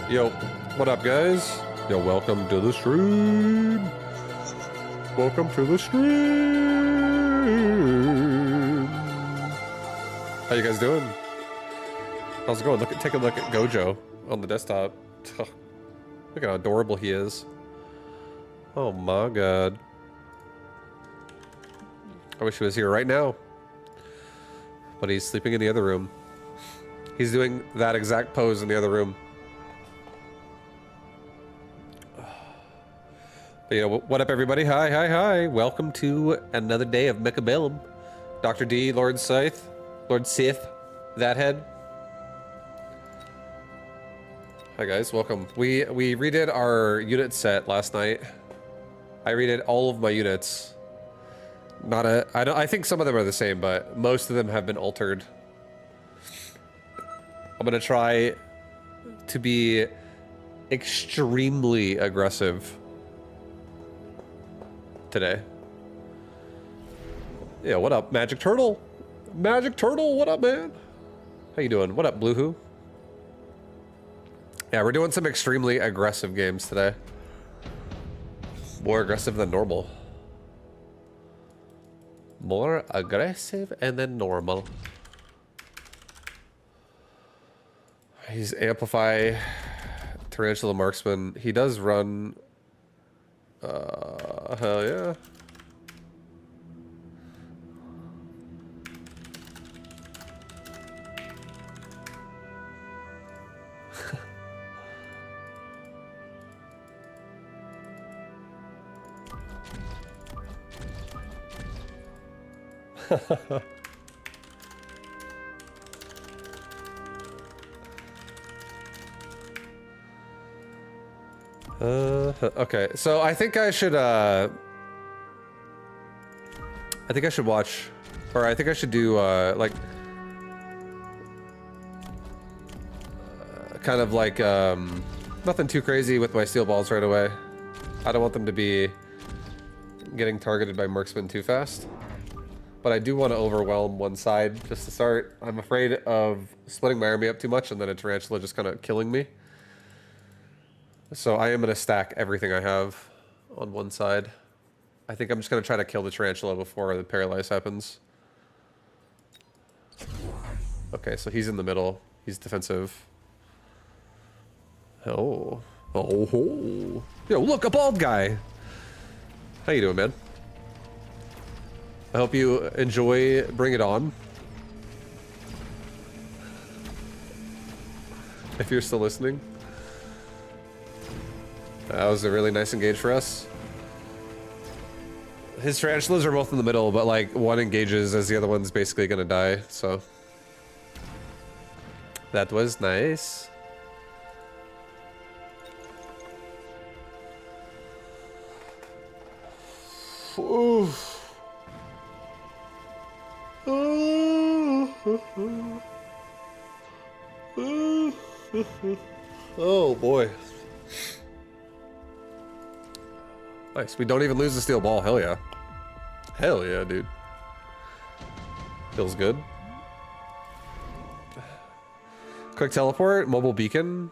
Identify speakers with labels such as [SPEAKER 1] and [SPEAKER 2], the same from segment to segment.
[SPEAKER 1] Yo, what up, guys? Yo, welcome to the stream. Welcome to the stream. How you guys doing? How's it going? Take a look at Gojo on the desktop. Look at how adorable he is. Oh my god. I wish he was here right now. But he's sleeping in the other room. He's doing that exact pose in the other room. But, you know, what up, everybody? Hi. Welcome to another day of Mechabellum. Dr. D, Lord Scythe, Lord Sith, that head. Hi, guys. Welcome. We redid our unit set last night. I redid all of my units. I think some of them are the same, but most of them have been altered. I'm gonna try to be extremely aggressive today. Yeah, what up, Magic Turtle? Magic Turtle, what up, man? How you doing? What up, Bluehoo? Yeah, we're doing some extremely aggressive games today. More aggressive than normal. More aggressive and then normal. He's Amplify, Tarantula Marksman. He does run... hell yeah. Okay, so I think I should watch, or I think I should do like kind of like nothing too crazy with my steel balls right away. I don't want them to be getting targeted by marksmen too fast. But I do want to overwhelm one side just to start. I'm afraid of splitting my army up too much and then a tarantula just kind of killing me. So I am going to stack everything I have on one side. I think I'm just going to try to kill the tarantula before the paralyze happens. Okay, so he's in the middle. He's defensive. Oh. Oh. Yo, look, a bald guy. How you doing, man? I hope you enjoy Bring It On. If you're still listening. That was a really nice engage for us. His tarantulas are both in the middle, but like one engages as the other one's basically gonna die, so. That was nice. Oof. Oh boy. Nice. We don't even lose the steel ball. Hell yeah. Hell yeah, dude. Feels good. Quick teleport, mobile beacon.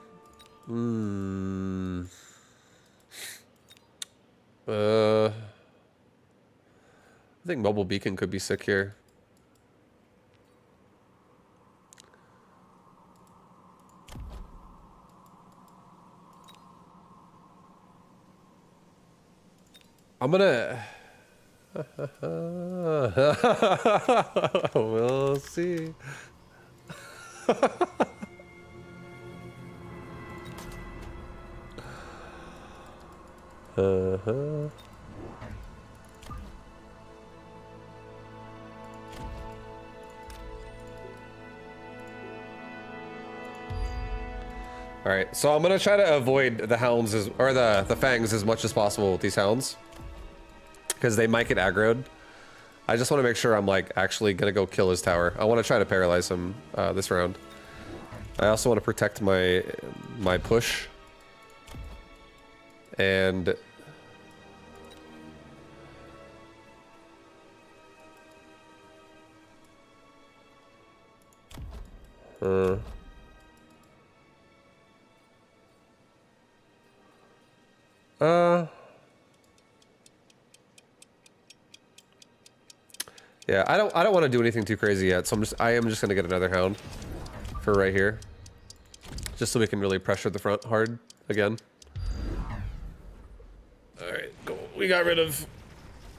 [SPEAKER 1] I think mobile beacon could be sick here. I'm gonna... We'll see. Alright, so I'm gonna try to avoid the hounds or the fangs as much as possible with these hounds. Because they might get aggroed. I just want to make sure I'm like actually gonna go kill his tower. I want to try to paralyze him this round. I also want to protect my push. And yeah, I don't want to do anything too crazy yet, so I am just gonna get another hound for right here. Just so we can really pressure the front hard again. Alright, cool. We got rid of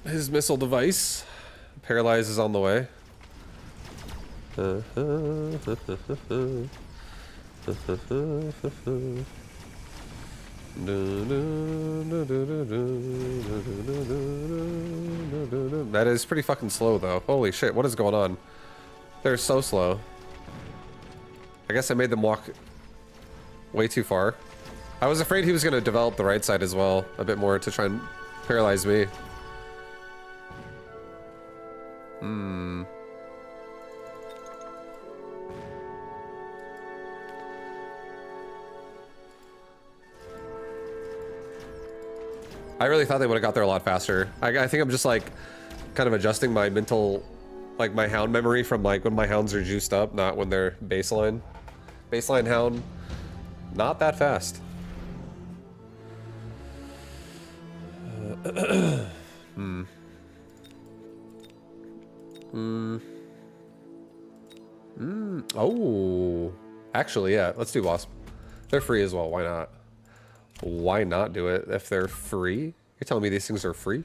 [SPEAKER 1] his missile device. Paralyze is on the way. That is pretty fucking slow though. Holy shit, what is going on? They're so slow. I guess I made them walk way too far. I was afraid he was going to develop the right side as well a bit more to try and paralyze me. I really thought they would have got there a lot faster. I think I'm just like kind of adjusting my mental, like my hound memory from like when my hounds are juiced up, not when they're baseline. Baseline hound, not that fast. Oh. Actually, yeah. Let's do Wasp. They're free as well. Why not? Why not do it if they're free? You're telling me these things are free?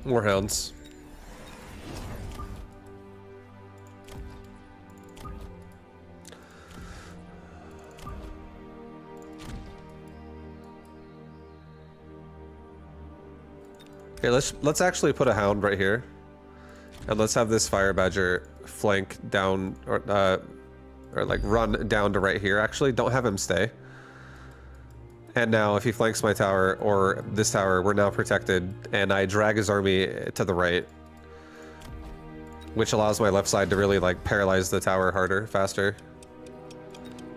[SPEAKER 1] More hounds. Okay, let's actually put a hound right here. And let's have this fire badger flank down or like run down to right here. Actually, don't have him stay. And now if he flanks my tower or this tower, we're now protected, and I drag his army to the right, which allows my left side to really like paralyze the tower harder, faster.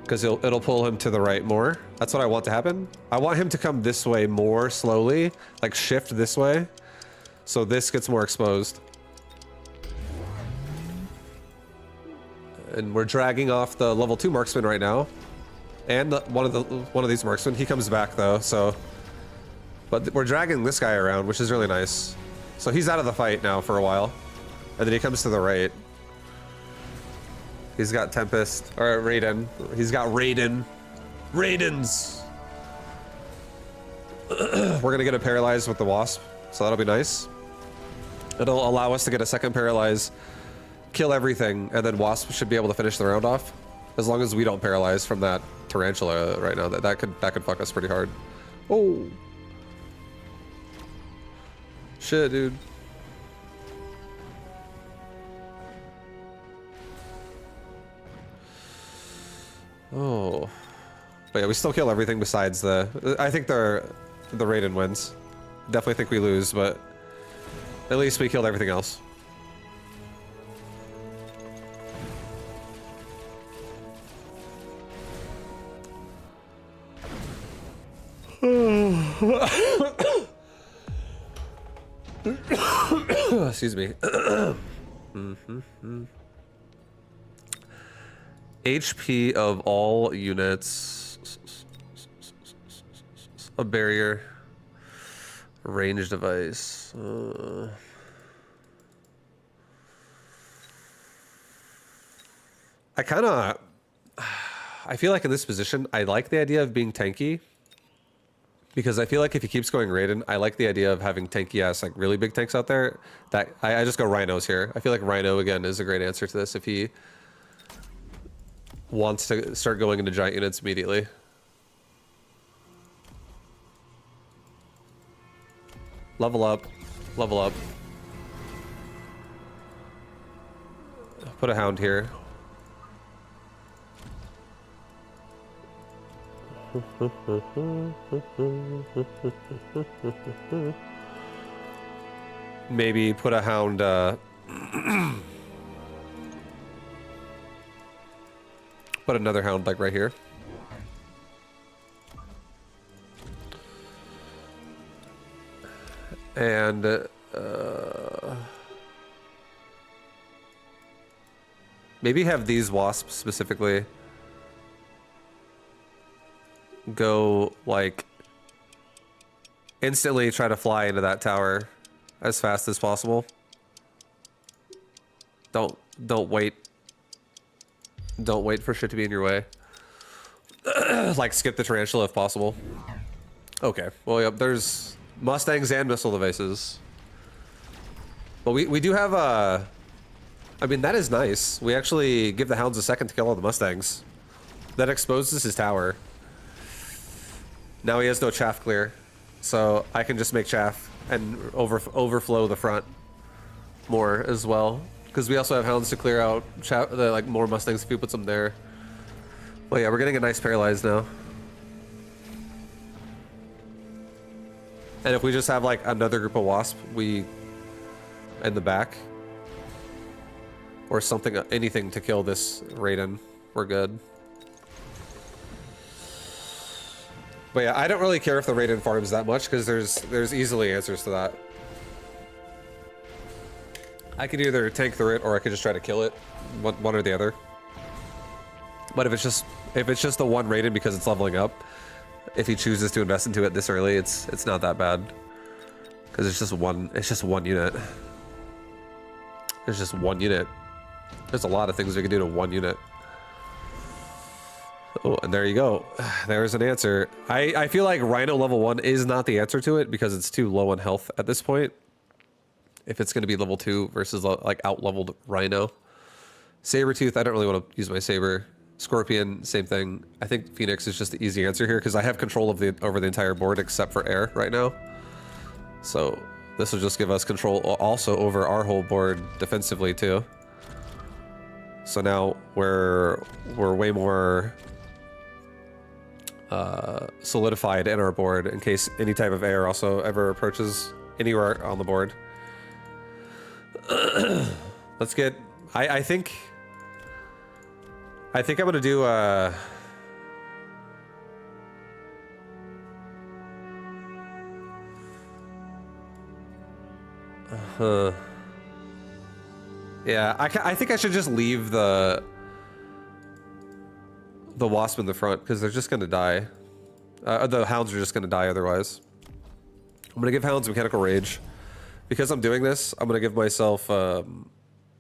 [SPEAKER 1] Because it'll pull him to the right more. That's what I want to happen. I want him to come this way more slowly, like shift this way, so this gets more exposed. And we're dragging off the level 2 marksman right now. And one of these marksmen. He comes back though, so. But we're dragging this guy around, which is really nice. So he's out of the fight now for a while. And then he comes to the right. He's got Tempest, or Raiden. He's got Raiden. Raidens! We're gonna get a paralyze with the Wasp, so that'll be nice. It'll allow us to get a second paralyze, kill everything, and then Wasp should be able to finish the round off. As long as we don't paralyze from that tarantula right now, that could fuck us pretty hard. Oh, shit, dude. Oh, but yeah, we still kill everything besides the. I think the Raiden wins. Definitely think we lose, but at least we killed everything else. Excuse me. HP of all units. A barrier. Range device. I feel like in this position, I like the idea of being tanky. Because I feel like if he keeps going Raiden, I like the idea of having tanky ass, like really big tanks out there. That I just go Rhinos here. I feel like Rhino again is a great answer to this if he wants to start going into giant units immediately. Level up, level up. Put a hound here. Maybe put a hound, put another hound like right here. And, maybe have these wasps specifically go like instantly try to fly into that tower as fast as possible. Don't wait. Don't wait for shit to be in your way. Like skip the tarantula if possible. Okay. Well, yep. There's Mustangs and missile devices. But we do have a. I mean, that is nice. We actually give the hounds a second to kill all the Mustangs. That exposes his tower. Now he has no chaff clear, so I can just make chaff and overflow the front more as well. Because we also have hounds to clear out chaff, like more Mustangs if he puts them there. Well, yeah, we're getting a nice paralyze now. And if we just have like another group of wasp, we in the back, or something, anything to kill this Raiden, we're good. But yeah, I don't really care if the Raiden farms that much because there's easily answers to that. I could either tank through it or I could just try to kill it, one or the other. But if it's just the one Raiden because it's leveling up, if he chooses to invest into it this early, it's not that bad because it's just one unit. There's just one unit. There's a lot of things we can do to one unit. Oh, and there you go. There's an answer. I feel like Rhino level 1 is not the answer to it because it's too low on health at this point. If it's going to be level 2 versus like out-leveled Rhino. Sabertooth, I don't really want to use my Saber. Scorpion, same thing. I think Phoenix is just the easy answer here because I have control of over the entire board except for air right now. So this will just give us control also over our whole board defensively too. So now we're way more solidified in our board in case any type of air also ever approaches anywhere on the board. Let's get. I think I'm gonna do yeah, I think I should just leave the Wasp in the front because they're just gonna die. The Hounds are just gonna die otherwise. I'm gonna give Hounds Mechanical Rage. Because I'm doing this, I'm gonna give myself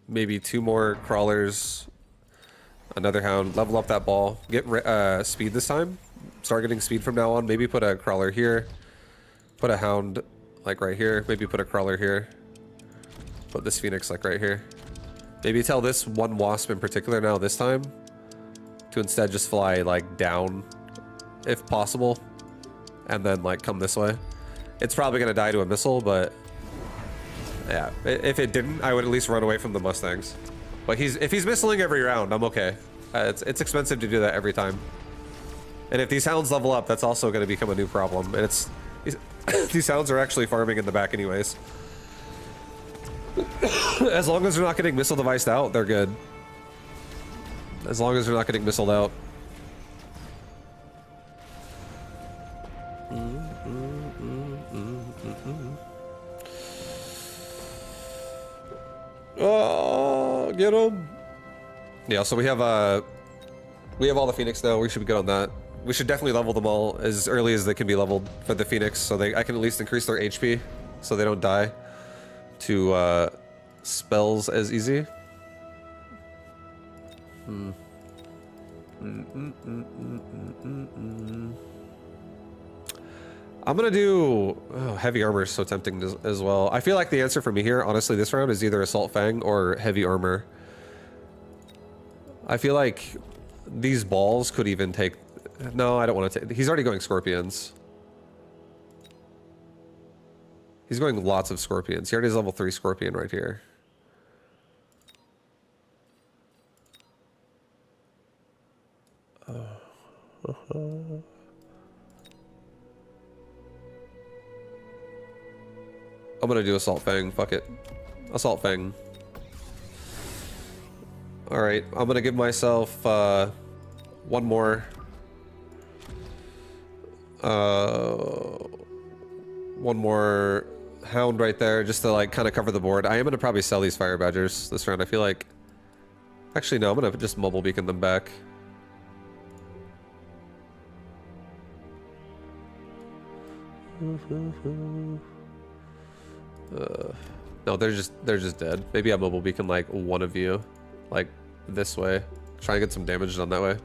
[SPEAKER 1] maybe 2 more Crawlers, another Hound, level up that ball, get speed this time, start getting speed from now on, maybe put a Crawler here, put a Hound like right here, maybe put a Crawler here, put this Phoenix like right here. Maybe tell this one Wasp in particular now this time to instead just fly like down if possible and then like come this way. It's probably gonna die to a missile, but yeah, if it didn't, I would at least run away from the Mustangs. But if he's missiling every round, I'm okay. It's expensive to do that every time. And if these Hounds level up, that's also going to become a new problem. And these Hounds are actually farming in the back anyways. As long as they're not getting missile deviced out, they're good. As long as they're not getting missiled out. Oh, get him! Yeah, so we have all the Phoenix now. We should be good on that. We should definitely level them all as early as they can be leveled for the Phoenix, so I can at least increase their HP, so they don't die to spells as easy. I'm gonna do heavy armor is so tempting as well. I feel like the answer for me here, honestly, this round is either Assault Fang or heavy armor. I feel like these balls could even take. No, I don't want to take. He's already going Scorpions. He's going lots of Scorpions. He already has level 3 Scorpion right here. I'm gonna do Assault Fang. Fuck it. Assault Fang. Alright, I'm gonna give myself one more. One more Hound right there just to like kind of cover the board. I am gonna probably sell these Fire Badgers this round. I feel like. Actually, no, I'm gonna just Mobile Beacon them back. No, they're just dead. Maybe I Mobile Beacon like one of you, like this way. Try and get some damage done that way.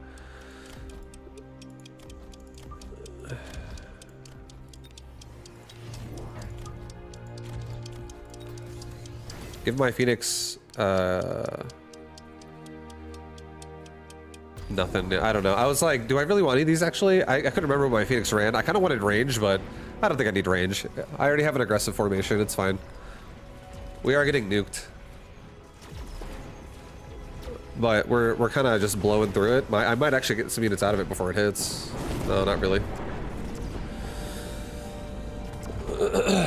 [SPEAKER 1] Give my Phoenix nothing. I don't know. I was like, do I really want any of these actually? I couldn't remember what my Phoenix ran. I kind of wanted range, but I don't think I need range. I already have an aggressive formation. It's fine. We are getting nuked. But we're kind of just blowing through it. I might actually get some units out of it before it hits. No, not really.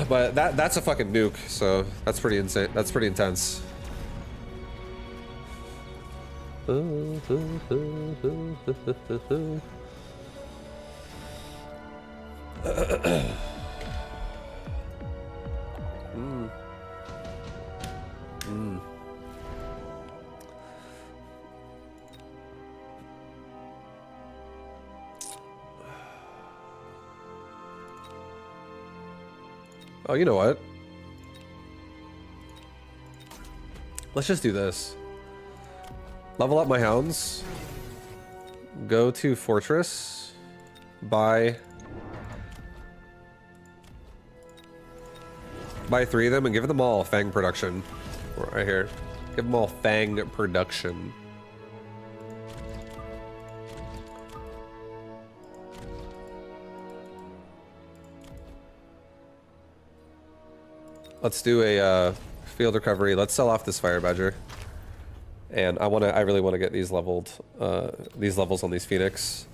[SPEAKER 1] But that's a fucking nuke, so that's pretty insane. That's pretty intense. Oh, you know what? Let's just do this. Level up my hounds. Go to Fortress. Buy 3 of them and give them all Fang production. Right here. Give them all Fang production. Let's do a field recovery. Let's sell off this fire badger. And I really want to get these leveled, these levels on these phoenix.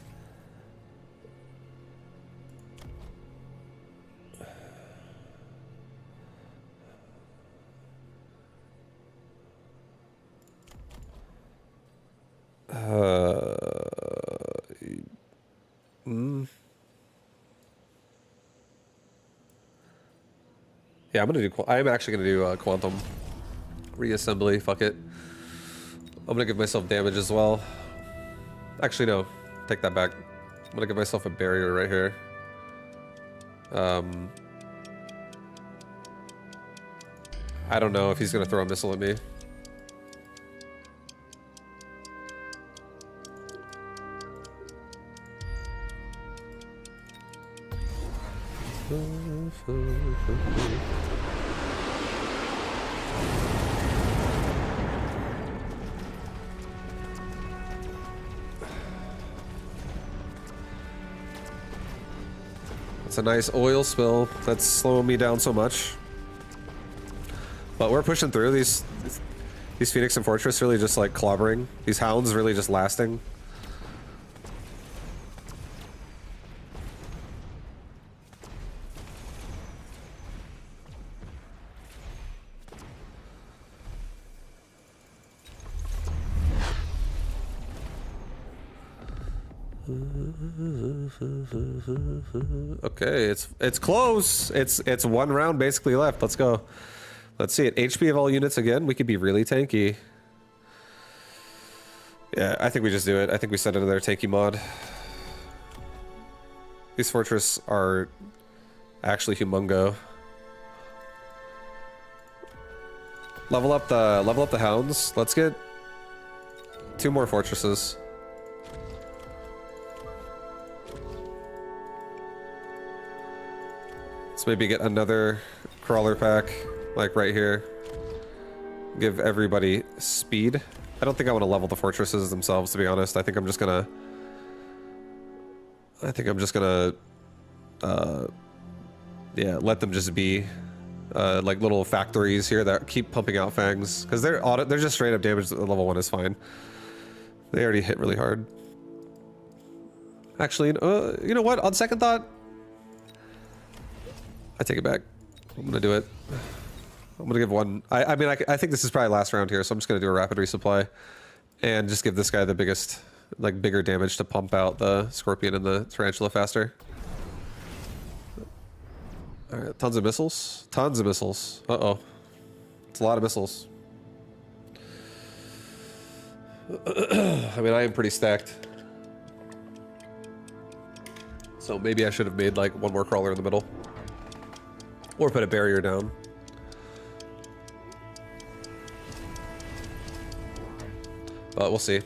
[SPEAKER 1] Yeah, I'm actually gonna do quantum reassembly. Fuck it. I'm gonna give myself damage as well. Actually, no. Take that back. I'm gonna give myself a barrier right here. I don't know if he's gonna throw a missile at me. It's a nice oil spill that's slowing me down so much. But we're pushing through. These Phoenix and Fortress really just like clobbering. These hounds really just lasting. Okay, it's close. It's one round basically left. Let's go. Let's see it. HP of all units again. We could be really tanky. Yeah, I think we just do it. I think we set another tanky mod. These fortress are actually humongo. Level up the hounds. Let's get 2 more fortresses. Let's maybe get another crawler pack, like right here. Give everybody speed. I don't think I want to level the fortresses themselves, to be honest. I think I'm just gonna... yeah, let them just be like little factories here that keep pumping out fangs. Because they're just straight up damage at level 1 is fine. They already hit really hard. Actually, you know what? On second thought, I take it back. I'm gonna do it. I'm gonna give one. I mean, I think this is probably last round here, so I'm just gonna do a rapid resupply, and just give this guy the biggest, like, bigger damage to pump out the scorpion and the tarantula faster. All right, tons of missiles. Tons of missiles. Uh-oh, it's a lot of missiles. I mean, I am pretty stacked, so maybe I should have made like one more crawler in the middle. Or put a barrier down. But we'll see.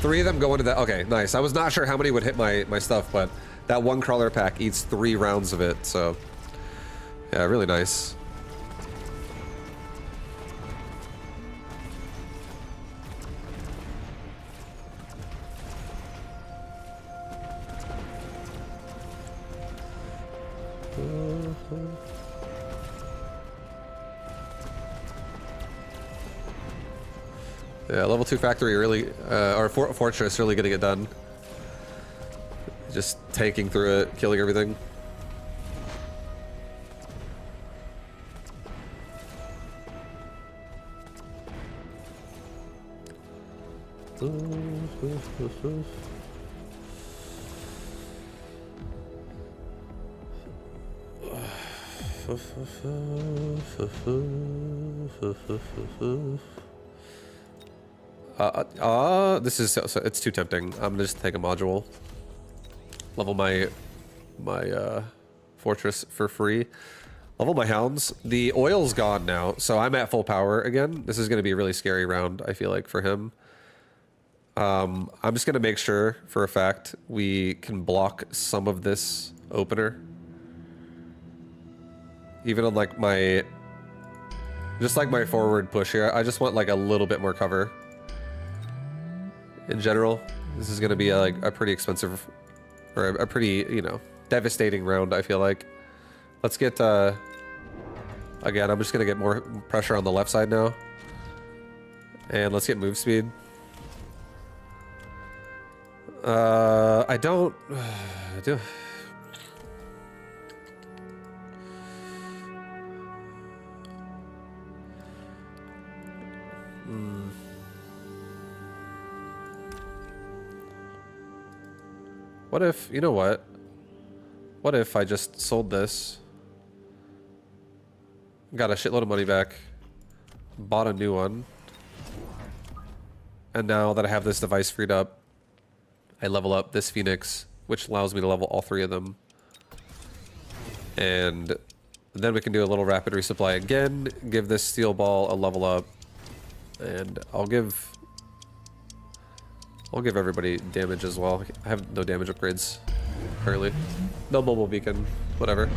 [SPEAKER 1] 3 of them go into that. Okay, nice. I was not sure how many would hit my stuff, but that one crawler pack eats 3 rounds of it, so yeah, really nice. Yeah, level 2 factory really, or fortress really gonna get done. Just tanking through it, killing everything. This is so it's too tempting. I'm gonna just take a module. Level my fortress for free. Level my hounds. The oil's gone now, so I'm at full power again. This is gonna be a really scary round, I feel like, for him. I'm just gonna make sure for a fact we can block some of this opener. Even on like my, just like my forward push here, I just want like a little bit more cover. In general, this is gonna be like a pretty expensive, or a pretty, you know, devastating round, I feel like. Let's get, again, I'm just gonna get more pressure on the left side now. And let's get move speed. I don't, do. What if, you know what? What if I just sold this, got a shitload of money back, bought a new one, and now that I have this device freed up, I level up this Phoenix, which allows me to level all three of them. And then we can do a little rapid resupply again, give this steel ball a level up, and I'll give everybody damage as well. I have no damage upgrades, currently. No mobile beacon, whatever.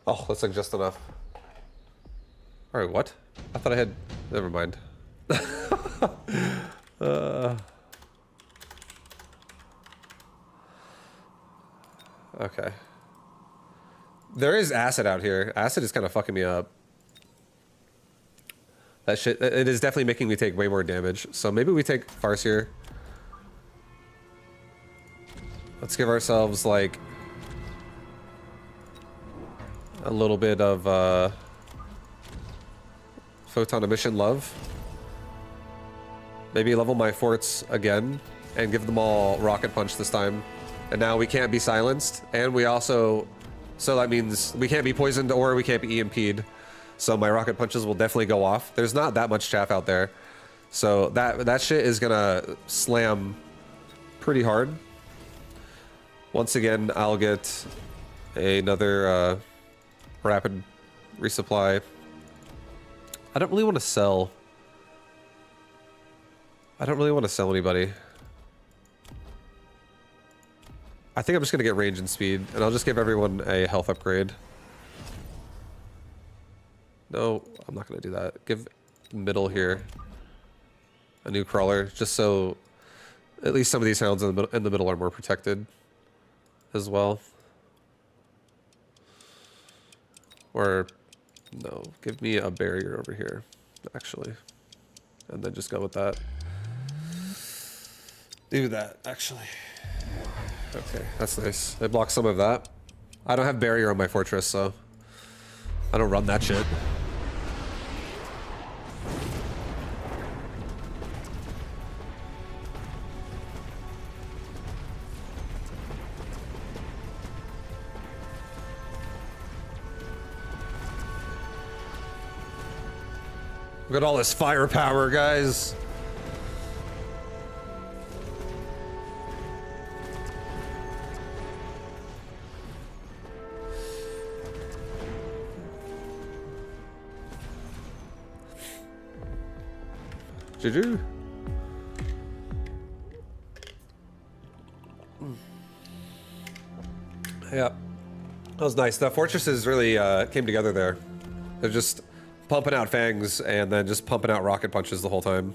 [SPEAKER 1] Oh, that's like just enough. Alright, what? I thought I had... Never mind. Okay. There is acid out here. Acid is kind of fucking me up. That shit... It is definitely making me take way more damage. So maybe we take Farce here. Let's give ourselves, like... a little bit of photon emission love. Maybe level my forts again and give them all rocket punch this time. And now we can't be silenced, and we also, so that means we can't be poisoned or we can't be EMP'd. So my rocket punches will definitely go off. There's not that much chaff out there, so that shit is gonna slam pretty hard. Once again, I'll get another rapid resupply. I don't really want to sell. I don't really want to sell anybody. I think I'm just going to get range and speed, and I'll just give everyone a health upgrade. No, I'm not going to do that. Give middle here a new crawler, just so at least some of these hounds in the middle are more protected as well. Or, no, give me a barrier over here, actually. And then just go with that. Do that, actually. Okay, that's nice. It blocks some of that. I don't have barrier on my fortress, so I don't run that shit. Look at all this firepower, guys. GG. Yeah, that was nice. The fortresses really came together there. They're just pumping out fangs and then just pumping out rocket punches the whole time.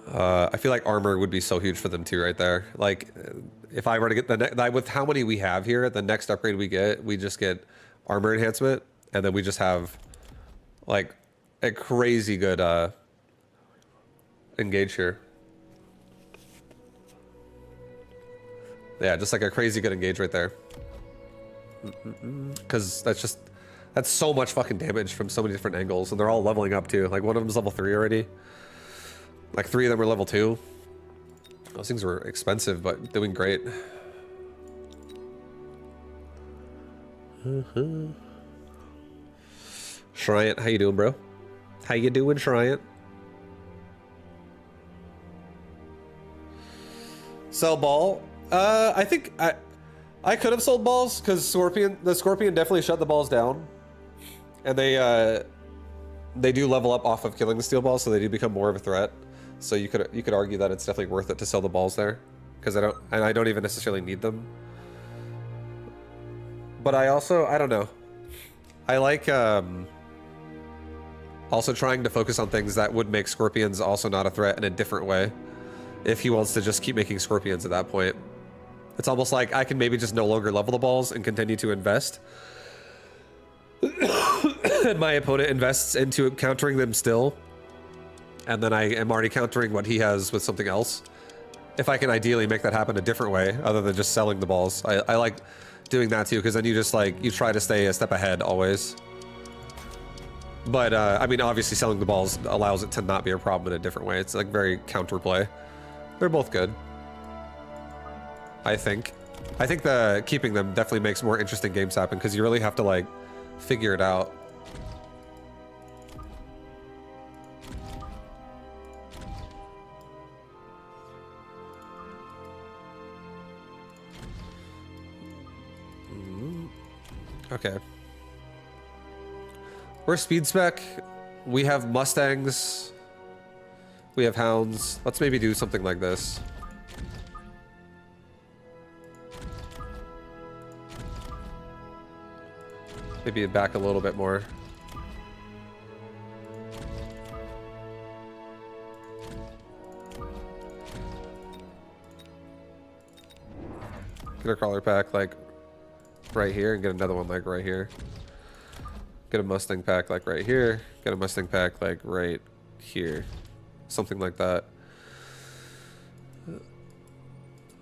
[SPEAKER 1] I feel like armor would be so huge for them too, right there. Like, if I were to get the with how many we have here, the next upgrade we just get armor enhancement, and then we just have like a crazy good engage here. Yeah, just like a crazy good engage right there. Because that's so much fucking damage from so many different angles, and they're all leveling up too. Like one of them's level 3 already. Like 3 of them are level 2. Those things were expensive, but doing great. Shryant, how you doing, bro? How you doing, Shryant? Sell ball. I think I could have sold balls because the Scorpion definitely shut the balls down, and they do level up off of killing the steel balls, so they do become more of a threat. So you could argue that it's definitely worth it to sell the balls there, because I don't even necessarily need them. But I don't know. I like also trying to focus on things that would make Scorpions also not a threat in a different way. If he wants to just keep making Scorpions at that point. It's almost like I can maybe just no longer level the balls and continue to invest. And my opponent invests into countering them still. And then I am already countering what he has with something else. If I can ideally make that happen a different way, other than just selling the balls. I like doing that too, because then you just like, you try to stay a step ahead always. But I mean, obviously selling the balls allows it to not be a problem in a different way. It's like very counterplay. They're both good. I think the keeping them definitely makes more interesting games happen, because you really have to like figure it out. Okay. We're speed spec. We have Mustangs. We have Hounds. Let's maybe do something like this. Maybe back a little bit more. Get a crawler pack like right here, and get another one like right here. Get a Mustang pack like right here. Get a Mustang pack like right here. Something like that.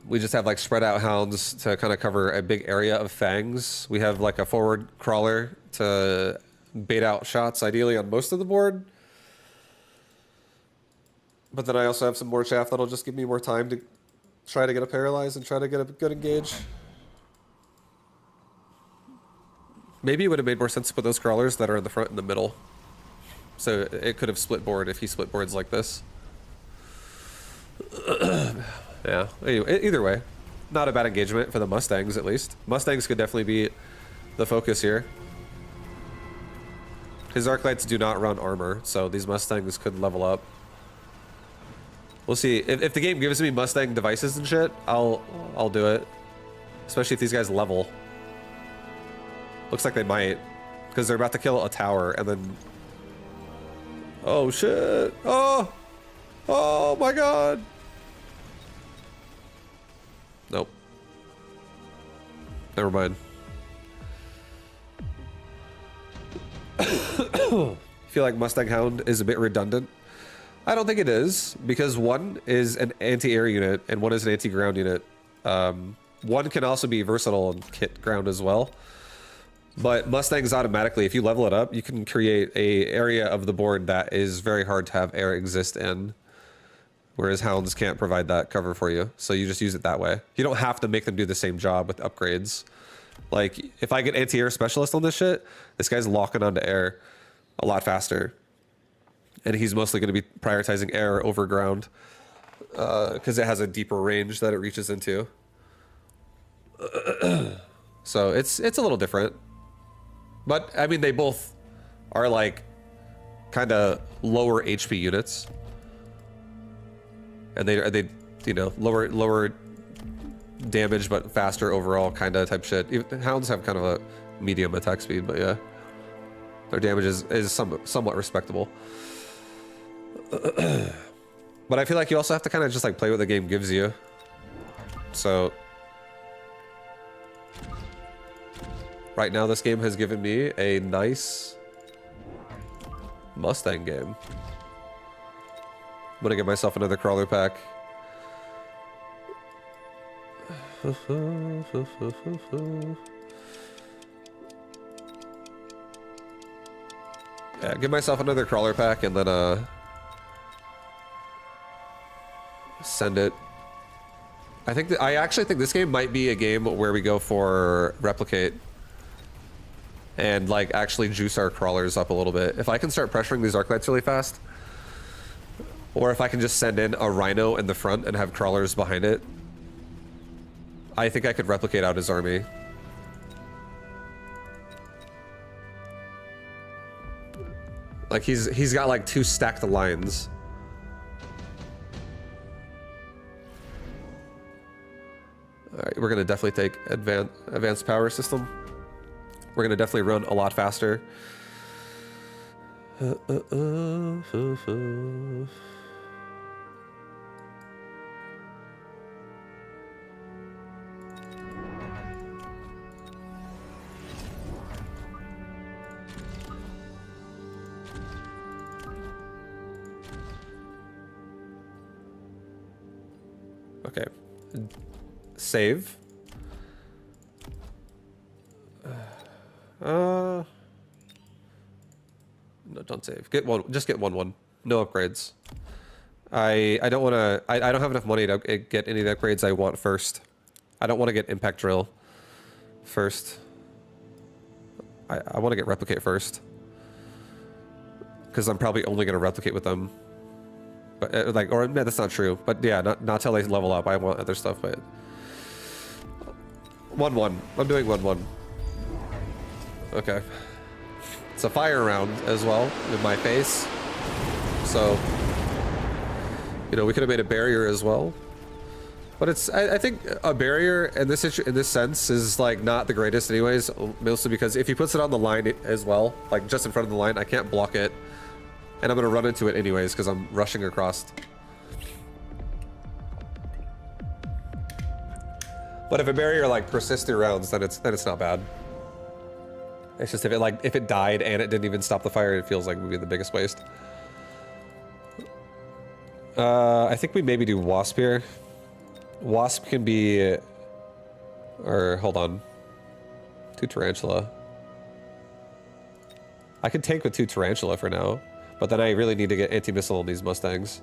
[SPEAKER 1] We just have like spread out hounds to kind of cover a big area of fangs. We have like a forward crawler to bait out shots ideally on most of the board. But then I also have some more chaff that'll just give me more time to try to get a paralyze and try to get a good engage. Maybe it would have made more sense to put those crawlers that are in the front in the middle. So it could have split board if he split boards like this. Yeah, anyway, either way, not a bad engagement for the Mustangs at least. Mustangs could definitely be the focus here. His Arclights do not run armor, so these Mustangs could level up. We'll see. If the game gives me Mustang devices and shit, I'll do it. Especially if these guys level. Looks like they might, because they're about to kill a tower and then... Oh shit! Oh! Oh my god! Nope. Never mind. Feel like Mustang Hound is a bit redundant. I don't think it is, because one is an anti-air unit and one is an anti-ground unit. One can also be versatile and hit ground as well. But Mustangs automatically, if you level it up, you can create a area of the board that is very hard to have air exist in. Whereas Hounds can't provide that cover for you. So you just use it that way. You don't have to make them do the same job with upgrades. Like, if I get anti-air specialist on this shit, this guy's locking onto air a lot faster. And he's mostly going to be prioritizing air over ground. Because it has a deeper range that it reaches into. So it's a little different. But, I mean, they both are, like, kind of lower HP units, and they you know lower damage but faster overall kind of type shit. Even, hounds have kind of a medium attack speed, but yeah, their damage is somewhat respectable. But I feel like you also have to kind of just like play what the game gives you. So right now this game has given me a nice Mustang game. I'm gonna get myself another crawler pack. Yeah, give myself another crawler pack and then send it. I actually think this game might be a game where we go for replicate and like actually juice our crawlers up a little bit. If I can start pressuring these arclights really fast, or if I can just send in a rhino in the front and have crawlers behind it, I think I could replicate out his army. Like he's got like 2 stacked lines. All right, we're gonna definitely take advanced power system. We're gonna definitely run a lot faster. Okay. Save. No, don't save. Get one. Just get one. No upgrades. I don't want to. I don't have enough money to get any of the upgrades I want first. I don't want to get impact drill first. I want to get replicate first, because I'm probably only going to replicate with them. But like, or no, that's not true. But yeah, not till they level up. I want other stuff. But 1-1. I'm doing 1-1. Okay. It's a fire round as well in my face. So, you know, we could have made a barrier as well. But it's, I think a barrier in this sense is like not the greatest anyways, mostly because if he puts it on the line as well, like just in front of the line, I can't block it. And I'm gonna run into it anyways because I'm rushing across. But if a barrier like persists through rounds, then it's not bad. It's just if it died and it didn't even stop the fire, it feels like it would be the biggest waste. I think we maybe do Wasp here. Wasp can be, or hold on, 2 Tarantula. I can tank with 2 Tarantula for now, but then I really need to get anti-missile on these Mustangs.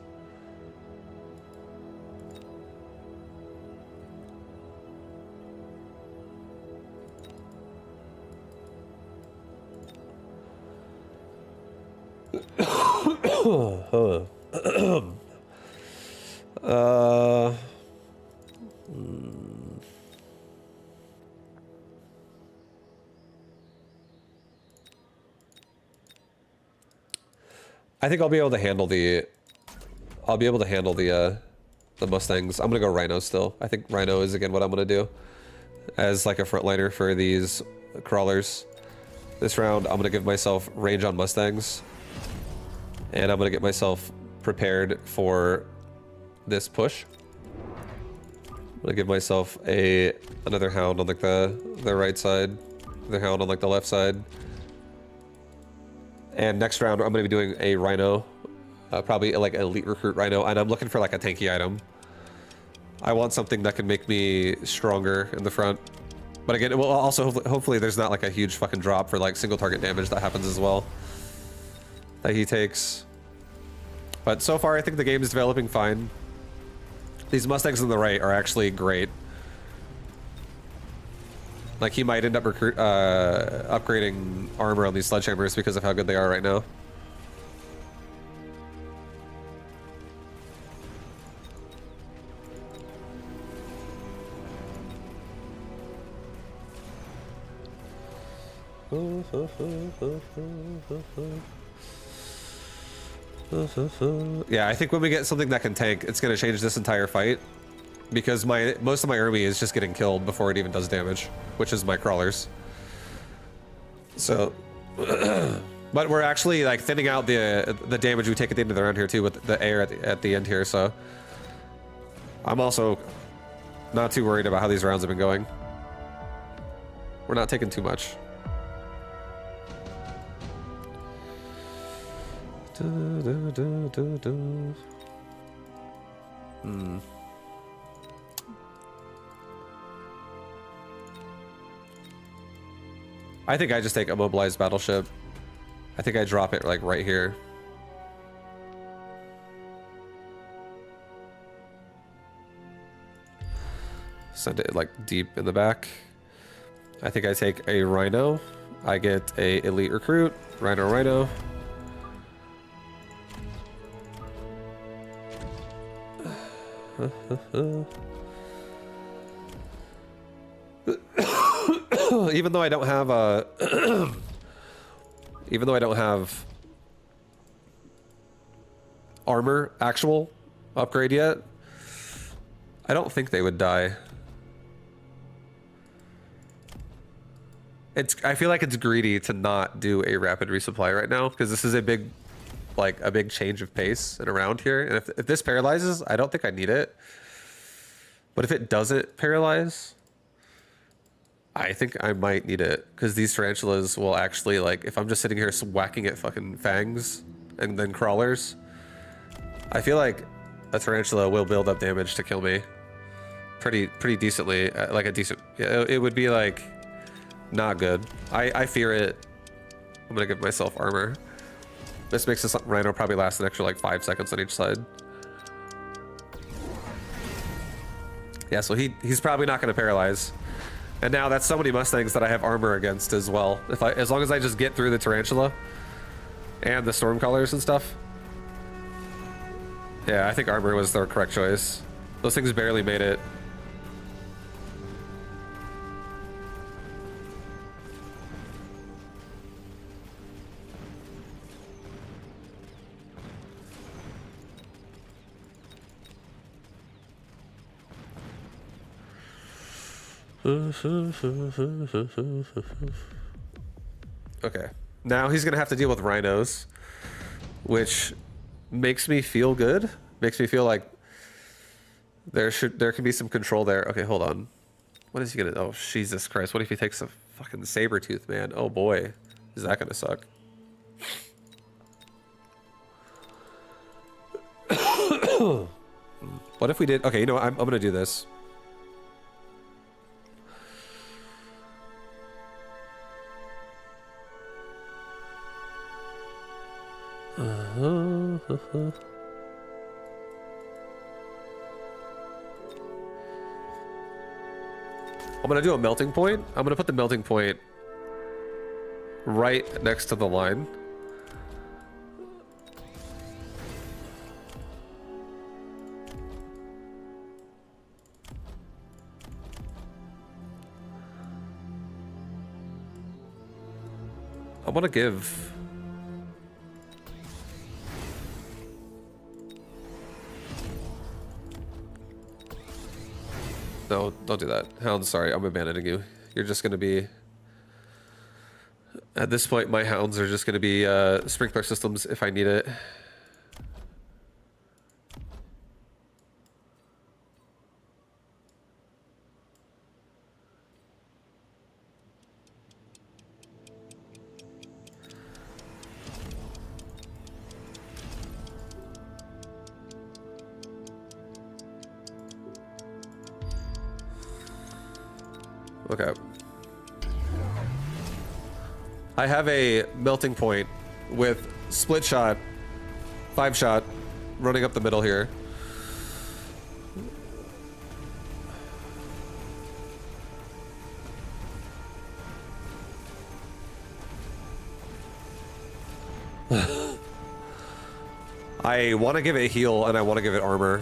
[SPEAKER 1] I think I'll be able to handle the Mustangs. I'm gonna go Rhino still. I think Rhino is again what I'm gonna do as like a frontliner for these crawlers. This round, I'm gonna give myself range on Mustangs, and I'm gonna get myself prepared for this push. I'm gonna give myself another hound on like the right side, the hound on like the left side. And next round, I'm going to be doing a Rhino, probably like elite recruit Rhino, and I'm looking for like a tanky item. I want something that can make me stronger in the front. But again, well, also hopefully there's not like a huge fucking drop for like single target damage that happens as well that he takes. But so far, I think the game is developing fine. These Mustangs on the right are actually great. Like, he might end up upgrading armor on these sledgehammers because of how good they are right now. Yeah, I think when we get something that can tank, it's going to change this entire fight. Because most of my army is just getting killed before it even does damage, which is my crawlers. So, but we're actually like thinning out the damage we take at the end of the round here too with the air at the end here. So I'm also not too worried about how these rounds have been going. We're not taking too much. I think I just take a mobilized battleship. I think I drop it like right here. Send it like deep in the back. I think I take a Rhino. I get a elite recruit. Rhino. Even though I don't have a even though I don't have armor actual upgrade yet, I don't think they would die. I feel like it's greedy to not do a rapid resupply right now because this is a big change of pace and around here. And if this paralyzes, I don't think I need it. But if it doesn't paralyze, I think I might need it because these tarantulas will actually, like, if I'm just sitting here whacking at fucking fangs and then crawlers, I feel like a tarantula will build up damage to kill me pretty decently. Like a decent, yeah, it would be like not good. I fear it. I'm gonna give myself armor. This makes this Rhino probably last an extra like 5 seconds on each side. Yeah, so he's probably not gonna paralyze. And now that's so many Mustangs that I have armor against as well. As long as I just get through the tarantula and the storm colors and stuff. Yeah, I think armor was the correct choice. Those things barely made it. Okay, now he's gonna have to deal with rhinos, which makes me feel good. Makes me feel like there can be some control there. Okay, hold on. What is he gonna? Oh, Jesus Christ! What if he takes a fucking saber tooth, man? Oh boy, is that gonna suck? What if we did? Okay, you know what? I'm gonna do this. I'm gonna do a melting point. I'm gonna put the melting point right next to the line. I want to give... No, don't do that. Hound, sorry, I'm abandoning you. You're just going to be... At this point, my hounds are just going to be sprinkler systems if I need it. Okay. I have a melting point with split shot, 5 shot, running up the middle here. I want to give it heal and I want to give it armor.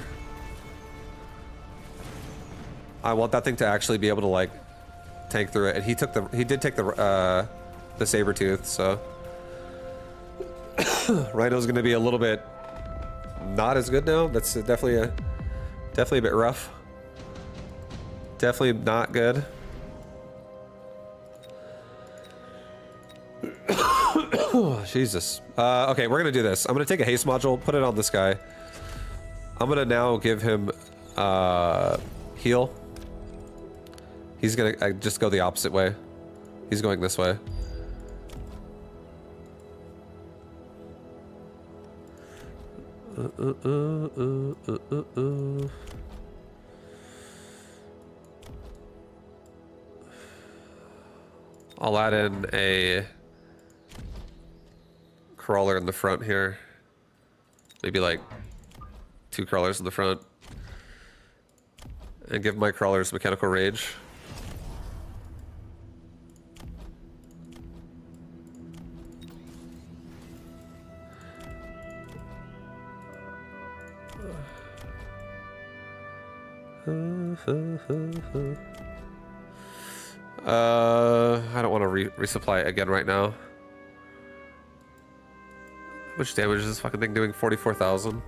[SPEAKER 1] I want that thing to actually be able to like tank through it, and he did take the saber tooth, so Rhino's gonna be a little bit not as good now. That's definitely a bit rough. Definitely not good. Jesus. Okay, we're gonna do this. I'm gonna take a haste module, put it on this guy. I'm gonna now give him heal. He's gonna just go the opposite way. He's going this way. I'll add in a crawler in the front here. Maybe like 2 crawlers in the front. And give my crawlers mechanical rage. I don't want to resupply again right now. How much damage is this fucking thing doing? 44,000.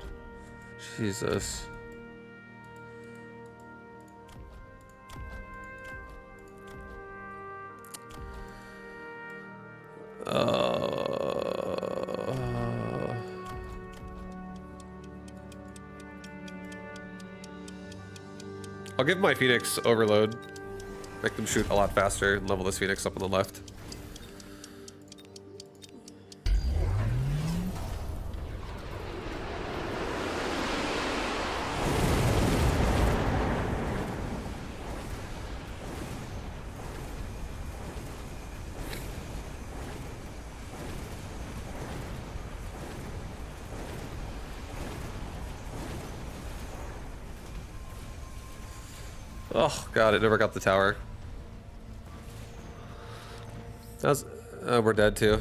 [SPEAKER 1] Jesus. I'll give my Phoenix overload. Make them shoot a lot faster and level this Phoenix up on the left. Oh god, it never got the tower. That was, we're dead too.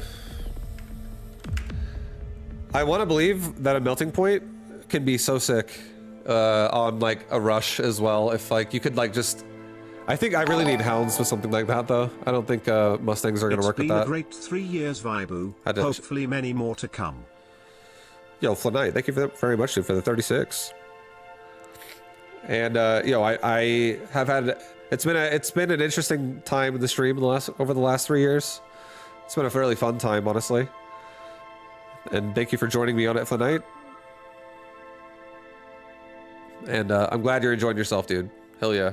[SPEAKER 1] I want to believe that a melting point can be so sick on like a rush as well. If like you could like just, I think I really need hounds with something like that though. I don't think Mustangs are gonna work with that.
[SPEAKER 2] It's been a great 3 years, Vibu. Hopefully many more to come.
[SPEAKER 1] Yo, Flanite, thank you very much for the 36. And you know, I have had it's been an interesting time in the stream over the last 3 years. It's been a fairly fun time, honestly. And thank you for joining me on it, Flanite. And I'm glad you're enjoying yourself, dude. Hell yeah.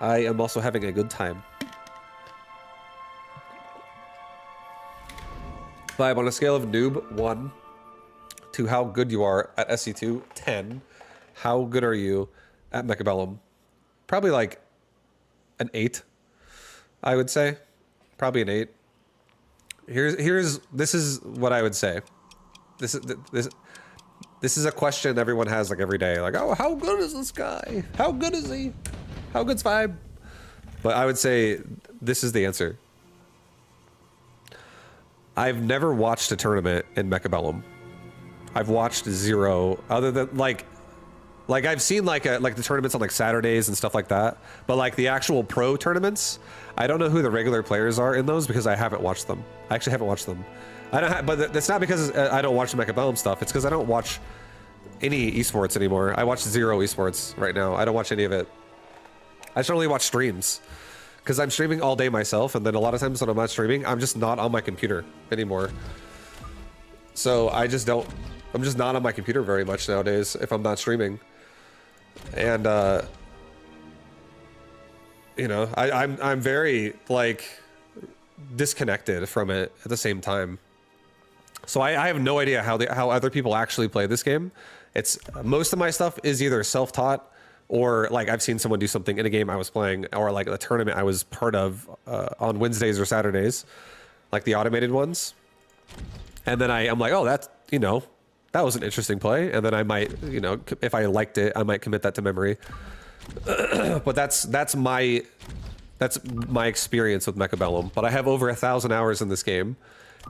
[SPEAKER 1] I am also having a good time. Vibe, on a scale of noob 1 to how good you are at SC2, 10, how good are you at Mechabellum? Probably like an 8, I would say. Probably an 8. This is what I would say. This is a question everyone has like every day. Like, oh, how good is this guy? How good is he? How good's Vibe? But I would say this is the answer. I've never watched a tournament in Mechabellum. I've watched 0, other than like I've seen like the tournaments on like Saturdays and stuff like that. But like the actual pro tournaments, I don't know who the regular players are in those because I haven't watched them. I actually haven't watched them. But that's not because I don't watch the Mechabellum stuff. It's because I don't watch any esports anymore. I watch 0 esports right now. I don't watch any of it. I just only watch streams because I'm streaming all day myself, and then a lot of times when I'm not streaming, I'm just not on my computer anymore. So I'm just not on my computer very much nowadays if I'm not streaming. And you know, I'm very like disconnected from it at the same time. So I have no idea how other people actually play this game. It's most of my stuff is either self-taught or like I've seen someone do something in a game I was playing, or like a tournament I was part of on Wednesdays or Saturdays, like the automated ones. And then I'm like, oh, that's, you know, that was an interesting play. And then I might, you know, if I liked it, I might commit that to memory. But that's my experience with Mechabellum. But I have over 1,000 hours in this game,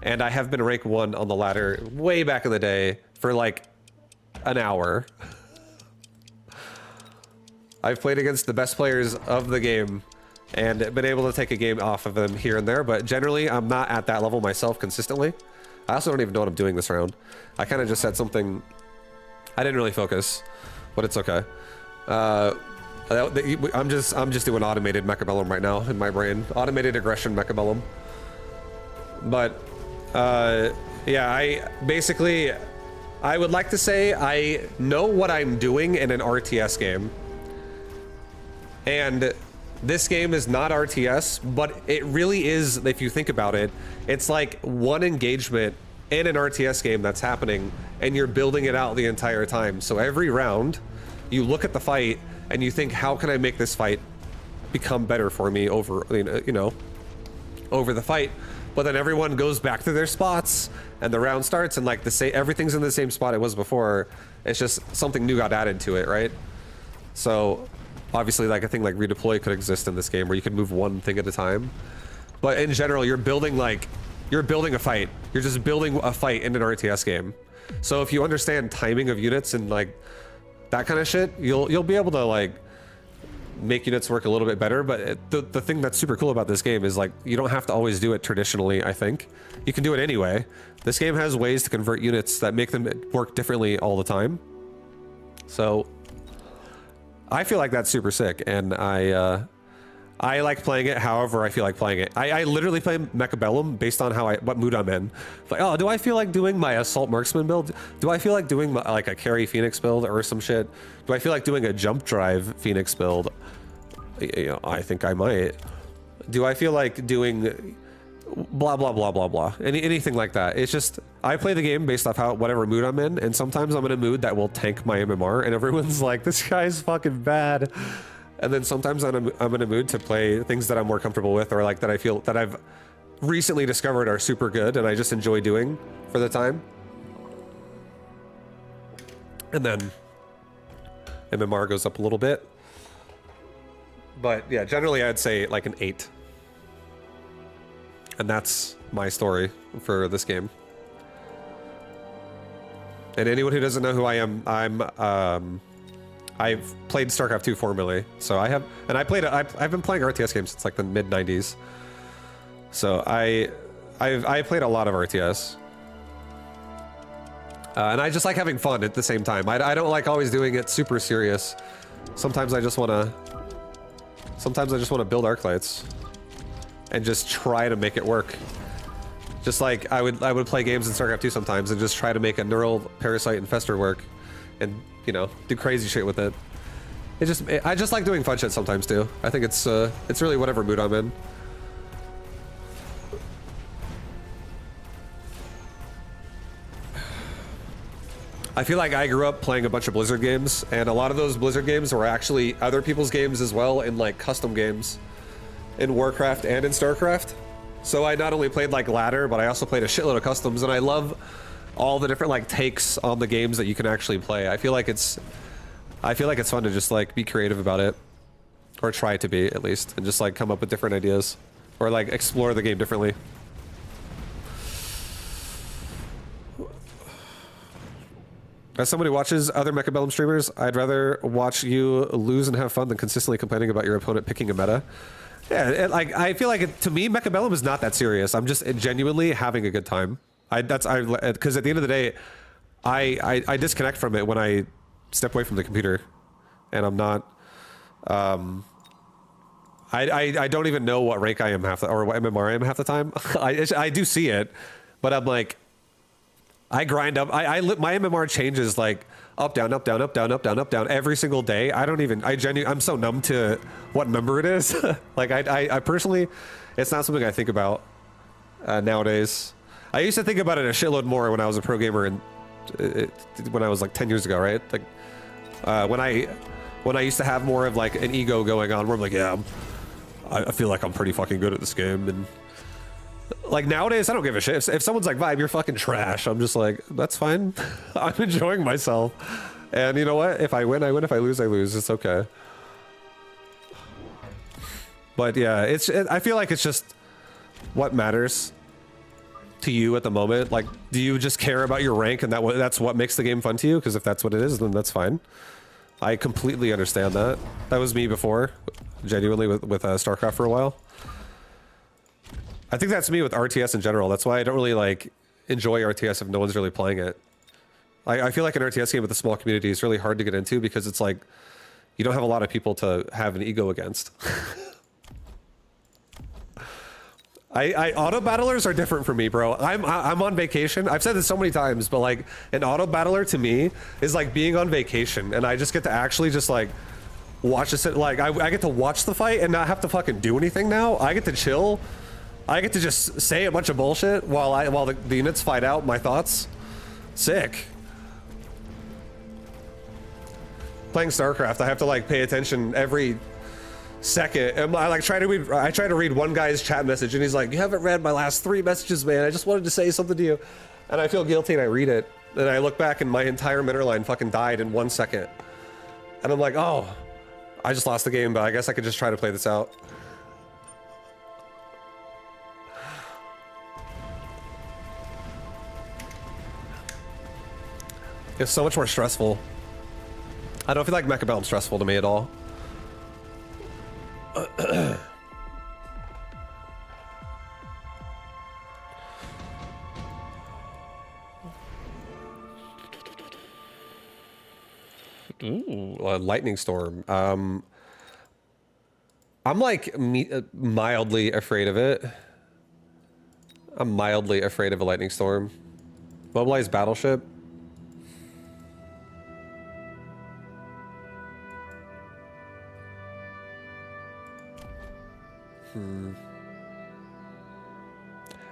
[SPEAKER 1] and I have been rank 1 on the ladder way back in the day for like an hour. I've played against the best players of the game and been able to take a game off of them here and there, but generally I'm not at that level myself consistently. I also don't even know what I'm doing this round. I kind of just said something. I didn't really focus, but it's okay. I'm just doing automated Mechabellum right now in my brain. Automated aggression Mechabellum. But yeah, I would like to say I know what I'm doing in an RTS game. And this game is not RTS, but it really is, if you think about it. It's like one engagement in an RTS game that's happening, and you're building it out the entire time. So every round, you look at the fight, and you think, how can I make this fight become better for me over, you know, over the fight? But then everyone goes back to their spots, and the round starts, and like everything's in the same spot it was before. It's just something new got added to it, right? So obviously, like a thing like redeploy could exist in this game where you could move one thing at a time. But in general, you're building a fight. You're just building a fight in an RTS game. So if you understand timing of units and like that kind of shit, you'll be able to like make units work a little bit better. But the thing that's super cool about this game is like you don't have to always do it traditionally. I think you can do it anyway. This game has ways to convert units that make them work differently all the time. So I feel like that's super sick, and I like playing it however I feel like playing it. I literally play Mechabellum based on what mood I'm in. Like, oh, do I feel like doing my Assault Marksman build? Do I feel like doing like a Carry Phoenix build or some shit? Do I feel like doing a Jump Drive Phoenix build? You know, I think I might. Do I feel like doing blah blah blah blah blah? Anything like that? It's just I play the game based off whatever mood I'm in, and sometimes I'm in a mood that will tank my MMR, and everyone's like, "This guy's fucking bad." And then sometimes I'm in a mood to play things that I'm more comfortable with, or like that I feel that I've recently discovered are super good and I just enjoy doing for the time. And then MMR goes up a little bit. But yeah, generally I'd say like an 8. And that's my story for this game. And anyone who doesn't know who I am, I've played StarCraft 2 formerly, so I have, and I've been playing RTS games since like the mid 90s. So I played a lot of RTS, and I just like having fun at the same time. I don't like always doing it super serious. Sometimes I just want to build Arclights and just try to make it work. Just like I would play games in StarCraft 2 sometimes and just try to make a Neural Parasite Infestor work, and you know, do crazy shit with it. I just like doing fun shit sometimes too. I think it's really whatever mood I'm in. I feel like I grew up playing a bunch of Blizzard games, and a lot of those Blizzard games were actually other people's games as well, in like custom games in Warcraft and in StarCraft. So I not only played like ladder, but I also played a shitload of customs, and I love all the different like takes on the games that you can actually play. I feel like it's fun to just like be creative about it, or try to be at least, and just like come up with different ideas, or like explore the game differently. As somebody who watches other Mechabellum streamers, I'd rather watch you lose and have fun than consistently complaining about your opponent picking a meta. Yeah, I feel like to me, Mechabellum is not that serious. I'm just genuinely having a good time. Because at the end of the day, I disconnect from it when I step away from the computer, and I'm not. I don't even know what rank I am or what MMR I am half the time. I do see it, but I'm like, I grind up. My MMR changes like up, down, up, down, up, down, up, down, up, down every single day. I'm so numb to what number it is. Like I personally, it's not something I think about nowadays. I used to think about it a shitload more when I was a pro gamer, and when I was like 10 years ago, right? Like when I used to have more of like an ego going on, where I'm like, yeah, I feel like I'm pretty fucking good at this game, and like nowadays I don't give a shit. If someone's like, Vibe, you're fucking trash, I'm just like, that's fine. I'm enjoying myself, and you know what? If I win, I win. If I lose, I lose. It's okay. But yeah, I feel like it's just what matters to you at the moment. Like, do you just care about your rank, and that's what makes the game fun to you? Because if that's what it is, then that's fine. I completely understand that. That was me before, genuinely, with StarCraft for a while. I think that's me with RTS in general. That's why I don't really like enjoy RTS if no one's really playing it. I feel like an RTS game with a small community is really hard to get into because it's like you don't have a lot of people to have an ego against. Auto battlers are different for me, bro. I'm on vacation. I've said this so many times, but like an auto battler to me is like being on vacation, and I just get to actually just like watch this. Like I get to watch the fight and not have to fucking do anything now. I get to chill. I get to just say a bunch of bullshit while the units fight out my thoughts. Sick. Playing StarCraft, I have to like pay attention every second. And I like try to read one guy's chat message, and he's like, "You haven't read my last 3 messages, man. I just wanted to say something to you." And I feel guilty, and I read it, and I look back, and my entire mineral line fucking died in 1 second. And I'm like, "Oh, I just lost the game, but I guess I could just try to play this out." It's so much more stressful. I don't feel like Mecha Battle's stressful to me at all. Ooh, a lightning storm. I'm like mildly afraid of it. I'm mildly afraid of a lightning storm. Mobilized battleship.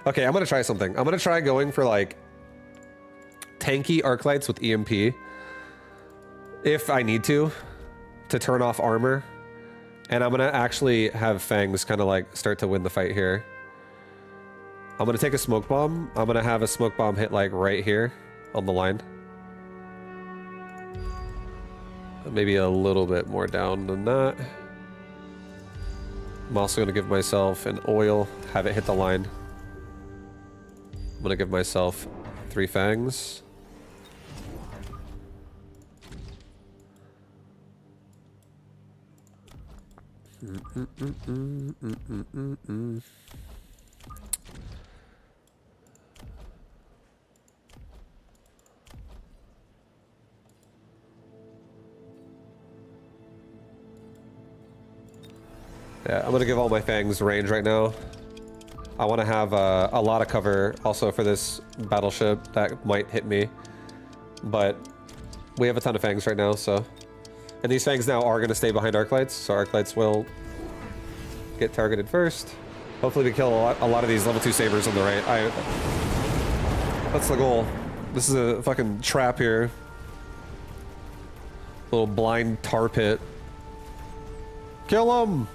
[SPEAKER 1] Okay, I'm gonna try something. I'm gonna try going for like tanky arc lights with EMP if I need to turn off armor, and I'm gonna actually have Fangs kind of like start to win the fight here. I'm gonna take a smoke bomb. I'm gonna have a smoke bomb hit like right here on the line. Maybe a little bit more down than that. I'm also gonna give myself an oil, have it hit the line. I'm gonna give myself 3 fangs. Yeah, I'm gonna give all my fangs range right now. I want to have a lot of cover also for this battleship that might hit me, but we have a ton of fangs right now, so. And these fangs now are going to stay behind arc lights, so arc lights will get targeted first. Hopefully we kill a lot of these level 2 sabers on the right. That's the goal. This is a fucking trap here. Little blind tar pit. Kill him!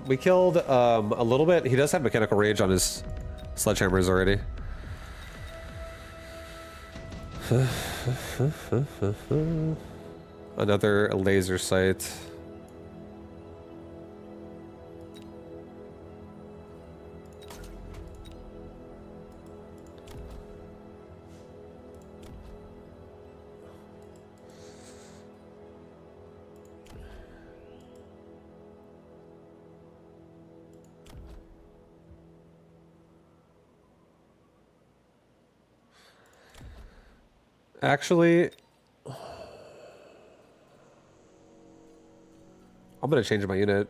[SPEAKER 1] We killed a little bit. He does have mechanical rage on his sledgehammers already. Another laser sight. Actually, I'm gonna change my unit.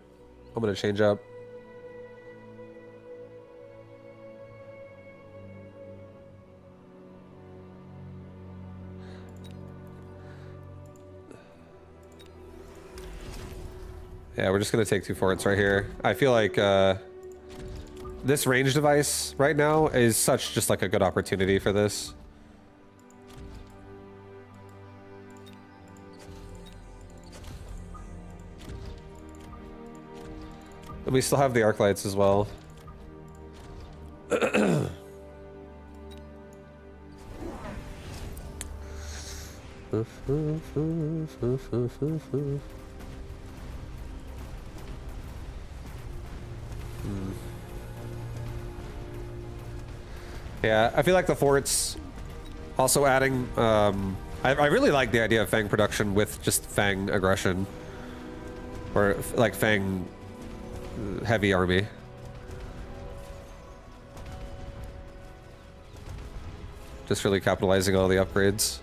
[SPEAKER 1] I'm gonna change up. Yeah, we're just gonna take 2 forts right here. I feel like this range device right now is such just like a good opportunity for this. And we still have the arc lights as well. Yeah, I feel like the fort's also adding. I really like the idea of Fang production with just Fang aggression, or like Fang heavy army. Just really capitalizing on all the upgrades.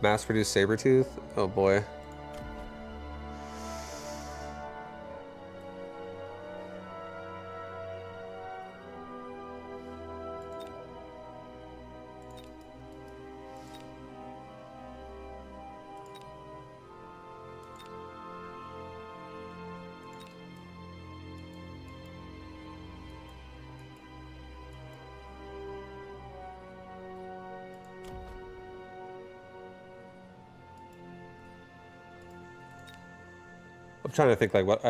[SPEAKER 1] Mass-produced Sabretooth? Oh boy. I'm trying to think like what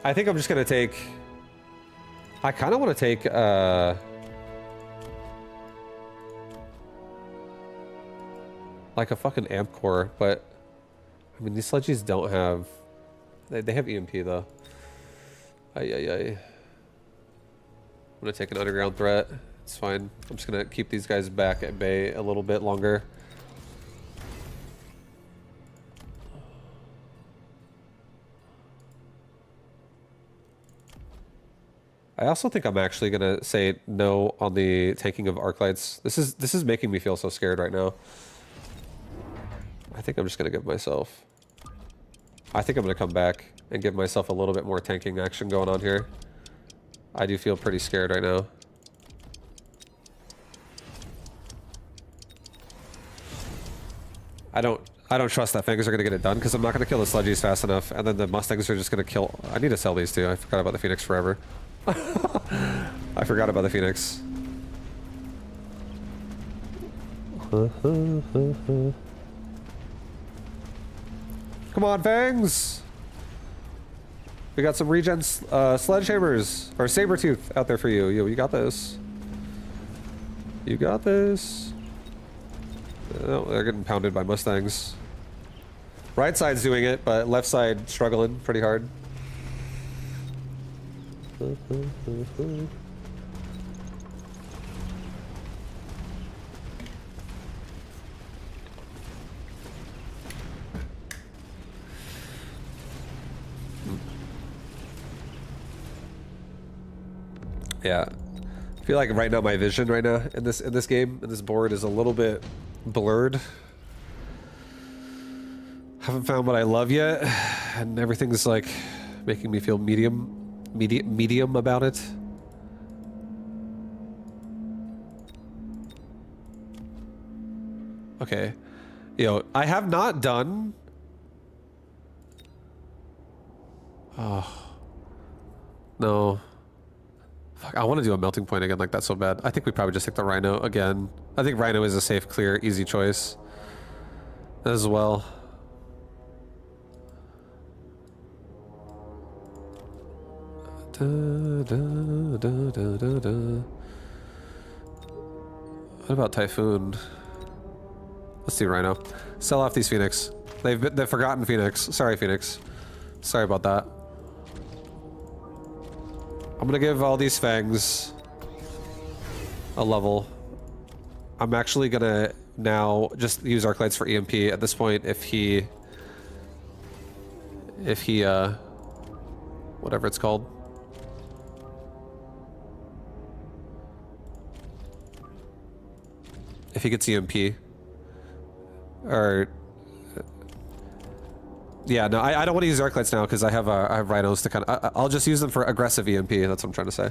[SPEAKER 1] I think I'm just gonna take. I kind of want to take like a fucking amp core, but I mean these sludgies don't have. They have EMP though. I'm gonna take an underground threat. It's fine. I'm just gonna keep these guys back at bay a little bit longer. I also think I'm actually gonna say no on the tanking of arc lights. This is making me feel so scared right now. I think I'm just gonna give myself. I think I'm gonna come back and give myself a little bit more tanking action going on here. I do feel pretty scared right now. I don't trust that Fangs are gonna get it done because I'm not gonna kill the sludgies fast enough, and then the Mustangs are just gonna kill. I need to sell these too. I forgot about the Phoenix forever. I forgot about the Phoenix. Come on, Fangs! We got some regen sledgehammers, or Sabretooth out there for you. Yo, you got this. You got this. Oh, they're getting pounded by Mustangs. Right side's doing it, but left side struggling pretty hard. Yeah, I feel like right now my vision right now in this game, in this board, is a little bit blurred. Haven't found what I love yet, and everything's like making me feel medium about it. Okay, yo, I have not done. Oh no. Fuck, I want to do a melting point again like that so bad. I think we probably just take the Rhino again. I think Rhino is a safe, clear, easy choice as well. What about Typhoon? Let's do Rhino. Sell off these Phoenix. They've forgotten Phoenix. Sorry, Phoenix. Sorry about that. I'm gonna give all these Fangs a level. I'm actually gonna now just use arc lights for EMP at this point if he whatever it's called. If he gets EMP. Or yeah, no, I don't want to use arc lights now because I have rhinos to kind of. I'll just use them for aggressive EMP. That's what I'm trying to say,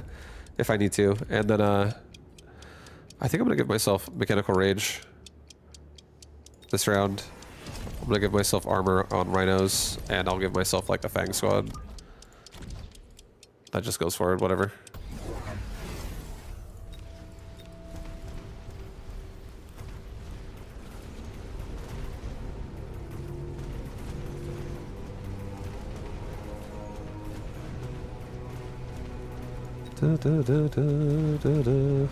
[SPEAKER 1] if I need to. And then I think I'm gonna give myself mechanical rage this round. I'm gonna give myself armor on rhinos, and I'll give myself like a Fang squad. That just goes forward, whatever. Da, da, da, da, da, da.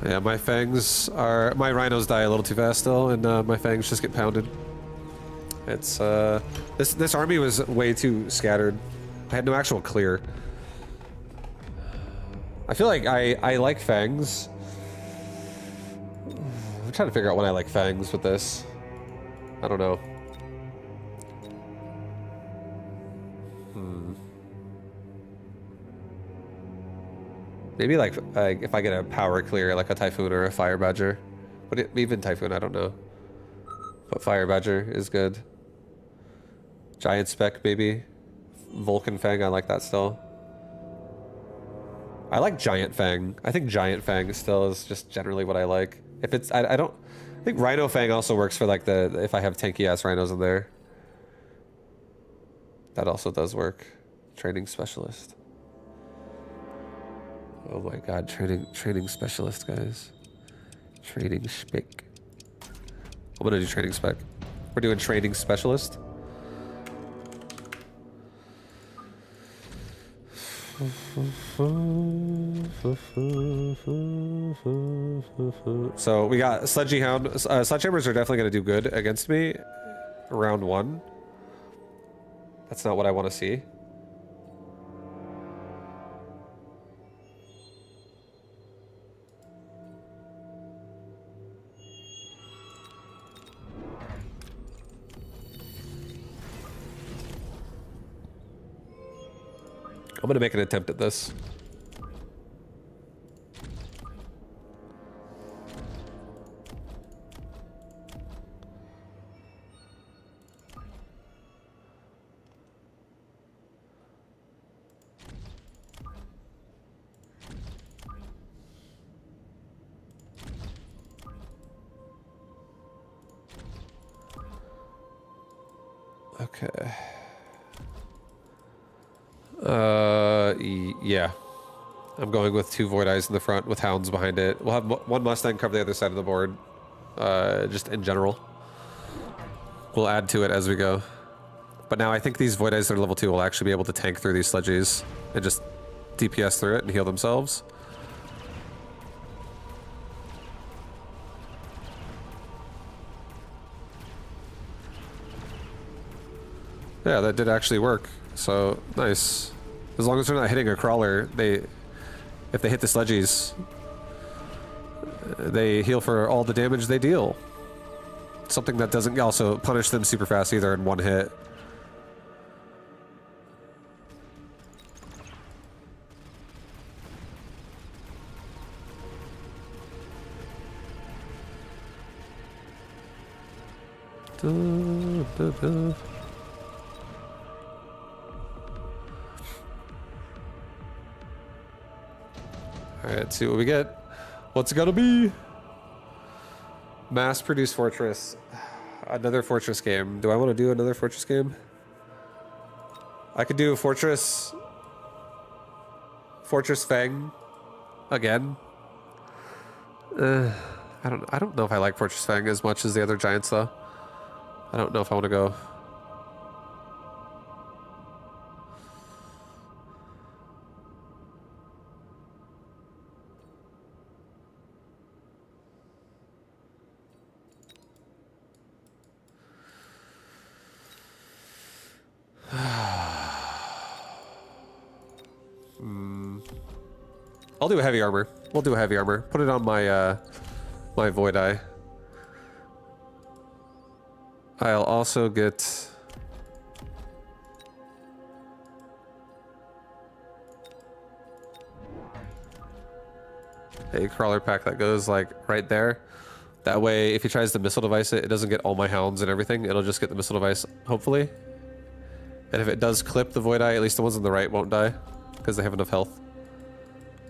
[SPEAKER 1] Yeah, my fangs are... My rhinos die a little too fast still, and my fangs just get pounded. It's, This army was way too scattered. I had no actual clear. I feel like I like fangs. I'm trying to figure out when I like fangs with this. I don't know. Maybe like if I get a power clear, like a Typhoon or a Fire Badger. But even Typhoon, I don't know. But Fire Badger is good. Giant Spec, maybe. Vulcan Fang, I like that still. I like Giant Fang. I think Giant Fang still is just generally what I like. If it's, I don't, I think Rhino Fang also works for like if I have tanky ass rhinos in there. That also does work. Training Specialist. Oh my god, training specialist, guys. Training spec. I'm gonna do training spec. We're doing training specialist. So we got Sledgy Hound. Sledgehammers are definitely gonna do good against me. Round 1. That's not what I want to see. I'm gonna make an attempt at this. Okay. Yeah. I'm going with 2 Void Eyes in the front with Hounds behind it. We'll have 1 Mustang cover the other side of the board. Just in general. We'll add to it as we go. But now I think these Void Eyes that are level 2 will actually be able to tank through these Sledgies and just DPS through it and heal themselves. Yeah, that did actually work. So, nice. As long as they're not hitting a crawler, if they hit the Sledgies, they heal for all the damage they deal. Something that doesn't also punish them super fast either in 1 hit. Alright, let's see what we get. What's it gonna be? Mass-produced Fortress. Another Fortress game. Do I want to do another Fortress game? I could do Fortress Fang again. I don't know if I like Fortress Fang as much as the other giants though. I don't know if I want to go. I'll do a heavy armor. We'll do a heavy armor. Put it on my my Void Eye. I'll also get a crawler pack that goes like right there. That way, if he tries to missile device it, it doesn't get all my hounds and everything. It'll just get the missile device, hopefully. And if it does clip the Void Eye, at least the ones on the right won't die because they have enough health.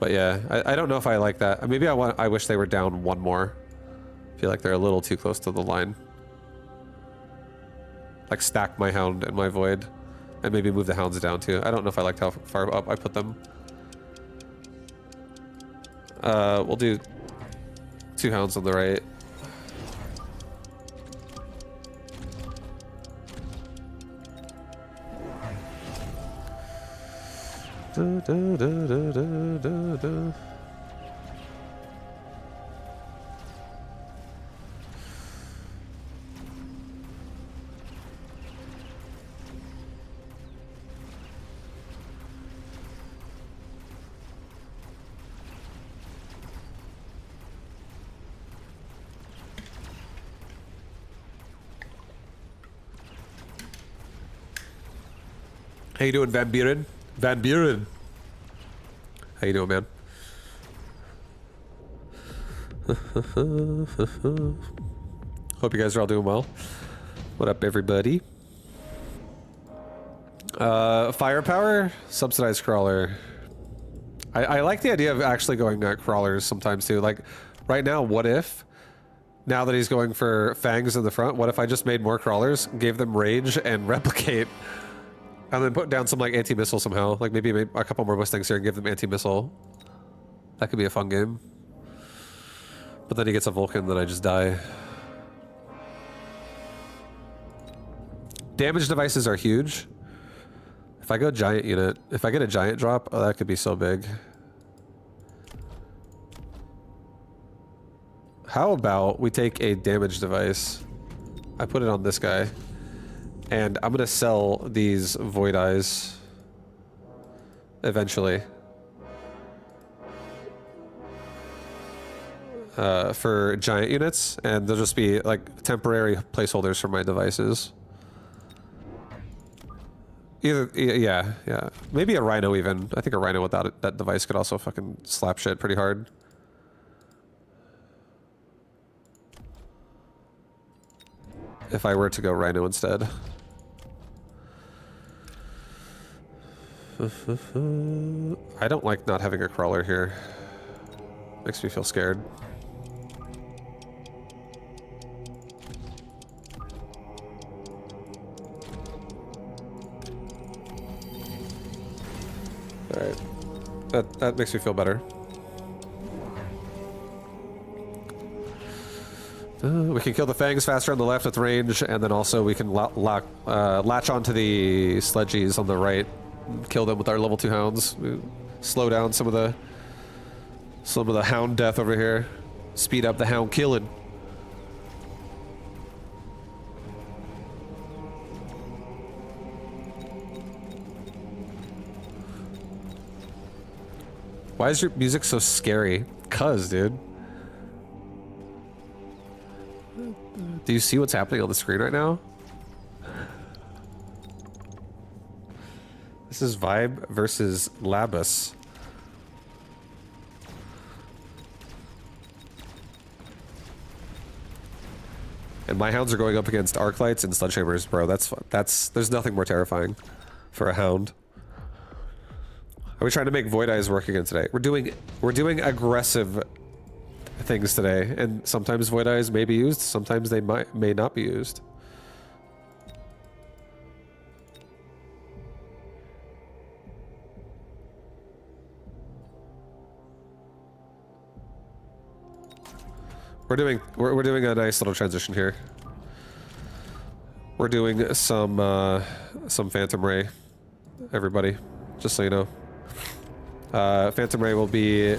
[SPEAKER 1] But yeah, I don't know if I like that. Maybe I wish they were down 1 more. I feel like they're a little too close to the line. Like stack my Hound and my Void, and maybe move the Hounds down too. I don't know if I liked how far up I put them. We'll do 2 hounds on the right. How you doing, Van Buren? Van Buren. How you doing, man? Hope you guys are all doing well. What up, everybody? Firepower? Subsidized crawler. I like the idea of actually going crawlers sometimes too. Like, right now, what if, now that he's going for fangs in the front, what if I just made more crawlers, gave them rage and replicate, and then put down some like anti-missile somehow? Like maybe a couple more Mustangs here and give them anti-missile. That could be a fun game. But then he gets a Vulcan, then I just die. Damage devices are huge. If I go giant unit, if I get a giant drop, oh, that could be so big. How about we take a damage device? I put it on this guy. And I'm gonna sell these Void Eyes eventually. For giant units, and they'll just be like temporary placeholders for my devices. Either, yeah. Maybe a Rhino even. I think a Rhino without it, that device could also fucking slap shit pretty hard. If I were to go Rhino instead. I don't like not having a crawler here. Makes me feel scared. Alright. That makes me feel better. We can kill the fangs faster on the left with range, and then also we can latch onto the sledgies on the right. Kill them with our level 2 hounds. Slow down some of the hound death over here. Speed up the hound killing. Why is your music so scary? Cuz, dude. Do you see what's happening on the screen right now? This is Vibe versus Labus. And my hounds are going up against arc lights and sledgehammers, bro. There's nothing more terrifying for a hound. Are we trying to make Void Eyes work again today? We're doing aggressive things today, and sometimes Void Eyes may be used, sometimes they may not be used. We're doing a nice little transition here. We're doing some Phantom Ray, everybody, just so you know. Phantom Ray will be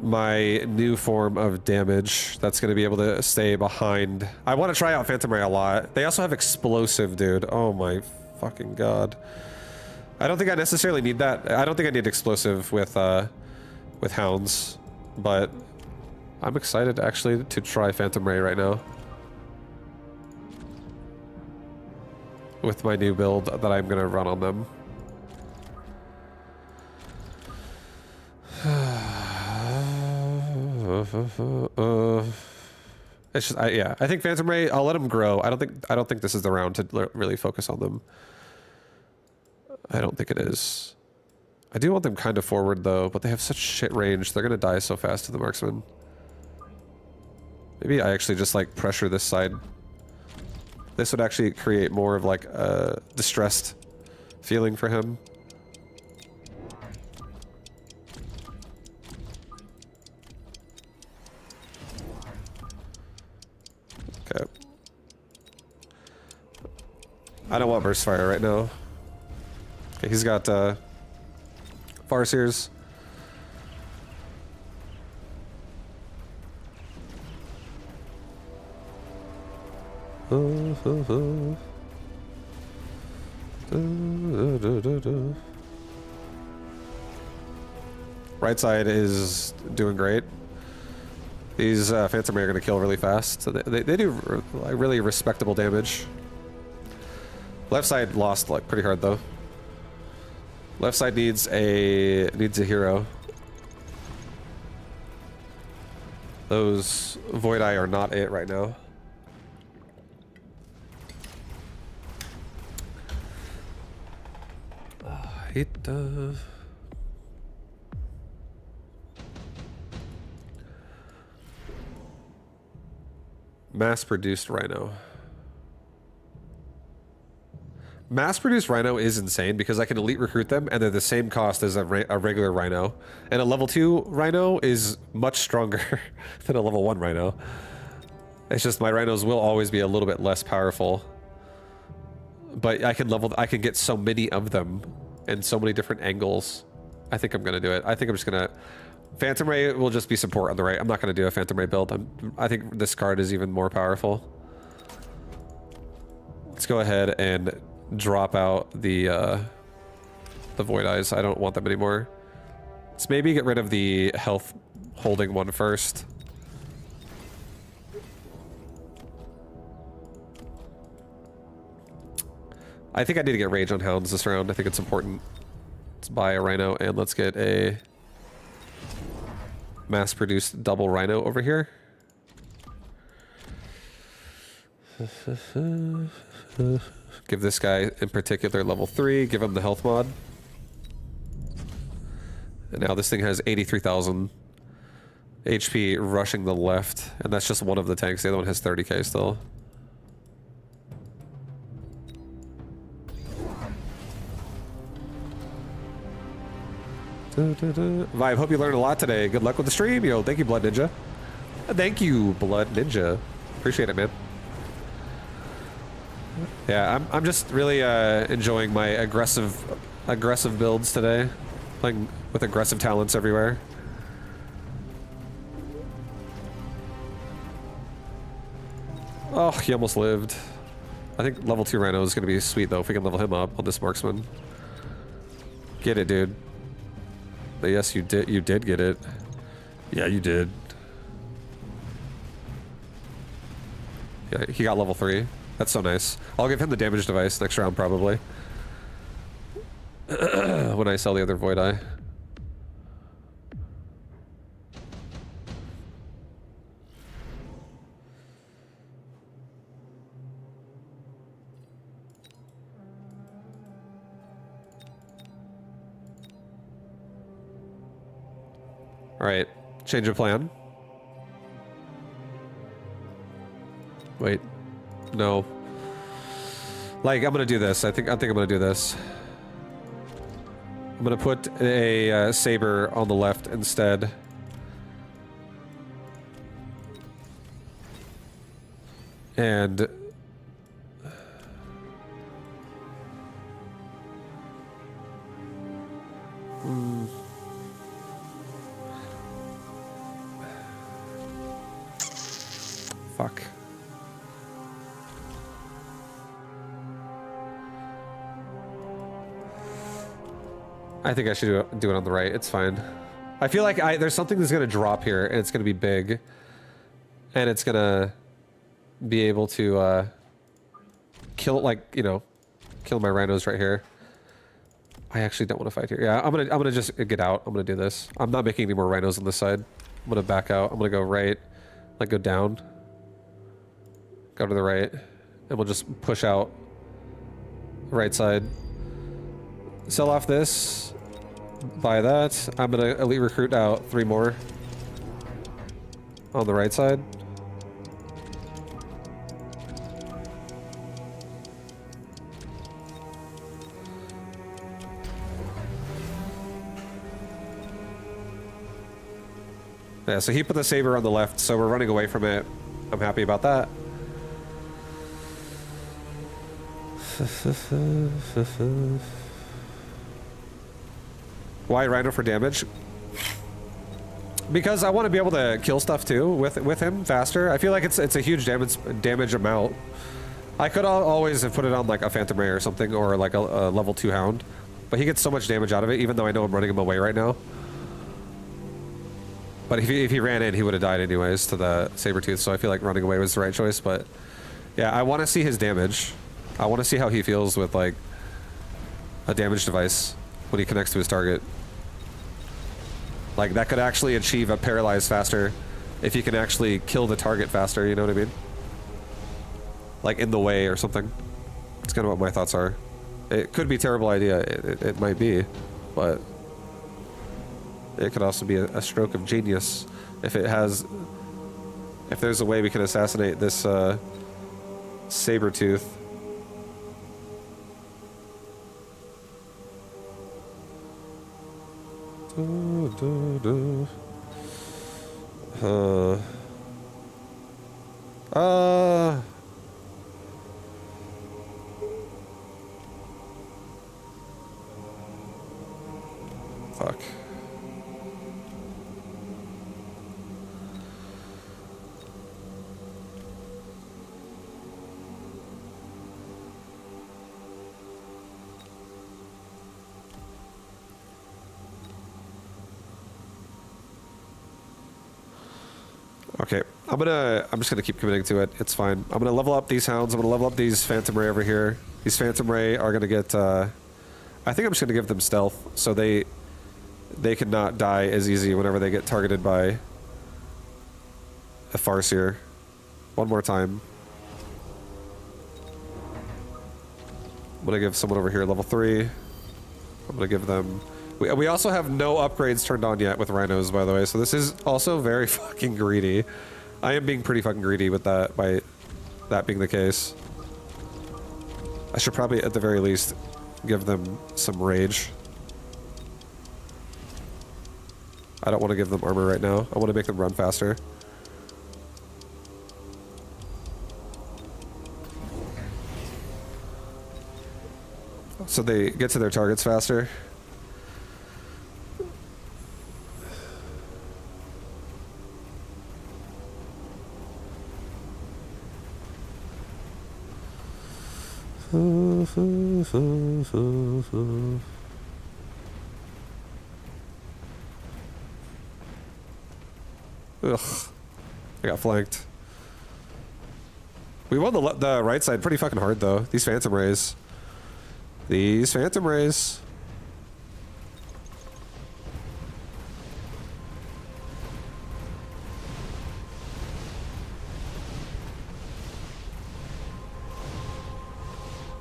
[SPEAKER 1] my new form of damage that's going to be able to stay behind. I want to try out Phantom Ray a lot. They also have explosive, dude. Oh my fucking god. I don't think I necessarily need that. I don't think I need explosive with hounds, but I'm excited actually to try Phantom Ray right now with my new build that I'm going to run on them. It's just, yeah, I think Phantom Ray, I'll let them grow. I don't think this is the round to really focus on them. I don't think it is. I do want them kind of forward though, but they have such shit range. They're gonna die so fast to the marksman. Maybe I actually just like pressure this side. This would actually create more of like a distressed feeling for him. Okay. I don't want burst fire right now. Okay, he's got Farseers. Right side is doing great. These Phantom Ray are going to kill really fast. So they do really respectable damage. Left side lost like pretty hard though. Left side needs a hero. Those Void Eye are not it right now. Mass-produced Rhino. Mass-produced Rhino is insane because I can elite recruit them and they're the same cost as a regular Rhino. And a level 2 Rhino is much stronger than a level 1 Rhino. It's just my Rhinos will always be a little bit less powerful. But I can get so many of them in so many different angles. I think I'm gonna do it. I think I'm just gonna... Phantom Ray will just be support on the right. I'm not gonna do a Phantom Ray build. I think this card is even more powerful. Let's go ahead and drop out the Void Eyes. I don't want them anymore. Let's maybe get rid of the health holding one first. I think I need to get Rage on Hounds this round. I think it's important. Let's buy a Rhino and let's get a mass-produced double Rhino over here. Give this guy in particular level 3. Give him the health mod. And now this thing has 83,000 HP rushing the left. And that's just one of the tanks. The other one has 30k still. Vibe, hope you learned a lot today. Good luck with the stream, yo. Thank you, Blood Ninja. Thank you, Blood Ninja. Appreciate it, man. Yeah, I'm just really enjoying my aggressive builds today. Playing with aggressive talents everywhere. Oh, he almost lived. I think level 2 Rhino is going to be sweet, though, if we can level him up on this marksman. Get it, dude. But yes, you did. You did get it. Yeah, you did. Yeah, he got level 3. That's so nice. I'll give him the damage device next round, probably. When I sell the other Void Eye. Alright, change of plan. Wait. No. Like, I'm gonna do this. I think I'm gonna do this. I'm gonna put a saber on the left instead. And... Fuck. I think I should do it on the right. It's fine. I feel like there's something that's gonna drop here, and it's gonna be big, and it's gonna be able to kill, like, you know, kill my rhinos right here. I actually don't want to fight here. Yeah, I'm gonna just get out. I'm gonna do this. I'm not making any more rhinos on this side. I'm gonna back out. I'm gonna go right, like go down, go to the right, and we'll just push out right side. Sell off this, buy that. I'm gonna elite recruit out 3 more on the right side. Yeah, so he put the saber on the left, so we're running away from it. I'm happy about that. Why Rhino for damage? Because I want to be able to kill stuff too with him faster. I feel like it's a huge damage amount. I could always have put it on like a Phantom Ray or something, or like a level 2 Hound, but he gets so much damage out of it, even though I know I'm running him away right now. But if he ran in, he would have died anyways to the Sabertooth, so I feel like running away was the right choice. But yeah, I want to see his damage. I want to see how he feels with like a damage device when he connects to his target. Like that could actually achieve a paralyze faster if he can actually kill the target faster, you know what I mean? Like in the way or something. That's kind of what my thoughts are. It could be a terrible idea. It might be, but it could also be a stroke of genius if there's a way we can assassinate this Sabertooth. Fuck. Okay, I'm just gonna keep committing to it. It's fine. I'm gonna level up these hounds. I'm gonna level up these Phantom Ray over here. These Phantom Ray are gonna get, I think I'm just gonna give them stealth, so they can not die as easy whenever they get targeted by a Farseer. One more time. I'm gonna give someone over here level 3. I'm gonna give them... We also have no upgrades turned on yet with Rhinos, by the way, so this is also very fucking greedy. I am being pretty fucking greedy with that, by that being the case. I should probably, at the very least, give them some rage. I don't want to give them armor right now. I want to make them run faster. So they get to their targets faster. Ugh. I got flanked. We won the right side pretty fucking hard, though. These Phantom Rays. These Phantom Rays.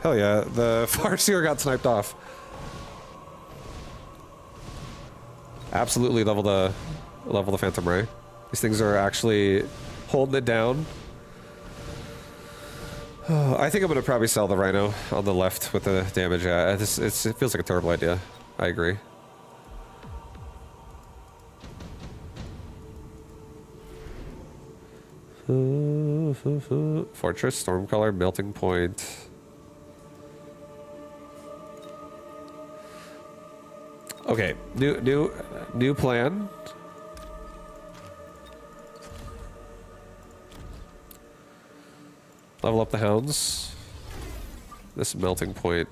[SPEAKER 1] Hell yeah, the Farseer got sniped off. Absolutely level the Phantom Ray. These things are actually holding it down. I think I'm gonna probably sell the Rhino on the left with the damage. Yeah, it feels like a terrible idea. I agree. Fortress, Stormcaller, Melting Point. Okay, new plan. Level up the hounds. This Melting Point.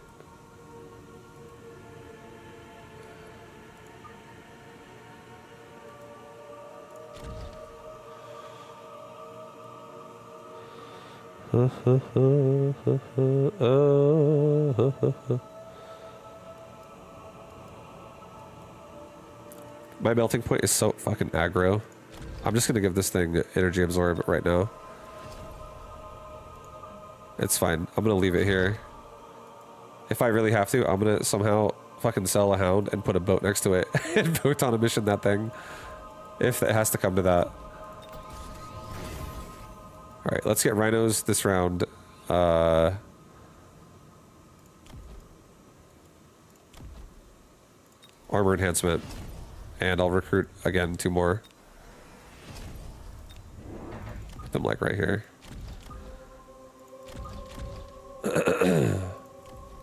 [SPEAKER 1] My Melting Point is so fucking aggro. I'm just gonna give this thing energy absorb right now. It's fine. I'm gonna leave it here. If I really have to, I'm gonna somehow fucking sell a hound and put a boat next to it and boat on a mission that thing. If it has to come to that. Alright, let's get rhinos this round. Armor enhancement. And I'll recruit again 2 more. Put them like right here.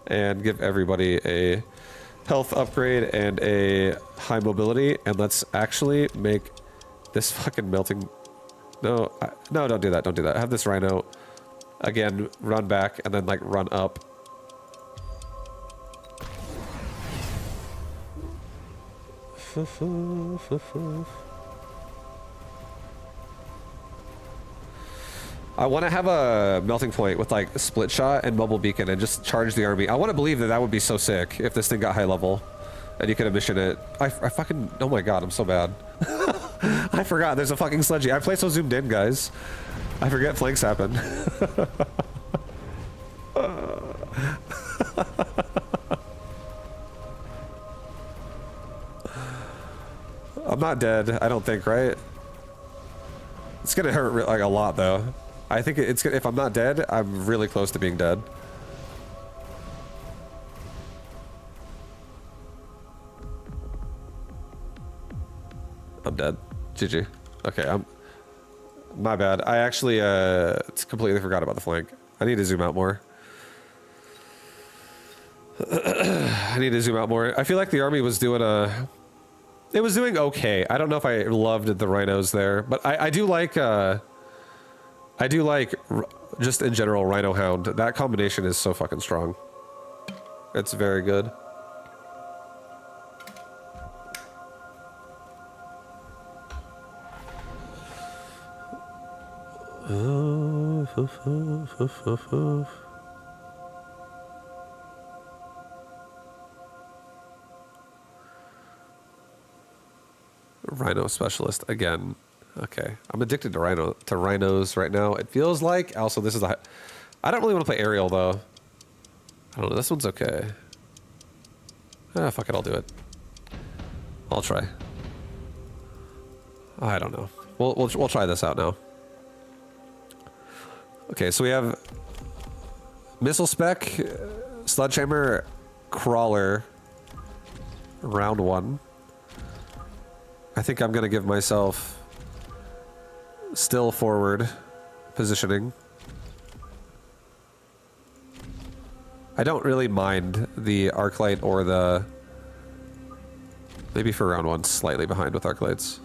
[SPEAKER 1] and give everybody a health upgrade and a high mobility, and let's actually make this fucking melting... No, no, don't do that, don't do that. Have this rhino, again, run back and then, like, run up. I want to have a melting point with like split shot and mobile beacon and just charge the army. I want to believe that that would be so sick if this thing got high level and you could mission it. I fucking, oh my god, I'm so bad. I forgot there's a fucking sludgy. I play so zoomed in, guys. I forget flanks happen. I'm not dead, I don't think, right? It's gonna hurt like a lot though. I think it's gonna, if I'm not dead, I'm really close to being dead. I'm dead. GG. Okay, my bad. I actually completely forgot about the flank. I need to zoom out more. I need to zoom out more. I feel like the army was doing it was doing okay. I don't know if I loved the rhinos there, but I do like just in general Rhino Hound. That combination is so fucking strong. It's very good. Rhino specialist again. Okay, I'm addicted to rhinos right now. It feels like. Also, this is I don't really want to play aerial though. I don't know. This one's okay. Ah, fuck it. I'll do it. I'll try. I don't know. We'll try this out now. Okay, so we have missile spec, sledgehammer, crawler. Round one. I think I'm gonna give myself still forward positioning. I don't really mind the arc light or the... Maybe for round one, slightly behind with arc lights.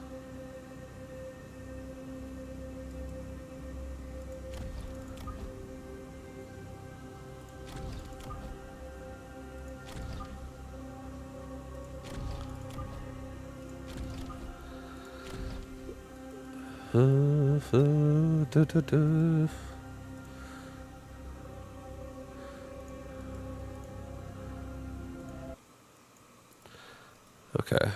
[SPEAKER 1] Okay.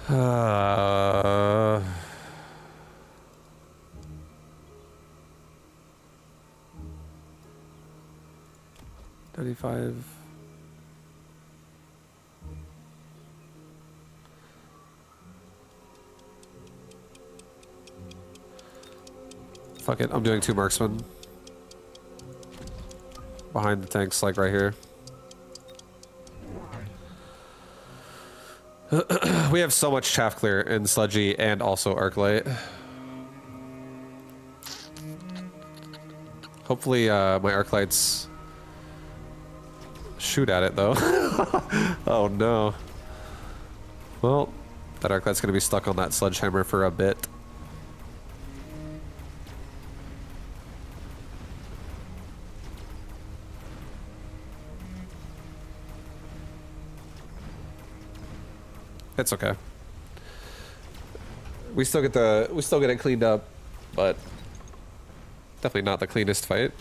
[SPEAKER 1] Uh, 95. Fuck it, I'm doing 2 marksmen. Behind the tanks, like right here. We have so much chaff clear in sludgy and also arc light. Hopefully my arc lights shoot at it though. Oh no. Well, that arc light's gonna be stuck on that sledgehammer for a bit. It's okay. We still get it cleaned up, but definitely not the cleanest fight.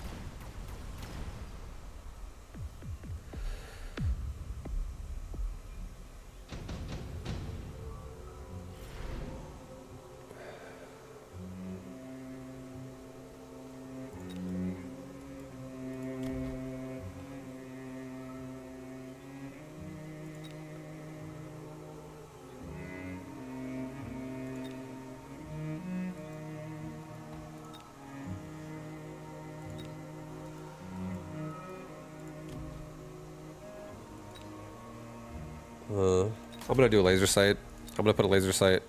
[SPEAKER 1] I'm gonna do a laser sight. I'm gonna put a laser sight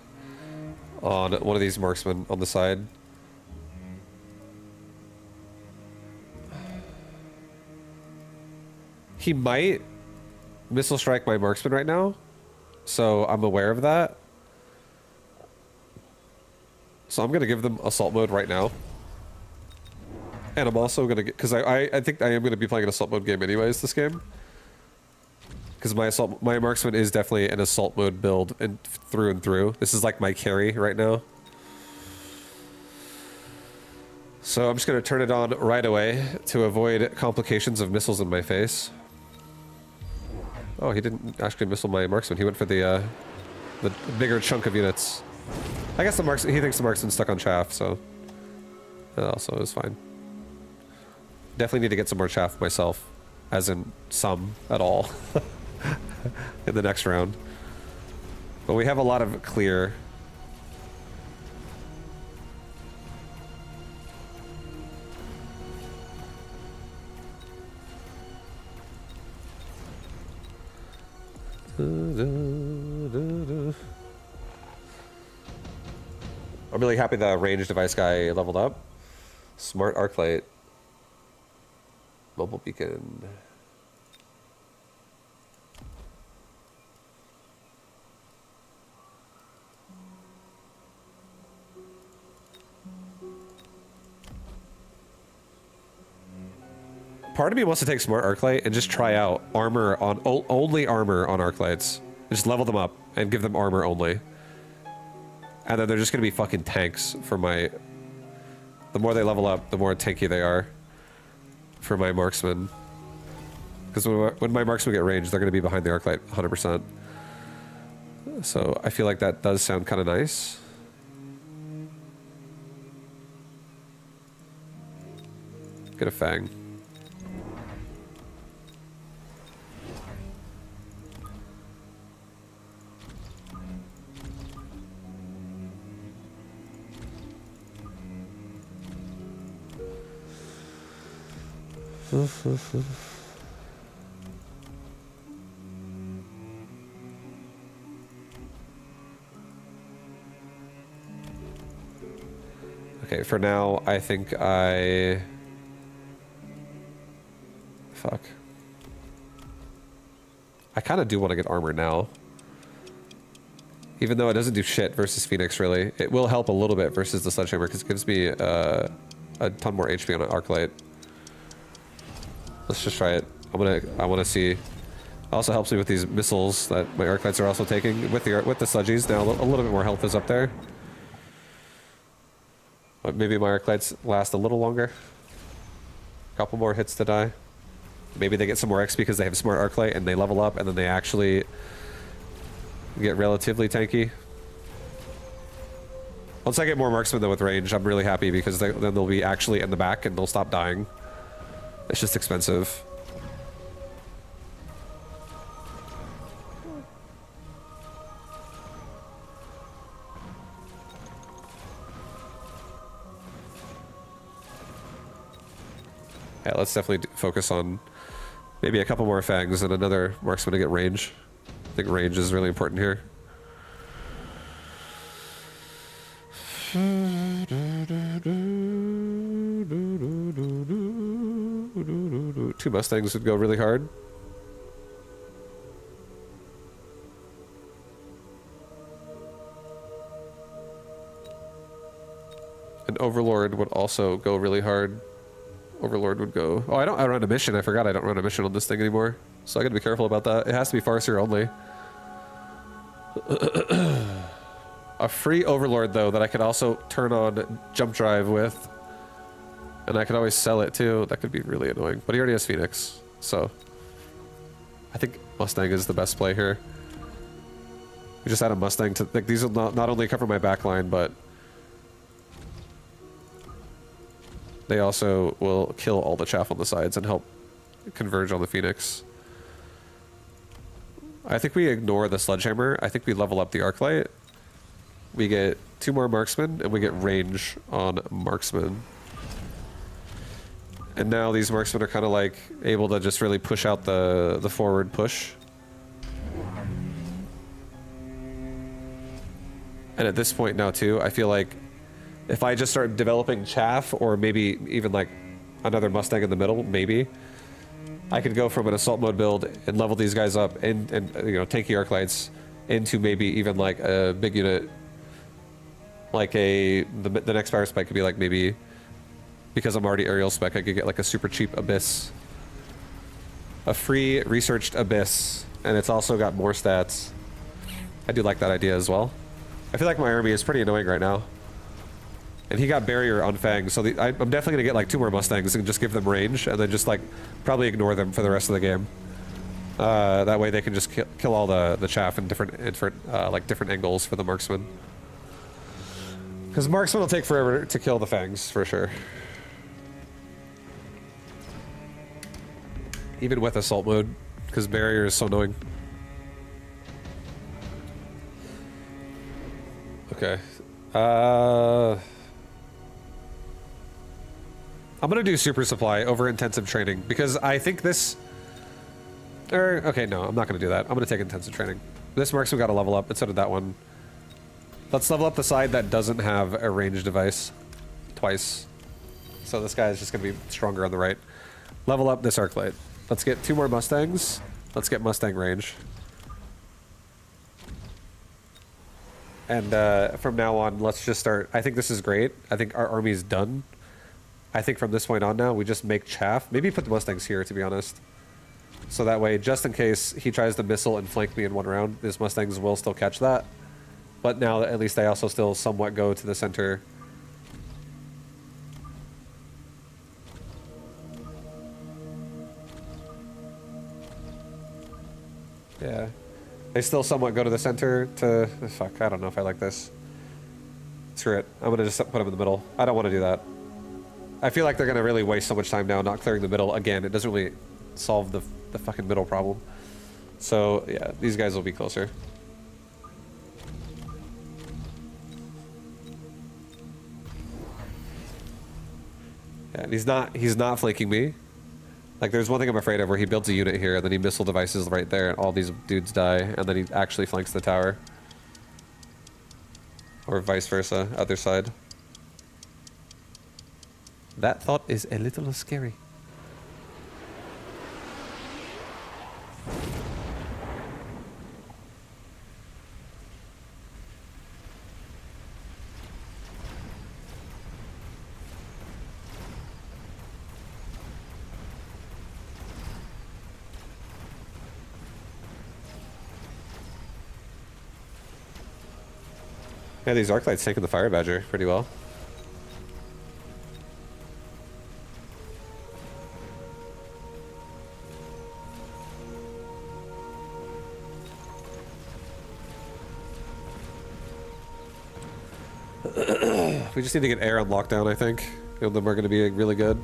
[SPEAKER 1] on one of these marksmen on the side. He might missile strike my marksman right now, so I'm aware of that. So I'm gonna give them assault mode right now. And I'm also gonna get, because I think I am gonna be playing an assault mode game anyways this game. Because my marksman is definitely an assault mode build and through. This is like my carry right now. So I'm just gonna turn it on right away to avoid complications of missiles in my face. Oh, he didn't actually missile my marksman. He went for the bigger chunk of units. I guess the marksman, he thinks the marksman's stuck on chaff, so that also is fine. Definitely need to get some more chaff myself, as in some at all, in the next round. But we have a lot of clear. I'm really happy the range device guy leveled up. Smart arc light. Mobile beacon. Part of me wants to take smart arc light and just try out armor on only armor on arc lights. Just level them up and give them armor only. And then they're just gonna be fucking tanks for my. The more they level up, the more tanky they are for my marksmen. Because when my marksmen get ranged, they're gonna be behind the arc light 100%. So I feel like that does sound kind of nice. Get a fang. Okay, for now, I think fuck. I kind of do want to get armor now. Even though it doesn't do shit versus Phoenix, really. It will help a little bit versus the Sledgehammer, because it gives me a ton more HP on an arc light. Let's just try it. I want to see. It also helps me with these missiles that my arc lights are also taking with the sludgies. Now a little bit more health is up there. But maybe my arc lights last a little longer. A couple more hits to die. Maybe they get some more XP because they have smart arc light and they level up and then they actually get relatively tanky. Once I get more marksmen though with range, I'm really happy because then they'll be actually in the back and they'll stop dying. It's just expensive. Yeah, let's definitely focus on maybe a couple more fangs and another marksman to get range. I think range is really important here. Two Mustangs would go really hard. An Overlord would also go really hard. Overlord would go. Oh, I don't run a mission. I forgot I don't run a mission on this thing anymore. So I gotta be careful about that. It has to be Farseer only. A free Overlord though that I could also turn on jump drive with. And I could always sell it too. That could be really annoying. But he already has Phoenix. So I think Mustang is the best play here. We just add a Mustang to, like, these will not only cover my backline, but they also will kill all the chaff on the sides and help converge on the Phoenix. I think we ignore the Sledgehammer. I think we level up the Arclight. We get 2 more marksmen, and we get range on marksmen. And now these marksmen are kind of like able to just really push out the forward push. And at this point now too, I feel like if I just start developing chaff, or maybe even like another Mustang in the middle, maybe I could go from an assault mode build and level these guys up and you know, tanky arc lights into maybe even like a big unit, like the next fire spec could be like, maybe because I'm already aerial spec, I could get like a super cheap abyss, a free researched abyss, and it's also got more stats. I do like that idea as well. I feel like my army is pretty annoying right now. And he got barrier on Fang, so I'm definitely gonna get like 2 more Mustangs and just give them range, and then just like probably ignore them for the rest of the game. That way they can just kill all the chaff in different like different angles for the marksman. Because marksman will take forever to kill the Fangs for sure. Even with assault mode, because barrier is so annoying. Okay. I'm gonna do super supply over intensive training because I think this. Okay, no, I'm not gonna do that. I'm gonna take intensive training. This marksman got to level up, and so did that one. Let's level up the side that doesn't have a range device twice. So this guy is just gonna be stronger on the right. Level up this arc light. Let's get 2 more Mustangs. Let's get Mustang range. And from now on, let's just start. I think this is great. I think our army is done. I think from this point on now, we just make chaff. Maybe put the Mustangs here, to be honest. So that way, just in case he tries to missile and flank me in one round, his Mustangs will still catch that. But now, at least they also still somewhat go to the center. Yeah. They still somewhat go to the center to... Fuck, I don't know if I like this. Screw it. I'm gonna just put them in the middle. I don't want to do that. I feel like they're gonna really waste so much time now not clearing the middle. Again, it doesn't really solve the fucking middle problem. So, yeah, these guys will be closer. Yeah, and he's not flanking me. Like, there's one thing I'm afraid of where he builds a unit here, and then he missile devices right there, and all these dudes die, and then he actually flanks the tower. Or vice versa, other side. That thought is a little scary. Yeah, these arc lights taking the fire badger pretty well. We just need to get air on lockdown, I think. And then we're going to be really good.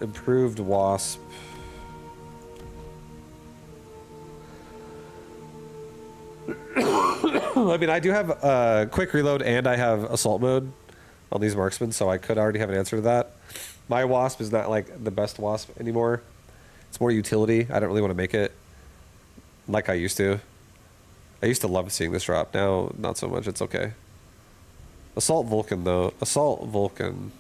[SPEAKER 1] Improved wasp. I mean, I do have quick reload and I have assault mode on these marksmen, so I could already have an answer to that. My wasp is not like the best wasp anymore. It's more utility. I don't really want to make it like I used to. I used to love seeing this drop. Now, not so much. It's okay. Assault Vulcan, though. Assault Vulcan.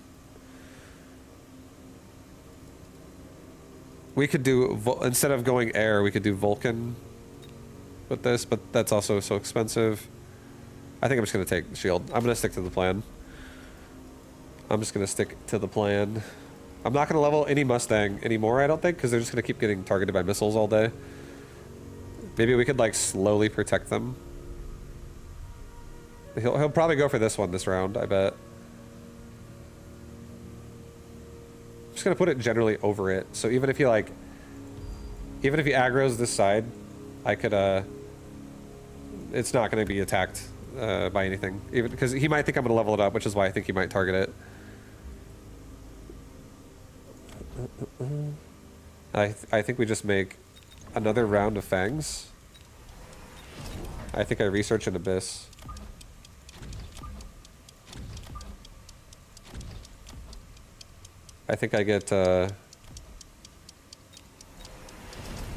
[SPEAKER 1] We could do, instead of going air, we could do Vulcan with this, but that's also so expensive. I think I'm just going to take the shield. I'm going to stick to the plan. I'm just going to stick to the plan. I'm not going to level any Mustang anymore, I don't think, because they're just going to keep getting targeted by missiles all day. Maybe we could, like, slowly protect them. He'll probably go for this one this round, I bet. I'm just going to put it generally over it. So even if he, like... Even if he aggroes this side, I could, it's not going to be attacked by anything. Even because he might think I'm going to level it up, which is why I think he might target it. I think we just make another round of fangs. I think I research an abyss. I think I get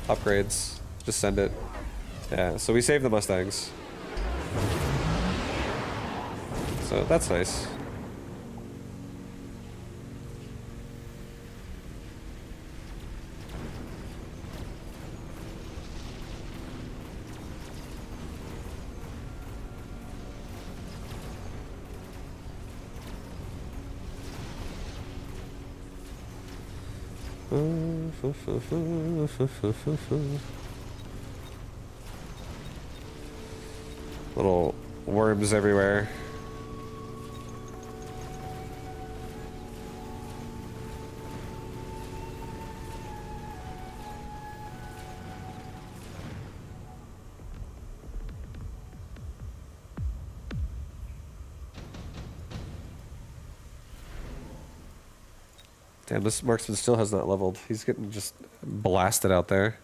[SPEAKER 1] Upgrades. Just send it. Yeah, so we saved the Mustangs. So that's nice. Little worms everywhere. Damn, this marksman still has not leveled. He's getting just blasted out there.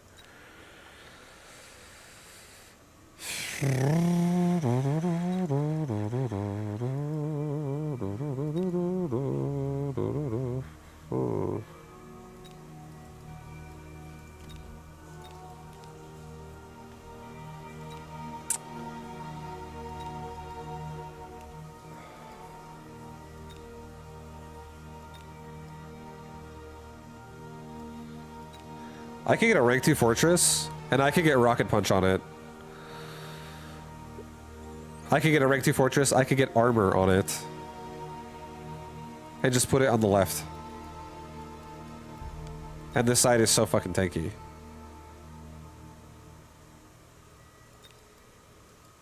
[SPEAKER 1] I could get a rank 2 fortress, and I could get rocket punch on it. I could get a rank 2 fortress, I could get armor on it. And just put it on the left. And this side is so fucking tanky.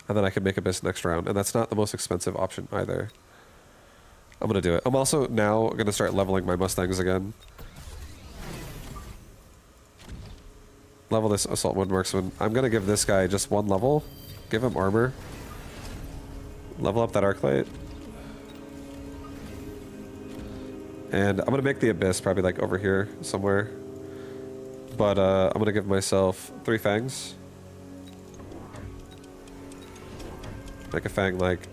[SPEAKER 1] And then I could make Abyss next round, and that's not the most expensive option either. I'm gonna do it. I'm also now gonna start leveling my Mustangs again. Level this Assault Wood Marksman. I'm gonna give this guy just 1 level. Give him armor. Level up that Arclight. And I'm gonna make the Abyss probably like over here somewhere. But I'm gonna give myself 3 fangs. Make a fang like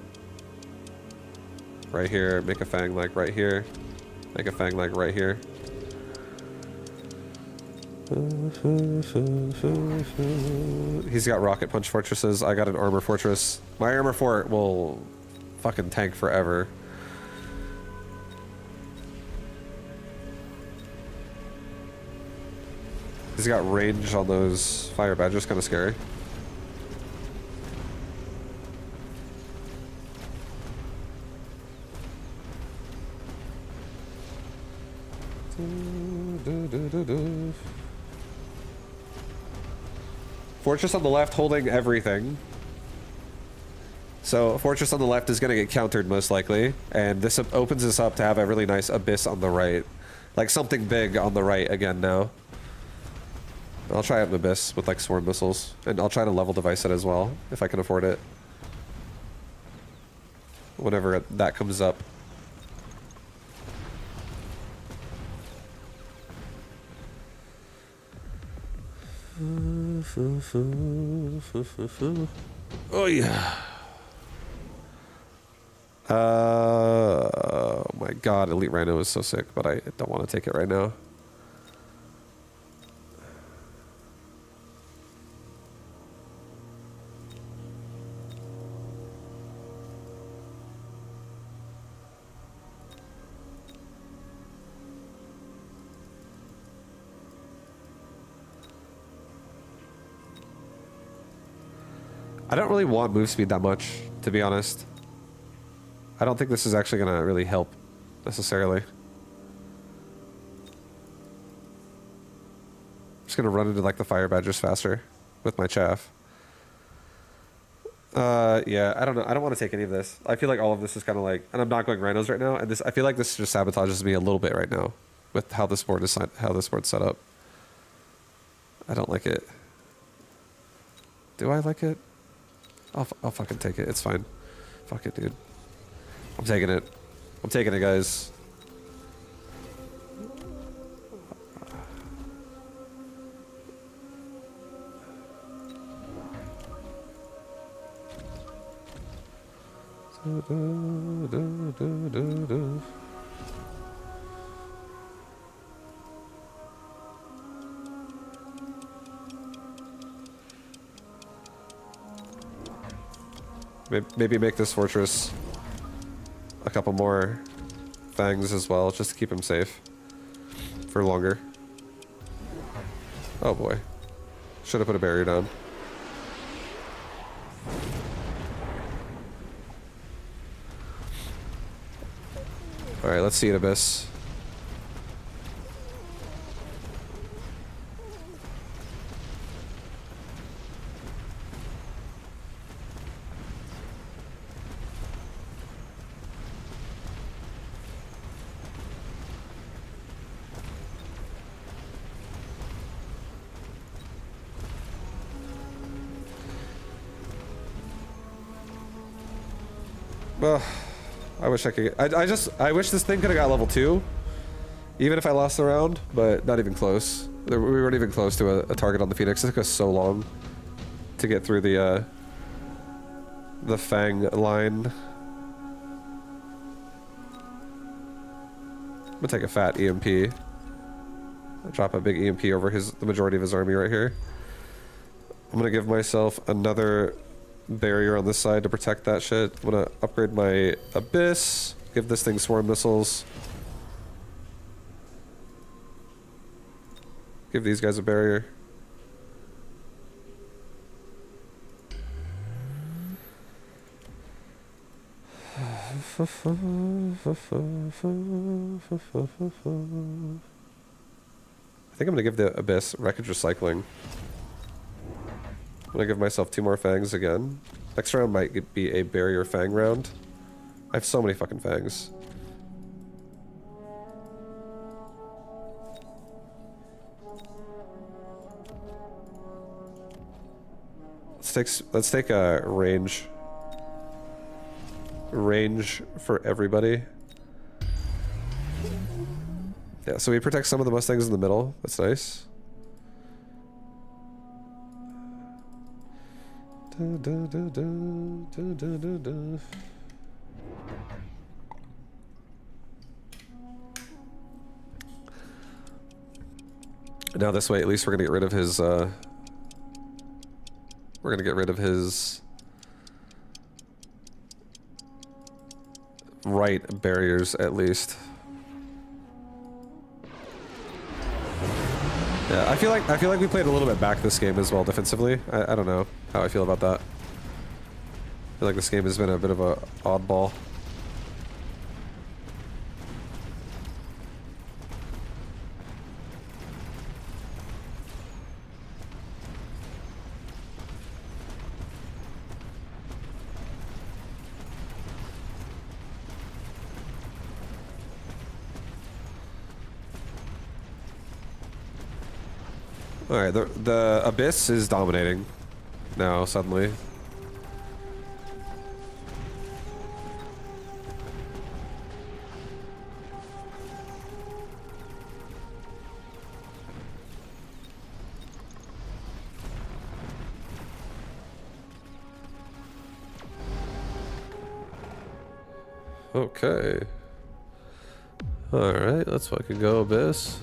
[SPEAKER 1] right here. Make a fang like right here. Make a fang like right here. He's got rocket punch fortresses. I got an armor fortress. My armor fort will fucking tank forever. He's got range on those fire badgers, kind of scary. Fortress on the left holding everything. So Fortress on the left is going to get countered most likely. And this opens us up to have a really nice Abyss on the right. Like something big on the right again now. I'll try out an Abyss with like swarm missiles. And I'll try to level device it as well, if I can afford it. Whenever that comes up. Oh yeah. Oh my god, Elite Rhino is so sick, but I don't want to take it right now. I don't really want move speed that much, to be honest. I don't think this is actually going to really help, necessarily. I'm just going to run into, like, the fire badgers faster with my chaff. Yeah, I don't know. I don't want to take any of this. I feel like all of this is kind of like... And I'm not going rhinos right now, and this I feel like this just sabotages me a little bit right now with how this board is how this board's set up. I don't like it. Do I like it? I'll fucking take it. It's fine. Fuck it, dude. I'm taking it. I'm taking it, guys. Maybe make this fortress a couple more fangs as well, just to keep him safe for longer. Oh boy. Should have put a barrier down. Alright, let's see it, Abyss. I wish I could get, I wish this thing could have got level 2. Even if I lost the round, but not even close. We weren't even close to a target on the Phoenix. It took us so long to get through the Fang line. I'm gonna take a fat EMP. I'll drop a big EMP over the majority of his army right here. I'm gonna give myself another barrier on this side to protect that shit. I'm gonna upgrade my Abyss, give this thing swarm missiles. Give these guys a barrier. I think I'm gonna give the Abyss wreckage recycling. I'm gonna give myself 2 more fangs again. Next round might be a barrier fang round. I have so many fucking fangs. Let's take a range for everybody. Yeah, so we protect some of the Mustangs in the middle. That's nice. Now this way, at least we're gonna get rid of his. We're gonna get rid of his right barriers at least. Yeah, I feel like we played a little bit back this game as well defensively. I don't know how I feel about that. I feel like this game has been a bit of a oddball. Alright, the Abyss is dominating now, suddenly. Okay. Alright, let's fucking go, Abyss.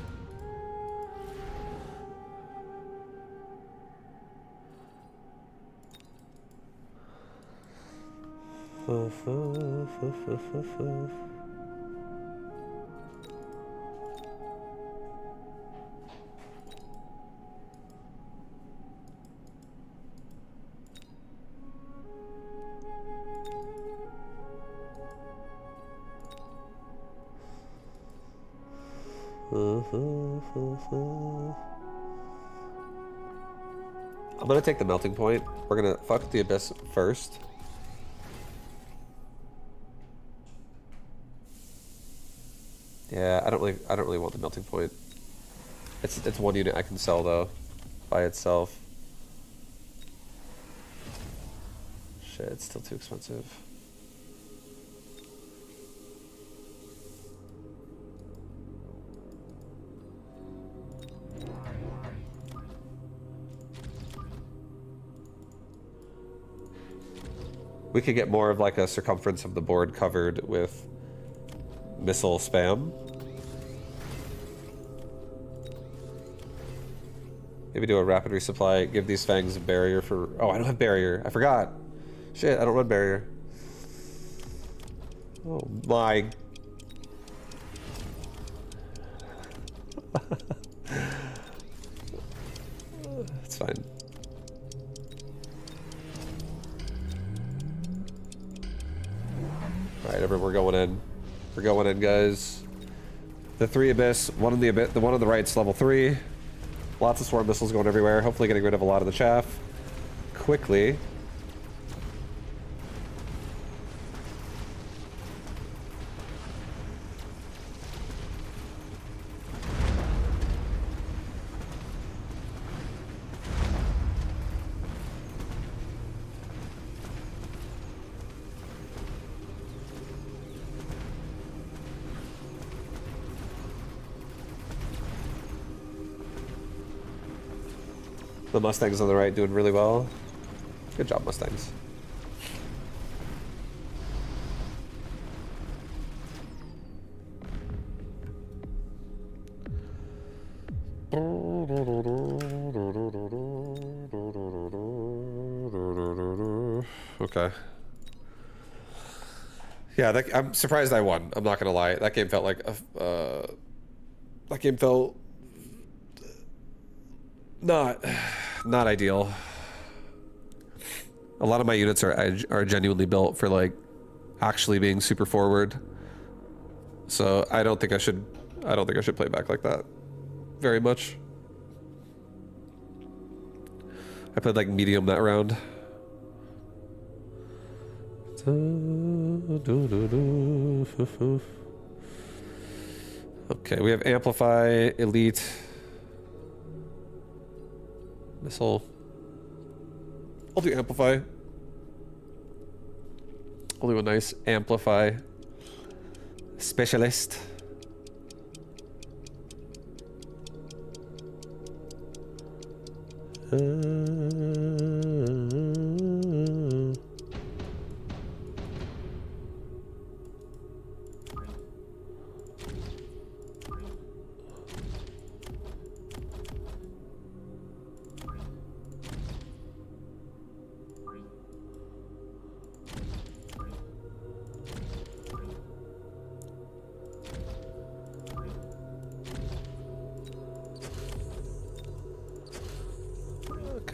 [SPEAKER 1] I'm gonna take the melting point. We're gonna fuck the Abyss first. Yeah, I don't really want the melting point. It's one unit I can sell though, by itself. Shit, it's still too expensive. We could get more of like a circumference of the board covered with missile spam. Maybe do a rapid resupply, give these fangs a barrier for... Oh, I don't have barrier. I forgot. Shit, I don't run barrier. Oh my. It's fine. Alright, everyone, we're going in. We're going in, guys. The 3 Abyss, one on the one on the right's level 3. Lots of swarm missiles going everywhere, hopefully getting rid of a lot of the chaff quickly. The Mustangs on the right doing really well. Good job, Mustangs. Okay. Yeah, I'm surprised I won. I'm not gonna lie. That game felt like that game felt not ideal. A lot of my units are genuinely built for like actually being super forward. So I don't think I should play back like that very much. I played like medium that round. Okay, we have Amplify, Elite, Missile. I'll do Amplify. I'll do a nice Amplify. Specialist.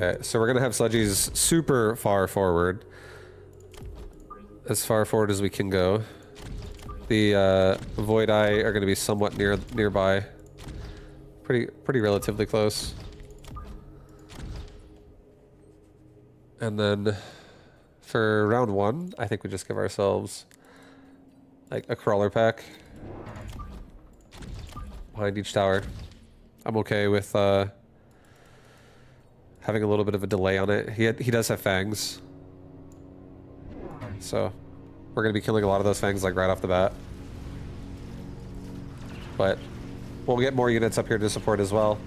[SPEAKER 1] Okay, so we're gonna have sludgies super far forward. As far forward as we can go. The Void Eye are gonna be somewhat nearby. Pretty relatively close. And then for round 1, I think we just give ourselves like a crawler pack behind each tower. I'm okay with having a little bit of a delay on it. He does have fangs. So we're gonna be killing a lot of those fangs like right off the bat. But we'll get more units up here to support as well.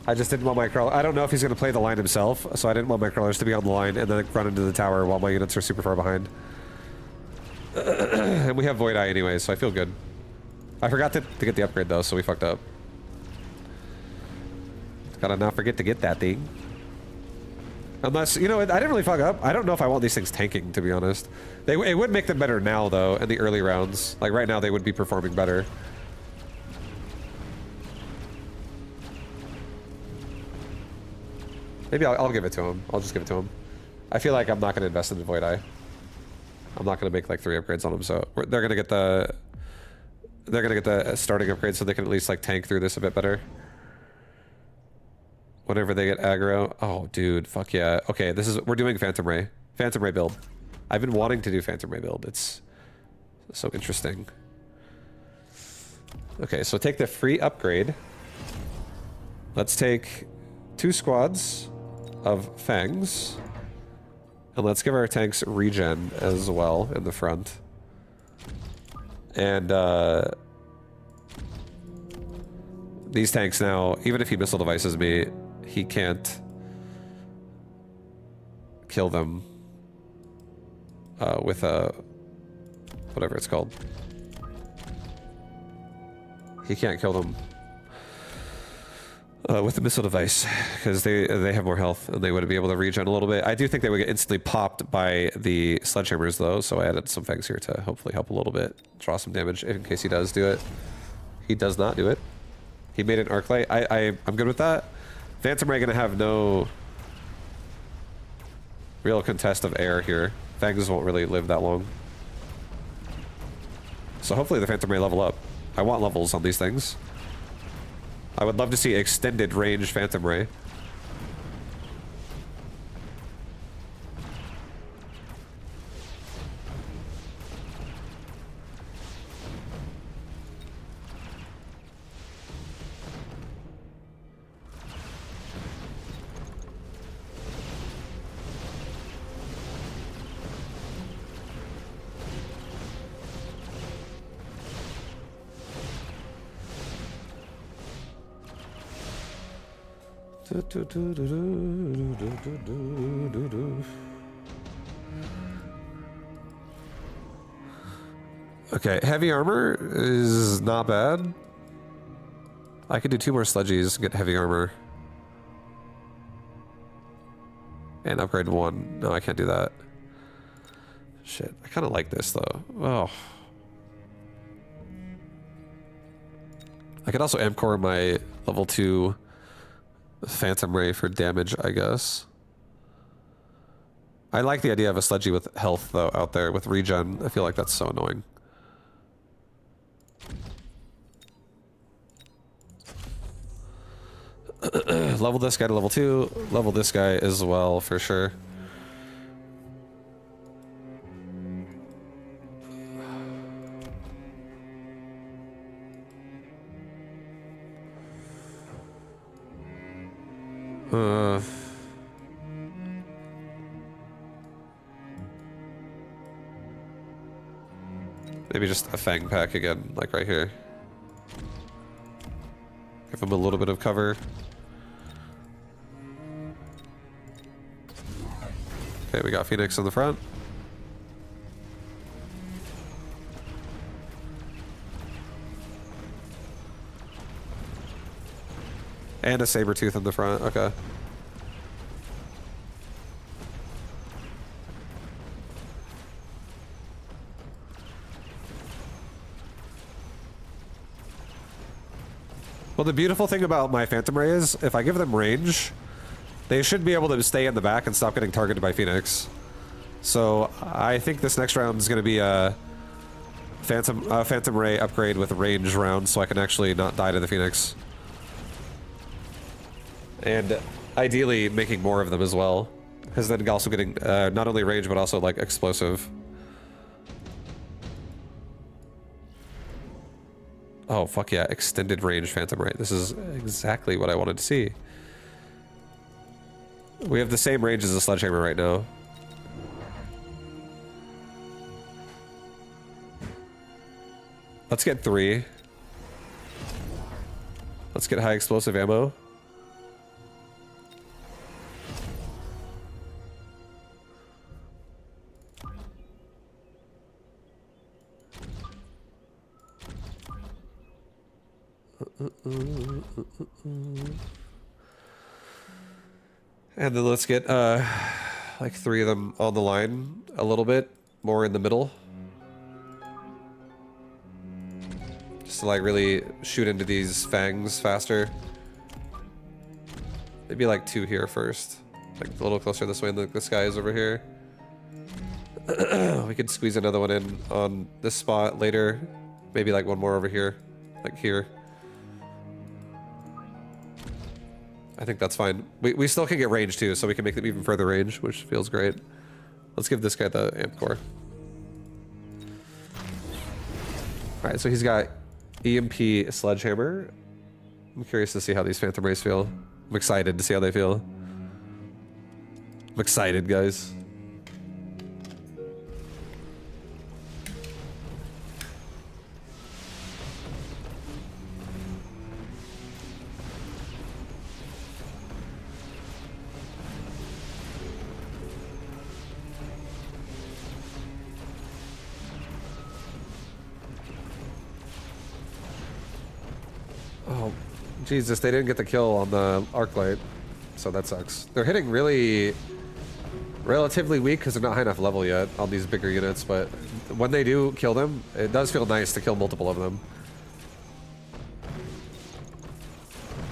[SPEAKER 1] I just didn't want my crawler. I don't know if he's gonna play the line himself, so I didn't want my crawlers to be on the line and then run into the tower while my units are super far behind. And we have Void Eye anyway, so I feel good. I forgot to get the upgrade though, so we fucked up. Gotta not forget to get that thing. Unless, you know, I didn't really fuck up. I don't know if I want these things tanking, to be honest. It would make them better now, though, in the early rounds. Like, right now, they would be performing better. Maybe I'll give it to him. I'll just give it to him. I feel like I'm not going to invest in the Void Eye. I'm not going to make, like, 3 upgrades on him, so... They're going to get the... They're going to get the starting upgrade so they can at least, like, tank through this a bit better. Whenever they get aggro. Oh, dude, fuck yeah. Okay, we're doing Phantom Ray. Phantom Ray build. I've been wanting to do Phantom Ray build. It's so interesting. Okay, so take the free upgrade. Let's take 2 squads of Fangs. And let's give our tanks regen as well in the front. And, these tanks now, even if he missile devices me, he can't kill them with a whatever it's called. He can't kill them With the missile device, because they have more health and they would be able to regen a little bit. I do think they would get instantly popped by the sledgehammers though, so I added some fangs here to hopefully help a little bit, draw some damage in case he does do it. He does not do it. He made an arc light. I'm good with that. Phantom Ray gonna have no real contest of air here. Fangs won't really live that long. So hopefully the Phantom Ray level up. I want levels on these things. I would love to see extended range Phantom Ray. Okay, heavy armor is not bad. I could do 2 more sludgies, get heavy armor. And upgrade 1. No, I can't do that. Shit, I kind of like this though. Oh. I could also amp-core my level 2 Phantom Ray for damage, I guess. I like the idea of a sludgy with health though out there with regen. I feel like that's so annoying. Level this guy to level 2. Level this guy as well for sure. Maybe just a Fang pack again, like right here. Give him a little bit of cover. Okay, we got Phoenix in the front. And a Sabertooth in the front, okay. Well, the beautiful thing about my Phantom Ray is, if I give them range, they should be able to stay in the back and stop getting targeted by Phoenix. So, I think this next round is going to be a Phantom Ray upgrade with range round, so I can actually not die to the Phoenix. And ideally, making more of them as well. Because then also getting not only range, but also, like, explosive. Oh, fuck yeah. Extended range Phantom Ray. This is exactly what I wanted to see. We have the same range as the Sledgehammer right now. Let's get 3. Let's get high explosive ammo. And then let's get like 3 of them on the line a little bit more in the middle. Just to like really shoot into these fangs faster. Maybe like 2 here first. Like a little closer this way than this guy is over here. We could squeeze another one in on this spot later. Maybe like 1 more over here. Like here. I think that's fine. We still can get range too, so we can make them even further range, which feels great. Let's give this guy the amp core. Alright, so he's got EMP Sledgehammer. I'm curious to see how these Phantom Rays feel. I'm excited to see how they feel. I'm excited, guys. Jesus, they didn't get the kill on the arc light, so that sucks. They're hitting really relatively weak because they're not high enough level yet on these bigger units, but when they do kill them, it does feel nice to kill multiple of them.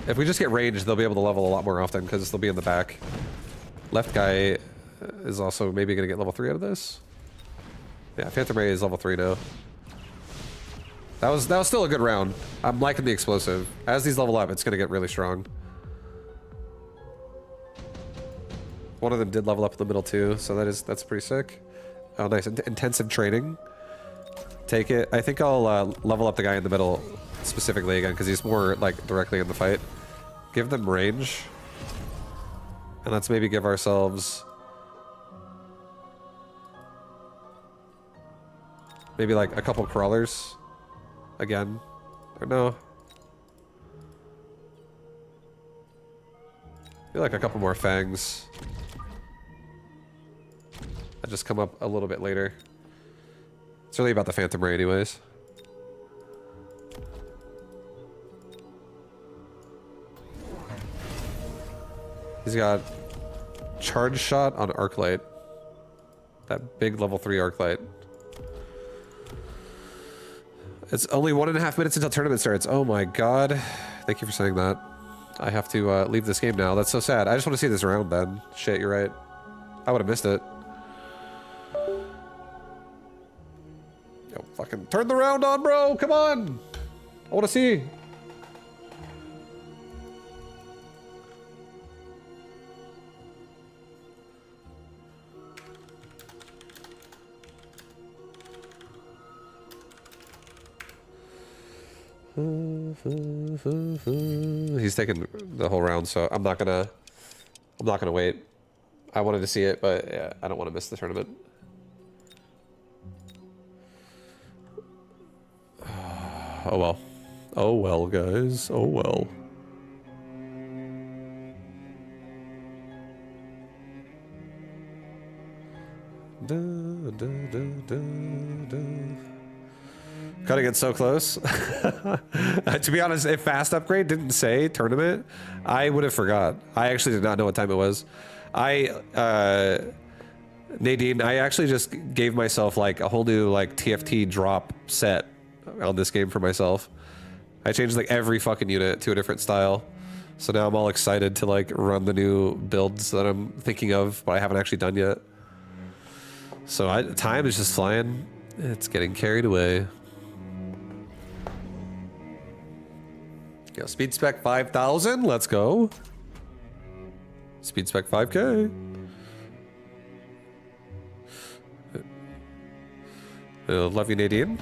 [SPEAKER 1] If we just get ranged, they'll be able to level a lot more often because they'll be in the back. Left guy is also maybe going to get level 3 out of this. Yeah, Phantom Ray is level 3 now. That was still a good round. I'm liking the explosive. As these level up, it's going to get really strong. One of them did level up in the middle too, so that's pretty sick. Oh, nice. Intensive training. Take it. I think I'll level up the guy in the middle specifically again because he's more like directly in the fight. Give them range. And let's maybe give ourselves maybe like a couple crawlers again. Or no. Maybe like a couple more fangs. I just come up a little bit later. It's really about the Phantom Ray anyways. He's got charge shot on arc light. That big level 3 arc light. It's only 1.5 minutes until tournament starts. Oh my god. Thank you for saying that. I have to leave this game now. That's so sad. I just want to see this round then. Shit, you're right. I would have missed it. Yo, fucking turn the round on, bro! Come on! I want to see. He's taking the whole round, so I'm not gonna wait. I wanted to see it, but yeah, I don't want to miss the tournament. Oh well. Oh well, guys. Oh well. Da, da, da, da, da. Cutting it so close. To be honest, if fast upgrade didn't say tournament, I would have forgot. I actually did not know what time it was. Nadine, I actually just gave myself like a whole new like TFT drop set on this game for myself. I changed like every fucking unit to a different style. So now I'm all excited to like run the new builds that I'm thinking of, but I haven't actually done yet. So time is just flying. It's getting carried away. Yo, speed spec 5,000. Let's go. Speed spec 5K. Love you, Nadine.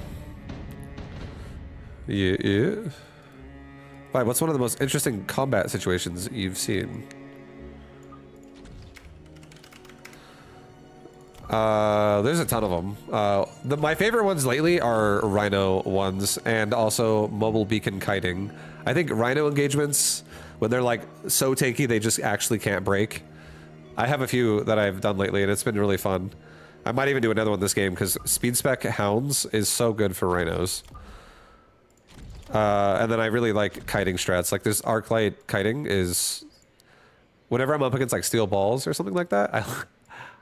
[SPEAKER 1] Yeah. Fine, what's one of the most interesting combat situations you've seen? There's a ton of them. My favorite ones lately are Rhino ones and also mobile beacon kiting. I think Rhino engagements, when they're like so tanky they just actually can't break. I have a few that I've done lately and it's been really fun. I might even do another one this game because speed spec hounds is so good for rhinos. And then I really like kiting strats. Like this arc light kiting is, whenever I'm up against like steel balls or something like that,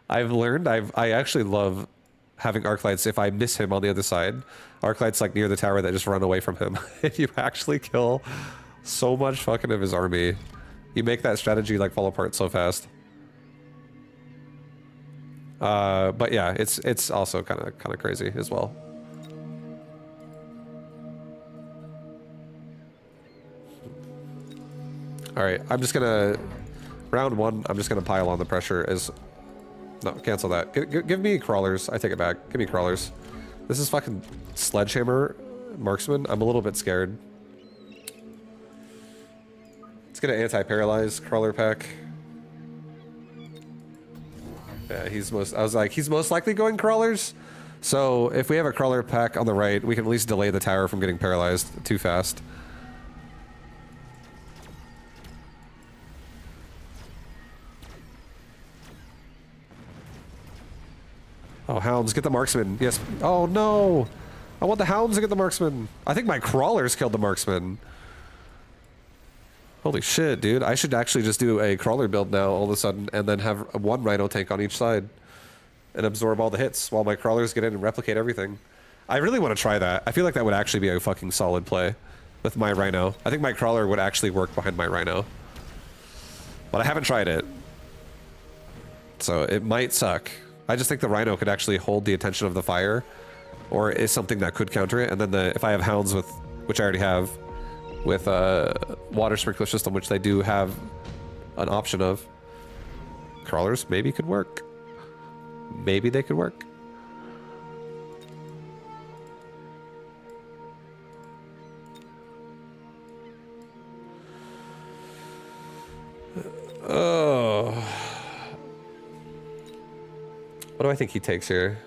[SPEAKER 1] I've learned I actually love having arc lights if I miss him on the other side. Arc lights like near the tower that just run away from him. And you actually kill so much fucking of his army. You make that strategy like fall apart so fast. But yeah, it's also kind of crazy as well. All right, I'm just gonna round one. I'm just gonna pile on the pressure. No, cancel that. Give me crawlers. I take it back. Give me crawlers. This is fucking sledgehammer marksman. I'm a little bit scared. Let's get an anti-paralyze crawler pack. Yeah, he's most likely going crawlers. So if we have a crawler pack on the right, we can at least delay the tower from getting paralyzed too fast. Oh, hounds, get the marksman. Yes. Oh, no. I want the hounds to get the marksman. I think my crawlers killed the marksman. Holy shit, dude. I should actually just do a crawler build now all of a sudden and then have one rhino tank on each side and absorb all the hits while my crawlers get in and replicate everything. I really want to try that. I feel like that would actually be a fucking solid play with my rhino. I think my crawler would actually work behind my rhino. But I haven't tried it. So it might suck. I just think the rhino could actually hold the attention of the fire or is something that could counter it. And then if I have hounds with, which I already have, with a water sprinkler system, which they do have an option of, crawlers maybe could work. Maybe they could work. Oh. What do I think he takes here?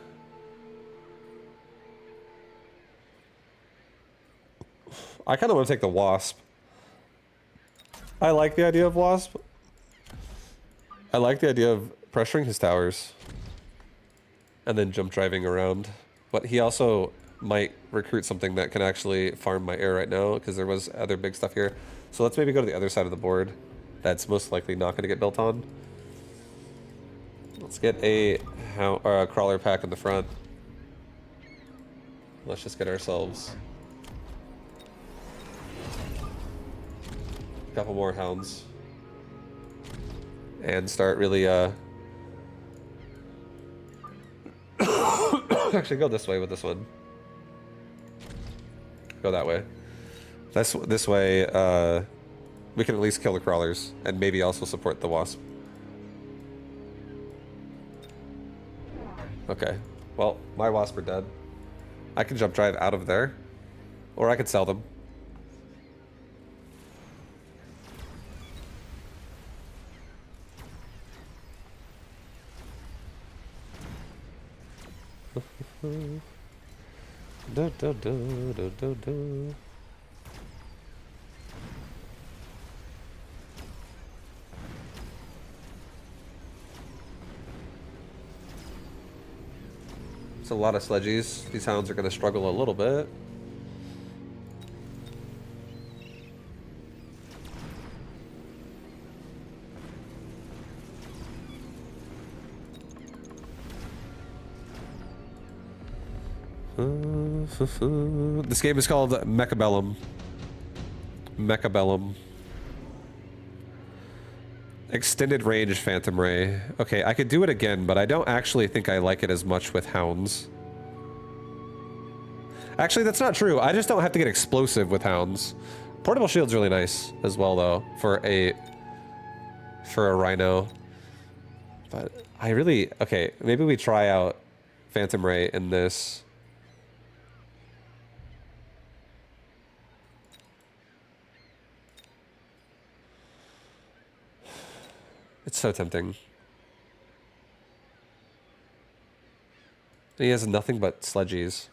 [SPEAKER 1] I kind of want to take the wasp. I like the idea of wasp. I like the idea of pressuring his towers and then jump driving around. But he also might recruit something that can actually farm my air right now because there was other big stuff here. So let's maybe go to the other side of the board. That's most likely not going to get built on. Let's get a crawler pack in the front. Let's just get ourselves a couple more hounds and start really actually go this way with this one. Go that way. This way we can at least kill the crawlers and maybe also support the wasp. Okay, well, my wasp are dead. I can jump drive out of there, or I could sell them. Do, do, do, do, do, do. A lot of sledgies. These hounds are going to struggle a little bit. This game is called Mechabellum. Mechabellum. Extended range Phantom Ray. Okay, I could do it again, but I don't actually think I like it as much with hounds. Actually, that's not true. I just don't have to get explosive with hounds. Portable shield's really nice as well, though, for a rhino. But I really... Okay, maybe we try out Phantom Ray in this. It's so tempting. He has nothing but sledgies.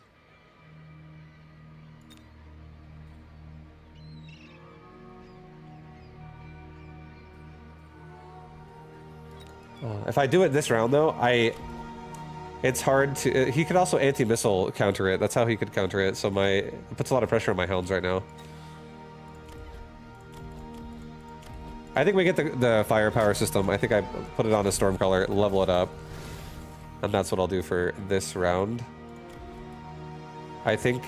[SPEAKER 1] If I do it this round, though, it's hard to... he could also anti-missile counter it. That's how he could counter it. So it puts a lot of pressure on my hounds right now. I think we get the firepower system. I think I put it on a Stormcaller, level it up. And that's what I'll do for this round. I think...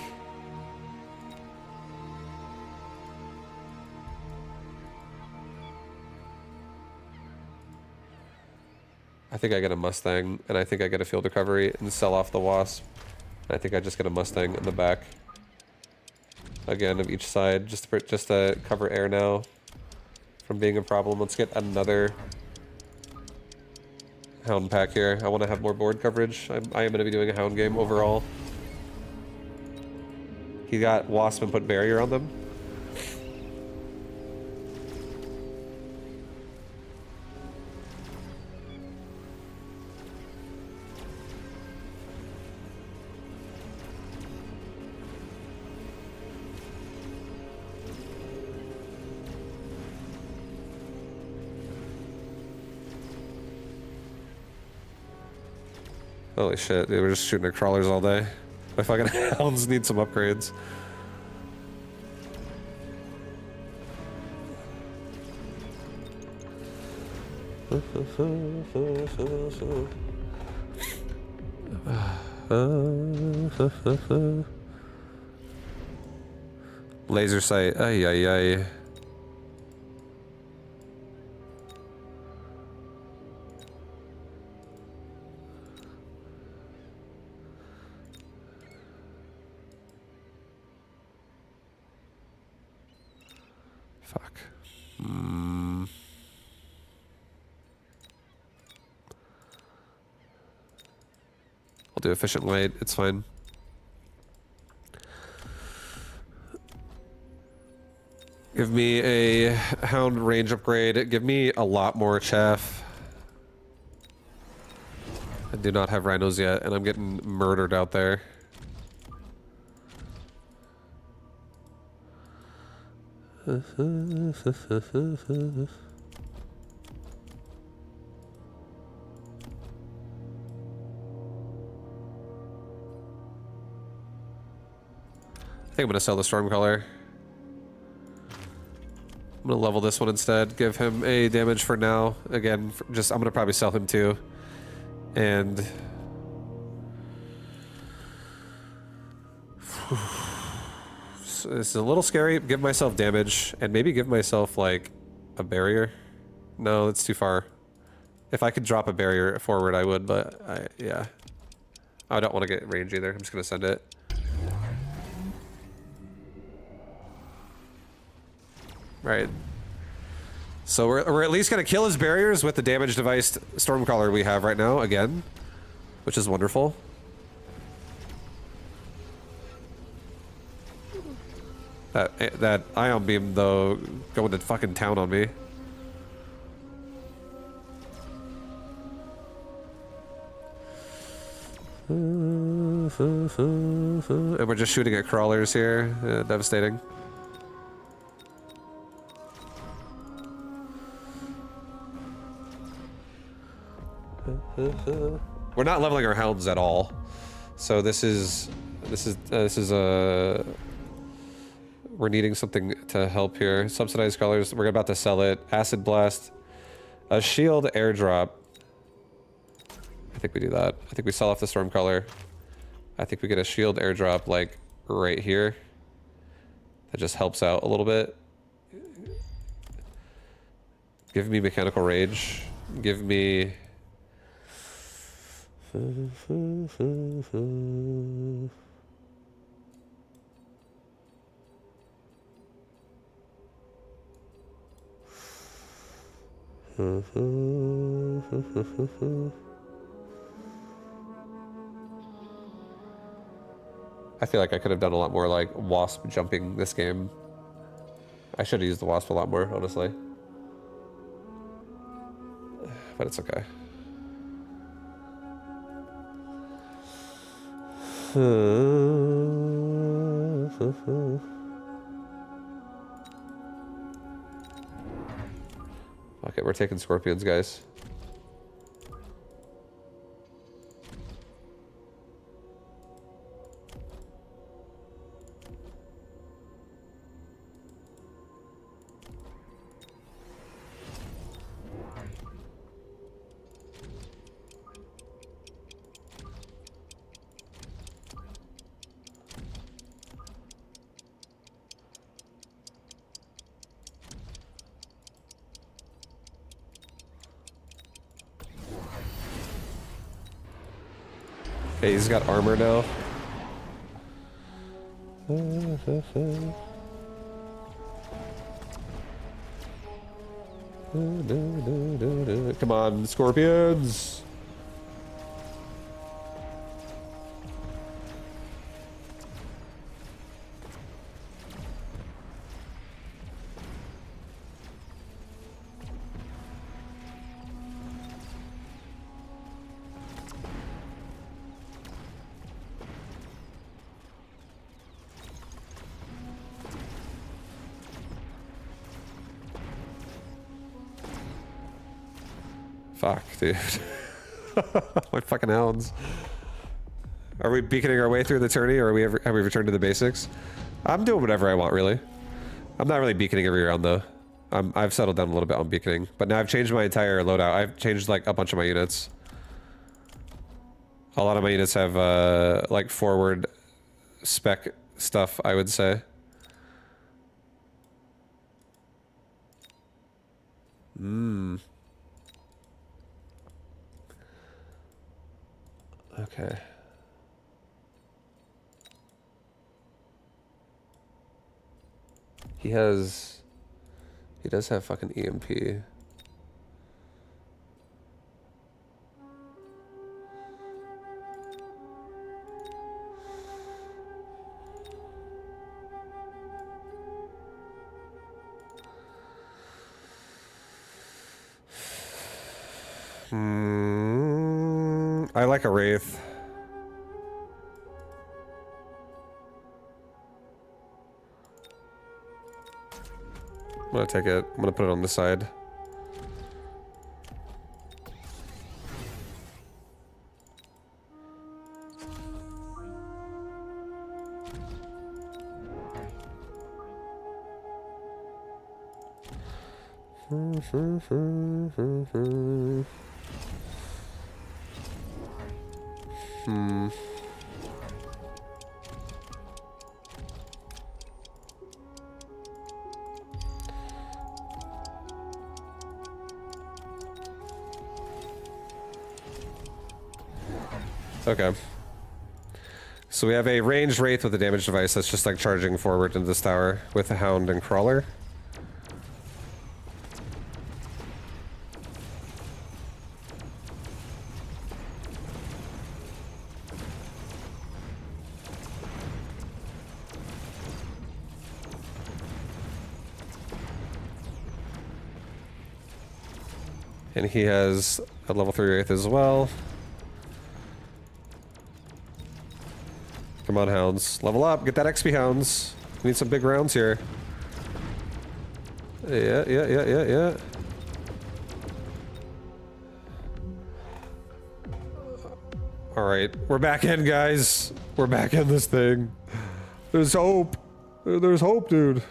[SPEAKER 1] I get a Mustang, and I think I get a field recovery and sell off the Wasp. And I think I just get a Mustang in the back. Again, of each side, just to cover air now from being a problem. Let's get another Hound pack here. I want to have more board coverage. I am going to be doing a Hound game overall. He got Wasp and put barrier on them. Holy shit, dude, we're just shooting at crawlers all day. My fucking hounds need some upgrades. Laser sight. Ay, ay, ay. Fuck. I'll do efficient light. It's fine. Give me a hound range upgrade. Give me a lot more chaff. I do not have rhinos yet, and I'm getting murdered out there. I think I'm gonna sell the Stormcaller. I'm gonna level this one instead. Give him a damage for now. Again, I'm gonna probably sell him too. And it's a little scary. Give myself damage and maybe give myself like a barrier. No, it's too far. If I could drop a barrier forward, I would, but yeah. I don't want to get range either. I'm just gonna send it. Right. So we're at least gonna kill his barriers with the damage device Stormcaller we have right now again, which is wonderful. That ion beam though going to fucking town on me. And we're just shooting at crawlers here. Devastating. We're not leveling our hounds at all, so this is we're needing something to help here. Subsidized colors. We're about to sell it. Acid blast, a shield airdrop. I think we do that. I think we sell off the storm color. I think we get a shield airdrop like right here. That just helps out a little bit. Give me mechanical rage. Give me. I feel like I could have done a lot more like wasp jumping this game. I should have used the wasp a lot more, honestly. But it's okay. Okay, we're taking scorpions, guys. Hey, he's got armor now. Come on, scorpions! Fuck, dude. My fucking hounds. Are we beaconing our way through the tourney, or have we returned to the basics? I'm doing whatever I want, really. I'm not really beaconing every round, though. I've settled down a little bit on beaconing, but now I've changed my entire loadout. I've changed like a bunch of my units. A lot of my units have like forward spec stuff, I would say. Okay. He does have fucking EMP. I like a Wraith. I'm gonna take it. I'm gonna put it on the side. Okay. So we have a ranged Wraith with a damage device that's just like charging forward into this tower with a Hound and Crawler. And he has a level 3 Wraith as well. Come on, Hounds. Level up. Get that XP, Hounds. We need some big rounds here. Yeah. Alright. We're back in, guys. We're back in this thing. There's hope. There's hope, dude.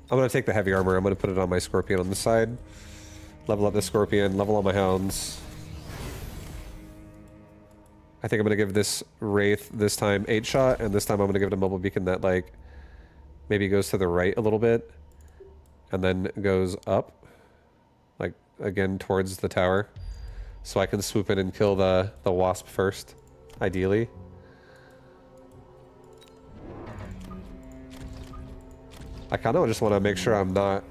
[SPEAKER 1] I'm gonna take the heavy armor. I'm gonna put it on my Scorpion on the side. Level up the Scorpion, level all my Hounds. I think I'm gonna give this Wraith this time 8-shot, and this time I'm gonna give it a mobile beacon that like maybe goes to the right a little bit and then goes up, like again towards the tower. So I can swoop in and kill the Wasp first, ideally. I kind of just want to make sure I'm not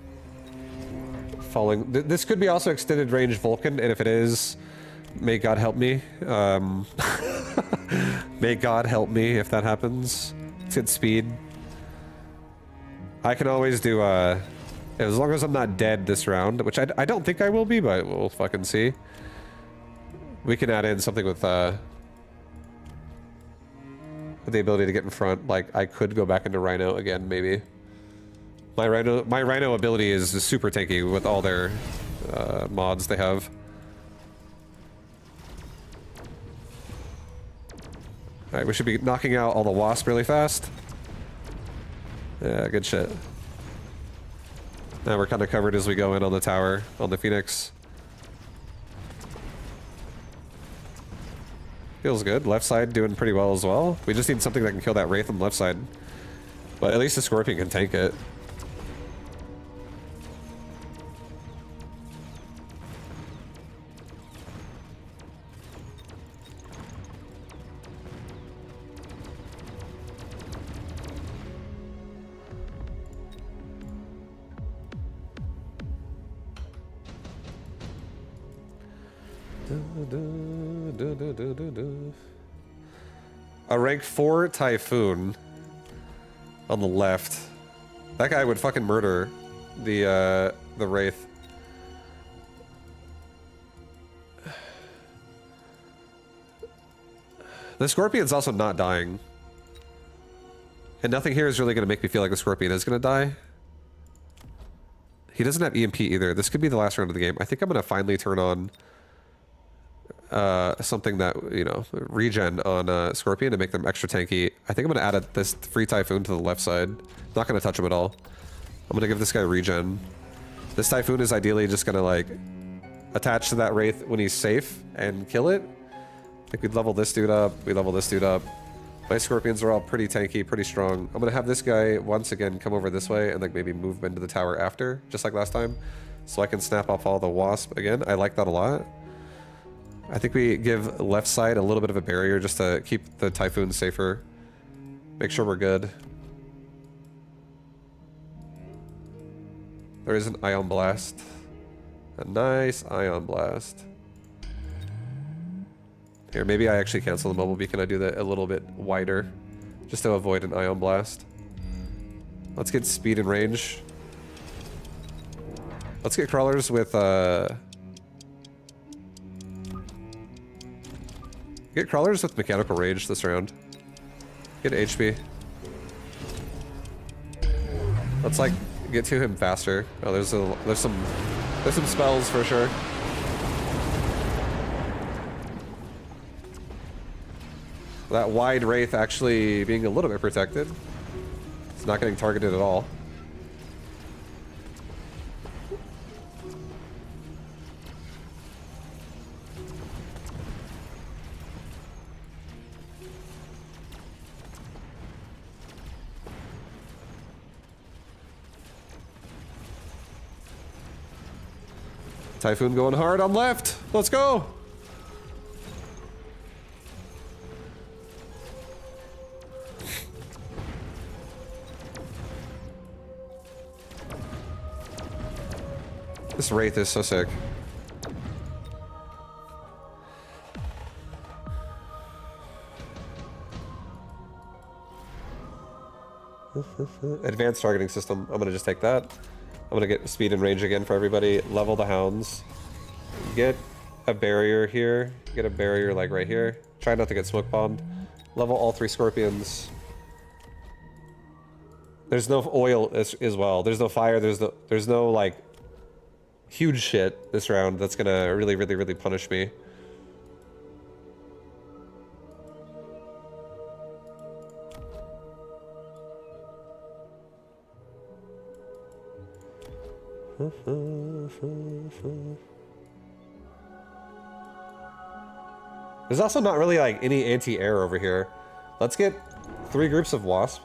[SPEAKER 1] falling. This could be also extended range Vulcan, and if it is, may God help me. May God help me if that happens. It's at speed. I can always do, as long as I'm not dead this round, which I don't think I will be, but we'll fucking see. We can add in something with the ability to get in front. Like, I could go back into Rhino again, maybe. My Rhino ability is super tanky with all their mods they have. Alright, we should be knocking out all the Wasp really fast. Yeah, good shit. Now we're kind of covered as we go in on the tower, on the Phoenix. Feels good. Left side doing pretty well as well. We just need something that can kill that Wraith on the left side. But at least the Scorpion can tank it. A rank 4 Typhoon on the left. That guy would fucking murder the Wraith. The Scorpion's also not dying. And nothing here is really going to make me feel like the Scorpion is going to die. He doesn't have EMP either. This could be the last round of the game. I think I'm going to finally turn on something that, you know, regen on Scorpion to make them extra tanky. I think I'm going to add this free Typhoon to the left side. Not going to touch him at all. I'm going to give this guy regen. This Typhoon is ideally just going to, like, attach to that Wraith when he's safe and kill it. I think we'd level this dude up. We level this dude up. My Scorpions are all pretty tanky, pretty strong. I'm going to have this guy, once again, come over this way and, like, maybe move into the tower after, just like last time. So I can snap off all the Wasp again. I like that a lot. I think we give left side a little bit of a barrier just to keep the Typhoon safer. Make sure we're good. There is an Ion Blast. A nice Ion Blast. Here, maybe I actually cancel the mobile beacon. I do that a little bit wider, just to avoid an Ion Blast. Let's get speed and range. Let's get crawlers with, get crawlers with mechanical rage this round. Get HP. Let's, like, get to him faster. Oh, there's some spells for sure. That wide Wraith actually being a little bit protected. It's not getting targeted at all. Typhoon going hard on left. Let's go. This Wraith is so sick. Advanced targeting system. I'm gonna just take that. I'm gonna get speed and range again for everybody. Level the hounds. Get a barrier here. Get a barrier like right here. Try not to get smoke bombed. Level all 3 Scorpions. There's no oil as well. There's no fire. There's no like huge shit this round that's gonna really punish me. There's also not really like any anti-air over here. Let's get 3 groups of Wasp.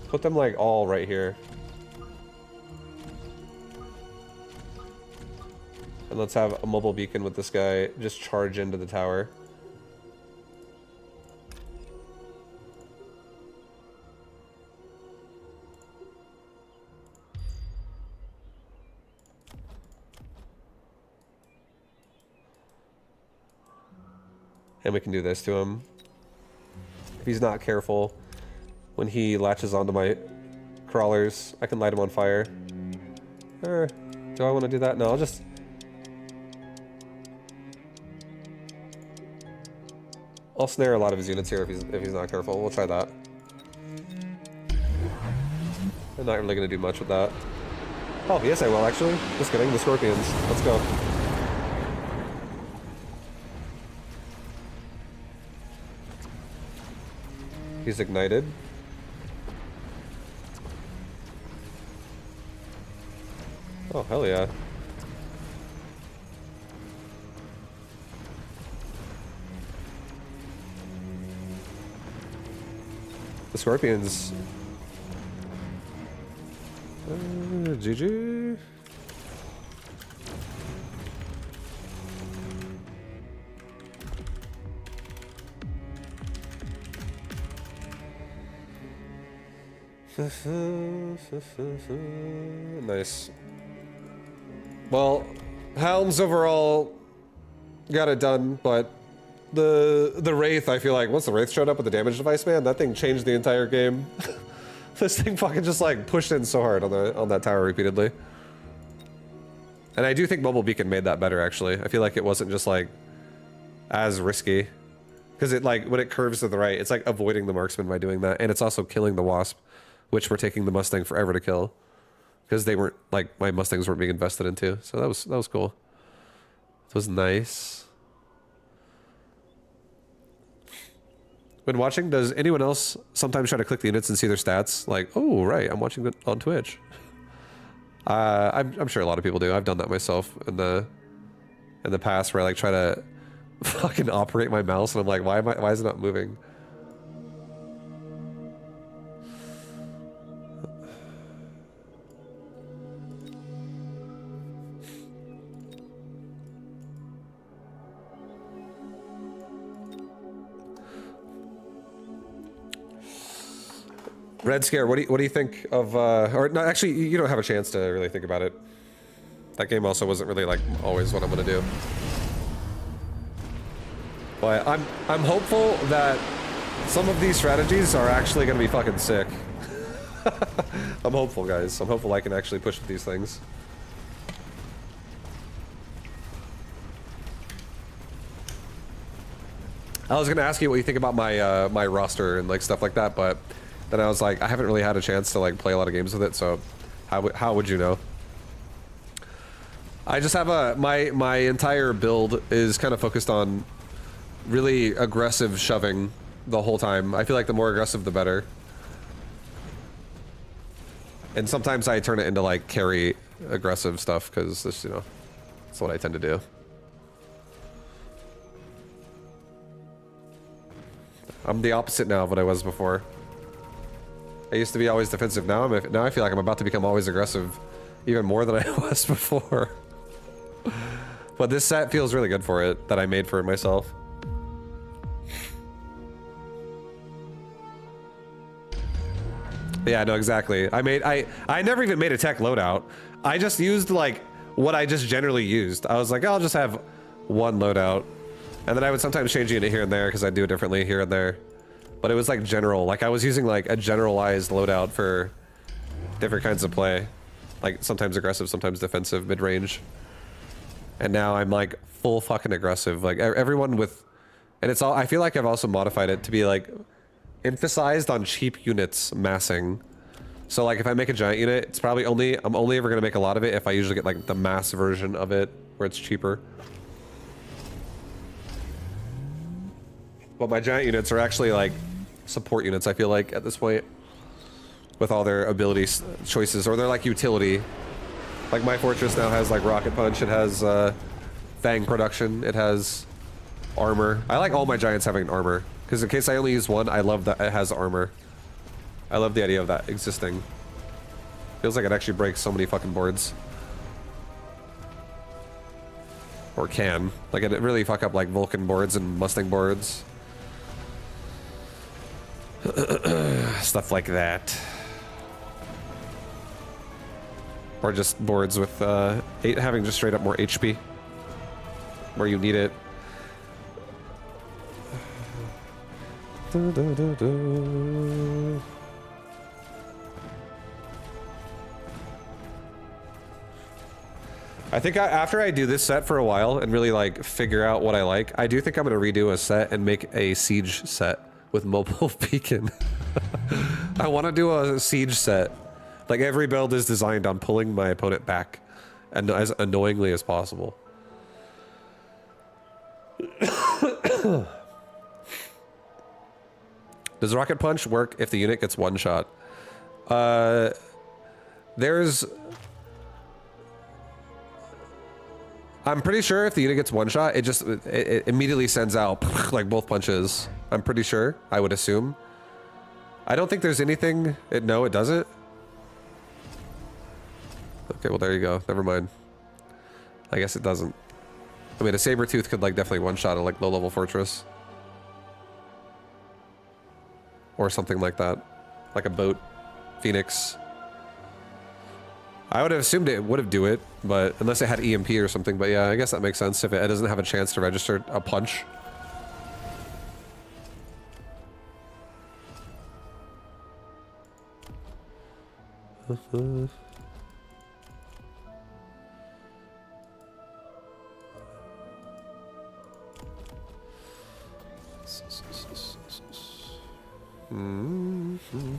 [SPEAKER 1] Put them like all right here. And let's have a mobile beacon with this guy just charge into the tower. And we can do this to him. If he's not careful, when he latches onto my crawlers, I can light him on fire. Or, do I want to do that? No, I'll snare a lot of his units here if he's not careful. We'll try that. I'm not really going to do much with that. Oh, yes I will actually. Just kidding, the Scorpions. Let's go. He's ignited. Oh, hell yeah. The Scorpions. GG. Nice. Well, Hounds overall got it done, but the Wraith, I feel like once the Wraith showed up with the damage device, man, that thing changed the entire game. This thing fucking just like pushed in so hard on that tower repeatedly. And I do think Mobile Beacon made that better actually. I feel like it wasn't just like as risky. Because it, like, when it curves to the right, it's like avoiding the marksman by doing that. And it's also killing the wasp, which we're taking the Mustang forever to kill. Because they weren't, like, my Mustangs weren't being invested into. So that was cool. It was nice. When watching, does anyone else sometimes try to click the units and see their stats? Like, oh, right, I'm watching it on Twitch. I'm sure a lot of people do. I've done that myself in the past, where I like try to fucking operate my mouse, and I'm like, why is it not moving? Red Scare, what do you think of, or no, actually, you don't have a chance to really think about it. That game also wasn't really, like, always what I'm gonna do. But I'm hopeful that some of these strategies are actually gonna be fucking sick. I'm hopeful, guys. I'm hopeful I can actually push with these things. I was gonna ask you what you think about my my roster and, like, stuff like that, but then I was like, I haven't really had a chance to, like, play a lot of games with it, so how would you know? I just have my entire build is kind of focused on really aggressive shoving the whole time. I feel like the more aggressive, the better. And sometimes I turn it into, like, carry aggressive stuff, because this, you know, that's what I tend to do. I'm the opposite now of what I was before. I used to be always defensive. Now I feel like I'm about to become always aggressive, even more than I was before. But this set feels really good for it, that I made for it myself. Yeah, no, exactly. I never even made a tech loadout. I just used, like, what I just generally used. I was like, I'll just have one loadout. And then I would sometimes change it here and there, because I do it differently here and there. But it was, like, general. Like, I was using, like, a generalized loadout for different kinds of play. Like, sometimes aggressive, sometimes defensive, mid-range. And now I'm, like, full fucking aggressive. Like, everyone with... And it's all... I feel like I've also modified it to be, like, emphasized on cheap units massing. So, like, if I make a giant unit, it's probably only... I'm only ever gonna make a lot of it if I usually get, like, the mass version of it, where it's cheaper. But my giant units are actually, like, support units, I feel like, at this point. With all their ability choices, or they're, like, utility. Like, my fortress now has, like, rocket punch, it has, fang production, it has armor. I like all my giants having armor, because in case I only use one, I love that it has armor. I love the idea of that existing. Feels like it actually breaks so many fucking boards. Or can. Like, it really fuck up, like, Vulcan boards and Mustang boards. Stuff like that. Or just boards with having just straight up more HP where you need it. I think after I do this set for a while and really, like, figure out what I like, I do think I'm gonna redo a set and make a siege set with mobile beacon. I want to do a siege set. Like, every build is designed on pulling my opponent back, and as annoyingly as possible. Does rocket punch work if the unit gets one shot? There's... I'm pretty sure if the unit gets one shot, it immediately sends out, like, both punches. I'm pretty sure, I would assume. I don't think there's anything... No, it doesn't. Okay, well, there you go. Never mind. I guess it doesn't. I mean, a saber-tooth could, like, definitely one-shot a, like, low-level fortress. Or something like that. Like a boat. Phoenix. I would have assumed it would have do it, but unless it had EMP or something. But yeah, I guess that makes sense if it doesn't have a chance to register a punch. Mm-hmm.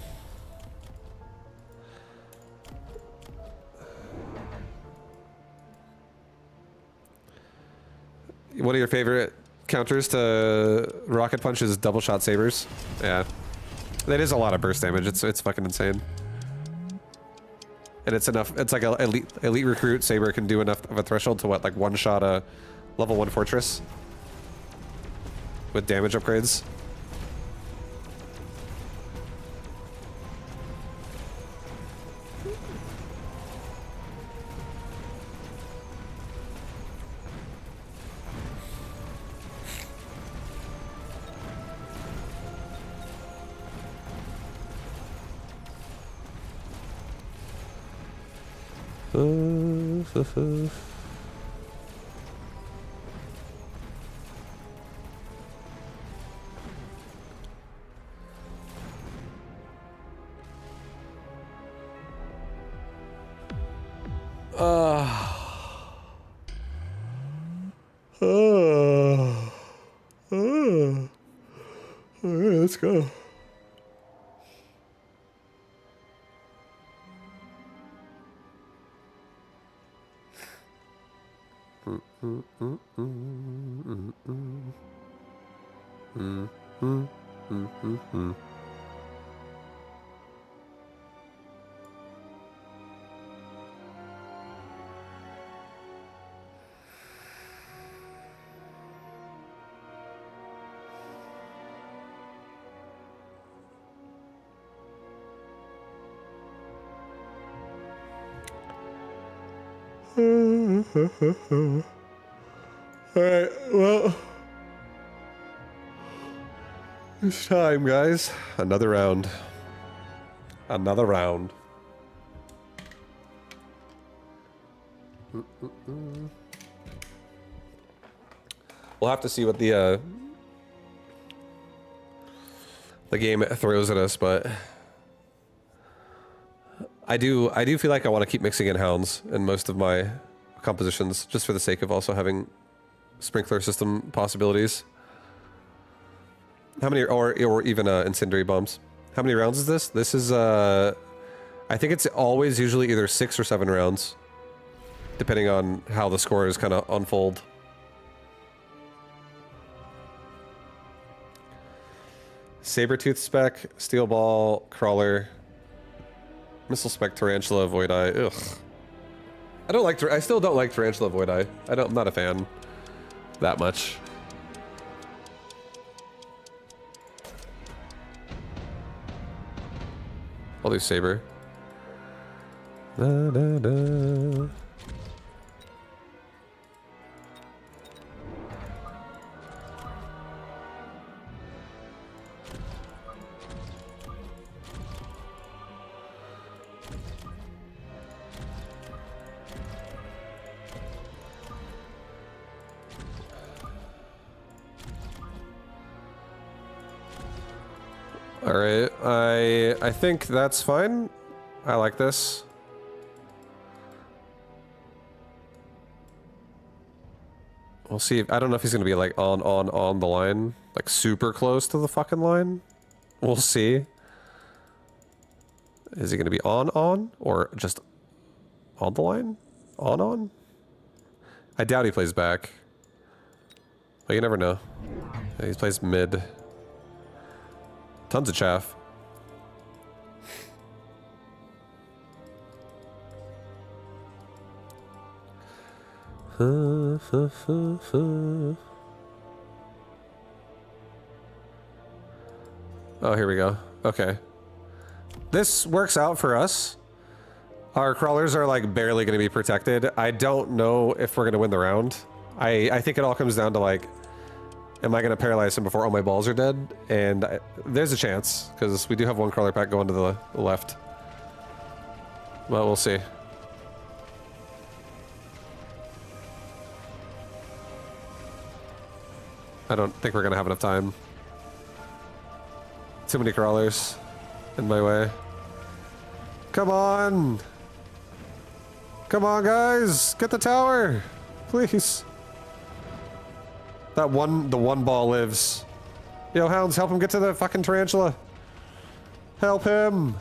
[SPEAKER 1] One of your favorite counters to Rocket Punch is double shot sabers. Yeah, that is a lot of burst damage. It's fucking insane. And it's enough. It's like a elite recruit saber can do enough of a threshold to what, like one shot a level 1 fortress with damage upgrades. Alright, let's go. Alright, well, it's time, guys. Another round. Another round. We'll have to see what the game throws at us, but I do feel like I want to keep mixing in hounds in most of my compositions, just for the sake of also having sprinkler system possibilities. How many, or even incendiary bombs? How many rounds is this? This is I think it's always usually either 6 or 7 rounds, depending on how the scores kind of unfold. Sabertooth spec, steel ball, crawler, missile spec, tarantula, void eye. Ugh. I still don't like tarantula, void eye. I'm not a fan that much. I'll do saber. Da, da, da. All right, I think that's fine. I like this. We'll see. I don't know if he's gonna be like on the line, like super close to the fucking line. We'll see. Is he gonna be on, or just on the line? On? I doubt he plays back. But you never know. Yeah, he plays mid. Tons of chaff. Oh, here we go. Okay. This works out for us. Our crawlers are like barely going to be protected. I don't know if we're going to win the round. I think it all comes down to like, am I going to paralyze him before all my balls are dead? And there's a chance, because we do have one crawler pack going to the left. Well, we'll see. I don't think we're going to have enough time. Too many crawlers in my way. Come on! Come on, guys! Get the tower! Please! The one ball lives. Yo, hounds, help him get to the fucking tarantula. Help him.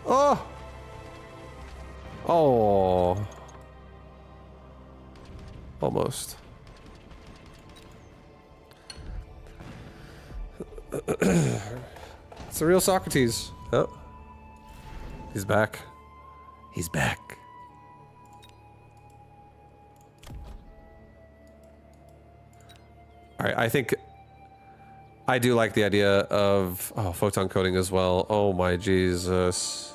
[SPEAKER 1] Oh. Oh. Almost. It's the real Socrates. Oh. He's back. He's back. Alright, I think I do like the idea of photon coating as well. Oh my Jesus.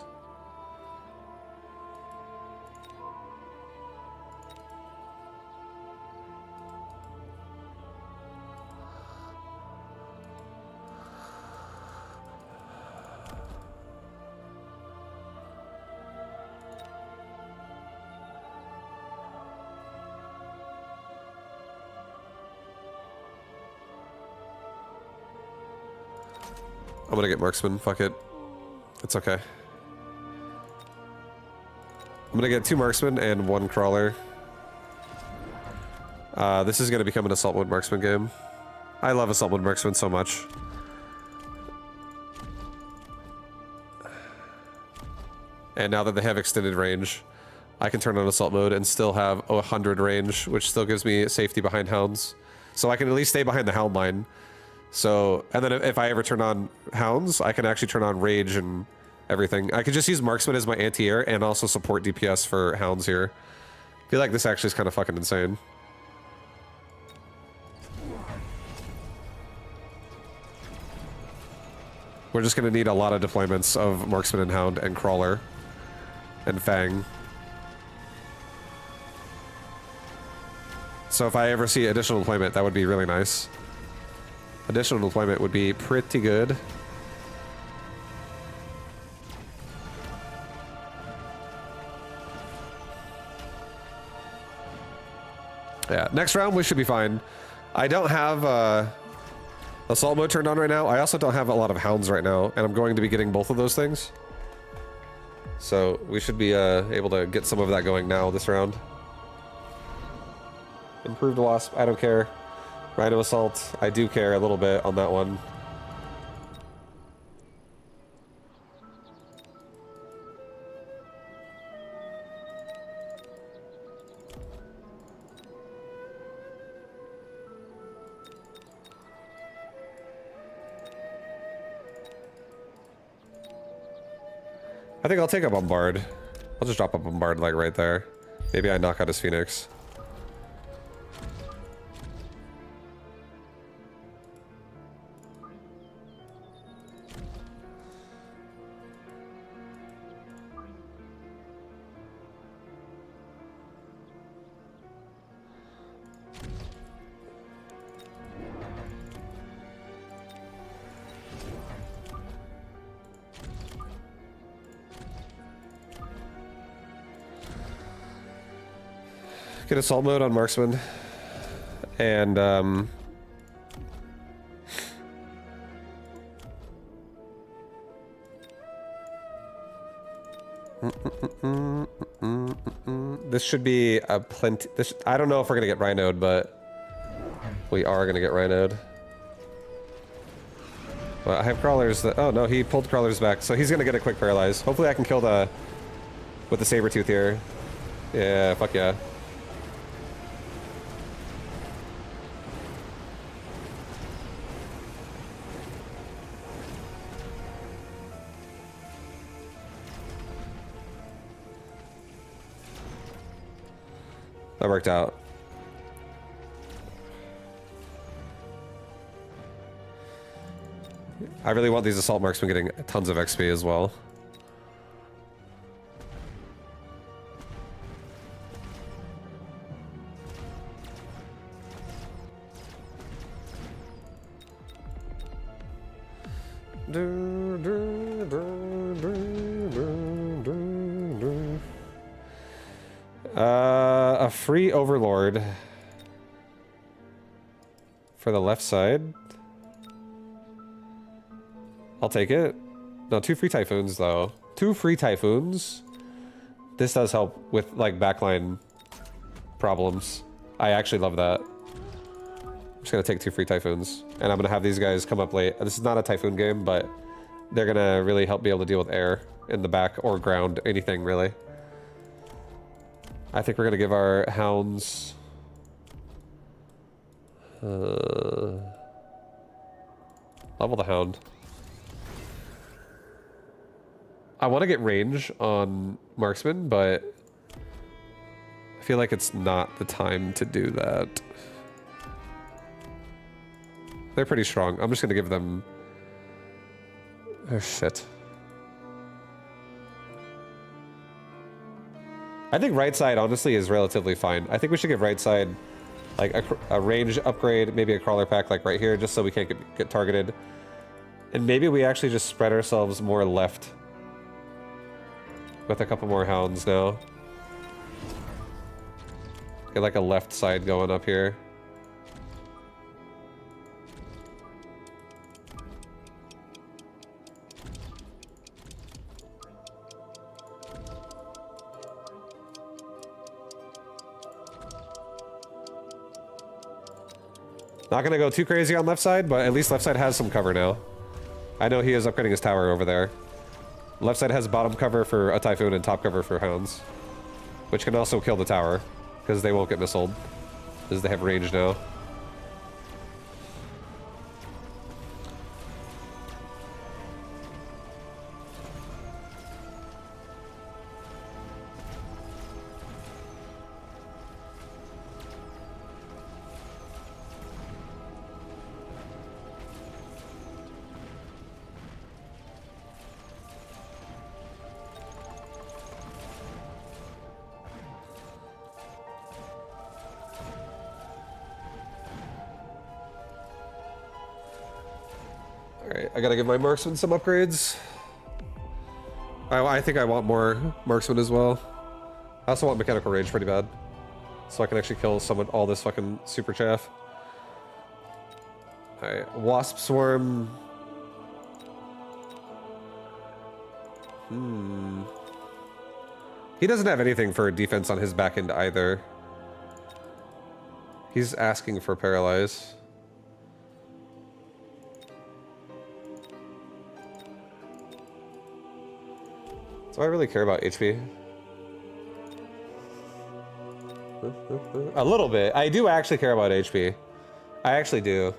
[SPEAKER 1] I'm gonna get marksman, fuck it. It's okay. I'm gonna get 2 marksmen and 1 crawler. This is gonna become an assault mode marksman game. I love assault mode marksman so much. And now that they have extended range, I can turn on assault mode and still have 100 range, which still gives me safety behind hounds. So I can at least stay behind the hound line. So, and then if I ever turn on hounds, I can actually turn on rage and everything. I could just use marksman as my anti-air and also support DPS for hounds here. I feel like this actually is kind of fucking insane. We're just gonna need a lot of deployments of marksman and hound and crawler and fang. So if I ever see additional deployment, that would be really nice. Additional deployment would be pretty good. Yeah, next round we should be fine. I don't have assault mode turned on right now. I also don't have a lot of hounds right now, and I'm going to be getting both of those things. So we should be able to get some of that going now this round. Improved wasp, I don't care. Rhino assault, I do care a little bit on that one. I think I'll take a bombard. I'll just drop a bombard like right there. Maybe I knock out his phoenix. Get assault mode on marksman, and this should be a plenty. This, I don't know if we're gonna get rhinoed, but we are gonna get rhinoed. Well, I have crawlers that. Oh no, he pulled crawlers back, so he's gonna get a quick paralyze. Hopefully, I can kill the with the saber tooth here. Yeah, fuck yeah. That worked out. I really want these assault marksmen getting tons of XP as well. A free overlord for the left side. I'll take it. No, 2 free typhoons though. 2 free typhoons. This does help with like backline problems. I actually love that. just gonna take 2 free Typhoons. And I'm gonna have these guys come up late. This is not a Typhoon game, but they're gonna really help be able to deal with air in the back or ground, anything really. I think we're gonna give our hounds... level the hound. I want to get range on marksman, but I feel like it's not the time to do that. They're pretty strong. I'm just gonna give them... Oh shit. I think right side honestly is relatively fine. I think we should give right side like a range upgrade, maybe a crawler pack like right here, just so we can't get targeted. And maybe we actually just spread ourselves more left with a couple more hounds now. Get like a left side going up here. Not gonna go too crazy on left side, but at least left side has some cover now. I know he is upgrading his tower over there. Left side has bottom cover for a Typhoon and top cover for hounds. Which can also kill the tower, because they won't get missiled, because they have range now. Alright, I gotta give my marksman some upgrades. I think I want more marksman as well. I also want mechanical rage pretty bad. So I can actually kill someone all this fucking super chaff. Alright, wasp swarm. He doesn't have anything for defense on his back end either. He's asking for paralyze. Do I really care about HP? A little bit. I do actually care about HP. I actually do.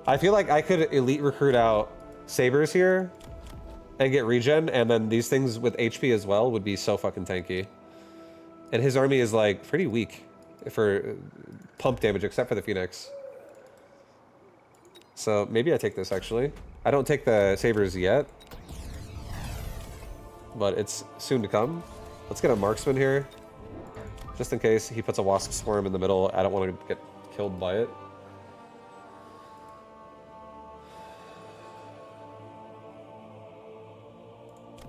[SPEAKER 1] I feel like I could elite recruit out sabers here and get regen, and then these things with HP as well would be so fucking tanky. And his army is like pretty weak for pump damage, except for the Phoenix. So maybe I take this actually. I don't take the sabers yet, but it's soon to come. Let's get a marksman here, just in case he puts a wasp swarm in the middle. I don't want to get killed by it.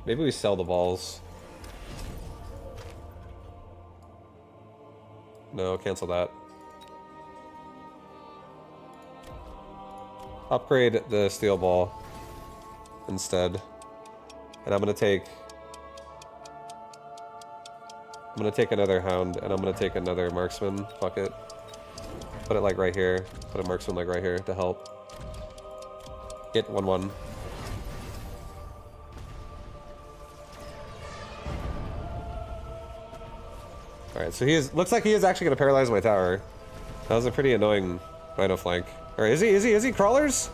[SPEAKER 1] Maybe we sell the balls. No, cancel that. Upgrade the steel ball instead. And I'm gonna take another hound, and I'm gonna take another marksman. Fuck it. Put it like right here. Put a marksman like right here to help. Get 1-1. Alright, so looks like he is actually gonna paralyze my tower. That was a pretty annoying rhino flank. Or is he crawlers?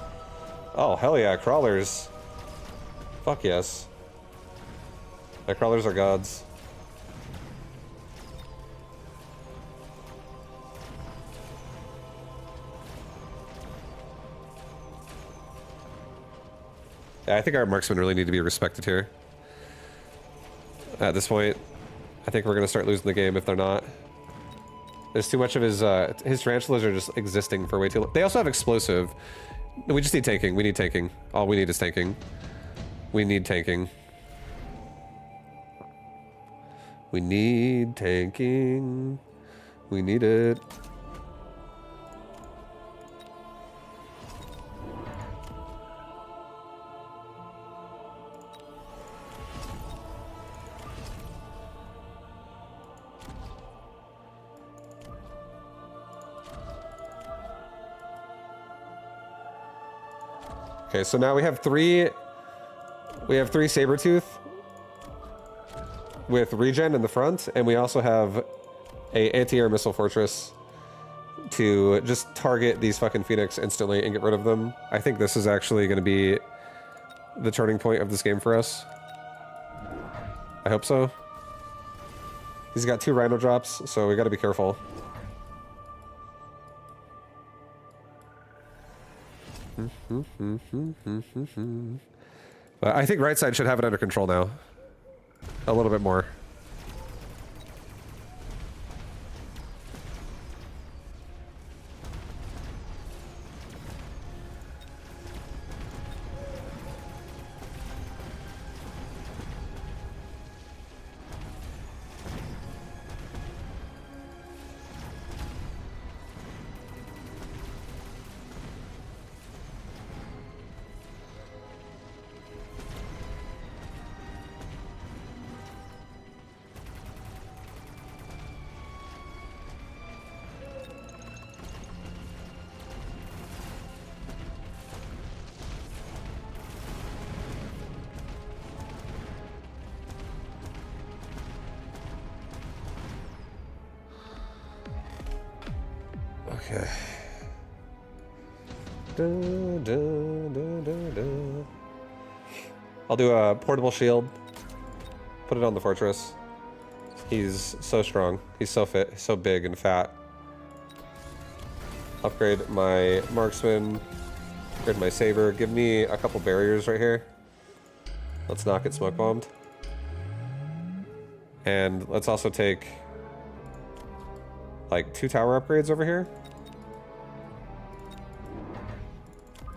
[SPEAKER 1] Oh hell yeah, crawlers. Fuck yes. My crawlers are gods. Yeah, I think our marksmen really need to be respected here. At this point, I think we're gonna start losing the game if they're not. There's too much of his tarantulas are just existing for way too long. They also have explosive. We just need tanking. We need tanking. All we need is tanking. We need tanking. We need tanking. We need it. Okay, so now we have three Sabertooth with regen in the front, and we also have a anti-air missile fortress to just target these fucking Phoenix instantly and get rid of them. I think this is actually going to be the turning point of this game for us. I hope so. He's got 2 Rhino drops, so we got to be careful. But I think right side should have it under control now. A little bit more. Okay. I'll do a portable shield. Put it on the fortress. He's so strong. He's so fit, so big and fat. Upgrade my marksman. Upgrade my saber. Give me a couple barriers right here. Let's not get smoke bombed. And let's also take like 2 tower upgrades over here.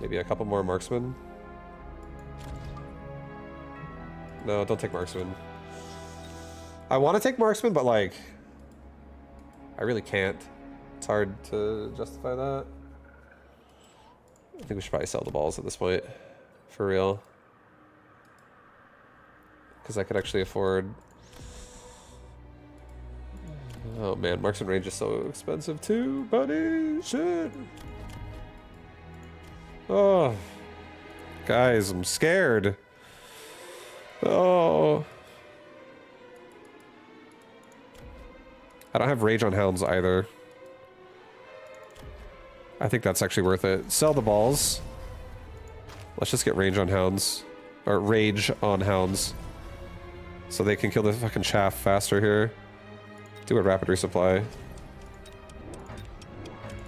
[SPEAKER 1] Maybe a couple more marksmen. No, don't take marksman. I want to take marksman, but like, I really can't. It's hard to justify that. I think we should probably sell the balls at this point, for real. Because I could actually afford. Oh man, marksman range is so expensive too, buddy. Shit. Oh, guys, I'm scared. Oh. I don't have rage on hounds either. I think that's actually worth it. Sell the balls. Let's just get range on hounds. Or rage on hounds. So they can kill the fucking chaff faster here. Do a rapid resupply.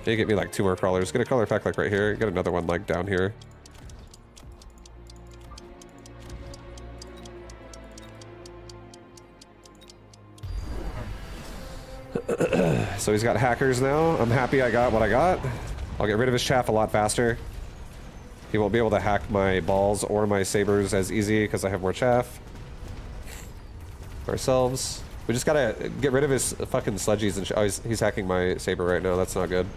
[SPEAKER 1] Can you get me like 2 more crawlers? Get a crawler pack like right here. Get another one like down here. So he's got hackers now. I'm happy I got what I got. I'll get rid of his chaff a lot faster. He won't be able to hack my balls or my sabers as easy because I have more chaff. Ourselves. We just gotta get rid of his fucking sludgies and oh, he's hacking my saber right now. That's not good.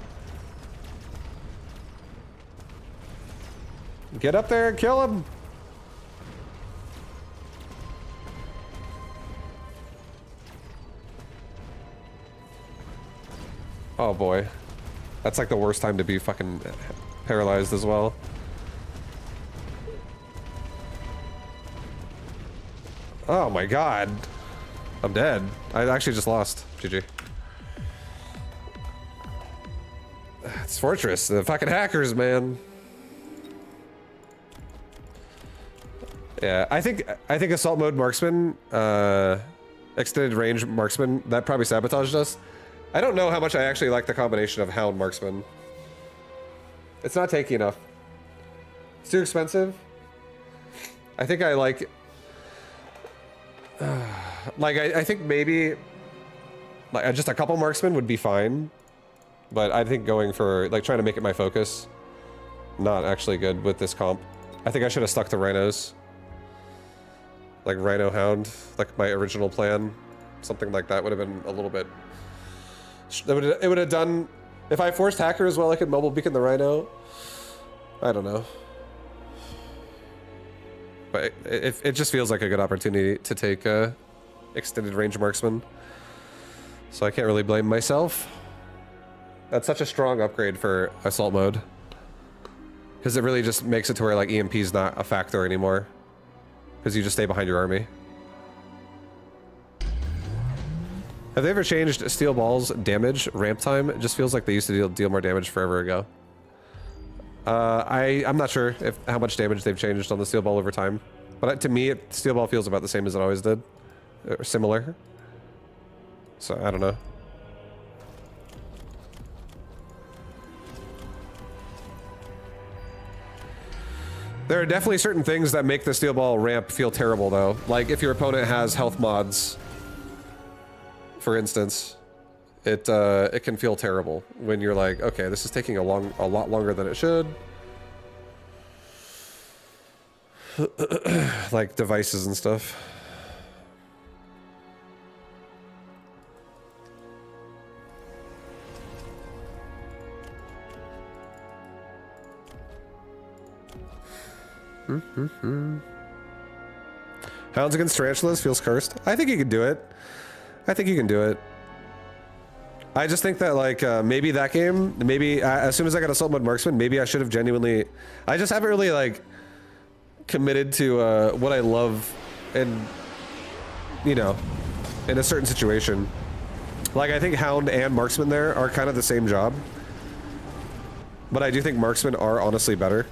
[SPEAKER 1] Get up there and kill him! Oh boy. That's like the worst time to be fucking paralyzed as well. Oh my god. I'm dead. I actually just lost. GG. It's Fortress. The fucking hackers, man. Yeah, I think assault mode marksman, extended range marksman, that probably sabotaged us. I don't know how much I actually like the combination of hound marksman. It's not tanky enough. It's too expensive. I think I like I think maybe like just a couple marksmen would be fine, but I think going for like trying to make it my focus, not actually good with this comp. I think I should have stuck to rhinos. Like Rhino Hound, like my original plan. Something like that would have been a little bit... It would have done... If I forced Hacker as well, I could mobile beacon the Rhino. I don't know. But it just feels like a good opportunity to take extended range marksman. So I can't really blame myself. That's such a strong upgrade for assault mode. Because it really just makes it to where like EMP is not a factor anymore. Because you just stay behind your army. Have they ever changed steel balls damage ramp time? It just feels like they used to deal more damage forever ago. I'm not sure how much damage they've changed on the steel ball over time. But to me, steel ball feels about the same as it always did. Or similar. So, I don't know. There are definitely certain things that make the steel ball ramp feel terrible, though. Like if your opponent has health mods, for instance, it can feel terrible when you're like, okay, this is taking a lot longer than it should. Like devices and stuff. Hounds against tarantulas feels cursed. I think you can do it. I think you can do it. I just think that like maybe that game, maybe as soon as I got Assault Mode Marksman, maybe I should have genuinely. I just haven't really like committed to what I love, and you know, in a certain situation. Like I think Hound and Marksman there are kind of the same job, but I do think Marksman are honestly better.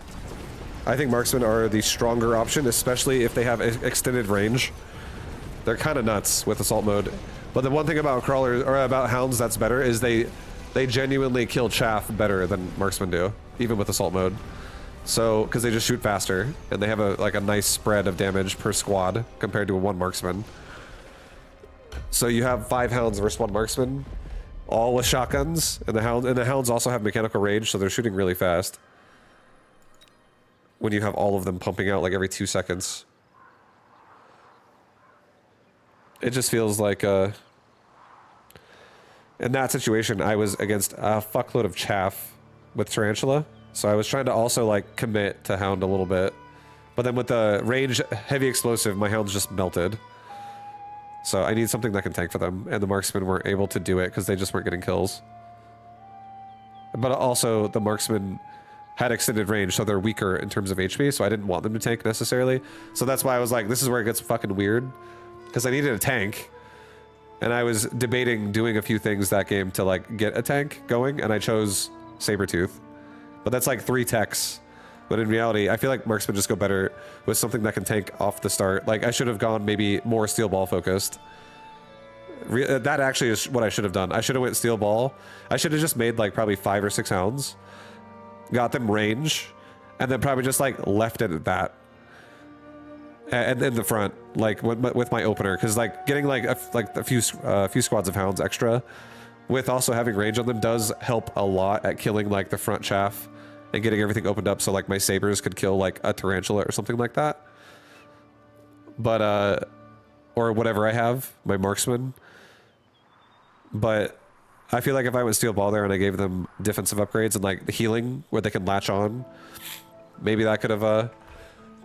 [SPEAKER 1] I think Marksmen are the stronger option, especially if they have extended range. They're kind of nuts with Assault Mode. But the one thing about Crawlers, or about Hounds that's better, is they genuinely kill chaff better than Marksmen do, even with Assault Mode. So, because they just shoot faster, and they have a nice spread of damage per squad compared to a 1 Marksman. So you have 5 Hounds versus 1 Marksman, all with shotguns, and the Hounds also have mechanical rage, so they're shooting really fast. When you have all of them pumping out like every 2 seconds. It just feels like, in that situation, I was against a fuckload of chaff with Tarantula. So I was trying to also like commit to Hound a little bit. But then with the range heavy explosive, my Hounds just melted. So I need something that can tank for them. And the Marksmen weren't able to do it because they just weren't getting kills. But also the Marksmen had extended range, so they're weaker in terms of HP, so I didn't want them to tank necessarily. So that's why I was like, this is where it gets fucking weird. Because I needed a tank. And I was debating doing a few things that game to like get a tank going, and I chose Sabretooth. But that's like 3 techs. But in reality, I feel like Marksmen just go better with something that can tank off the start. Like I should have gone maybe more steel ball focused. That actually is what I should have done. I should have went steel ball. I should have just made like probably 5 or 6 Hounds. Got them range, and then probably just like left it at that. And in the front, like with my opener, because like getting like a few squads of Hounds extra, with also having range on them does help a lot at killing like the front chaff and getting everything opened up, so like my sabers could kill like a tarantula or something like that. But or whatever I have, my Marksman. But I feel like if I went steel ball there and I gave them defensive upgrades and like the healing where they can latch on, maybe that could have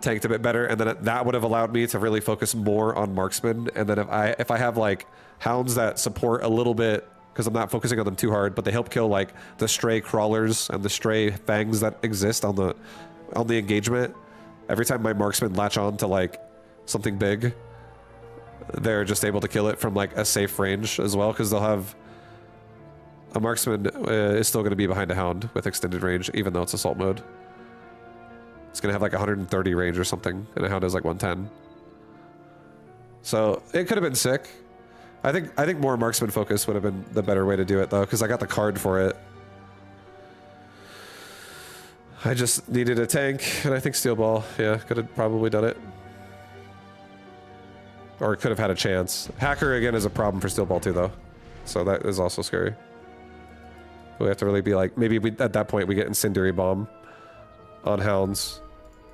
[SPEAKER 1] tanked a bit better, and then that would have allowed me to really focus more on Marksman. And then if I have like Hounds that support a little bit, because I'm not focusing on them too hard, but they help kill like the stray crawlers and the stray fangs that exist on the engagement. Every time my Marksmen latch on to like something big, they're just able to kill it from like a safe range as well, because they'll have a Marksman is still going to be behind a Hound with extended range, even though it's Assault Mode. It's going to have like 130 range or something, and a Hound has like 110. So it could have been sick. I think more Marksman focus would have been the better way to do it, though, because I got the card for it. I just needed a tank, and I think Steel Ball, yeah, could have probably done it. Or could have had a chance. Hacker, again, is a problem for Steel Ball, too, though. So that is also scary. We have to really be like, maybe at that point we get Incendiary Bomb on Hounds.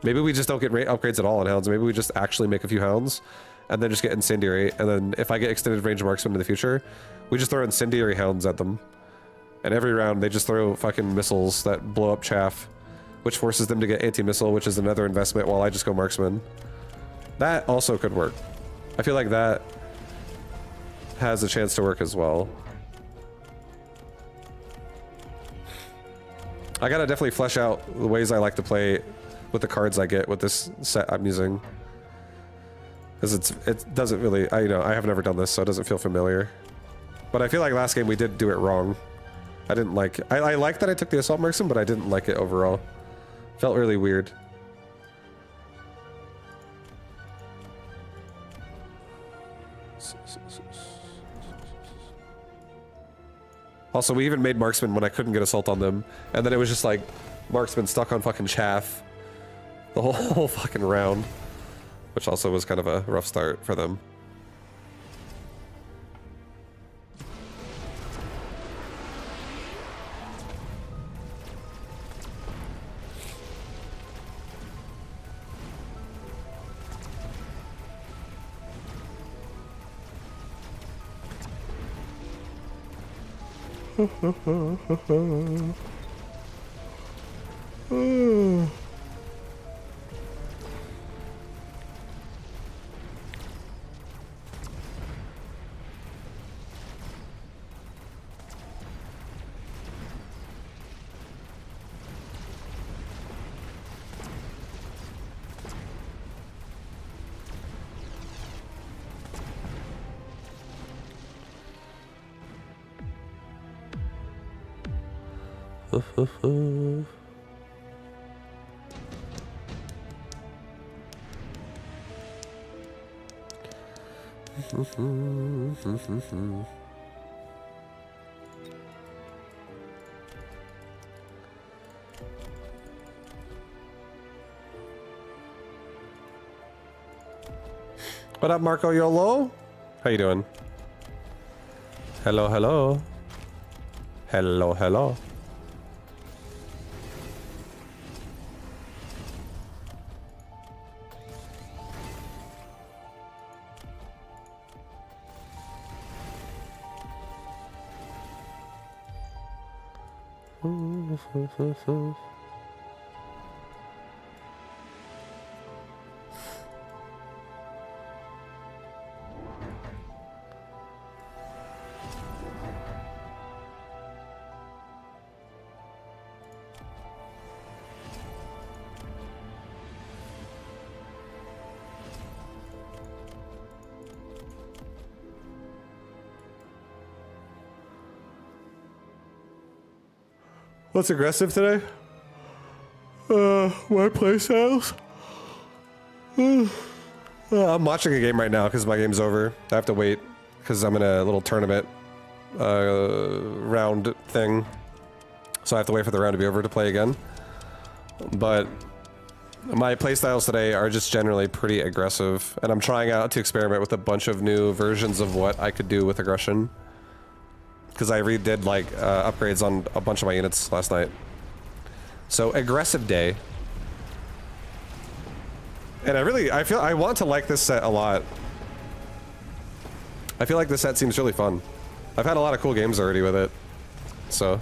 [SPEAKER 1] Maybe we just don't get upgrades at all on Hounds. Maybe we just actually make a few Hounds and then just get Incendiary. And then if I get extended range Marksman in the future, we just throw Incendiary Hounds at them. And every round they just throw fucking missiles that blow up chaff, which forces them to get anti-missile, which is another investment, while I just go Marksman. That also could work. I feel like that has a chance to work as well. I gotta definitely flesh out the ways I like to play with the cards I get with this set I'm using. Because it doesn't really, I have never done this, so it doesn't feel familiar. But I feel like last game we did do it wrong. I didn't like, I like that I took the Assault Marksman, but I didn't like it overall. Felt really weird. Also, we even made Marksman when I couldn't get Assault on them, and then it was just like, Marksman stuck on fucking Chaff the whole fucking round. Which also was kind of a rough start for them. What up, Marco Yolo? How you doing? Hello, hello. Hello, hello. What's aggressive today? My playstyles? I'm watching a game right now because my game's over. I have to wait because I'm in a little tournament round thing. So I have to wait for the round to be over to play again. But my playstyles today are just generally pretty aggressive. And I'm trying out to experiment with a bunch of new versions of what I could do with aggression. Because I redid like upgrades on a bunch of my units last night. So aggressive day. And I want to like this set a lot. I feel like this set seems really fun. I've had a lot of cool games already with it. So.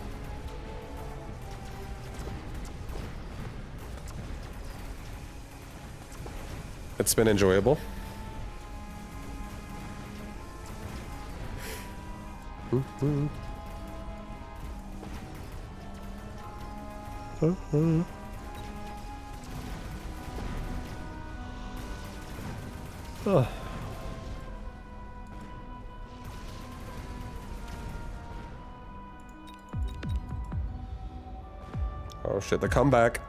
[SPEAKER 1] It's been enjoyable. Oh. Oh shit, the comeback.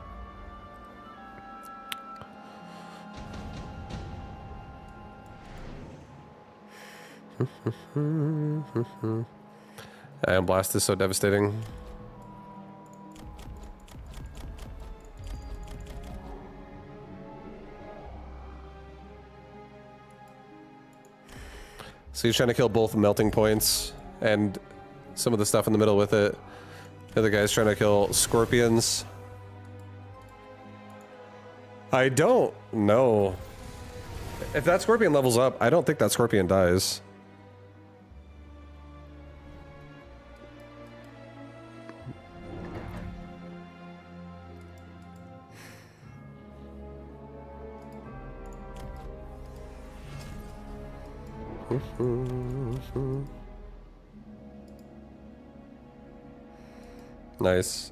[SPEAKER 1] Ion Blast is so devastating. So he's trying to kill both melting points and some of the stuff in the middle with it. The other guy's trying to kill scorpions. I don't know. If that scorpion levels up, I don't think that scorpion dies. Nice.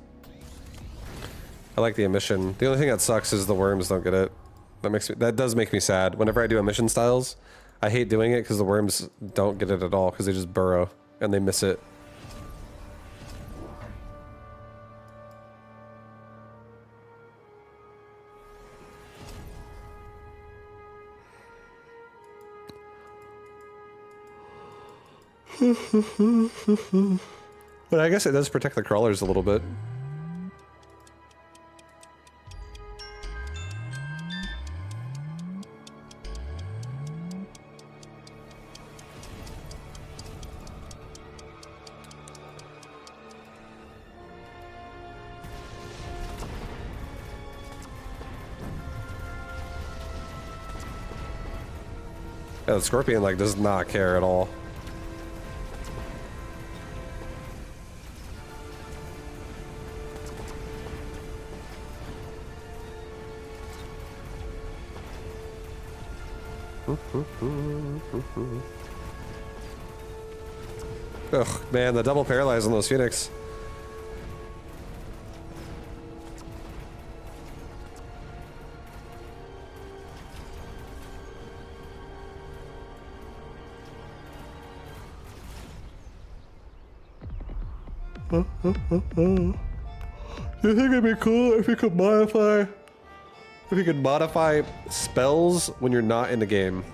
[SPEAKER 1] I like the emission. The only thing that sucks is the worms don't get it. That does make me sad. Whenever I do emission styles, I hate doing it because the worms don't get it at all because they just burrow and they miss it. But I guess it does protect the crawlers a little bit. Yeah, the scorpion like does not care at all. Ugh, man, the double paralyze on those Phoenix. Do you think it'd be cool if you could modify... If you could modify spells when you're not in the game?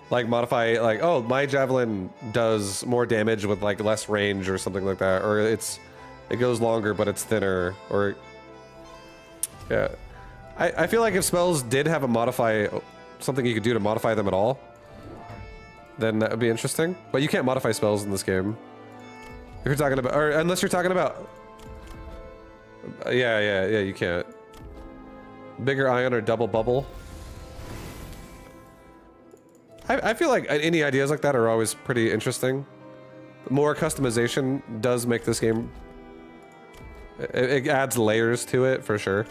[SPEAKER 1] Like modify, like, oh, my javelin does more damage with like less range or something like that. Or it goes longer but it's thinner, or... Yeah. I feel like if spells did have a modify, something you could do to modify them at all, then that would be interesting. But you can't modify spells in this game. If you're talking about, or unless you're talking about... Yeah, you can't. Bigger ion or double bubble. I feel like any ideas like that are always pretty interesting. More customization does make this game... It adds layers to it, for sure.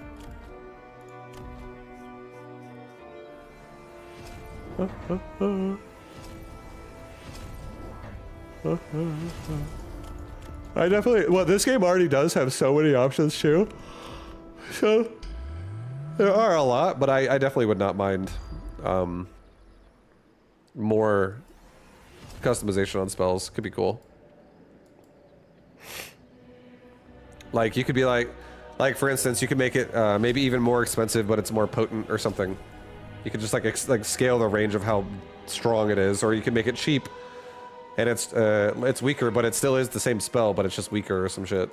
[SPEAKER 1] I definitely... Well, this game already does have so many options, too. So... There are a lot, but I definitely would not mind more customization on spells. Could be cool. Like, you could be like for instance, you could make it maybe even more expensive, but it's more potent or something. You could just like scale the range of how strong it is, or you can make it cheap and it's weaker, but it still is the same spell, but it's just weaker or some shit.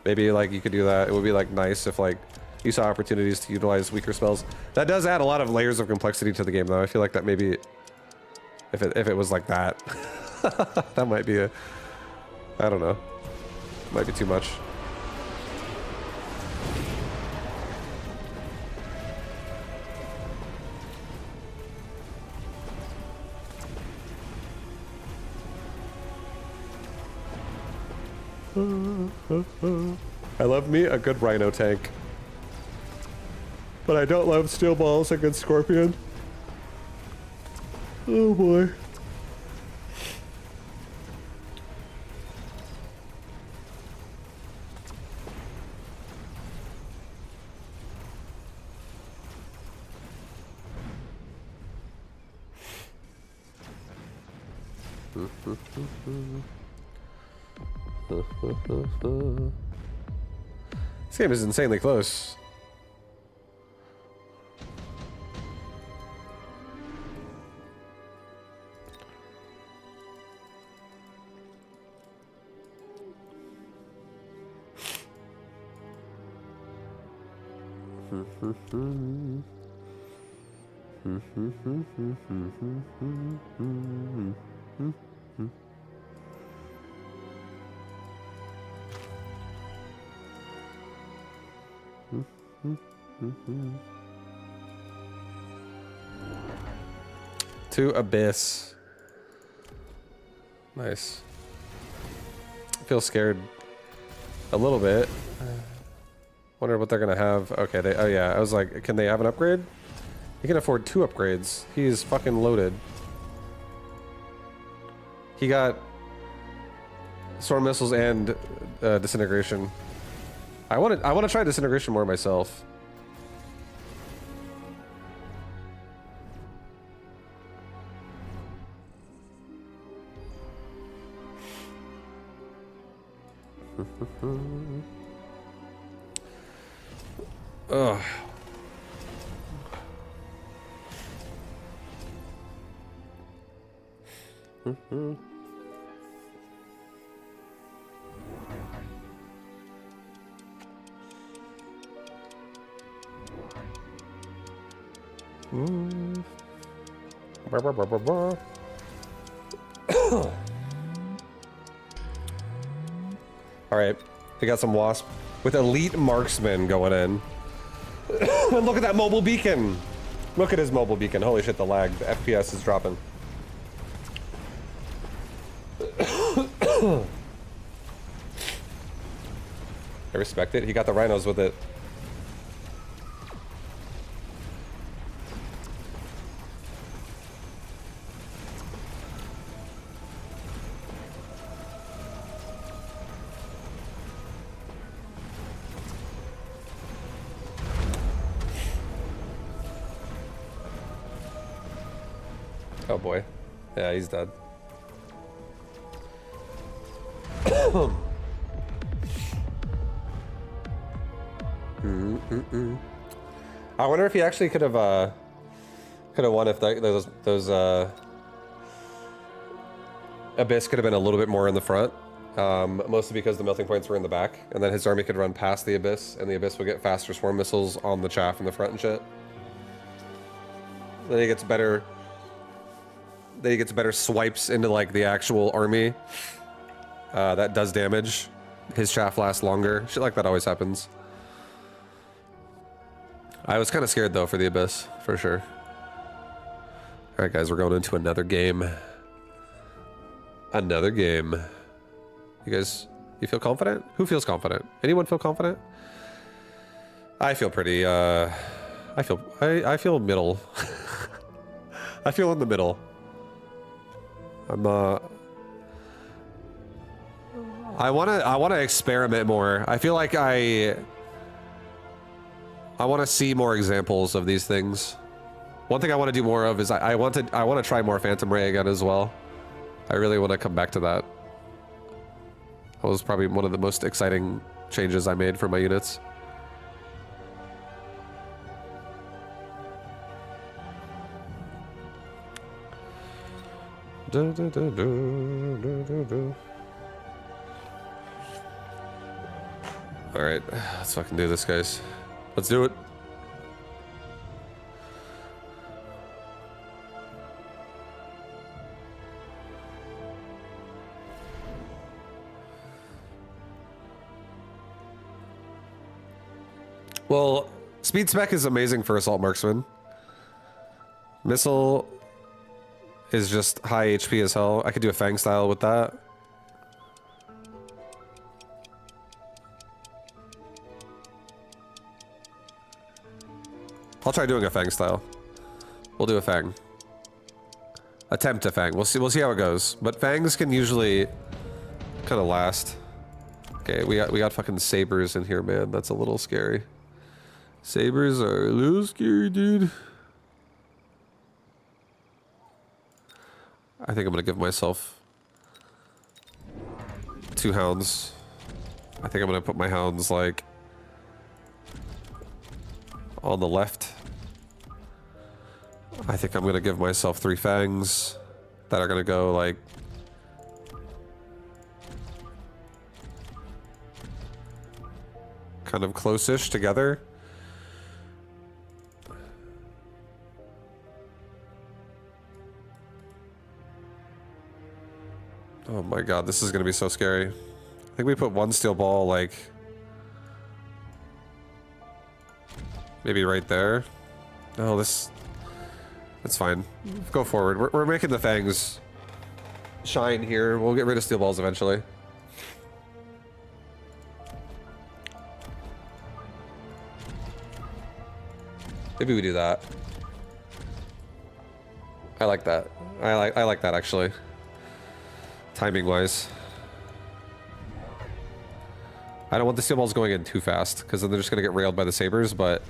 [SPEAKER 1] Maybe like you could do that. It would be like nice if like you saw opportunities to utilize weaker spells. That does add a lot of layers of complexity to the game, though. I feel like that maybe, if it was like that, that might be I don't know, might be too much. I love me a good rhino tank. But I don't love steel balls against scorpion. Oh boy. This game is insanely close. To Abyss. Nice. I feel scared a little bit. Wonder what they're gonna have. Okay, oh yeah, I was like, can they have an upgrade? He can afford 2 upgrades. He's fucking loaded. He got storm missiles and disintegration. I want to try disintegration more myself. Ugh. All right, we got some wasp with elite marksman going in. And look at that mobile beacon. Look at his mobile beacon. Holy shit, the lag. The FPS is dropping. I respect it. He got the rhinos with it. Oh boy. Yeah, he's dead. I wonder if he actually could have won if those Abyss could have been a little bit more in the front. Mostly because the melting points were in the back, and then his army could run past the Abyss, and the Abyss would get faster swarm missiles on the chaff in the front and shit. Then he gets better. Then he gets better swipes into like the actual army. That does damage. His chaff lasts longer. Shit like that always happens. I was kind of scared though for the Abyss, for sure. All right, guys, we're going into another game. Another game. You guys, you feel confident? Who feels confident? Anyone feel confident? I feel pretty. I feel middle. I feel in the middle. I wanna experiment more. I feel like I want to see more examples of these things. One thing I want to do more of is I want to try more Phantom Ray again as well. I really want to come back to that. That was probably one of the most exciting changes I made for my units. All right, let's fucking do this, guys. Let's do it. Well, speed spec is amazing for assault marksman. Missile is just high HP as hell. I could do a Fang style with that. I'll try doing a Fang style. We'll do a Fang. Attempt a Fang. We'll see how it goes. But Fangs can usually kind of last. Okay, we got fucking sabers in here, man. That's a little scary. Sabers are a little scary, dude. I think I'm gonna give myself 2 hounds. I think I'm gonna put my hounds like on the left. I think I'm gonna give myself 3 fangs that are gonna go like kind of close-ish together. Oh my god, this is gonna be so scary. I think we put 1 steel ball like maybe right there. Oh, that's fine. Go forward. We're making the fangs shine here. We'll get rid of steel balls eventually. Maybe we do that. I like that. I like that actually. Timing wise. I don't want the steel balls going in too fast, because then they're just going to get railed by the sabers, but...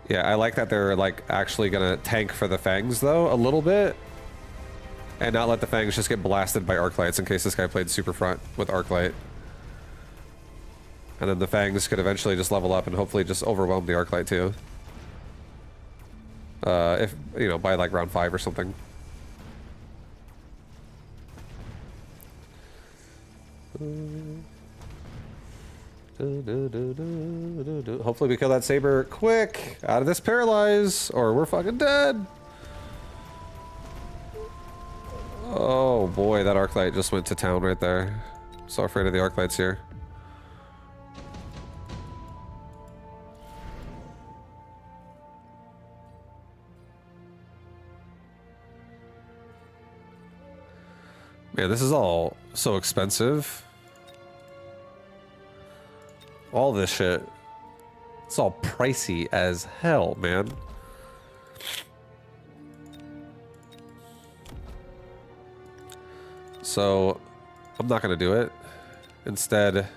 [SPEAKER 1] Yeah, I like that they're, like, actually going to tank for the fangs, though, a little bit. And not let the fangs just get blasted by arc lights in case this guy played super front with arc light. And then the fangs could eventually just level up and hopefully just overwhelm the arc light, too. If, you know, by, like, round 5 or something. Hopefully we kill that saber quick out of this paralyze, or we're fucking dead. Oh boy, that arc light just went to town right there. So afraid of the arc lights here. Man, this is all so expensive. All this shit. It's all pricey as hell, man. So, I'm not gonna do it. Instead...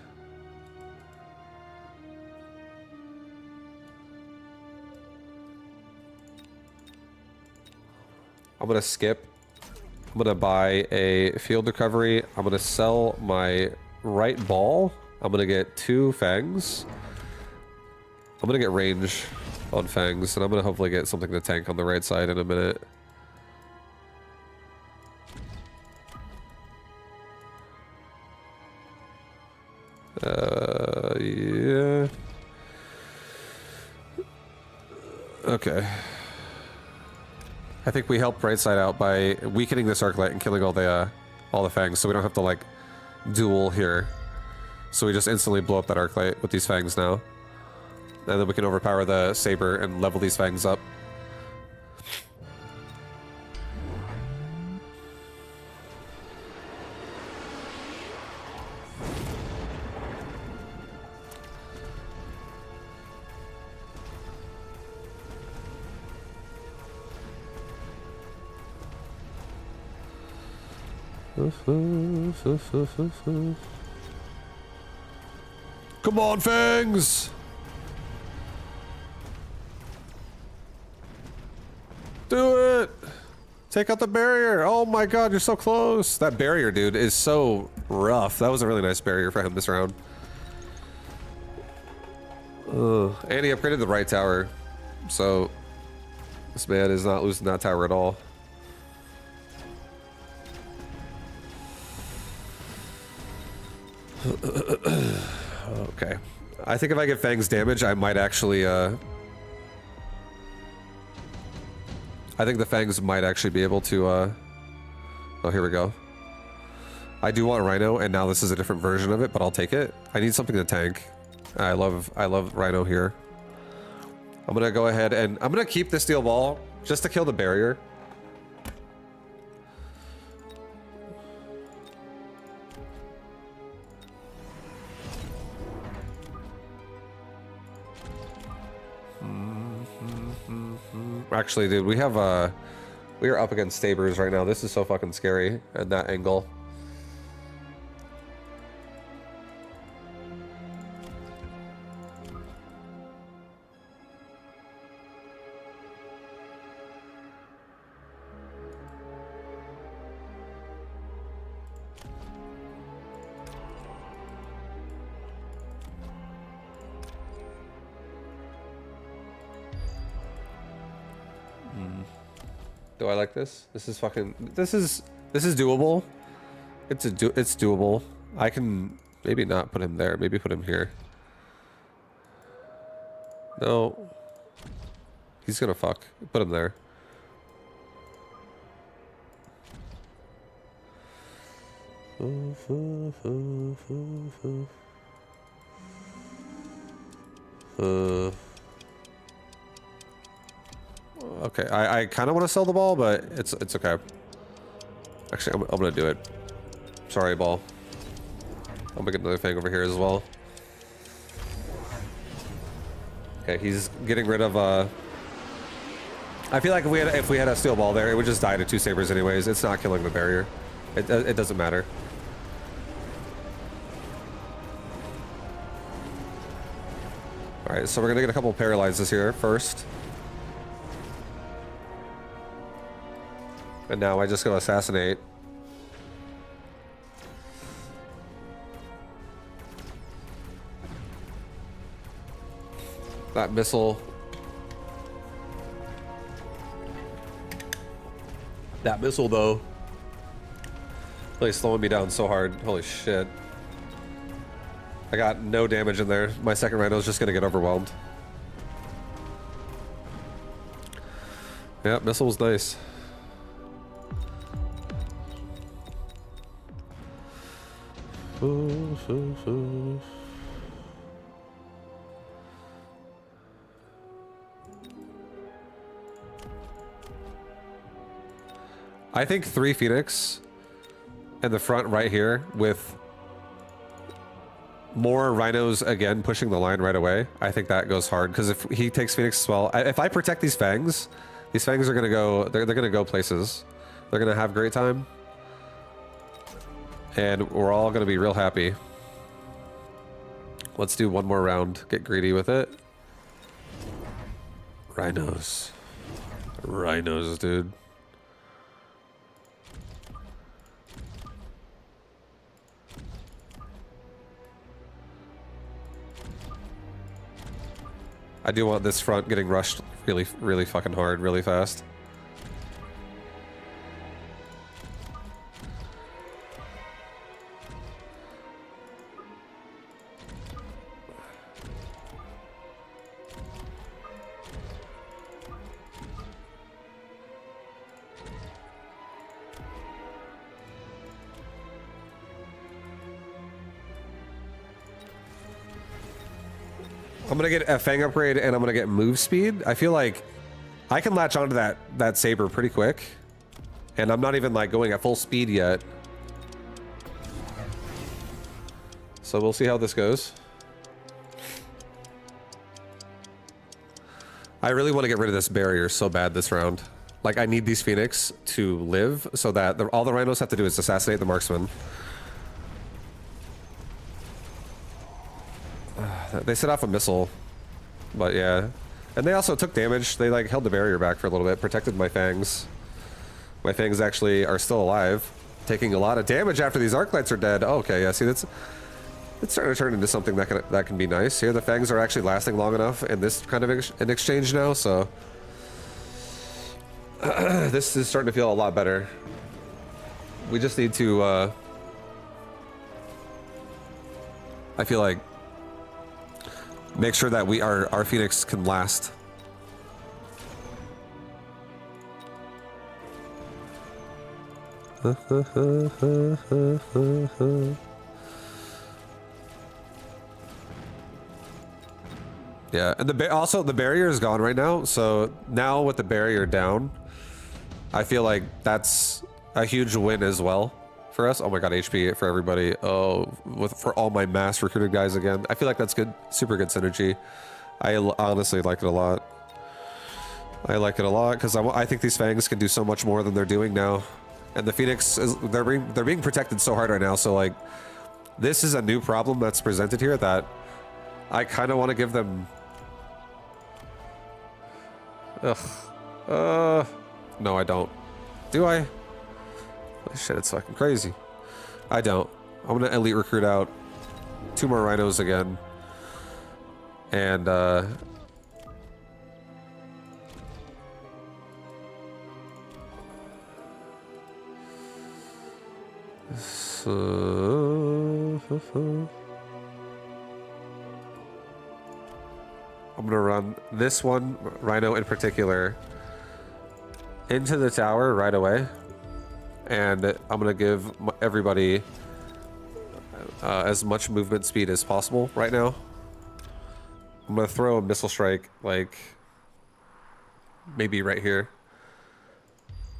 [SPEAKER 1] I'm gonna skip. I'm gonna buy a field recovery. I'm gonna sell my right ball. I'm gonna get 2 fangs. I'm gonna get range on fangs, and I'm gonna hopefully get something to tank on the right side in a minute. Yeah. Okay. I think we helped right side out by weakening this arc light and killing all the fangs, so we don't have to like duel here. So we just instantly blow up that arc light with these fangs now. And then we can overpower the saber and level these fangs up. Come on, fangs! Do it! Take out the barrier! Oh my god, you're so close! That barrier, dude, is so rough. That was a really nice barrier for him this round. And he upgraded the right tower. So, this man is not losing that tower at all. Okay. I think if I get Fang's damage, I might actually, I think the Fangs might actually be able to, oh, here we go. I do want Rhino, and now this is a different version of it, but I'll take it. I need something to tank. I love Rhino here. I'm gonna go ahead and, I'm gonna keep the steel ball, just to kill the barrier. Actually, dude, we have, we are up against Stabers right now. This is so fucking scary at that angle. Do I like this? This is fucking, this is doable. It's doable. I can maybe not put him there. Maybe put him here. No. He's gonna fuck. Put him there. Okay, I kind of want to sell the ball, but it's okay. Actually, I'm gonna do it. Sorry, ball. I'll make another thing over here as well. Okay, he's getting rid of. I feel like if we had a steel ball there, it would just die to 2 sabers anyways. It's not killing the barrier. It doesn't matter. Alright, so we're gonna get a couple paralyzes here first. And now I just go assassinate. That missile. That missile, though. Really slowing me down so hard. Holy shit. I got no damage in there. My second rhino is just gonna get overwhelmed. Yeah, missile was nice. I think 3 Phoenix in the front right here with more rhinos again pushing the line right away. I think that goes hard because if he takes Phoenix as well, if I protect these fangs are gonna go. They're gonna go places. They're gonna have a great time, and we're all gonna be real happy. Let's do one more round. Get greedy with it. Rhinos, rhinos, dude. I do want this front getting rushed really, really fucking hard, really fast. I'm gonna get a Fang upgrade and I'm gonna get move speed. I feel like I can latch onto that saber pretty quick. And I'm not even like going at full speed yet. So we'll see how this goes. I really want to get rid of this barrier so bad this round. Like I need these Phoenix to live so that all the rhinos have to do is assassinate the marksman. They set off a missile, but yeah. And they also took damage. They like held the barrier back for a little bit, protected my fangs. My fangs actually are still alive, taking a lot of damage after these arc lights are dead. Oh, okay, yeah, see, it's starting to turn into something that can be nice. Here, the fangs are actually lasting long enough in this kind of an exchange now, so this is starting to feel a lot better. We just need to, I feel like, make sure that our Phoenix can last. Yeah, and also the barrier is gone right now, so now with the barrier down, I feel like that's a huge win as well for us. Oh my god, HP for everybody. Oh, for all my mass recruited guys again. I feel like that's good, super good synergy. I honestly like it a lot. I like it a lot because I think these fangs can do so much more than they're doing now. And the Phoenix, they're being protected so hard right now, so like, this is a new problem that's presented here that I kind of want to give them... Ugh. No, I don't. Do I? Oh, shit, it's fucking crazy. I don't. I'm gonna elite recruit out 2 more rhinos again. And, so... I'm gonna run this one rhino in particular into the tower right away, and I'm gonna give everybody as much movement speed as possible right now. I'm gonna throw a missile strike like maybe right here,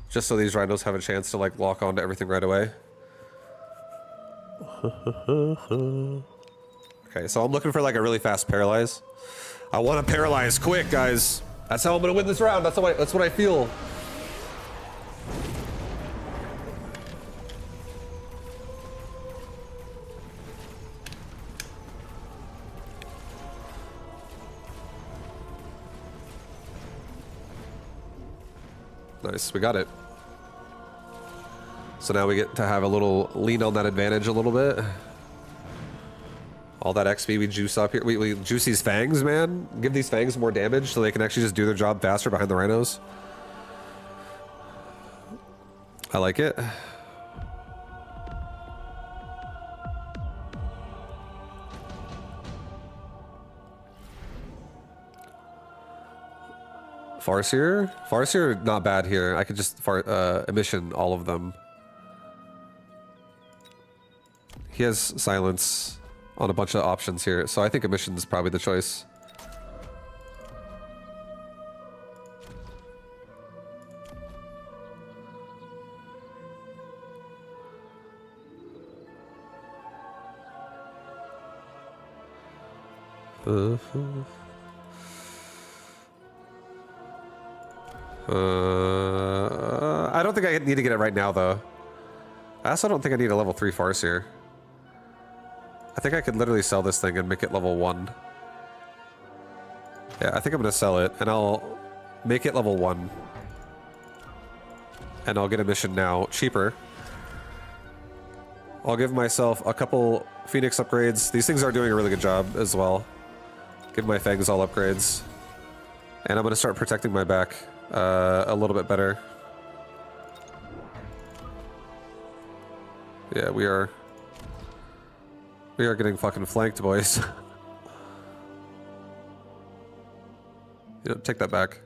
[SPEAKER 1] just so these rhinos have a chance to like lock onto everything right away. Okay, so I'm looking for like a really fast paralyze. I want to paralyze quick, guys. That's how I'm gonna win this round. That's what I feel. Nice, we got it. So now we get to have a little lean on that advantage a little bit. All that XP we juice up here. We juice these fangs, man. Give these fangs more damage so they can actually just do their job faster behind the rhinos. I like it. Farseer? Farseer, not bad here. I could just emission all of them. He has silence on a bunch of options here, so I think emission is probably the choice. I don't think I need to get it right now, though. I also don't think I need a level 3 Farseer. I think I could literally sell this thing and make it level 1. Yeah, I think I'm gonna sell it, and I'll make it level 1. And I'll get a mission now, cheaper. I'll give myself a couple Phoenix upgrades. These things are doing a really good job as well. Give my fangs all upgrades. And I'm gonna start protecting my back a little bit better. Yeah, we are getting fucking flanked, boys. You know, take that back.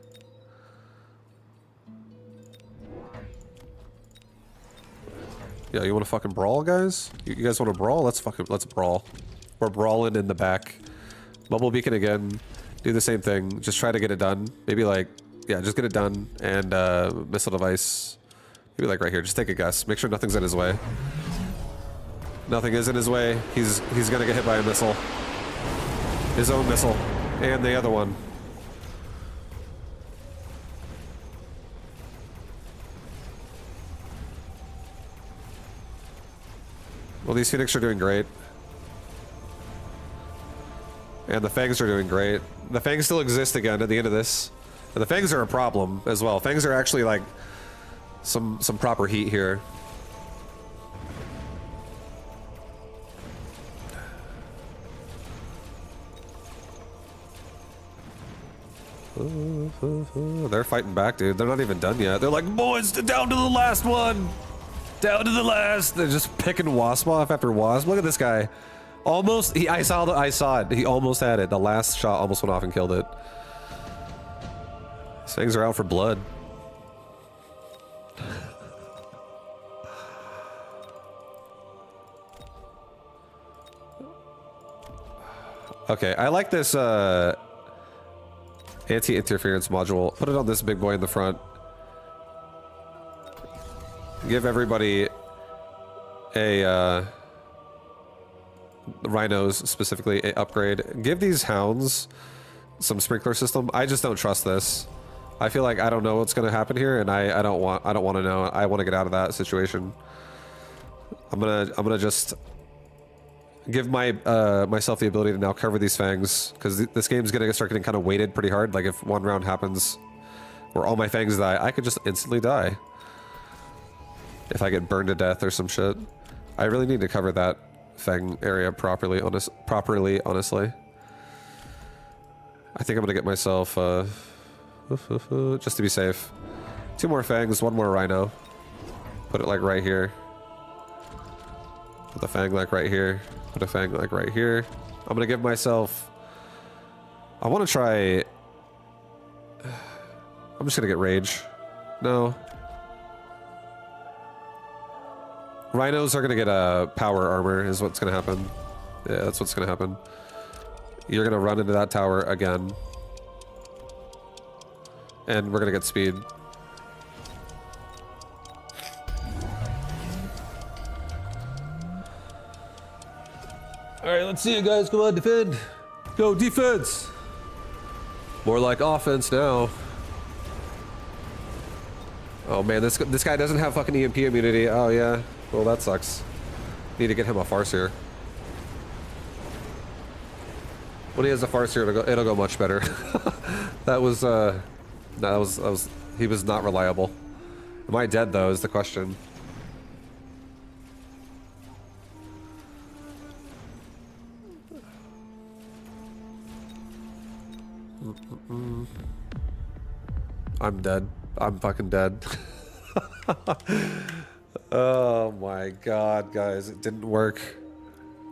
[SPEAKER 1] Yeah, you want to fucking brawl, guys? You guys want to brawl? Let's brawl. We're brawling in the back. Bubble beacon again. Do the same thing. Just try to get it done. Maybe like, yeah, just get it done. And missile device. Maybe like right here. Just take a guess. Make sure nothing's in his way. Nothing is in his way. He's gonna get hit by a missile. His own missile. And the other one. Well, these Phoenix are doing great. And the Fangs are doing great. The Fangs still exist again at the end of this. And the Fangs are a problem as well. Fangs are actually like some proper heat here. They're fighting back, dude. They're not even done yet. They're like, boys, down to the last one! Down to the last! They're just picking wasp off after wasp. Look at this guy. Almost, I saw it. He almost had it. The last shot almost went off and killed it. These things are out for blood. Okay, I like this, anti-interference module. Put it on this big boy in the front. Give everybody a rhinos specifically a upgrade. Give these hounds some sprinkler system. I just don't trust this. I feel like I don't know what's going to happen here, and I don't want to know. I want to get out of that situation. I'm gonna just give my myself the ability to now cover these fangs, because this game's gonna start getting kind of weighted pretty hard. Like if one round happens where all my fangs die, I could just instantly die if I get burned to death or some shit. I really need to cover that fang area properly. Honestly, I think I'm gonna get myself just to be safe. 2 more fangs, 1 more rhino. Put it like right here. Put the fang like right here. Put a fang like right here. I'm gonna give myself... I want to try... I'm just gonna get rage. No. Rhinos are gonna get a power armor is what's gonna happen. Yeah, that's what's gonna happen. You're gonna run into that tower again. And we're gonna get speed. Alright, let's see you guys. Come on, defend. Go, defense. More like offense now. Oh man, this guy doesn't have fucking EMP immunity. Oh yeah. Well, that sucks. Need to get him a Farseer. When he has a Farseer, it'll go much better. That was he was not reliable. Am I dead though is the question. I'm dead. I'm fucking dead. Oh my god, guys, it didn't work.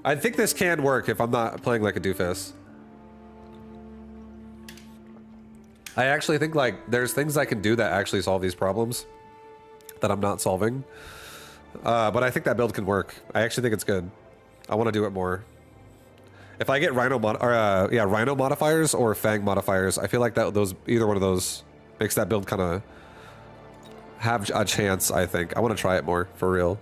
[SPEAKER 1] I think this can work if I'm not playing like a doofus. I actually think like there's things I can do that actually solve these problems that I'm not solving. But I think that build can work. I actually think it's good. I want to do it more. If I get Rhino Rhino modifiers or Fang modifiers, I feel like that either one of those makes that build kind of have a chance, I think. I want to try it more, for real.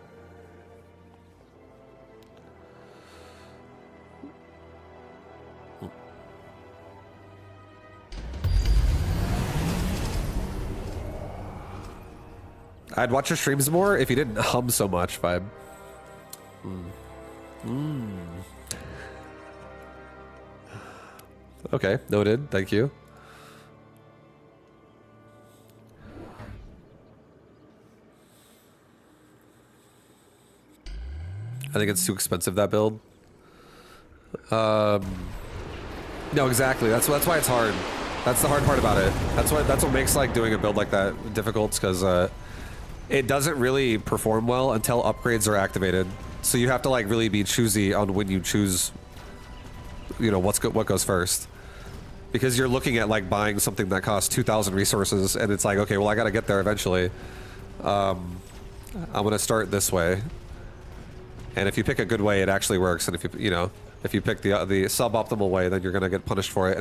[SPEAKER 1] I'd watch your streams more if you didn't hum so much, vibe. Okay, noted. Thank you. I think it's too expensive, that build. No, exactly. That's why it's hard. That's the hard part about it. That's what makes like doing a build like that difficult, because it doesn't really perform well until upgrades are activated. So you have to like really be choosy on when you choose, you know, what goes first. Because you're looking at like buying something that costs 2,000 resources, and it's like, okay, well I gotta get there eventually. I'm gonna start this way. And if you pick a good way, it actually works. And if you pick the suboptimal way, then you're gonna get punished for it.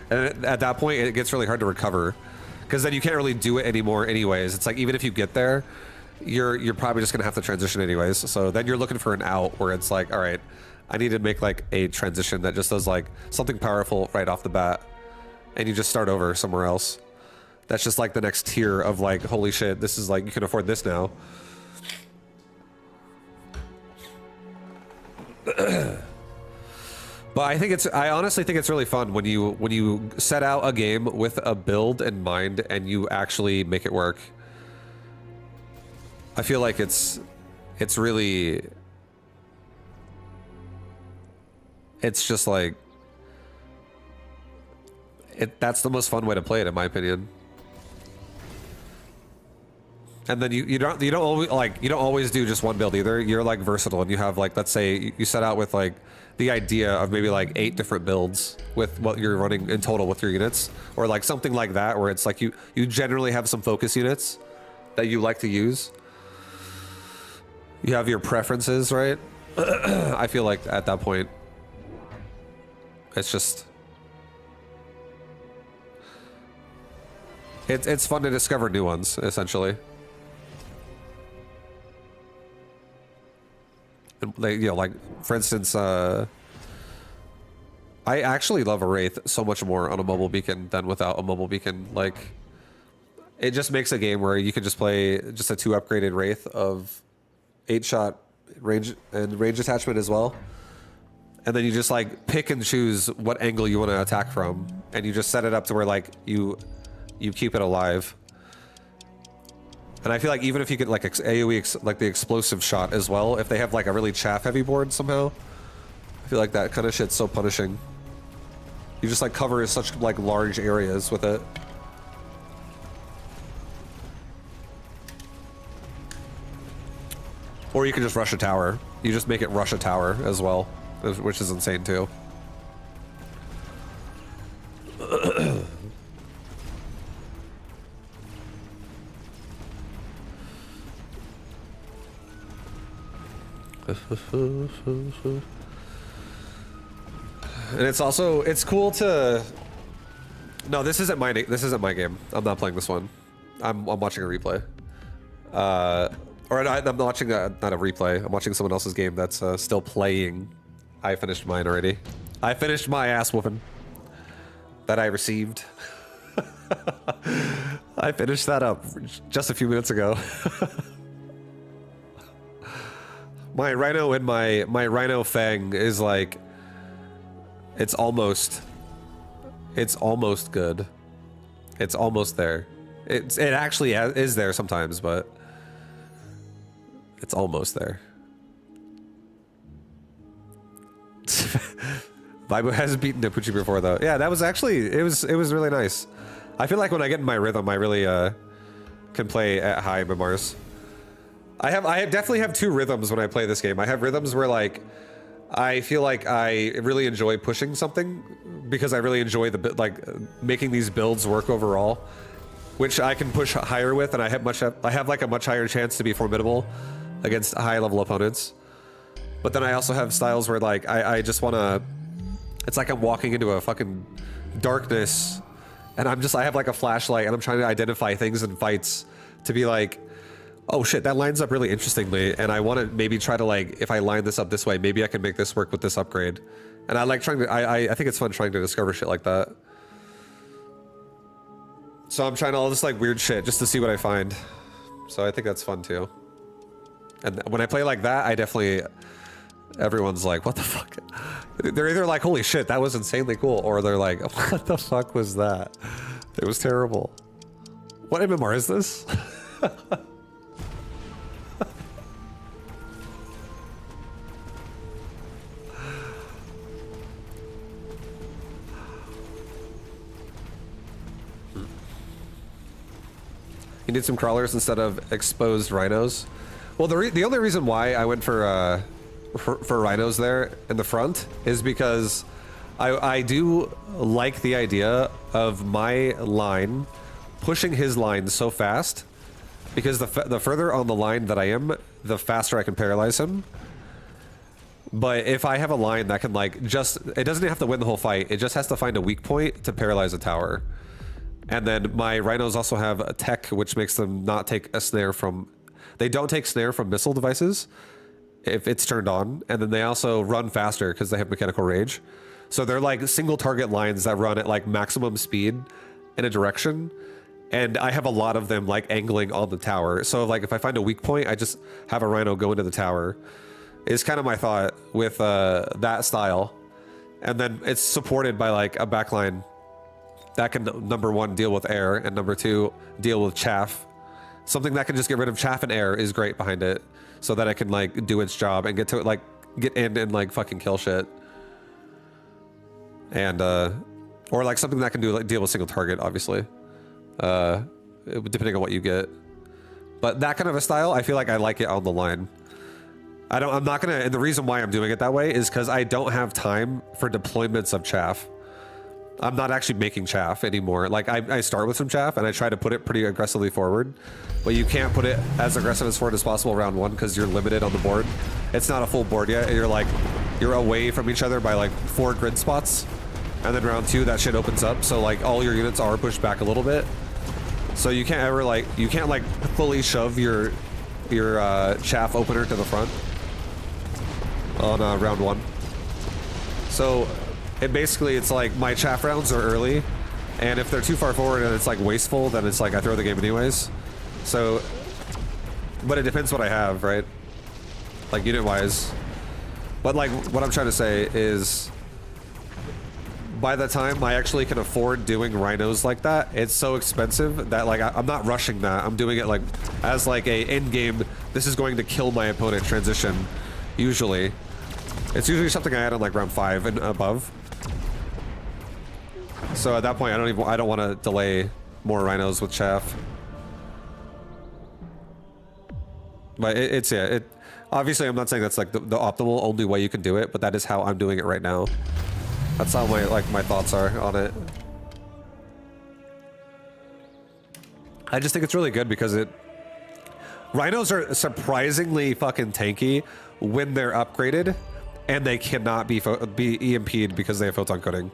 [SPEAKER 1] And at that point, it gets really hard to recover, because then you can't really do it anymore. Anyways, it's like even if you get there, you're probably just gonna have to transition anyways. So then you're looking for an out where it's like, all right, I need to make like a transition that just does like something powerful right off the bat, and you just start over somewhere else. That's just like the next tier of like, holy shit, this is like, you can afford this now. But I honestly think it's really fun when you set out a game with a build in mind and you actually make it work. I feel like it's really, it's just like, that's the most fun way to play it, in my opinion. And then you don't always do just one build either. You're like versatile, and you have like, let's say you set out with like the idea of maybe like 8 different builds with what you're running in total with your units, or like something like that, where it's like you generally have some focus units that you like to use. You have your preferences, right? I feel like at that point, it's just, it's fun to discover new ones, essentially. Like, you know, like for instance, I actually love a Wraith so much more on a mobile beacon than without a mobile beacon. Like, it just makes a game where you can just play just a 2 upgraded Wraith of 8-shot range and range attachment as well, and then you just like pick and choose what angle you want to attack from, and you just set it up to where like you keep it alive. And I feel like even if you get like AoE, like the explosive shot as well, if they have like a really chaff heavy board somehow, I feel like that kind of shit's so punishing. You just like cover such like large areas with it. Or you can just rush a tower. You just make it rush a tower as well, which is insane too. And it's cool to, no, this isn't my game. I'm not playing this one. I'm watching a replay. I'm watching not a replay. I'm watching someone else's game that's still playing. I finished mine already. I finished my ass whooping that I received. I finished that up just a few minutes ago. My Rhino and my Rhino Fang is like, it's almost good. It's almost there. It actually is there sometimes, but It's almost there. Vibu has beaten Napucci before though. Yeah, that was actually, it was really nice. I feel like when I get in my rhythm, I really can play at high MMRs. I definitely have two rhythms when I play this game. I have rhythms where like I feel like I really enjoy pushing something because I really enjoy the like making these builds work overall, which I can push higher with, and I have like a much higher chance to be formidable against high level opponents. But then I also have styles where like I just want to. It's like I'm walking into a fucking darkness, and I have like a flashlight, and I'm trying to identify things in fights to be like, oh shit, that lines up really interestingly, and I want to maybe try to like, if I line this up this way, maybe I can make this work with this upgrade. And I like trying to, I think it's fun trying to discover shit like that. So I'm trying all this like weird shit just to see what I find. So I think that's fun too. And when I play like that, I definitely, everyone's like, what the fuck? They're either like, holy shit, that was insanely cool, or they're like, what the fuck was that? It was terrible. What MMR is this? You need some crawlers instead of exposed rhinos. Well, the only reason why I went for rhinos there in the front is because I do like the idea of my line pushing his line so fast, because the further on the line that I am, the faster I can paralyze him. But if I have a line that can like it doesn't have to win the whole fight, it just has to find a weak point to paralyze a tower. And then my rhinos also have a tech which makes them not take a snare from... They don't take snare from missile devices if it's turned on. And then they also run faster because they have mechanical rage. So they're like single target lines that run at like maximum speed in a direction. And I have a lot of them like angling on the tower. So like if I find a weak point, I just have a rhino go into the tower. Is kind of my thought with that style. And then it's supported by like a backline that can, number one, deal with air, and number two, deal with chaff. Something that can just get rid of chaff and air is great behind it, so that it can like do its job and get to it, like get in and like fucking kill shit. And or like something that can do like deal with single target, obviously, depending on what you get. But that kind of a style, I feel like I like it on the line. I'm not gonna, and the reason why I'm doing it that way is because I don't have time for deployments of chaff. I'm not actually making chaff anymore. Like I start with some chaff and I try to put it pretty aggressively forward, but you can't put it as aggressive as forward as possible round one because you're limited on the board. It's not a full board yet. You're away from each other by like 4 grid spots, and then round 2 that shit opens up. So like all your units are pushed back a little bit. So you can't ever like fully shove your chaff opener to the front on round 1. So it's like my chaff rounds are early, and if they're too far forward and it's like wasteful, then it's like I throw the game anyways. So, but it depends what I have, right? Like unit wise. But like what I'm trying to say is, by the time I actually can afford doing rhinos like that, it's so expensive that like I'm not rushing that. I'm doing it like as like a end game, this is going to kill my opponent transition. Usually it's usually something I add on like round 5 and above. So at that point, I don't want to delay more rhinos with chaff. But obviously I'm not saying that's like the optimal only way you can do it, but that is how I'm doing it right now. That's how my thoughts are on it. I just think it's really good because rhinos are surprisingly fucking tanky when they're upgraded, and they cannot be EMP'd because they have photon coating.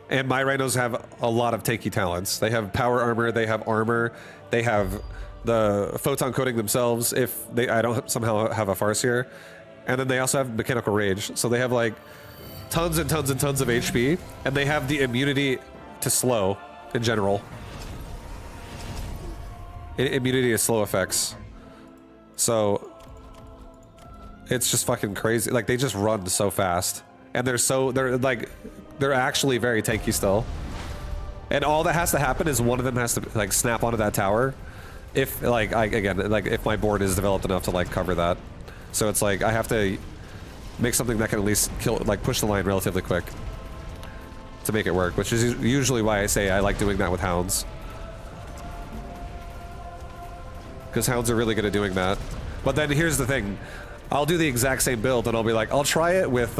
[SPEAKER 1] And my rhinos have a lot of tanky talents. They have power armor, they have armor, they have the photon coating themselves if I don't somehow have a farce here. And then they also have mechanical rage. So they have like tons and tons and tons of HP, and they have the immunity to slow in general. Immunity to slow effects. So it's just fucking crazy. Like they just run so fast, and they're actually very tanky still. And all that has to happen is one of them has to like snap onto that tower, if like if my board is developed enough to like cover that. So it's like I have to make something that can at least kill, like push the line relatively quick to make it work, which is usually why I say I like doing that with hounds. Because hounds are really good at doing that. But then here's the thing. I'll do the exact same build and I'll be like, I'll try it with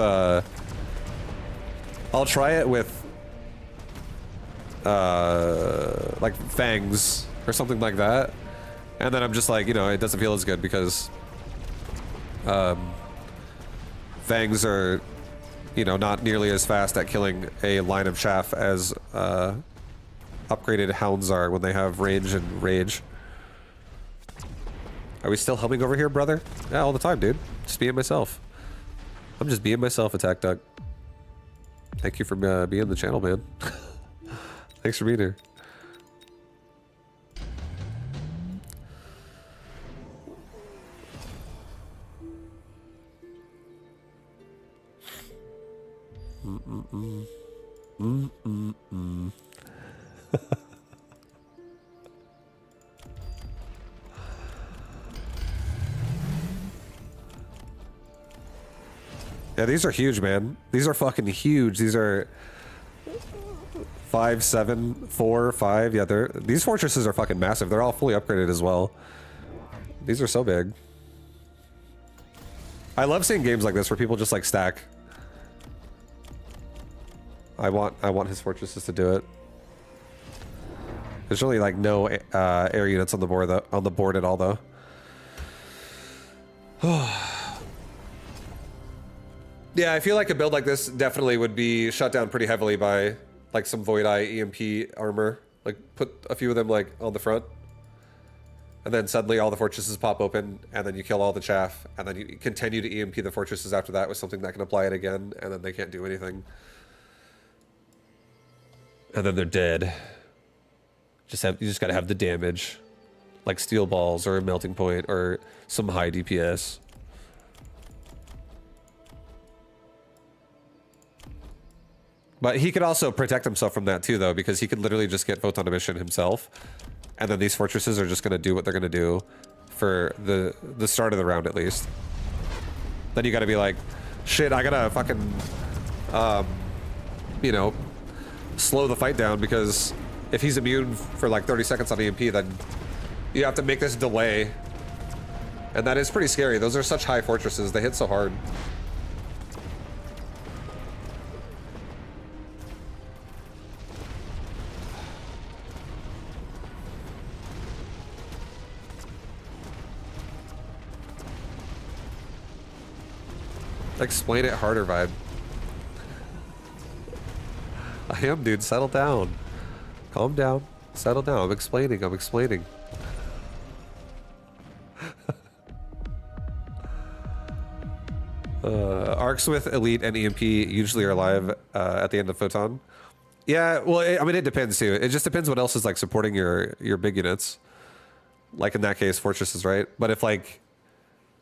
[SPEAKER 1] like fangs or something like that. And then I'm just like, you know, it doesn't feel as good because fangs are, you know, not nearly as fast at killing a line of chaff as upgraded hounds are when they have range and rage. Are we still humming over here, brother? Yeah, all the time, dude. Just being myself. I'm just being myself, Attack Duck. Thank you for being the channel, man. Thanks for being here. Yeah, these are huge, man. These are fucking huge. These are 5, 7, 4, 5. Yeah, these fortresses are fucking massive. They're all fully upgraded as well. These are so big. I love seeing games like this where people just like stack. I want his fortresses to do it. There's really like no air units on the board at all though. Yeah, I feel like a build like this definitely would be shut down pretty heavily by like some Void Eye EMP armor. Like put a few of them like on the front. And then suddenly all the fortresses pop open and then you kill all the chaff and then you continue to EMP the fortresses after that with something that can apply it again and then they can't do anything. And then they're dead. You just gotta have the damage. Like steel balls or a melting point or some high DPS. But he could also protect himself from that too, though, because he could literally just get photon emission himself, and then these fortresses are just going to do what they're going to do for the start of the round at least. Then you got to be like, shit, I gotta fucking, you know, slow the fight down because if he's immune for like 30 seconds on EMP, then you have to make this delay, and that is pretty scary. Those are such high fortresses; they hit so hard. Explain it harder vibe. I am, dude. Settle down. Calm down. Settle down. I'm explaining. I'm explaining. Arcs with Elite and EMP usually are live at the end of Photon. Yeah, well, I mean, it depends too. It just depends what else is like supporting your big units. Like in that case, fortresses, right? But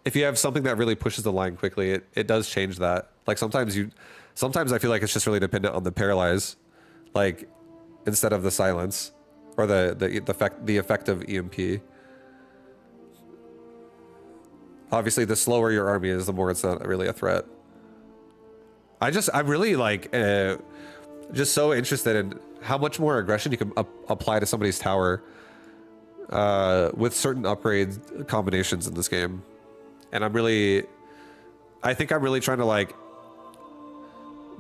[SPEAKER 1] if you have something that really pushes the line quickly, it does change that. Like sometimes I feel like it's just really dependent on the paralyze, like instead of the silence or the effect of EMP. Obviously, the slower your army is, the more it's not really a threat. I'm really like just so interested in how much more aggression you can apply to somebody's tower with certain upgrade combinations in this game. And I think I'm really trying to like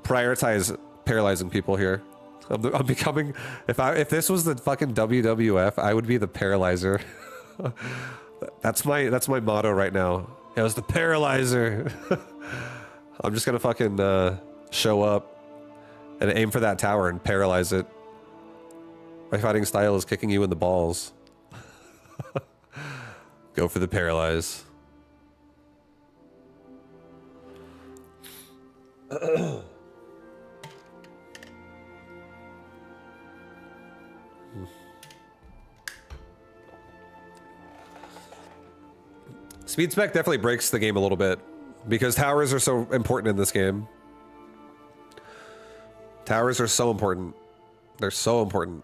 [SPEAKER 1] prioritize paralyzing people here. I'm becoming, if this was the fucking WWF, I would be the paralyzer. That's my motto right now. It was the paralyzer. I'm just gonna fucking show up and aim for that tower and paralyze it. My fighting style is kicking you in the balls. Go for the paralyze. Speed spec definitely breaks the game a little bit because towers are so important in this game. Towers are so important. They're so important.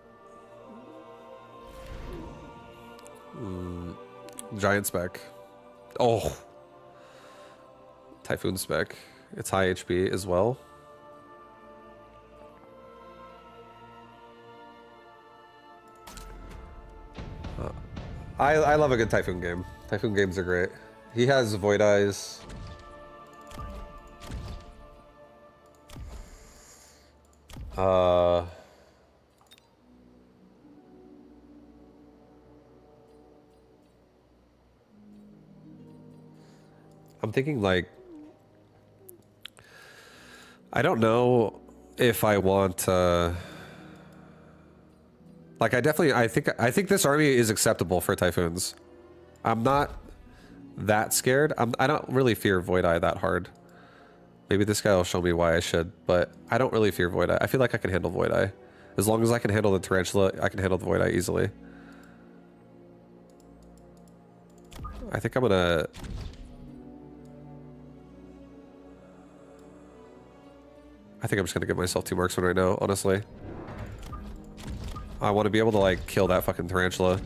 [SPEAKER 1] Giant spec. Oh. Typhoon spec. It's high HP as well. I love a good Typhoon game. Typhoon games are great. He has Void Eyes. I'm thinking like, I don't know if I want like I think this army is acceptable for Typhoons. I'm not that scared. I don't really fear Void Eye that hard. Maybe this guy will show me why I should, but I don't really fear Void Eye. I feel like I can handle Void Eye. As long as I can handle the Tarantula, I can handle the Void Eye easily. I think I'm gonna... I think I'm just gonna give myself 2 marksmen right now, honestly. I want to be able to, like, kill that fucking Tarantula.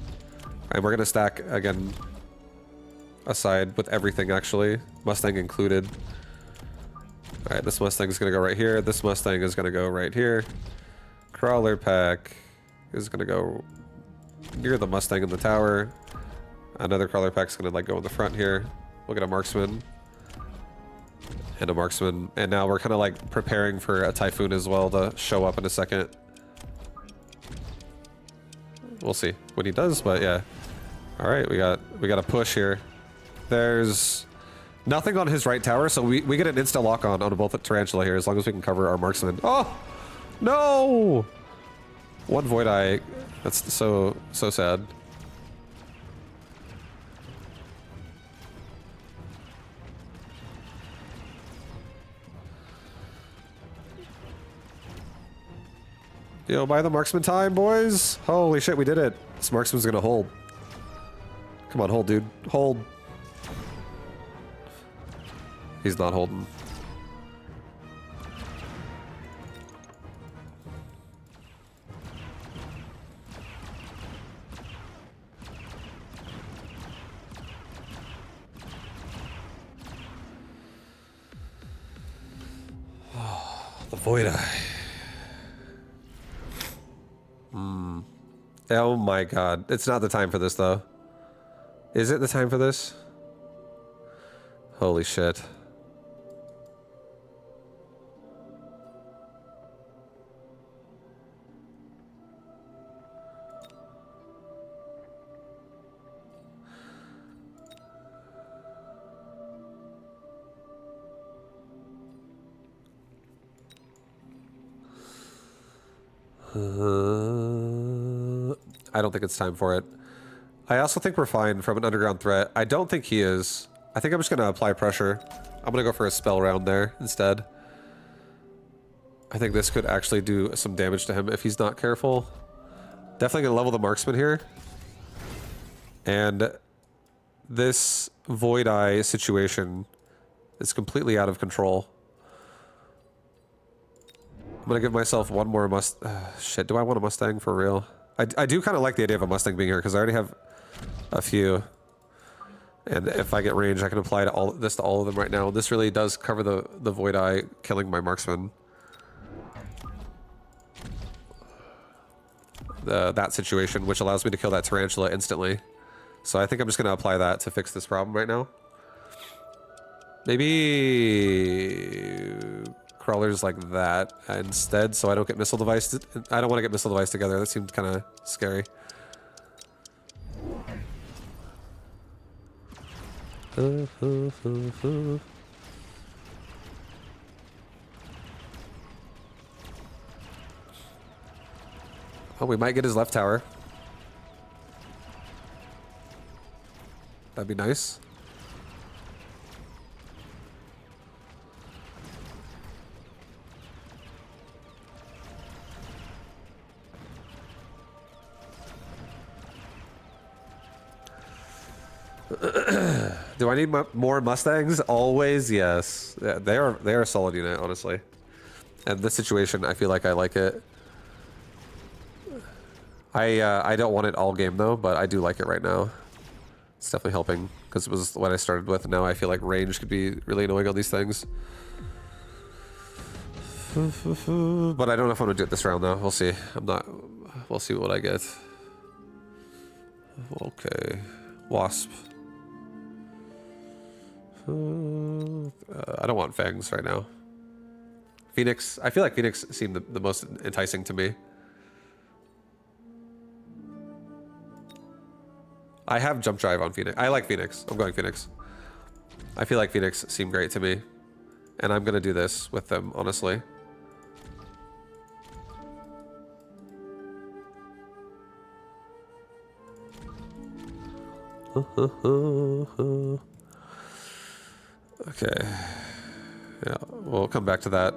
[SPEAKER 1] And we're gonna stack, again, aside with everything, actually. Mustang included. Alright, this Mustang is gonna go right here. This Mustang is gonna go right here. Crawler pack is gonna go near the Mustang in the tower. Another crawler pack is gonna, like, go in the front here. We'll get a marksman. And a marksman. And now we're kind of, like, preparing for a Typhoon as well to show up in a second. We'll see what he does, but yeah. Alright, we got a push here. There's nothing on his right tower, so we get an insta lock on both Tarantula here as long as we can cover our marksman. Oh! No! One Void Eye. That's so sad. Yo, buy the marksman time, boys! Holy shit, we did it. This marksman's gonna hold. Come on, hold, dude. Hold. He's not holding. The Void Eye. Oh my god. It's not the time for this, though. Is it the time for this? Holy shit. I don't think it's time for it. I also think we're fine from an underground threat. I don't think he is. I think I'm just going to apply pressure. I'm going to go for a spell round there instead. I think this could actually do some damage to him if he's not careful. Definitely going to level the marksman here. And this Void Eye situation is completely out of control. I'm going to give myself one more shit, do I want a Mustang for real? I do kind of like the idea of a Mustang being here because I already have a few. And if I get range, I can apply to all of them right now. This really does cover the Void Eye killing my marksman. That situation, which allows me to kill that Tarantula instantly. So I think I'm just going to apply that to fix this problem right now. Maybe crawlers like that instead, so I don't get missile device. I don't want to get missile device together. That seemed kind of scary. Oh, we might get his left tower. That'd be nice. Do I need more Mustangs? Always, yes. Yeah, they are a solid unit, honestly. And this situation, I feel like I like it. I don't want it all game though, but I do like it right now. It's definitely helping because it was what I started with. And now I feel like range could be really annoying on these things. But I don't know if I'm gonna do it this round though. We'll see. We'll see what I get. Okay, wasp. I don't want fangs right now. Phoenix. I feel like Phoenix seemed the most enticing to me. I have jump drive on Phoenix. I like Phoenix. I'm going Phoenix. I feel like Phoenix seemed great to me. And I'm gonna do this with them, honestly. Okay. Yeah, we'll come back to that.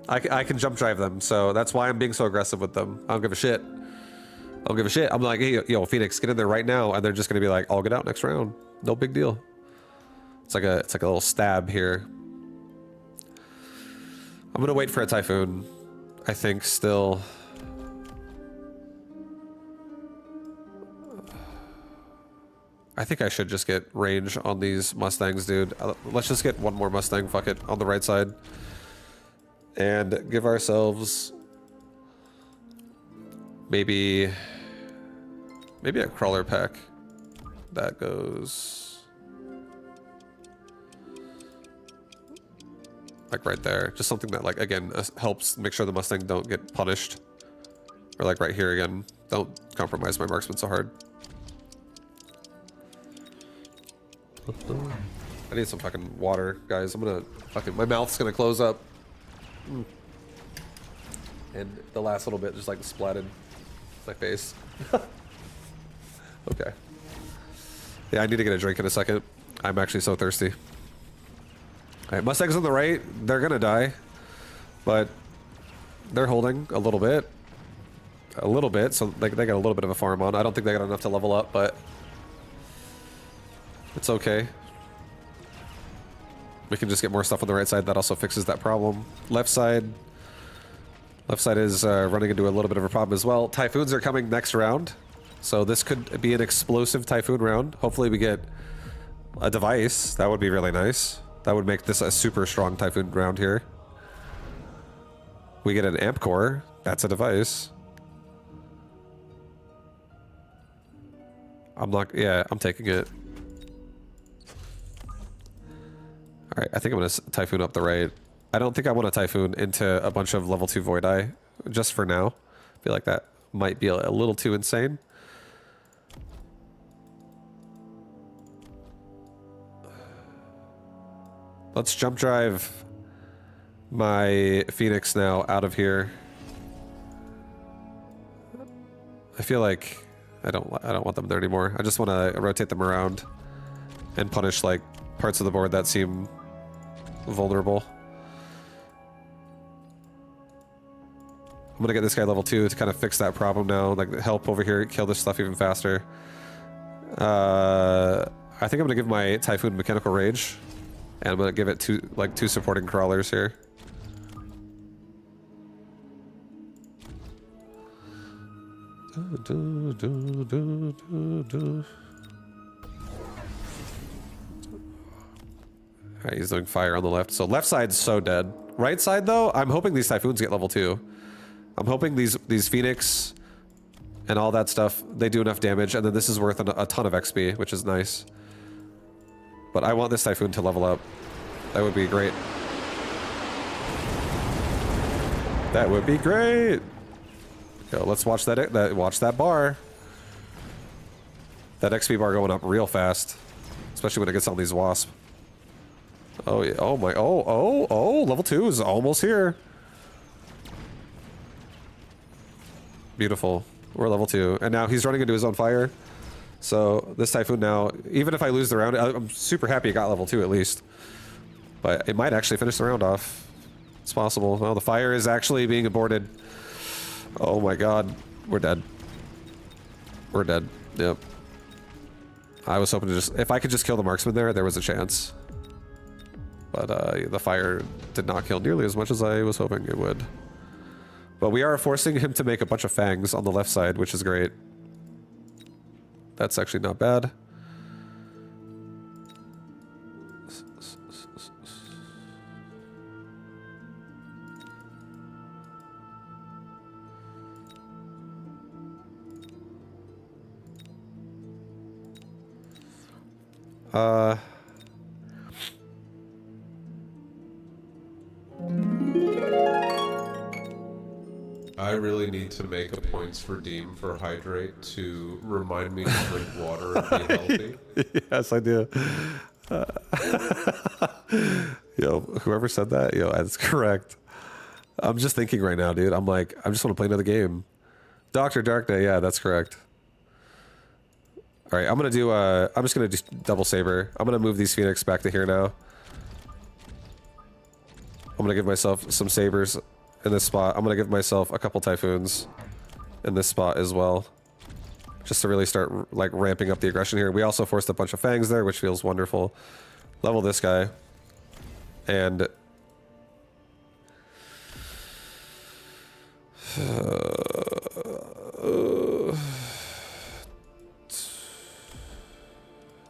[SPEAKER 1] I can jump drive them, so that's why I'm being so aggressive with them. I don't give a shit. I don't give a shit. I'm like, hey, yo, Phoenix, get in there right now, and they're just gonna be like, I'll get out next round. No big deal. It's like a little stab here. I'm gonna wait for a Typhoon. I think still. I think I should just get range on these Mustangs, dude. Let's just get one more Mustang, fuck it, on the right side. And give ourselves maybe a crawler pack that goes like right there. Just something that, like, again, helps make sure the Mustang don't get punished. Or like right here again. Don't compromise my marksman so hard. I need some fucking water, guys. I'm gonna fucking, my mouth's gonna close up. And the last little bit just like splatted my face. Okay. Yeah, I need to get a drink in a second. I'm actually so thirsty. Alright, Mustangs on the right, they're gonna die. But they're holding a little bit. A little bit, so they got a little bit of a farm on. I don't think they got enough to level up, but it's okay. We can just get more stuff on the right side. That also fixes that problem. Left side is running into a little bit of a problem as well. Typhoons are coming next round. So this could be an explosive Typhoon round. Hopefully we get a device. That would be really nice. That would make this a super strong Typhoon round here. We get an amp core. That's a device. I'm taking it. Alright, I think I'm going to Typhoon up the right. I don't think I want to Typhoon into a bunch of level 2 Void Eye, just for now. I feel like that might be a little too insane. Let's jump drive my Phoenix now out of here. I feel like I don't want them there anymore. I just want to rotate them around and punish like parts of the board that seem vulnerable. I'm gonna get this guy level 2 to kind of fix that problem now, like help over here kill this stuff even faster. I think I'm gonna give my Typhoon Mechanical Rage, and I'm gonna give it two supporting crawlers here. Alright, he's doing fire on the left. So left side's so dead. Right side though, I'm hoping these Typhoons get level 2. I'm hoping these Phoenix and all that stuff, they do enough damage, and then this is worth a ton of XP, which is nice. But I want this Typhoon to level up. That would be great. That would be great. Yo, let's watch that bar. That XP bar going up real fast, especially when it gets on these wasps. Oh yeah! Oh my! Oh! Level 2 is almost here. Beautiful. We're level 2, and now he's running into his own fire. So this Typhoon now, even if I lose the round, I'm super happy it got level 2 at least. But it might actually finish the round off. It's possible. Well, the fire is actually being aborted. Oh my god. We're dead. We're dead. Yep. I was hoping to if I could just kill the marksman there was a chance. But the fire did not kill nearly as much as I was hoping it would. But we are forcing him to make a bunch of fangs on the left side, which is great. That's actually not bad. I really need to make a points for Deem for hydrate to remind me to drink water and be healthy. Yes, I do. Yo, whoever said that, yo, that's correct. I'm just thinking right now, dude. I'm like, I just want to play another game. Dr. Darknet, yeah, that's correct. All right, I'm gonna do. I'm just gonna do double saber. I'm gonna move these Phoenix back to here now. I'm gonna give myself some sabers in this spot. I'm gonna give myself a couple typhoons in this spot as well, just to really start like ramping up the aggression here. We also forced a bunch of fangs there, which feels wonderful. Level this guy, and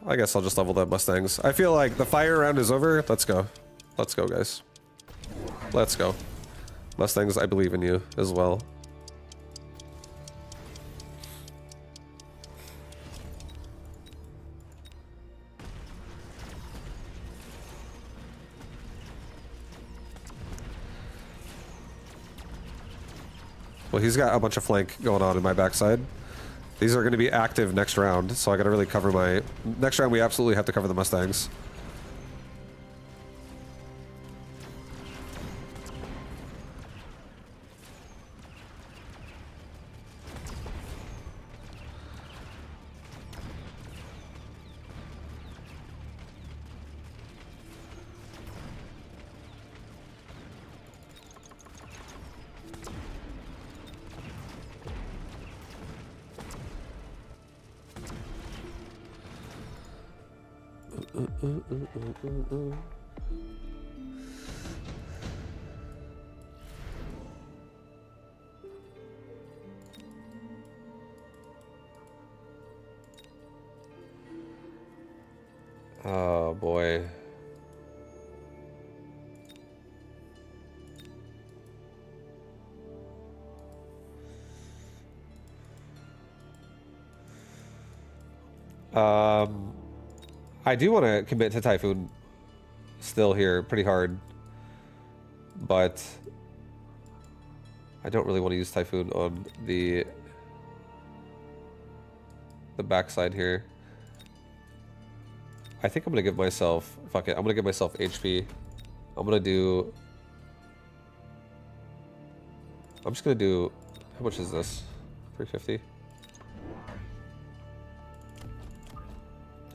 [SPEAKER 1] I guess I'll just level the Mustangs. I feel like the fire round is over. Let's go. Let's go, guys. Let's go. Mustangs, I believe in you as well. Well, he's got a bunch of flank going on in my backside. These are going to be active next round, so I got to really cover my... Next round, we absolutely have to cover the Mustangs. Oh boy. I do want to commit to Typhoon still here pretty hard, but I don't really want to use Typhoon on the backside here. I think I'm gonna give myself, fuck it, I'm gonna give myself HP. I'm just gonna do, how much is this? 350?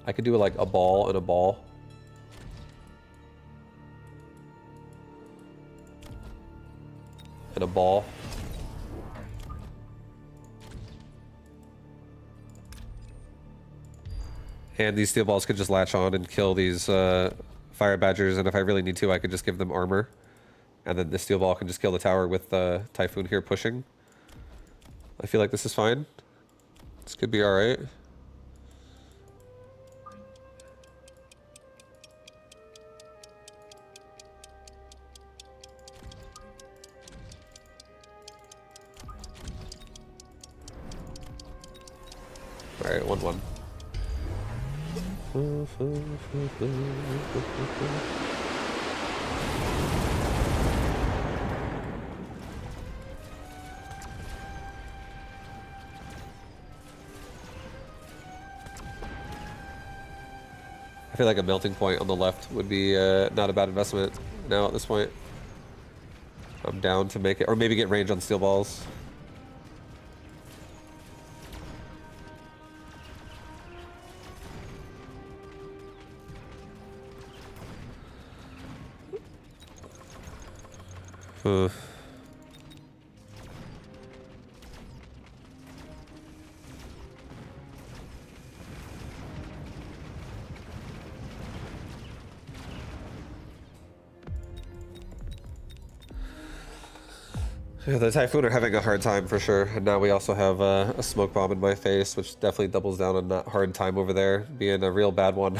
[SPEAKER 1] I could do like a ball and a ball. And a ball. And these steel balls could just latch on and kill these fire badgers, and if I really need to, I could just give them armor. And then the steel ball can just kill the tower with the Typhoon here pushing. I feel like this is fine. This could be alright. Alright, 1-1. I feel like a melting point on the left would be not a bad investment now at this point. I'm down to make it, or maybe get range on steel balls. Yeah, the Typhoon are having a hard time for sure, and now we also have a smoke bomb in my face, which definitely doubles down on that hard time over there being a real bad one.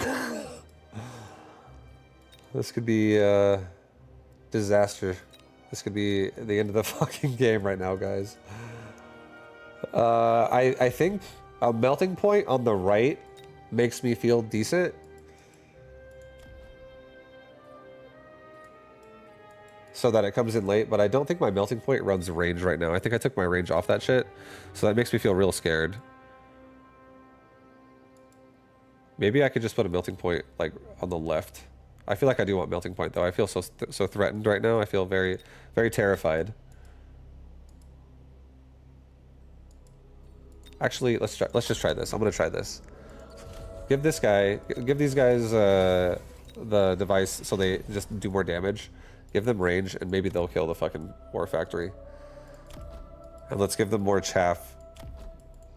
[SPEAKER 1] This could be disaster. This could be the end of the fucking game right now, guys. I think a melting point on the right makes me feel decent. So that it comes in late, but I don't think my melting point runs range right now. I think I took my range off that shit, so that makes me feel real scared. Maybe I could just put a melting point like on the left. I feel like I do want melting point though. I feel so threatened right now. I feel very, very terrified. Actually, let's just try this. I'm gonna try this. Give these guys the device so they just do more damage. Give them range, and maybe they'll kill the fucking War Factory. And let's give them more chaff.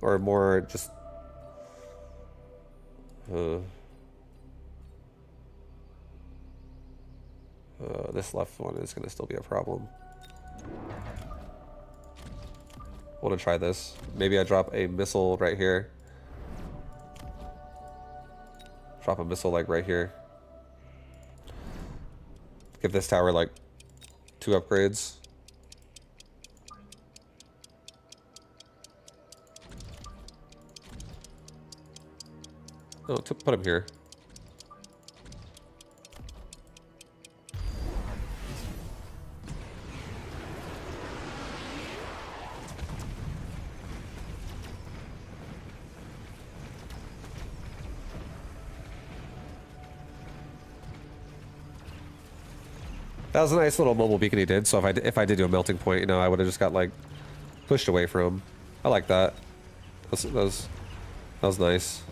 [SPEAKER 1] Or more just... this left one is going to still be a problem. I want to try this. Maybe I drop a missile right here. Drop a missile like right here. Give this tower like 2 upgrades. Oh, put him here. That was a nice little mobile beacon he did, so if I did do a melting point, you know, I would have just got, like, pushed away from him. I like that. That was nice.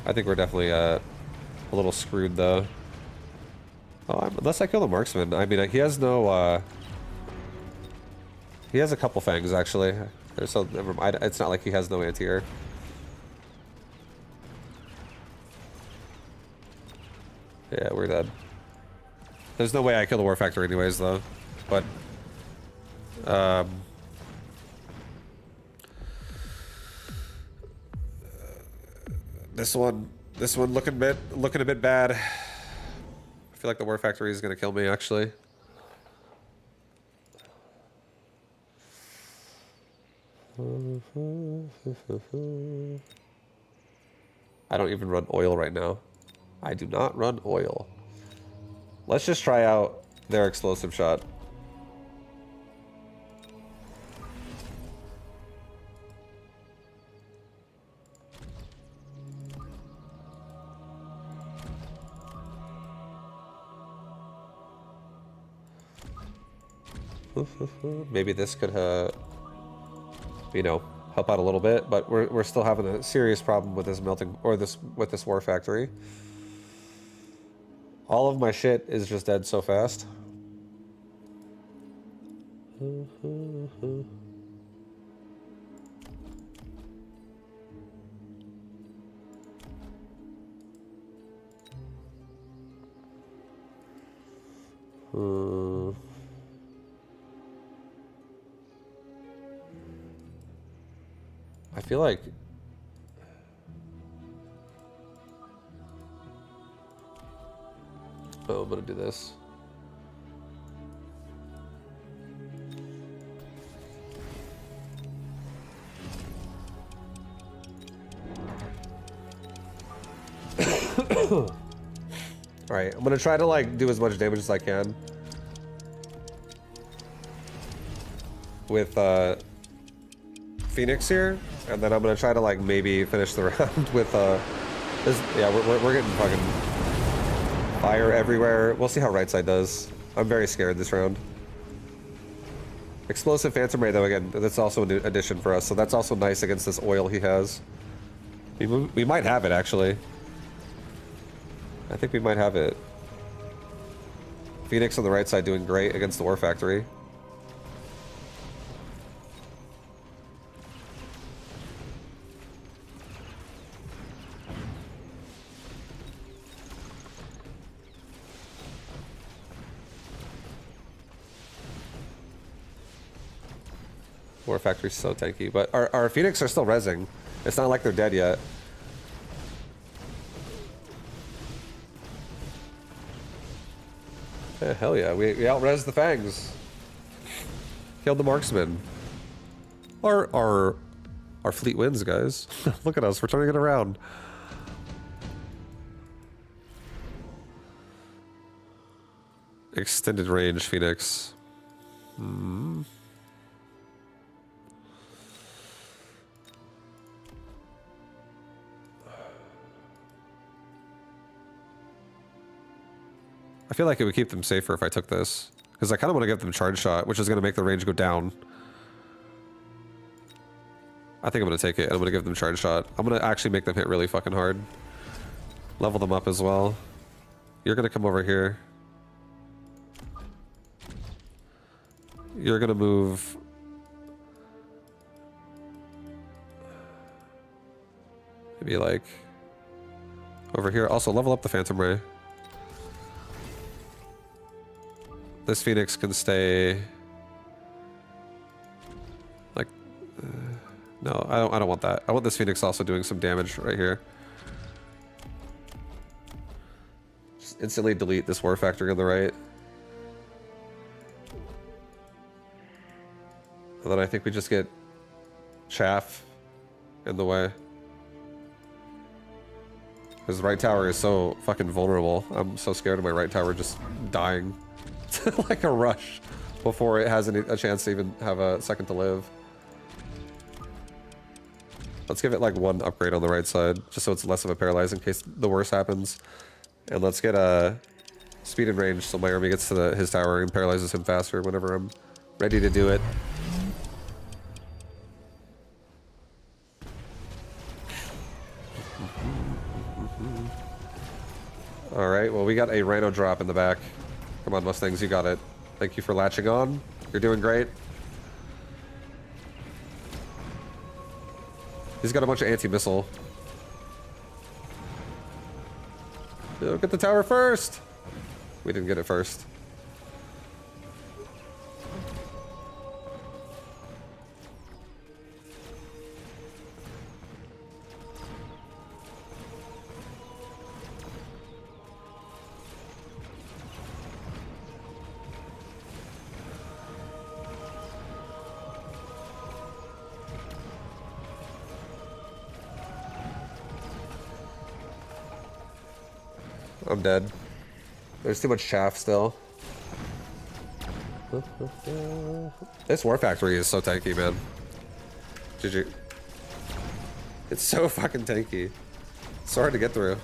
[SPEAKER 1] I think we're definitely, a little screwed, though. Oh, unless I kill the marksman. I mean, he has no, he has a couple fangs, actually. So never mind. It's not like he has no anti-air. Yeah, we're dead. There's no way I kill the War Factor anyways, though. But this one looking a bit bad. I feel like the War Factory is gonna kill me, actually. I don't even run oil right now. I do not run oil. Let's just try out their explosive shot. Maybe this could you know, help out a little bit, but we're still having a serious problem with this melting, or with this War Factory. All of my shit is just dead so fast. I feel like I'm gonna do this. Alright, I'm gonna try to like do as much damage as I can with Phoenix here, and then I'm gonna try to like maybe finish the round with this. Yeah, we're getting fucking fire everywhere. We'll see how right side does. I'm very scared this round. Explosive Phantom Ray though, again, that's also an addition for us, so that's also nice against this oil he has. We might have it actually. I think we might have it. Phoenix on the right side doing great against the War Factory. War Factory's so tanky, but our Phoenix are still rezzing. It's not like they're dead yet. Yeah, hell yeah, we out-res the Fangs. Killed the Marksman. Our fleet wins, guys. Look at us, we're turning it around. Extended range Phoenix. I feel like it would keep them safer if I took this. Because I kind of want to give them charge shot, which is going to make the range go down. I think I'm going to take it, and I'm going to give them charge shot. I'm going to actually make them hit really fucking hard. Level them up as well. You're going to come over here. You're going to move... maybe like... over here. Also, level up the Phantom Ray. This Phoenix can stay... like... no, I don't want that. I want this Phoenix also doing some damage right here. Just instantly delete this War Factory on the right. And then I think we just get chaff in the way. Because the right tower is so fucking vulnerable. I'm so scared of my right tower just dying. Like a rush before it has a chance to even have a second to live. Let's give it like one upgrade on the right side, just so it's less of a paralyze in case the worst happens. And let's get a speed and range so my army gets to his tower and paralyzes him faster whenever I'm ready to do it. Alright, well we got a Rhino drop in the back. Come on, Mustangs, you got it. Thank you for latching on. You're doing great. He's got a bunch of anti-missile. Get the tower first! We didn't get it first. I'm dead. There's too much chaff still. This War Factory is so tanky, man. GG. It's so fucking tanky. It's so hard to get through.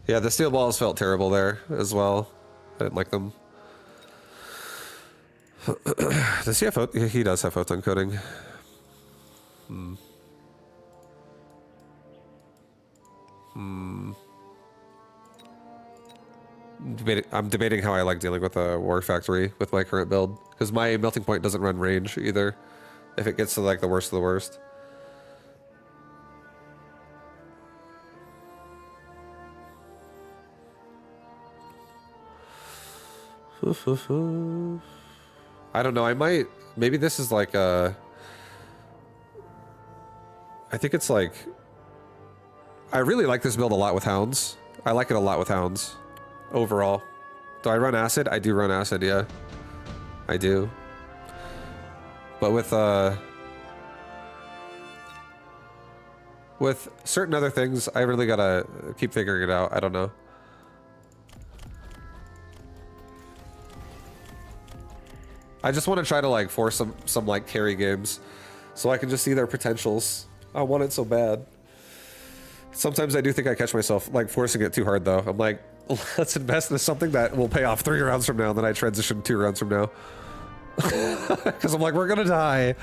[SPEAKER 1] Yeah, the steel balls felt terrible there as well. I didn't like them. Does he have he does have photon coating. I'm debating how I like dealing with a War Factory with my current build, because my melting point doesn't run range either if it gets to like the worst of the worst. I don't know, I might, maybe this is like a, I think it's like, I really like this build a lot with Hounds. I like it a lot with Hounds, overall. Do I run Acid? I do run Acid, yeah. I do. But with certain other things, I really gotta keep figuring it out. I don't know. I just want to try to like force some like carry games so I can just see their potentials. I want it so bad. Sometimes I do think I catch myself like forcing it too hard though. I'm like, let's invest in something that will pay off 3 rounds from now, and then I transition 2 rounds from now. Because I'm like, we're gonna die.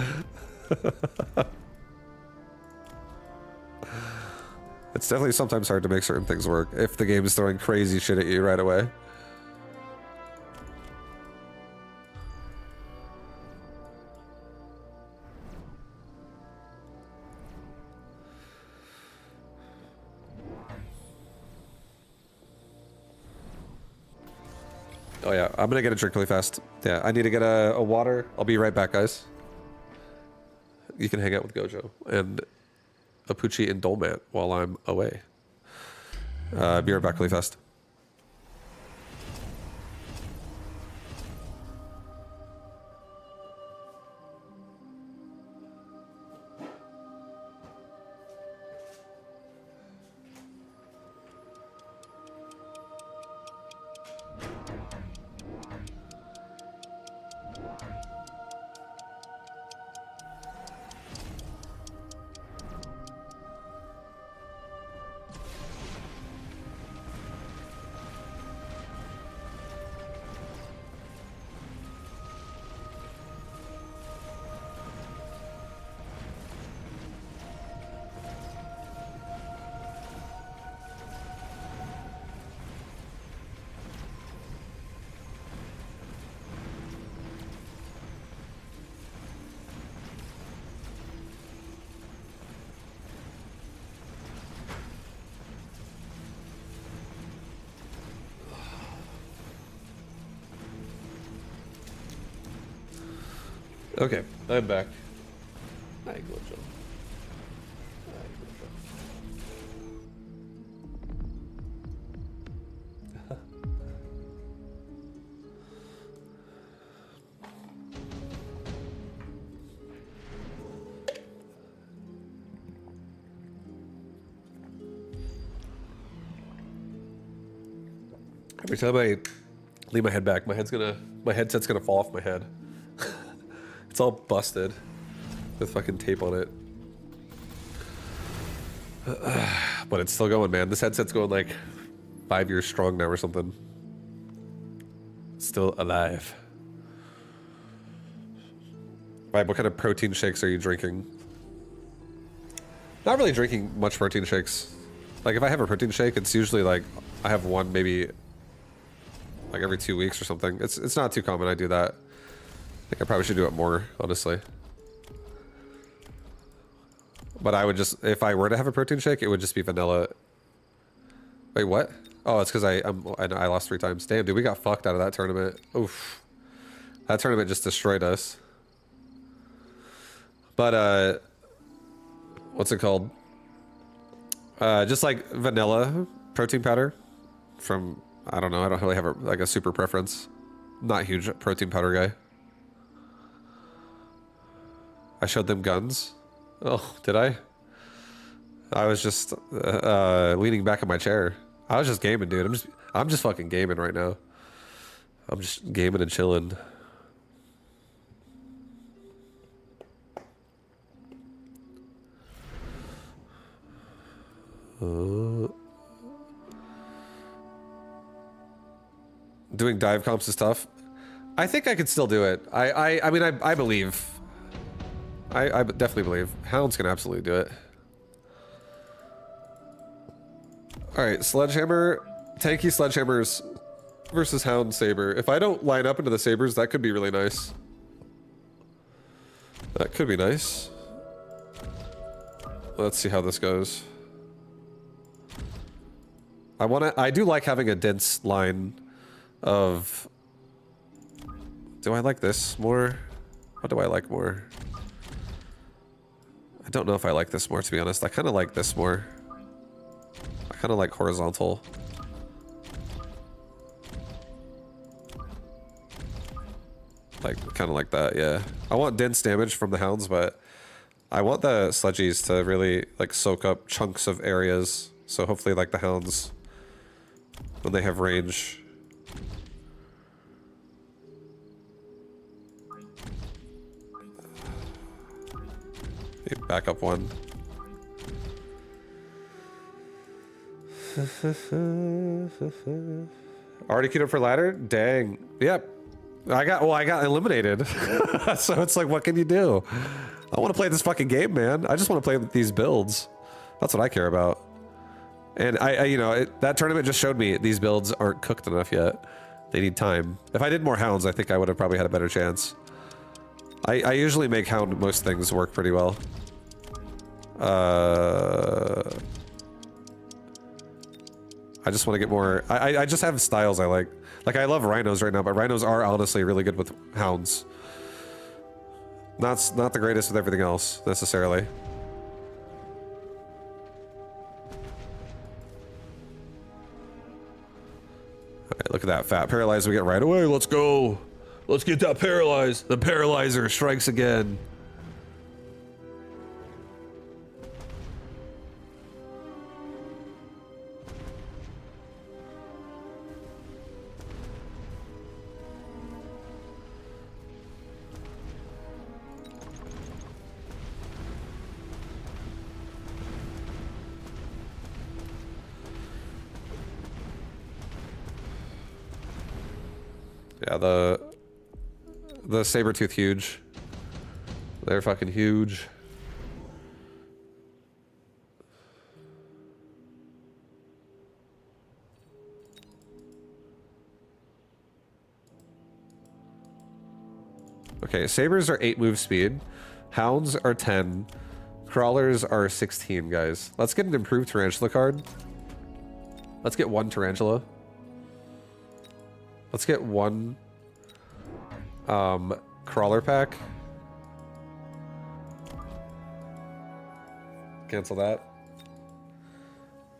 [SPEAKER 1] It's definitely sometimes hard to make certain things work if the game is throwing crazy shit at you right away. Oh yeah, I'm gonna get a drink really fast. Yeah, I need to get a water. I'll be right back, guys. You can hang out with Gojo and Apuchi and Dolmat while I'm away. Be right back really fast. Okay, I'm back. Hi, Gojo. Every time I lean my head back, my headset's gonna fall off my head. It's all busted with fucking tape on it. But it's still going, man. This headset's going like 5 years strong now or something. Still alive. Right, what kind of protein shakes are you drinking? Not really drinking much protein shakes. Like if I have a protein shake, it's usually like I have one maybe like every 2 weeks or something. It's not too common I do that. I think I probably should do it more, honestly. But I would just, if I were to have a protein shake, it would just be vanilla. Wait, what? Oh, it's because I lost 3 times. Damn, dude, we got fucked out of that tournament. Oof. That tournament just destroyed us. But, what's it called? Just like vanilla protein powder from, I don't know, I don't really have like a super preference. Not a huge protein powder guy. I showed them guns. Oh, did I? I was just leaning back in my chair. I was just gaming, dude. I'm just fucking gaming right now. I'm just gaming and chilling. Doing dive comps is tough. I think I could still do it. I mean, I believe. I definitely believe. Hounds can absolutely do it. Alright, Sledgehammer. Tanky Sledgehammers versus Hound Saber. If I don't line up into the Sabers, that could be really nice. That could be nice. Let's see how this goes. I do like having a dense line of... Do I like this more? What do I like more? I don't know if I like this more, to be honest. I kind of like this more. I kind of like horizontal. Like, kind of like that, yeah. I want dense damage from the hounds, but I want the sledgies to really, like, soak up chunks of areas. So hopefully, like, the hounds, when they have range... Back up one. Already queued up for ladder? Dang. Yep. I got eliminated. So it's like, what can you do? I want to play this fucking game, man. I just want to play with these builds. That's what I care about. And I you know, that tournament just showed me these builds aren't cooked enough yet. They need time. If I did more hounds, I think I would have probably had a better chance. I usually make hound most things work pretty well. I just want to get more... I just have styles I like. Like, I love rhinos right now, but rhinos are honestly really good with hounds. Not the greatest with everything else, necessarily. Alright, look at that fat paralyzer we get right away. Let's go. Let's get that paralyzed. The paralyzer strikes again. Yeah, the saber-tooth huge. They're fucking huge. Okay, sabers are 8 move speed. Hounds are 10. Crawlers are 16, guys. Let's get an improved tarantula card. Let's get 1 tarantula. Let's get 1 crawler pack. Cancel that.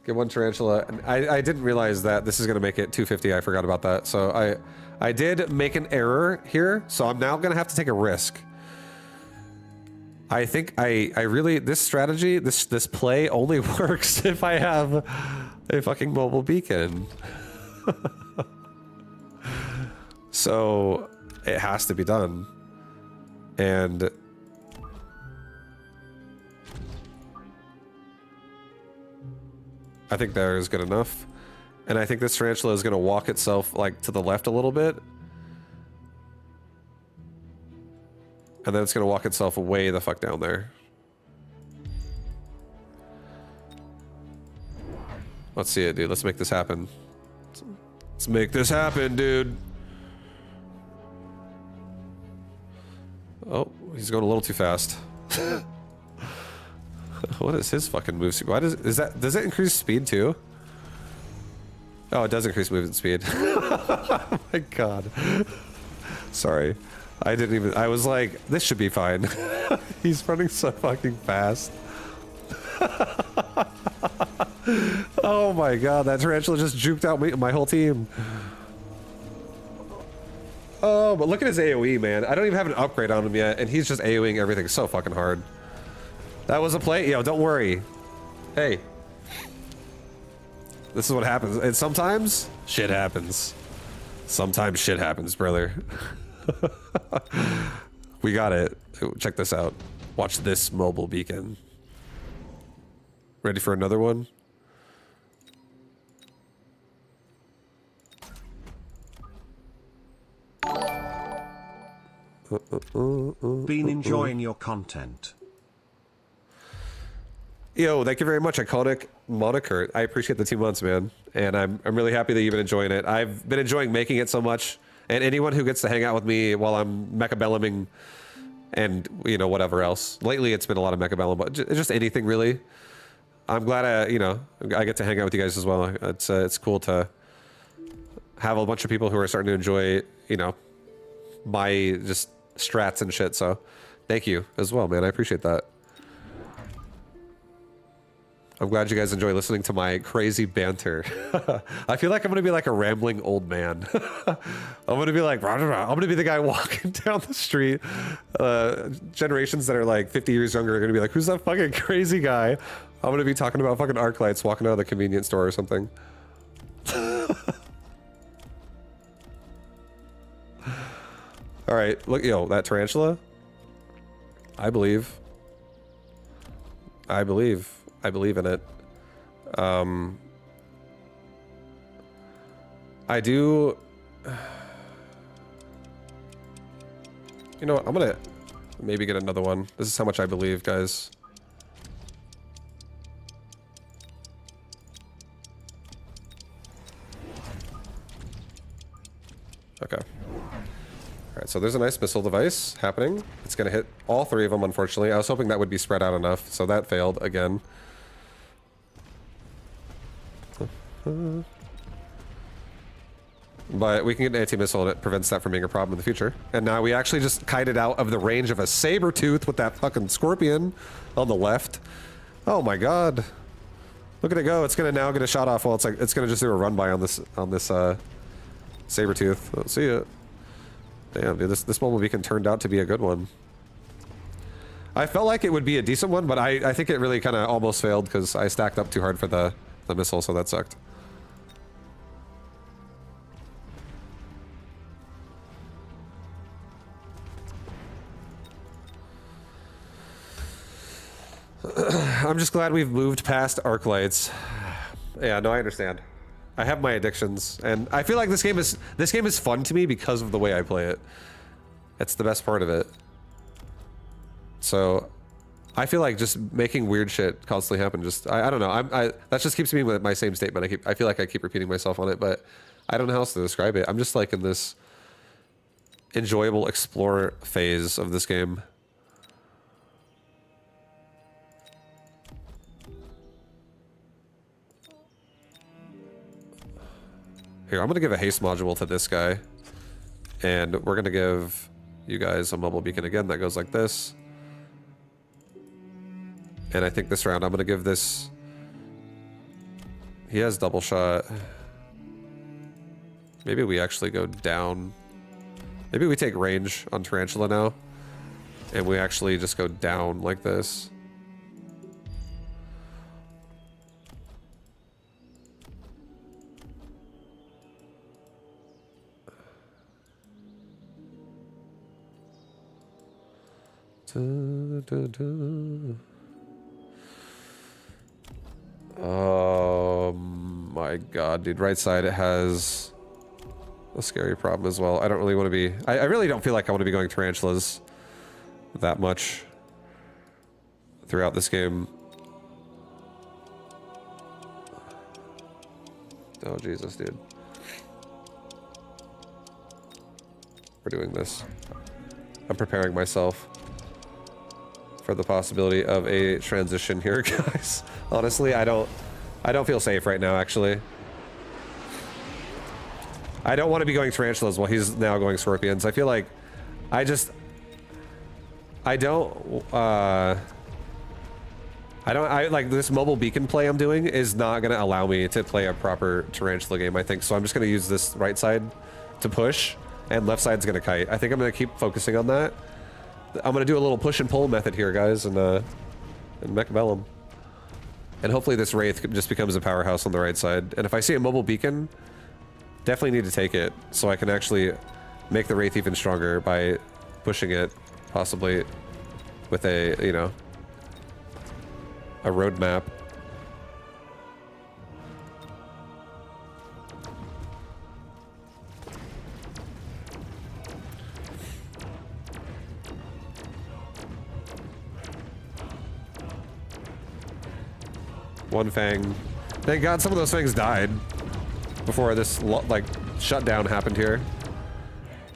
[SPEAKER 1] Get 1 tarantula. And I didn't realize that this is going to make it 250. I forgot about that. So I did make an error here. So I'm now going to have to take a risk. I think I really, this strategy, this play only works if I have a fucking mobile beacon. So it has to be done. And I think there is good enough. And I think this tarantula is going to walk itself like to the left a little bit. And then it's going to walk itself way the fuck down there. Let's see it, dude. Let's make this happen. Let's make this happen, dude. Oh, he's going a little too fast. What is his fucking move speed? Why does it increase speed too? Oh, it does increase movement speed. Oh my god. Sorry. I didn't even, I was like, this should be fine. He's running so fucking fast. Oh my god, that tarantula just juked out my whole team. Oh, but look at his AoE, man. I don't even have an upgrade on him yet, and he's just AoEing everything so fucking hard. That was a play? Yo, don't worry. Hey. This is what happens. And sometimes, shit happens. Sometimes shit happens, brother. We got it. Check this out. Watch this mobile beacon. Ready for another one?
[SPEAKER 2] Been enjoying your content.
[SPEAKER 1] Yo, thank you very much, Iconic Moniker. I appreciate the 2 months, man. And I'm really happy that you've been enjoying it. I've been enjoying making it so much. And anyone who gets to hang out with me while I'm mechabelluming and, you know, whatever else. Lately, it's been a lot of mechabellum, but just anything, really. I'm glad I get to hang out with you guys as well. It's cool to have a bunch of people who are starting to enjoy, you know, my just strats and shit. So thank you as well, man. I appreciate that. I'm glad you guys enjoy listening to my crazy banter. I feel like I'm going to be like a rambling old man. I'm going to be like, I'm going to be the guy walking down the street. Generations that are like 50 years younger are going to be like, who's that fucking crazy guy? I'm going to be talking about fucking arc lights walking out of the convenience store or something. All right, look, yo, that tarantula. I believe in it. I do. You know what? I'm gonna maybe get another one. This is how much I believe, guys. Okay. Alright, so there's a nice missile device happening. It's gonna hit all 3 of them, unfortunately. I was hoping that would be spread out enough, so that failed again. But we can get an anti-missile and it prevents that from being a problem in the future. And now we actually just kited out of the range of a saber tooth with that fucking scorpion on the left. Oh my god. Look at it go. It's gonna now get a shot off. Well, it's gonna just do a run by on this saber tooth. Let's see it. Damn, dude, this mobile beacon turned out to be a good one. I felt like it would be a decent one, but I think it really kind of almost failed because I stacked up too hard for the missile, so that sucked. I'm just glad we've moved past arc lights. Yeah, no, I understand. I have my addictions, and I feel like this game is fun to me because of the way I play it. It's the best part of it. So, I feel like just making weird shit constantly happen. Just I don't know. That just keeps me with my same statement. I feel like I keep repeating myself on it, but I don't know how else to describe it. I'm just like in this enjoyable explore phase of this game. Here, I'm gonna give a haste module to this guy, and we're gonna give you guys a mobile beacon again that goes like this. And I think this round I'm gonna give this. He has double shot. Maybe we actually go down. Maybe we take range on Tarantula now, and we actually just go down like this. Oh my god, dude. Right side, it has a scary problem as well. I don't really want to be... I really don't feel like I want to be going tarantulas that much throughout this game. Oh, Jesus, dude. We're doing this. I'm preparing myself for the possibility of a transition here, guys. Honestly, I don't feel safe right now, actually. I don't want to be going tarantulas while he's now going scorpions. I feel like I like this mobile beacon play I'm doing is not going to allow me to play a proper tarantula game, I think. So I'm just going to use this right side to push, and left side's going to kite. I think I'm going to keep focusing on that. I'm going to do a little push and pull method here, guys, and Mech Bellum. And hopefully this Wraith just becomes a powerhouse on the right side. And if I see a mobile beacon, definitely need to take it so I can actually make the Wraith even stronger by pushing it, possibly with a, you know, a roadmap. One Fang. Thank God some of those Fangs died before this, like, shutdown happened here.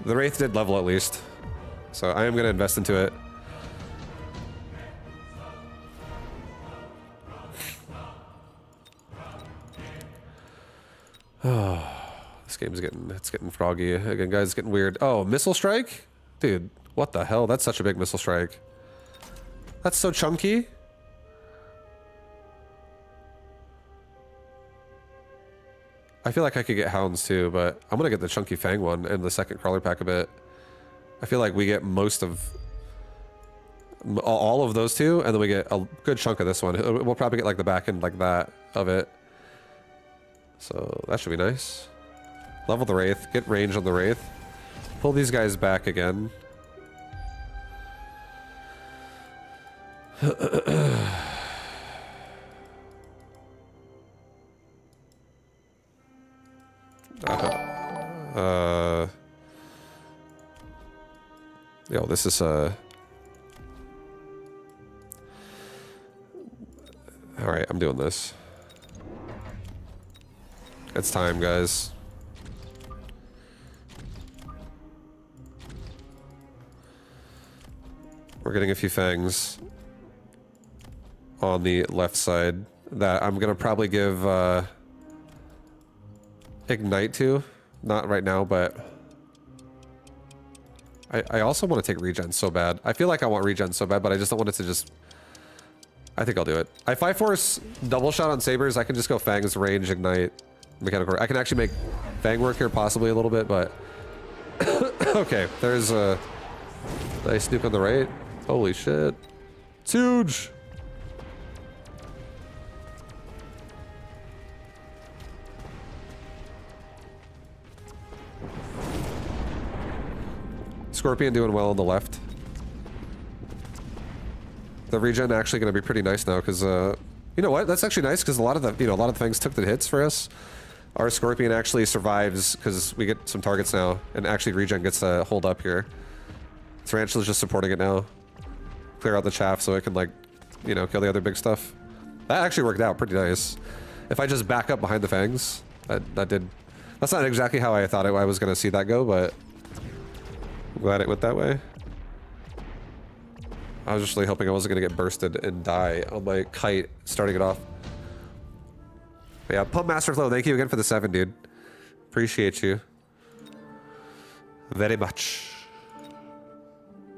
[SPEAKER 1] The Wraith did level at least, so I am going to invest into it. Oh, this game's getting froggy again, guys. It's getting weird. Oh, missile strike, dude. What the hell? That's such a big missile strike. That's so chunky. I feel like I could get Hounds too, but I'm gonna get the Chunky Fang one and the second Crawler Pack a bit. I feel like we get most of... all of those two, and then we get a good chunk of this one. We'll probably get like the back end like that of it. So that should be nice. Level the Wraith, get range on the Wraith. Pull these guys back again. Yo, this is alright, I'm doing this. It's time, guys. We're getting a few Fangs on the left side that I'm gonna probably give Ignite to. Not right now, but I also want to take regen so bad. I feel like I want regen so bad, but I just don't want it to just... I think I'll do it. If I force double shot on sabers, I can just go Fang's range, ignite, mechanical. I can actually make Fang work here possibly a little bit, but... Okay, there's a nice nuke on the right. Holy shit. It's huge! Scorpion doing well on the left. The regen actually going to be pretty nice now because, you know what? That's actually nice because a lot of the, a lot of things took the hits for us. Our Scorpion actually survives because we get some targets now, and actually regen gets to hold up here. Tarantula's just supporting it now. Clear out the chaff so it can, like, kill the other big stuff. That actually worked out pretty nice. If I just back up behind the fangs, that did. That's not exactly how I thought I was going to see that go, but I'm glad it went that way. I was just really hoping I wasn't going to get bursted and die on my kite starting it off. But yeah, Pump Master Flow, thank you again for the 7, dude. Appreciate you. Very much.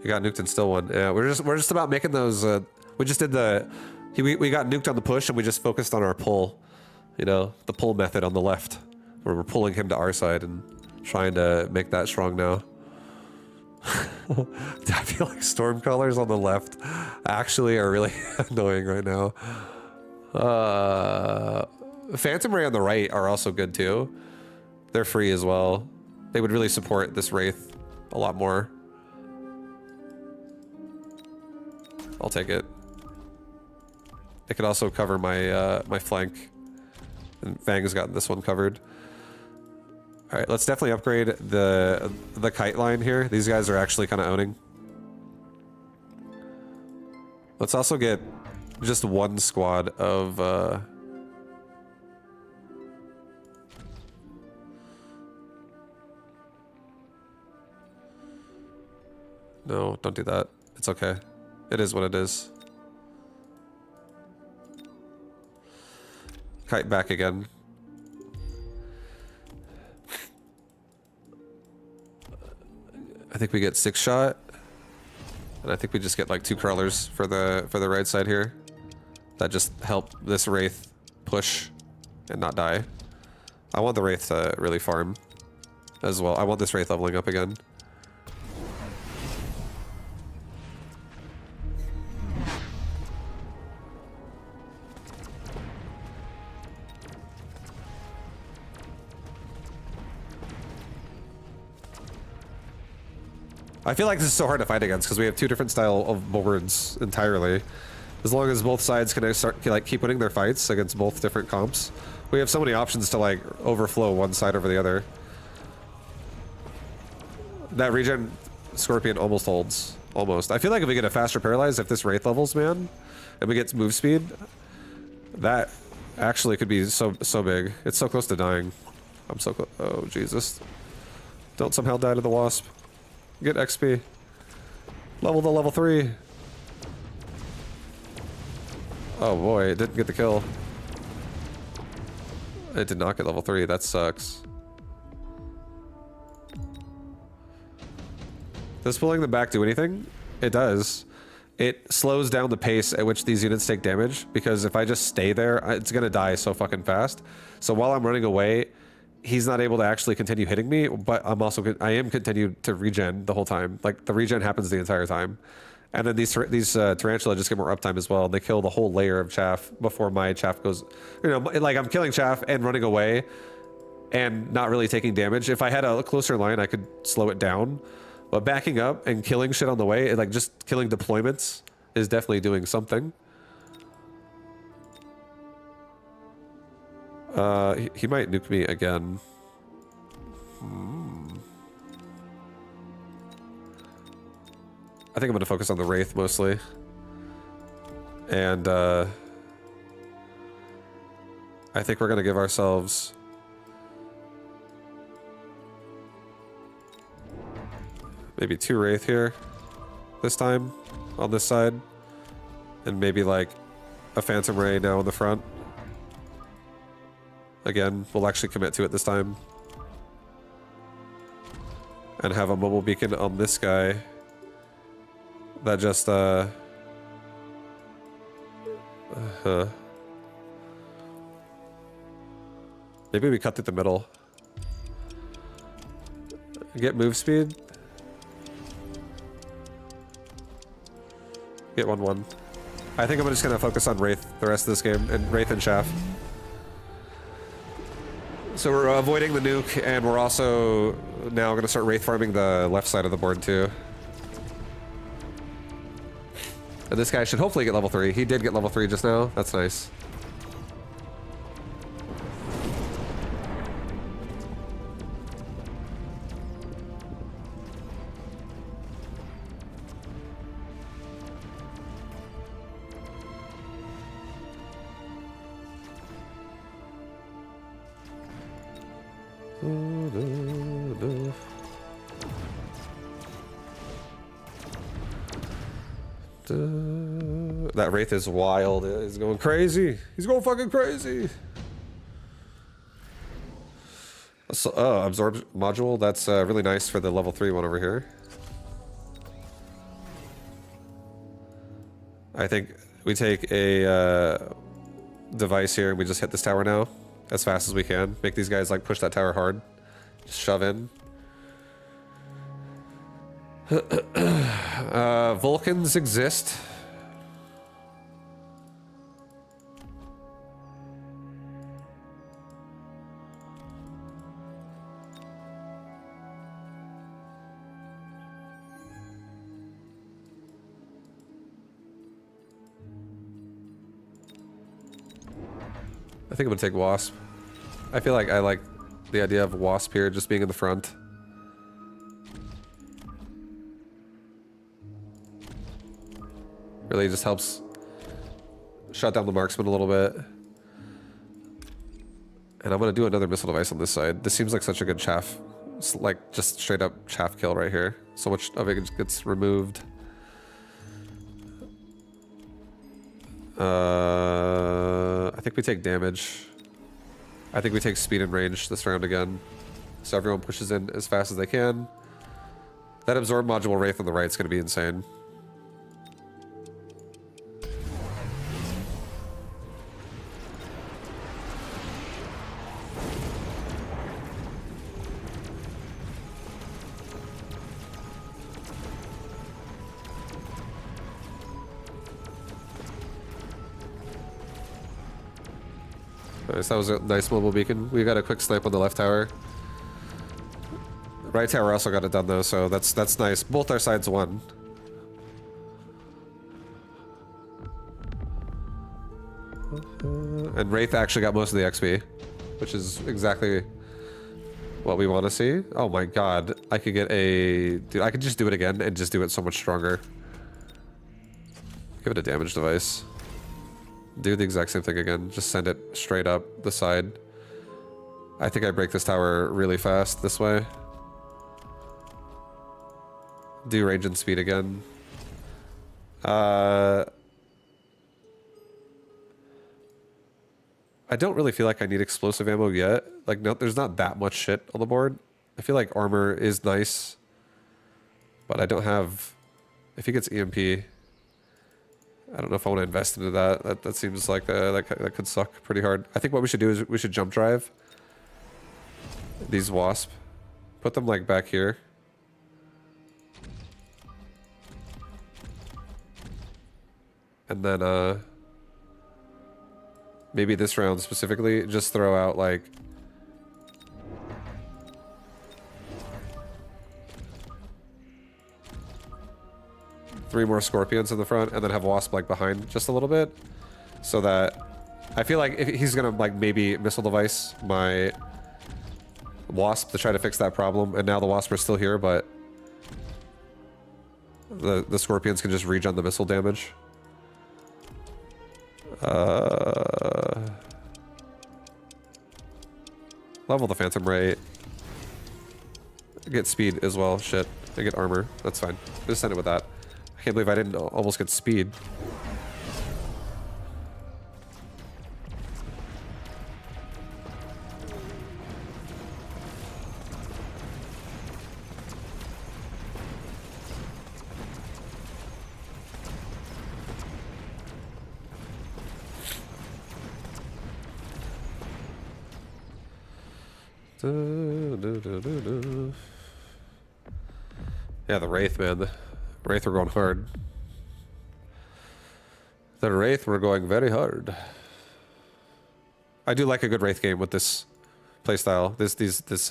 [SPEAKER 1] You got nuked and still won. Yeah, we're just about making those, we just did the, we got nuked on the push and we just focused on our pull. The pull method on the left. Where we're pulling him to our side and trying to make that strong now. I feel like storm colors on the left actually are really annoying right now. Phantom Ray on the right are also good too. They're free as well. They would really support this Wraith a lot more. I'll take it. It could also cover my my flank. And Fang has gotten this one covered. All right, let's definitely upgrade the kite line here. These guys are actually kind of owning. Let's also get just one squad of no, don't do that. It's okay. It is what it is. Kite back again. I think we get 6 shot, and I think we just get like 2 crawlers for the right side here. That just help this Wraith push and not die. I want the Wraith to really farm as well. I want this Wraith leveling up again. I feel like this is so hard to fight against because we have 2 different style of boards entirely. As long as both sides can start keep winning their fights against both different comps, we have so many options to like overflow one side over the other. That regen Scorpion almost holds. Almost. I feel like if we get a faster paralyze, if this Wraith levels, man, and we get move speed, that actually could be so big. It's so close to dying. I'm so close. Oh, Jesus. Don't somehow die to the Wasp. Get XP. Level to level 3. Oh boy, it didn't get the kill. It did not get level 3. That sucks. Does pulling them back do anything? It does. It slows down the pace at which these units take damage, because if I just stay there, it's gonna die so fucking fast. So while I'm running away, he's not able to actually continue hitting me, but I am continued to regen the whole time. Like, the regen happens the entire time. And then these tarantula just get more uptime as well. They kill the whole layer of chaff before my chaff goes, like I'm killing chaff and running away and not really taking damage. If I had a closer line, I could slow it down. But backing up and killing shit on the way, like just killing deployments, is definitely doing something. He might nuke me again. I think I'm gonna focus on the Wraith mostly. And I think we're gonna give ourselves maybe 2 Wraith here this time on this side, and maybe like a Phantom Ray now in the front. Again, we'll actually commit to it this time. And have a mobile beacon on this guy that just maybe we cut through the middle. Get move speed. Get 1-1. I think I'm just gonna focus on Wraith the rest of this game, and Wraith and Chaff. So we're avoiding the nuke, and we're also now gonna start Wraith farming the left side of the board too. And this guy should hopefully get level 3. He did get level 3 just now. That's nice. That Wraith is wild. He's going crazy. He's going fucking crazy. So, absorb module. That's really nice for the level 3 one over here. I think we take a device here and we just hit this tower now as fast as we can. Make these guys like push that tower hard. Just shove in. Vulcans exist. I think I'm gonna take Wasp. I feel like I like the idea of Wasp here just being in the front. Really just helps shut down the marksman a little bit. And I'm gonna do another missile device on this side. This seems like such a good chaff. It's like just straight up chaff kill right here. So much of it gets removed. I think we take damage. I think we take speed and range this round again. So everyone pushes in as fast as they can. That absorb module Wraith on the right is going to be insane. Nice, that was a nice mobile beacon. We got a quick snipe on the left tower. Right tower also got it done though, so that's nice. Both our sides won. And Wraith actually got most of the XP, which is exactly what we want to see. Oh my god, I could get a... Dude, I could just do it again and just do it so much stronger. Give it a damage device. Do the exact same thing again. Just send it straight up the side. I think I break this tower really fast this way. Do range and speed again. I don't really feel like I need explosive ammo yet. Like, no, there's not that much shit on the board. I feel like armor is nice, but I don't have... If he gets EMP... I don't know if I want to invest into that. That seems like that could suck pretty hard. I think what we should do is we should jump drive these Wasp. Put them like back here. And then maybe this round specifically, just throw out like... three more Scorpions in the front, and then have Wasp like behind just a little bit, so that I feel like if he's gonna like maybe missile device my Wasp to try to fix that problem, and now the Wasp are still here, but the Scorpions can just regen the missile damage. Level the Phantom rate. Get speed as well. Shit, I get armor. That's fine. Just send it with that. I can't believe I didn't almost get speed. Yeah, the Wraith, man. The Wraith were going hard. The Wraith were going very hard. I do like a good Wraith game with this playstyle. This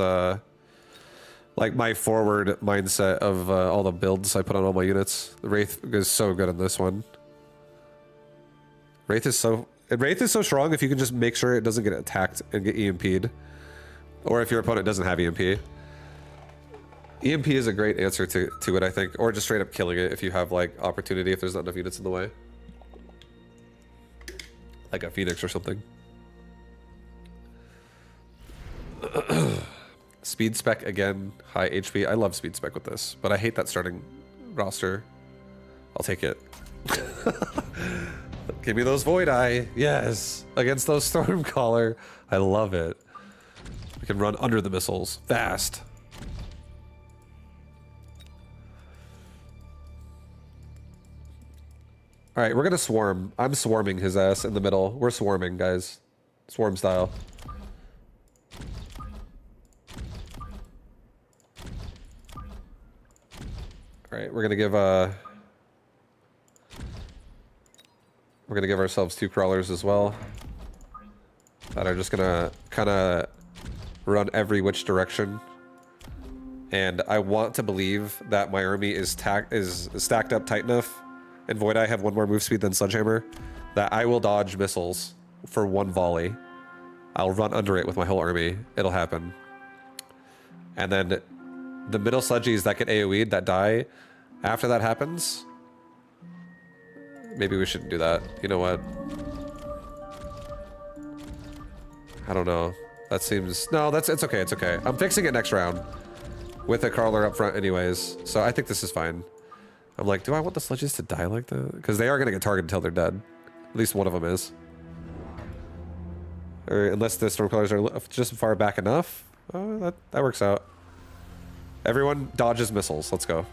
[SPEAKER 1] like my forward mindset of all the builds I put on all my units. The Wraith is so good in this one. Wraith is so strong if you can just make sure it doesn't get attacked and get EMP'd. Or if your opponent doesn't have EMP. EMP is a great answer to it, I think. Or just straight up killing it if you have like opportunity, if there's not enough units in the way. Like a Phoenix or something. Speed spec again, high HP. I love speed spec with this, but I hate that starting roster. I'll take it. Give me those Void Eye. Yes. Against those Stormcaller. I love it. We can run under the missiles. Fast. Alright, we're gonna swarm. I'm swarming his ass in the middle. We're swarming, guys. Swarm style. Alright, we're gonna give ourselves 2 crawlers as well. That are just gonna kinda run every which direction. And I want to believe that my army is stacked up tight enough, and Void Eye have 1 more move speed than Sledgehammer, that I will dodge missiles for 1 volley. I'll run under it with my whole army. It'll happen. And then the middle Sludgies that get AoE'd, that die, after that happens, maybe we shouldn't do that. You know what? I don't know. That seems... No, it's okay, it's okay. I'm fixing it next round with a crawler up front anyways, so I think this is fine. I'm like, do I want the Sludges to die like that? Because they are going to get targeted until they're dead. At least one of them is. Or unless the Stormcallers are just far back enough. Oh, that works out. Everyone dodges missiles. Let's go.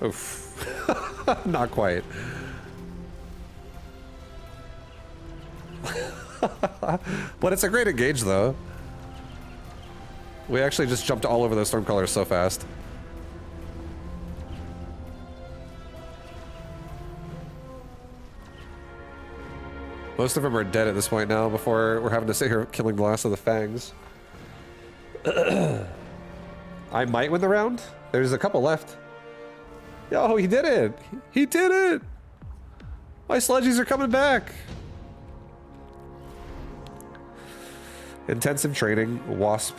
[SPEAKER 1] Oof. Not quite. But it's a great engage, though. We actually just jumped all over those Stormcallers so fast. Most of them are dead at this point now before we're having to sit here killing the last of the Fangs. I might win the round. There's a couple left. Yo, he did it! He did it! My Sludgies are coming back! Intensive training, Wasp.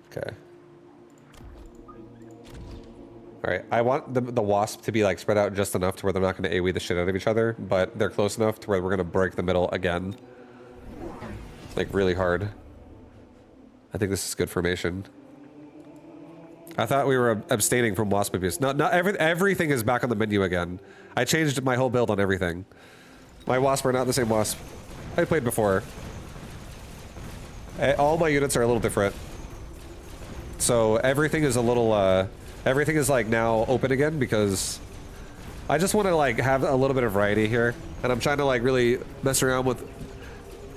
[SPEAKER 1] Okay. Alright, I want the Wasp to be like spread out just enough to where they're not going to AoE the shit out of each other, but they're close enough to where we're going to break the middle again. Like, really hard. I think this is good formation. I thought we were abstaining from Wasp abuse. No, everything is back on the menu again. I changed my whole build on everything. My Wasp are not the same Wasp I played before. All my units are a little different. So everything is a little, everything is like now open again because I just want to like have a little bit of variety here. And I'm trying to like really mess around with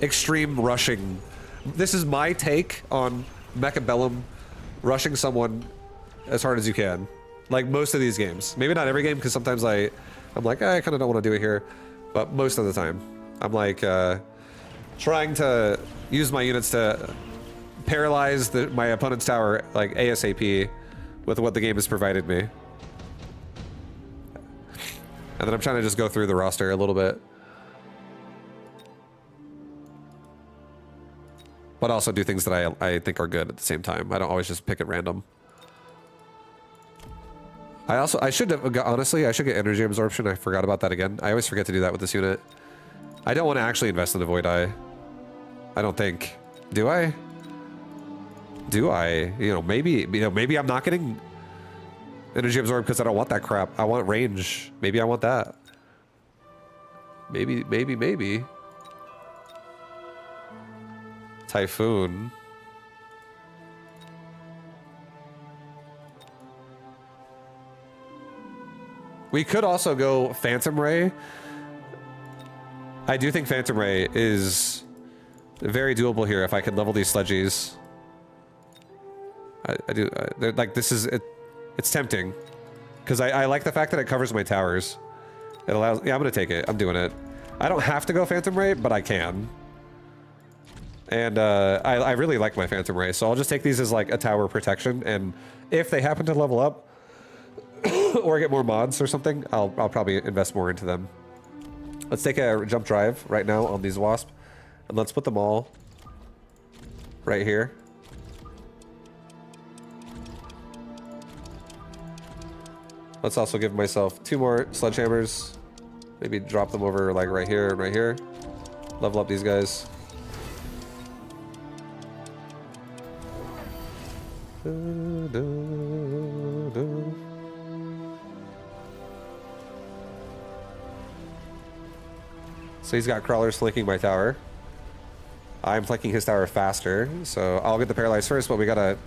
[SPEAKER 1] extreme rushing. This is my take on Mechabellum rushing someone as hard as you can. Like most of these games. Maybe not every game because sometimes I'm like, I kind of don't want to do it here. But most of the time, I'm like trying to use my units to paralyze my opponent's tower like ASAP with what the game has provided me. And then I'm trying to just go through the roster a little bit. But also do things that I think are good at the same time. I don't always just pick at random. I should have, honestly, I should get energy absorption. I forgot about that again. I always forget to do that with this unit. I don't want to actually invest in the Void Eye. I don't think. Do I? Do I? Maybe I'm not getting energy absorb because I don't want that crap. I want range. Maybe I want that. Maybe. Typhoon. We could also go Phantom Ray. I do think Phantom Ray is very doable here if I can level these Sledgies. I do. Like, this is... It's tempting. Because I like the fact that it covers my towers. It allows... Yeah, I'm going to take it. I'm doing it. I don't have to go Phantom Ray, but I can. And I really like my Phantom Ray, so I'll just take these as like a tower protection, and if they happen to level up or get more mods or something, I'll probably invest more into them. Let's take a jump drive right now on these Wasp, and let's put them all right here. Let's also give myself 2 more sledgehammers. Maybe drop them over like right here and right here. Level up these guys. So he's got crawlers flanking my tower. I'm flanking his tower faster, so I'll get the paralyzed first, but we gotta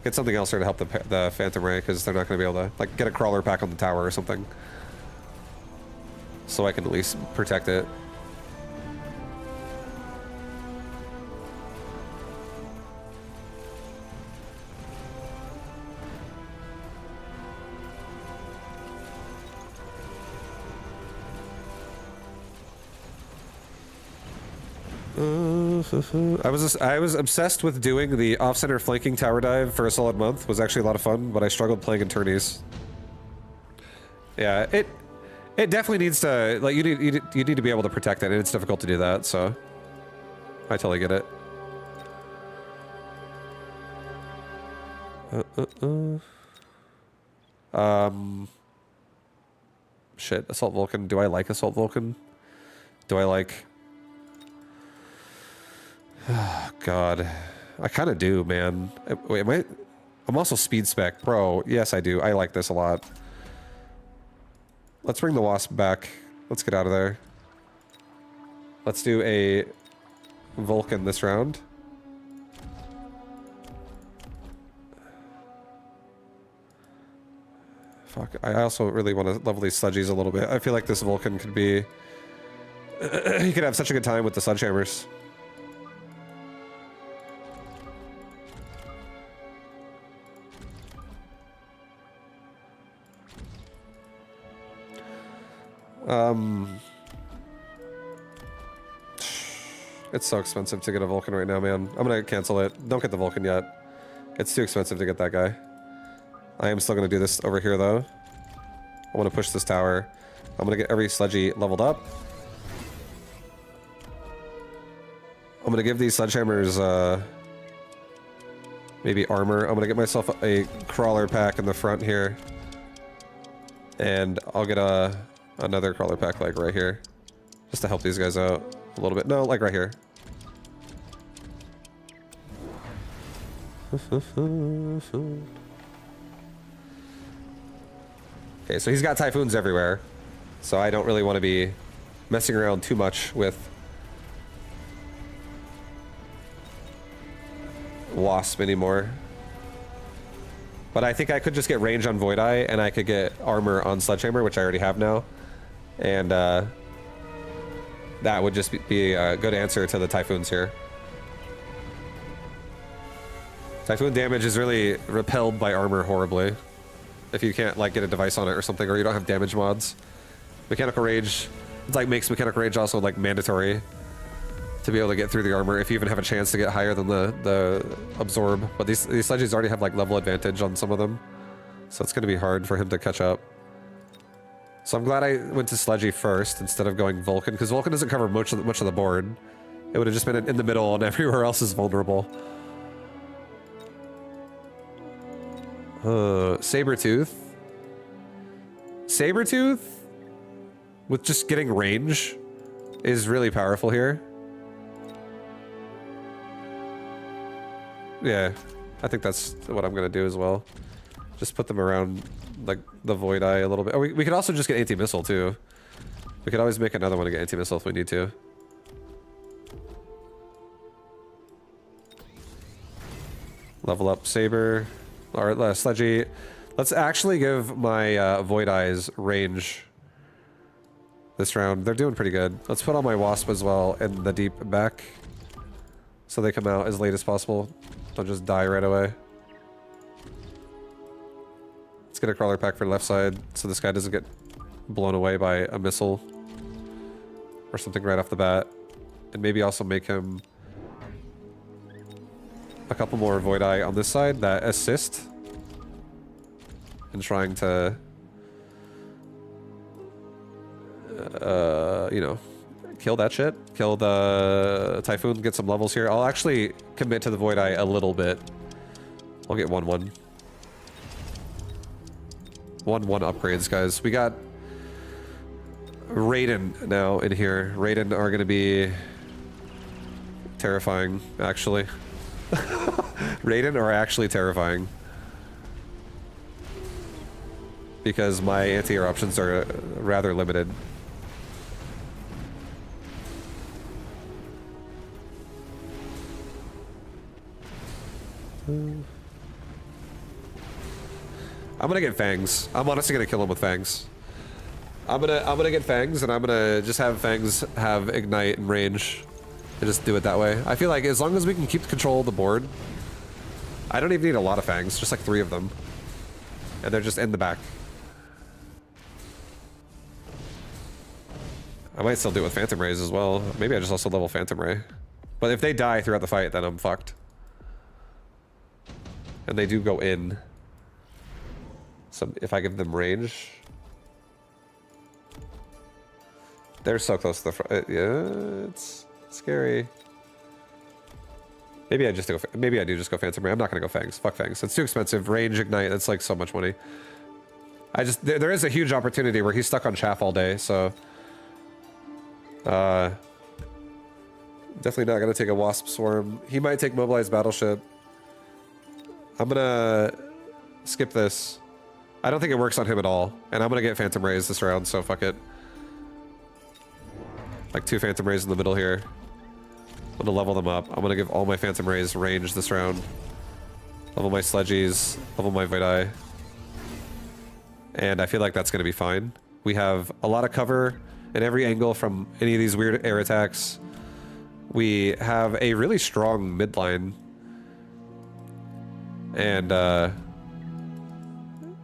[SPEAKER 1] get something else here to help the Phantom Ray, because they're not gonna be able to like get a crawler pack on the tower or something. So I can at least protect it. I was obsessed with doing the off-center flanking tower dive for a solid month. It was actually a lot of fun, but I struggled playing in tourneys. Yeah, it definitely needs to, like, you need to be able to protect it, and it's difficult to do that, so I totally get it. Shit, Assault Vulcan. Do I like Assault Vulcan? Do I like... Oh, God. I kind of do, man. Wait, am I... I'm also speed spec. Bro, yes, I do. I like this a lot. Let's bring the Wasp back. Let's get out of there. Let's do a Vulcan this round. Fuck, I also really want to level these Sludgies a little bit. I feel like this Vulcan could be... he could have such a good time with the Sledgehammers. It's so expensive to get a Vulcan right now, man. I'm gonna cancel it. Don't get the Vulcan yet. It's too expensive to get that guy. I am still gonna do this over here, though. I want to push this tower. I'm gonna get every Sledgy leveled up. I'm gonna give these Sledgehammers, maybe armor. I'm gonna get myself a crawler pack in the front here. And I'll get another crawler pack, like, right here. Just to help these guys out a little bit. No, like, right here. Okay, so he's got Typhoons everywhere. So I don't really want to be messing around too much with Wasp anymore. But I think I could just get range on Void Eye, and I could get armor on Sledgehammer, which I already have now. And that would just be a good answer to the Typhoons here. Typhoon damage is really repelled by armor horribly. If you can't, like, get a device on it or something, or you don't have damage mods. Mechanical Rage, it's like makes Mechanical Rage also, like, mandatory to be able to get through the armor if you even have a chance to get higher than the absorb. But these Sledgies already have, like, level advantage on some of them. So it's going to be hard for him to catch up. So I'm glad I went to Sledgy first instead of going Vulcan, because Vulcan doesn't cover much of the board. It would have just been in the middle and everywhere else is vulnerable. Sabertooth. Sabertooth with just getting range is really powerful here. Yeah, I think that's what I'm gonna do as well. Just put them around like the Void Eye a little bit. Oh, we could also just get anti-missile too. We could always make another one to get anti-missile if we need to. Level up Saber. Or Sledgy. Let's actually give my Void Eyes range this round. They're doing pretty good. Let's put on my Wasp as well in the deep back. So they come out as late as possible. Don't just die right away. Let's get a crawler pack for the left side so this guy doesn't get blown away by a missile or something right off the bat. And maybe also make him a couple more Void Eye on this side that assist in trying to, you know, kill that shit. Kill the Typhoon, get some levels here. I'll actually commit to the Void Eye a little bit. I'll get 1-1. 1-1 upgrades, guys. We got Raiden now in here. Raiden are going to be terrifying, actually. Raiden are actually terrifying. Because my anti-air options are rather limited. I'm gonna get Fangs. I'm honestly gonna kill him with Fangs. I'm gonna get Fangs, and I'm gonna just have Fangs have Ignite and range. And just do it that way. I feel like as long as we can keep control of the board, I don't even need a lot of Fangs, just like 3 of them. And they're just in the back. I might still do it with Phantom Rays as well. Maybe I just also level Phantom Ray. But if they die throughout the fight, then I'm fucked. And they do go in. So if I give them range... They're so close to the front. Yeah, it's scary. Maybe I just go. Maybe I do just go Phantom Ray. I'm not gonna go Fangs. Fuck Fangs. It's too expensive. Range Ignite. That's like so much money. I just there is a huge opportunity where he's stuck on chaff all day. So definitely not gonna take a Wasp Swarm. He might take Mobilized Battleship. I'm gonna skip this. I don't think it works on him at all, and I'm gonna get Phantom Rays this round. So fuck it. Like 2 Phantom Rays in the middle here. I'm gonna level them up. I'm gonna give all my Phantom Rays range this round. Level my Sledgies. Level my Void Eye. And I feel like that's gonna be fine. We have a lot of cover in every angle from any of these weird air attacks. We have a really strong midline. And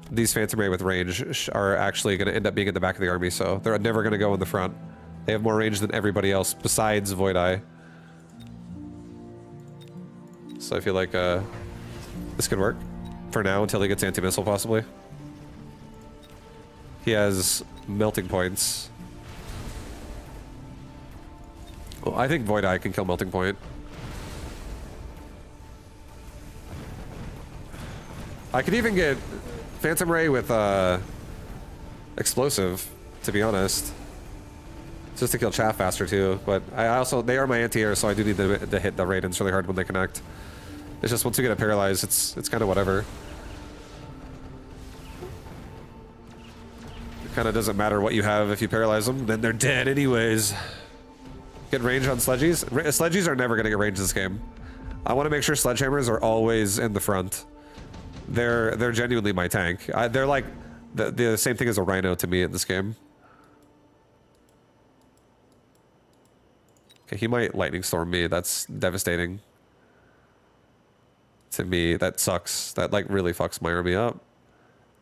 [SPEAKER 1] these Phantom Ray with range are actually gonna end up being at the back of the army, so they're never gonna go in the front. They have more range than everybody else besides Void Eye. So I feel like this could work for now until he gets anti-missile possibly. He has melting points. Well, I think Void Eye can kill melting point. I could even get Phantom Ray with explosive, to be honest. Just to kill chaff faster too, but I also, they are my anti-air, so I do need to hit the Raidens really hard when they connect. It's just once you get it paralyzed, it's kind of whatever. It kind of doesn't matter what you have if you paralyze them, then they're dead anyways. Get range on Sledgies? Sledgies are never going to get range this game. I want to make sure Sledgehammers are always in the front. They're genuinely my tank. They're like the same thing as a Rhino to me in this game. Okay, he might Lightning Storm me. That's devastating. To me, that sucks. That like really fucks my army up.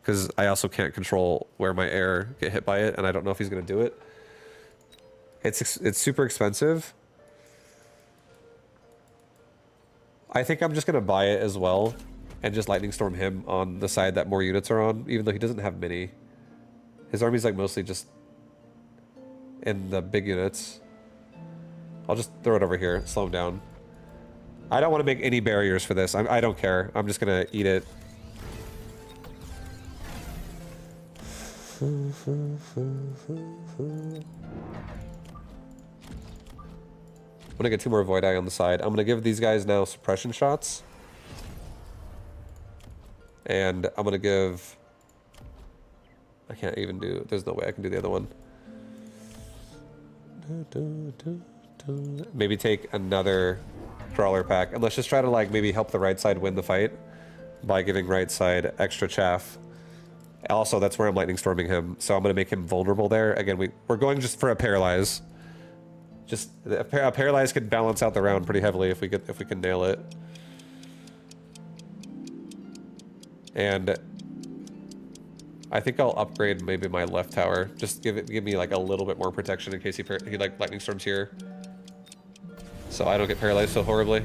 [SPEAKER 1] Because I also can't control where my air get hit by it, and I don't know if he's gonna do it. It's super expensive. I think I'm just gonna buy it as well, and just Lightning Storm him on the side that more units are on, even though he doesn't have many. His army's like mostly just in the big units. I'll just throw it over here, slow him down. I don't want to make any barriers for this. I don't care. I'm just gonna eat it. gonna get 2 more Void Eye on the side. I'm gonna give these guys now suppression shots. And I'm gonna give... I can't even do... There's no way I can do the other one. Maybe take another crawler pack. And let's just try to like maybe help the right side win the fight by giving right side extra chaff. Also, that's where I'm lightning storming him. So I'm gonna make him vulnerable there. Again, we're going just for a paralyze. Just a paralyze could balance out the round pretty heavily if we can nail it. And I think I'll upgrade maybe my left tower. Just give me like a little bit more protection in case he like lightning storms here. So I don't get paralyzed so horribly.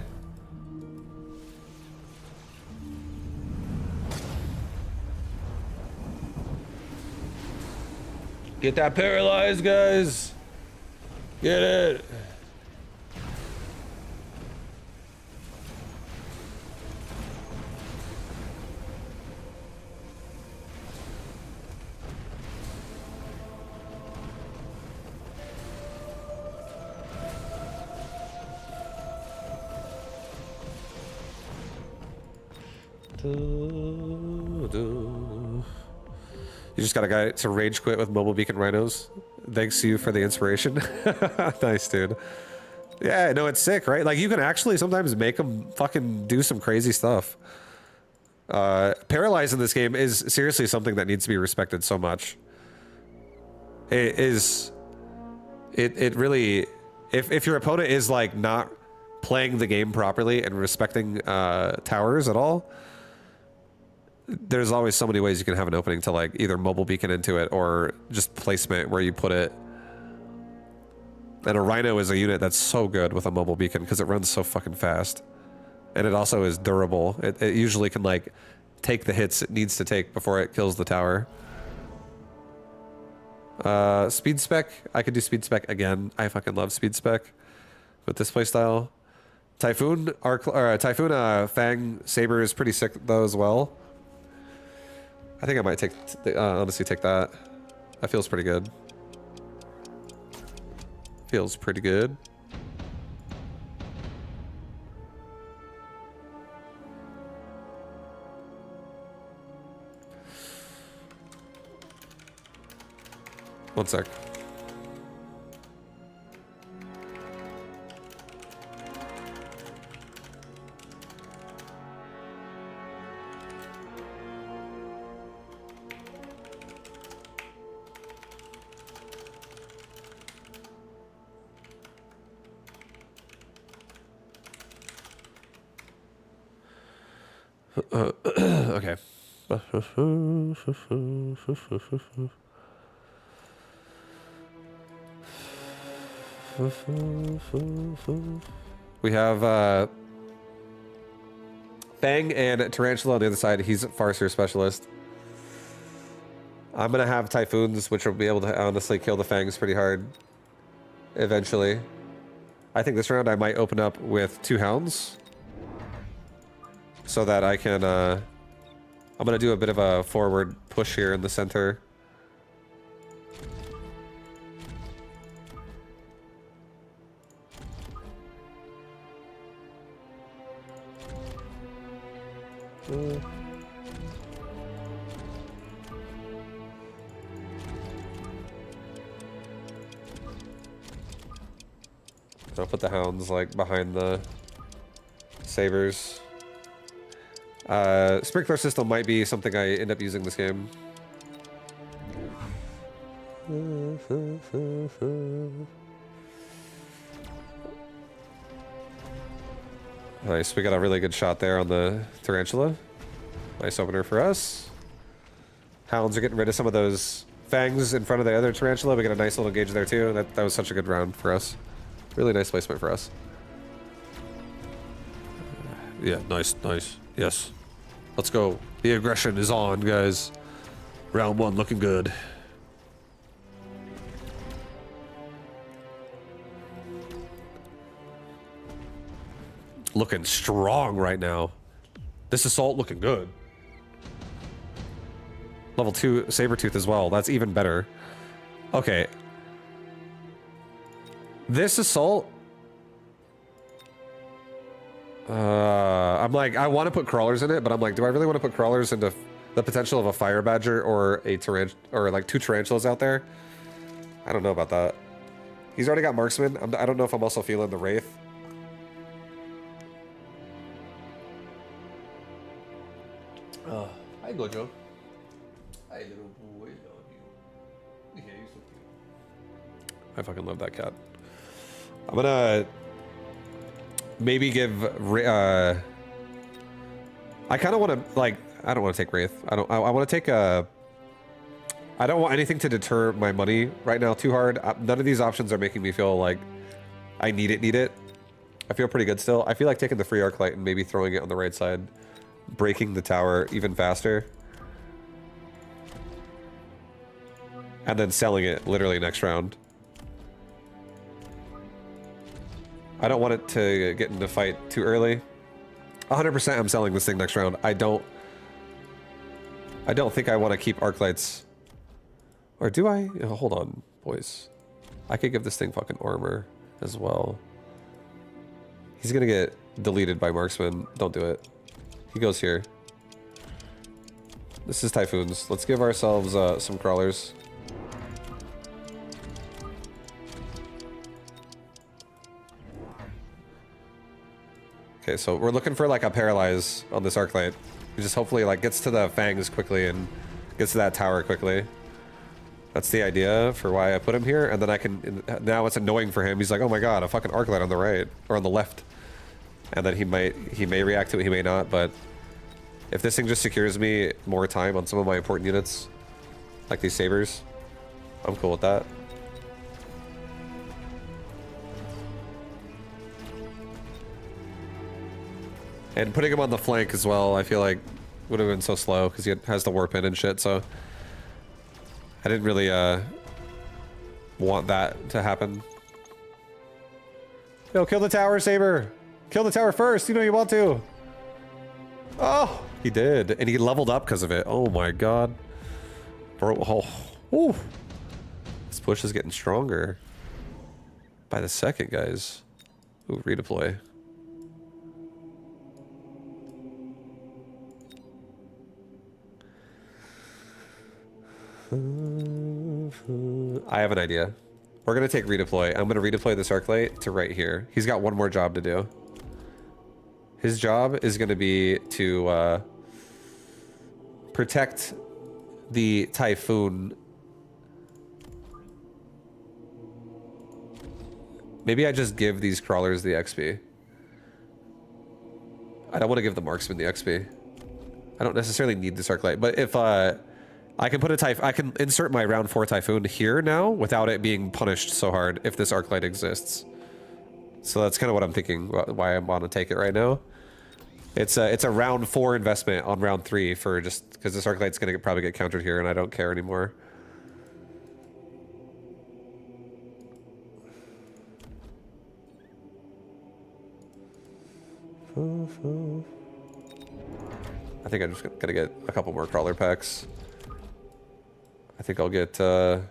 [SPEAKER 1] Get that paralyzed, guys. Get it. You just got a guy to rage quit with mobile beacon rhinos. Thanks to you for the inspiration. Nice, dude. Yeah, no, it's sick, right? Like, you can actually sometimes make them fucking do some crazy stuff. Paralyze in this game is seriously something that needs to be respected so much. It is... It really... If your opponent is, like, not playing the game properly and respecting towers at all, there's always so many ways you can have an opening to like either mobile beacon into it or just placement where you put it. And a Rhino is a unit that's so good with a mobile beacon because it runs so fucking fast. And it also is durable. It usually can like take the hits it needs to take before it kills the tower. Speed spec. I could do speed spec again. I fucking love speed spec with this playstyle. Typhoon, Typhoon Fang Saber is pretty sick though as well. I think I might take, honestly take that. That feels pretty good. Feels pretty good. One sec. Okay. We have Fang and Tarantula on the other side. He's a Farseer specialist. I'm gonna have Typhoons, which will be able to honestly kill the Fangs pretty hard eventually. I think this round I might open up with 2 Hounds so that I can I'm gonna do a bit of a forward push here in the center. I'll put the Hounds like behind the Sabers. Sprinkler system might be something I end up using this game. Nice, we got a really good shot there on the Tarantula. Nice opener for us. Hounds are getting rid of some of those Fangs in front of the other Tarantula. We got a nice little gauge there too. That was such a good round for us. Really nice placement for us. Yeah, nice, nice. Yes. Let's go. The aggression is on, guys. Round 1 looking good. Looking strong right now. This assault looking good. Level 2 Sabertooth as well. That's even better. Okay. This assault I'm like, I want to put crawlers in it, but I'm like, do I really want to put crawlers into the potential of a fire badger or a or like 2 tarantulas out there? I don't know about that. He's already got marksman. I don't know if I'm also feeling the wraith. Hi, Gojo. Hi, little boy. Love you. Yeah, you're so cute. I fucking love that cat. I'm gonna maybe give. I kind of want to like. I don't want to take wraith. I want to take a. I don't want anything to deter my money right now too hard. None of these options are making me feel like I need it. I feel pretty good still. I feel like taking the free arc light and maybe throwing it on the right side. Breaking the tower even faster. And then selling it literally next round. I don't want it to get into fight too early. 100% I'm selling this thing next round. I don't think I want to keep arc lights. Or do I? Oh, hold on, boys. I could give this thing fucking armor as well. He's gonna get deleted by marksman. Don't do it. He goes here. This is typhoons. Let's give ourselves some crawlers. Okay, so we're looking for like a paralyze on this arc light. He just hopefully like gets to the fangs quickly and gets to that tower quickly. That's the idea for why I put him here, and then I can. Now it's annoying for him. He's like, oh my god, a fucking arc light on the right or on the left, and then he may react to it, he may not. But if this thing just secures me more time on some of my important units, like these sabers, I'm cool with that. And putting him on the flank as well, I feel like would have been so slow because he has the warp in and shit. So I didn't really want that to happen. Yo, kill the tower, Saber. Kill the tower first. You know you want to. Oh, he did, and he leveled up because of it. Oh my god, bro. Oh, this push is getting stronger by the second, guys. Ooh, redeploy. I have an idea. We're gonna take redeploy. I'm gonna redeploy this arc light to right here. He's got one more job to do. His job is gonna be to protect the typhoon. Maybe I just give these crawlers the XP. I don't want to give the marksman the XP. I don't necessarily need this arc light, but if I can put a I can insert my round 4 typhoon here now without it being punished so hard if this arc light exists. So that's kind of what I'm thinking. Why I want to take it right now. It's a round 4 investment on round 3 for just because this arc light's gonna probably get countered here, and I don't care anymore. I think I'm just gonna get a couple more crawler packs. I think I'll get, yeah,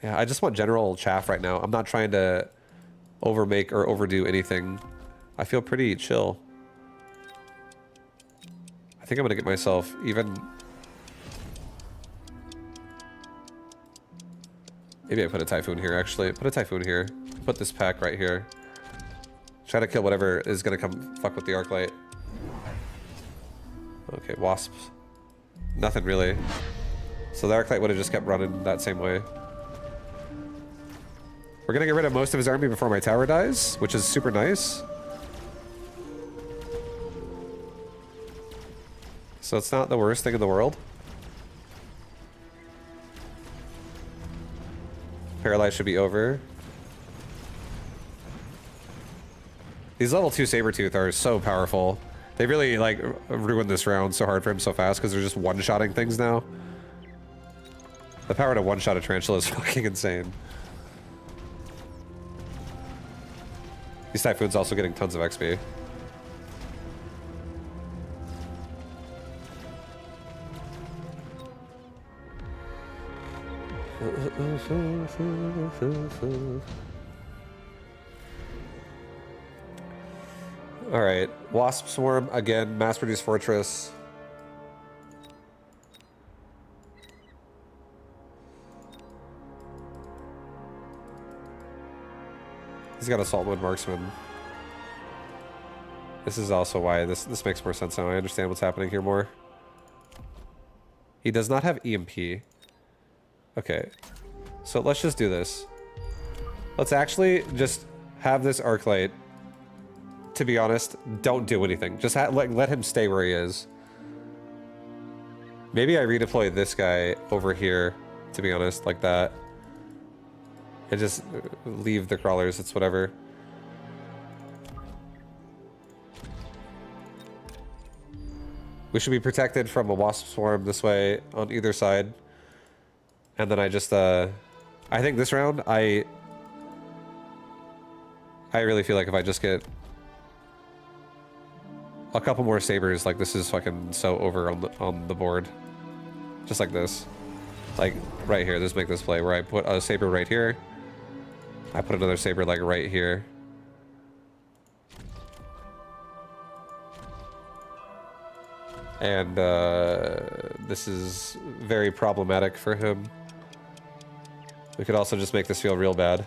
[SPEAKER 1] I just want general chaff right now. I'm not trying to overmake or overdo anything. I feel pretty chill. I think I'm gonna get myself even... Maybe I put a typhoon here, actually. Put a typhoon here. Put this pack right here. Try to kill whatever is gonna come fuck with the arc light. Okay, wasps. Nothing really. So the arc light would have just kept running that same way. We're gonna get rid of most of his army before my tower dies, which is super nice. So it's not the worst thing in the world. Paralyze should be over. These level 2 Sabertooth are so powerful. They really, like, ruined this round so hard for him so fast because they're just one-shotting things now. The power to one-shot a tarantula is fucking insane. These typhoons also getting tons of XP. Alright. Wasp Swarm, again, mass-produced fortress. He's got Assault Mode Marksman. This is also why this makes more sense now. I understand what's happening here more. He does not have EMP. Okay. So let's just do this. Let's actually just have this Arclight. To be honest, don't do anything. Just let him stay where he is. Maybe I redeploy this guy over here, to be honest, like that. And just leave the crawlers, it's whatever. We should be protected from a wasp swarm this way on either side. And then I just, I think this round, I really feel like if I just get a couple more sabers, like this is fucking so over on the board. Just like this. Like right here, just make this play where I put a saber right here. I put another saber like right here. And this is very problematic for him. We could also just make this feel real bad.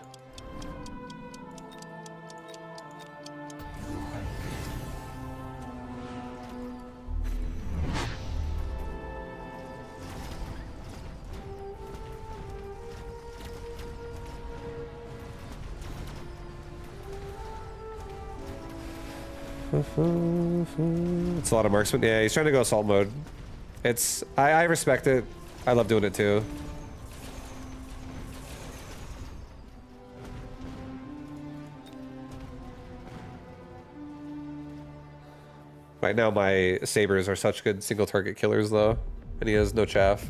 [SPEAKER 1] It's a lot of marksman. Yeah, he's trying to go assault mode. It's I respect it. I love doing it too. Right now my sabers are such good single target killers though, and he has no chaff.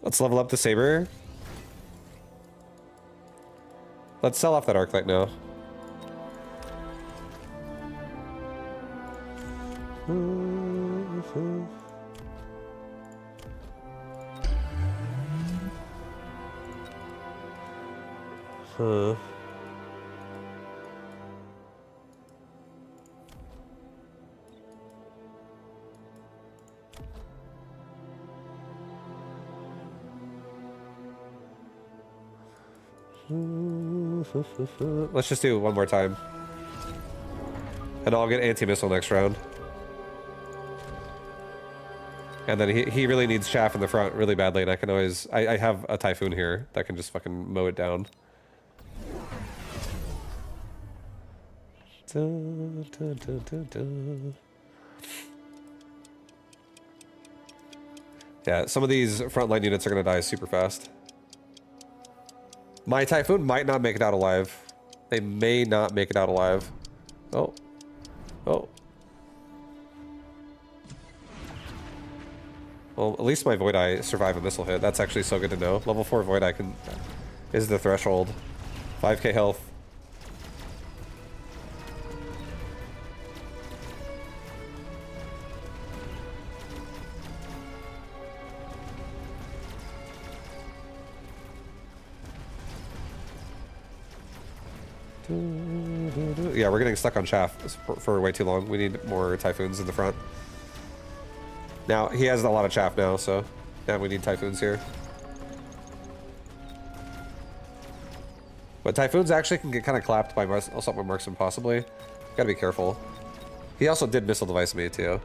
[SPEAKER 1] Let's level up the saber. Let's sell off that Arclight now. Huh. Let's just do it one more time. And I'll get anti-missile next round. And then he really needs chaff in the front really badly, and I can always... I have a Typhoon here that can just fucking mow it down. Yeah, some of these frontline units are gonna die super fast. My Typhoon might not make it out alive. They may not make it out alive. Oh. Oh. Well, at least my Void Eye survived a missile hit. That's actually so good to know. Level 4 Void Eye is the threshold. 5k health. Yeah, we're getting stuck on chaff for way too long. We need more Typhoons in the front. Now, he has a lot of chaff now, so yeah, we need Typhoons here. But Typhoons actually can get kind of clapped by something Marksman, possibly. Gotta be careful. He also did missile device me, too.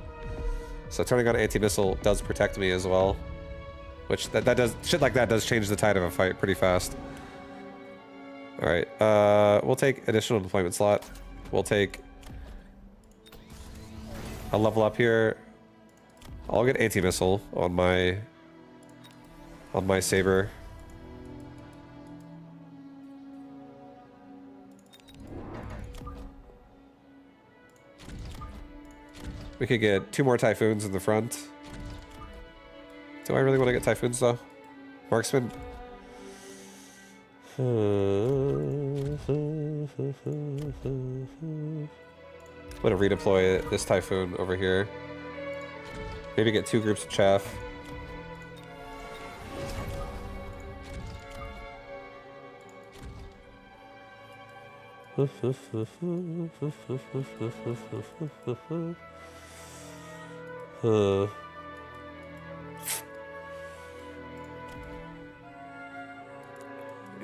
[SPEAKER 1] So turning on anti-missile does protect me as well. Which, that does... Shit like that does change the tide of a fight pretty fast. Alright, we'll take additional deployment slot. We'll take a level up here. I'll get anti-missile on my saber. We could get 2 more Typhoons in the front. Do I really want to get Typhoons though? Marksman? I'm gonna redeploy this Typhoon over here. Maybe get 2 groups of chaff.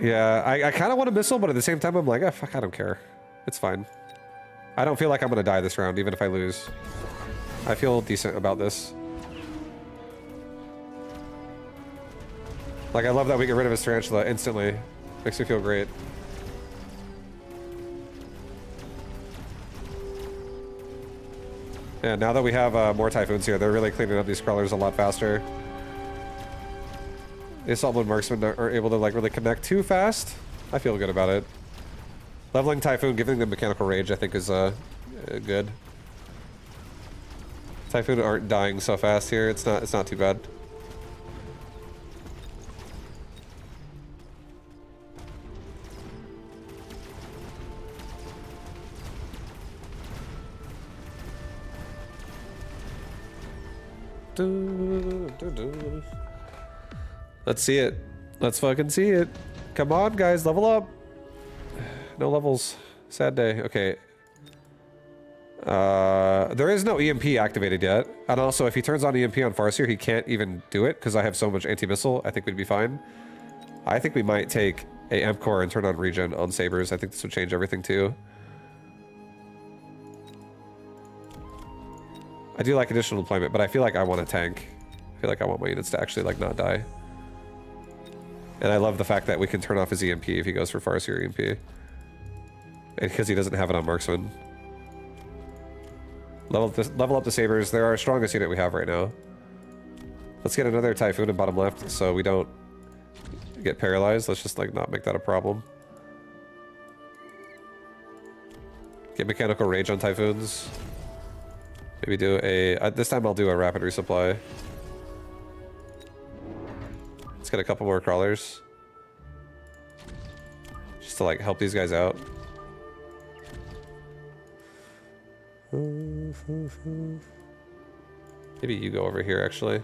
[SPEAKER 1] Yeah, I kind of want a missile, but at the same time, I'm like, ah, fuck, I don't care. It's fine. I don't feel like I'm gonna die this round, even if I lose. I feel decent about this. Like, I love that we get rid of his tarantula instantly. Makes me feel great. Yeah, now that we have more Typhoons here, they're really cleaning up these crawlers a lot faster. The Assaultman Marksmen aren't able to like really connect too fast. I feel good about it. Leveling Typhoon, giving them Mechanical Rage, I think is good. Typhoon aren't dying so fast here. It's not too bad. Let's see it. Let's fucking see it. Come on, guys, level up. No levels. Sad day. Okay. There is no EMP activated yet. And also, if he turns on EMP on Farseer, he can't even do it because I have so much anti-missile. I think we'd be fine. I think we might take a Amp Core and turn on regen on Sabers. I think this would change everything too. I do like additional deployment, but I feel like I want a tank. I feel like I want my units to actually like not die. And I love the fact that we can turn off his EMP if he goes for Farseer EMP. And because he doesn't have it on Marksman. Level up the Sabers. They're our strongest unit we have right now. Let's get another Typhoon in bottom left so we don't get paralyzed. Let's just like not make that a problem. Get Mechanical Rage on Typhoons. Maybe do a... this time I'll do a rapid resupply. Let's get a couple more crawlers. Just to like help these guys out. Maybe you go over here actually.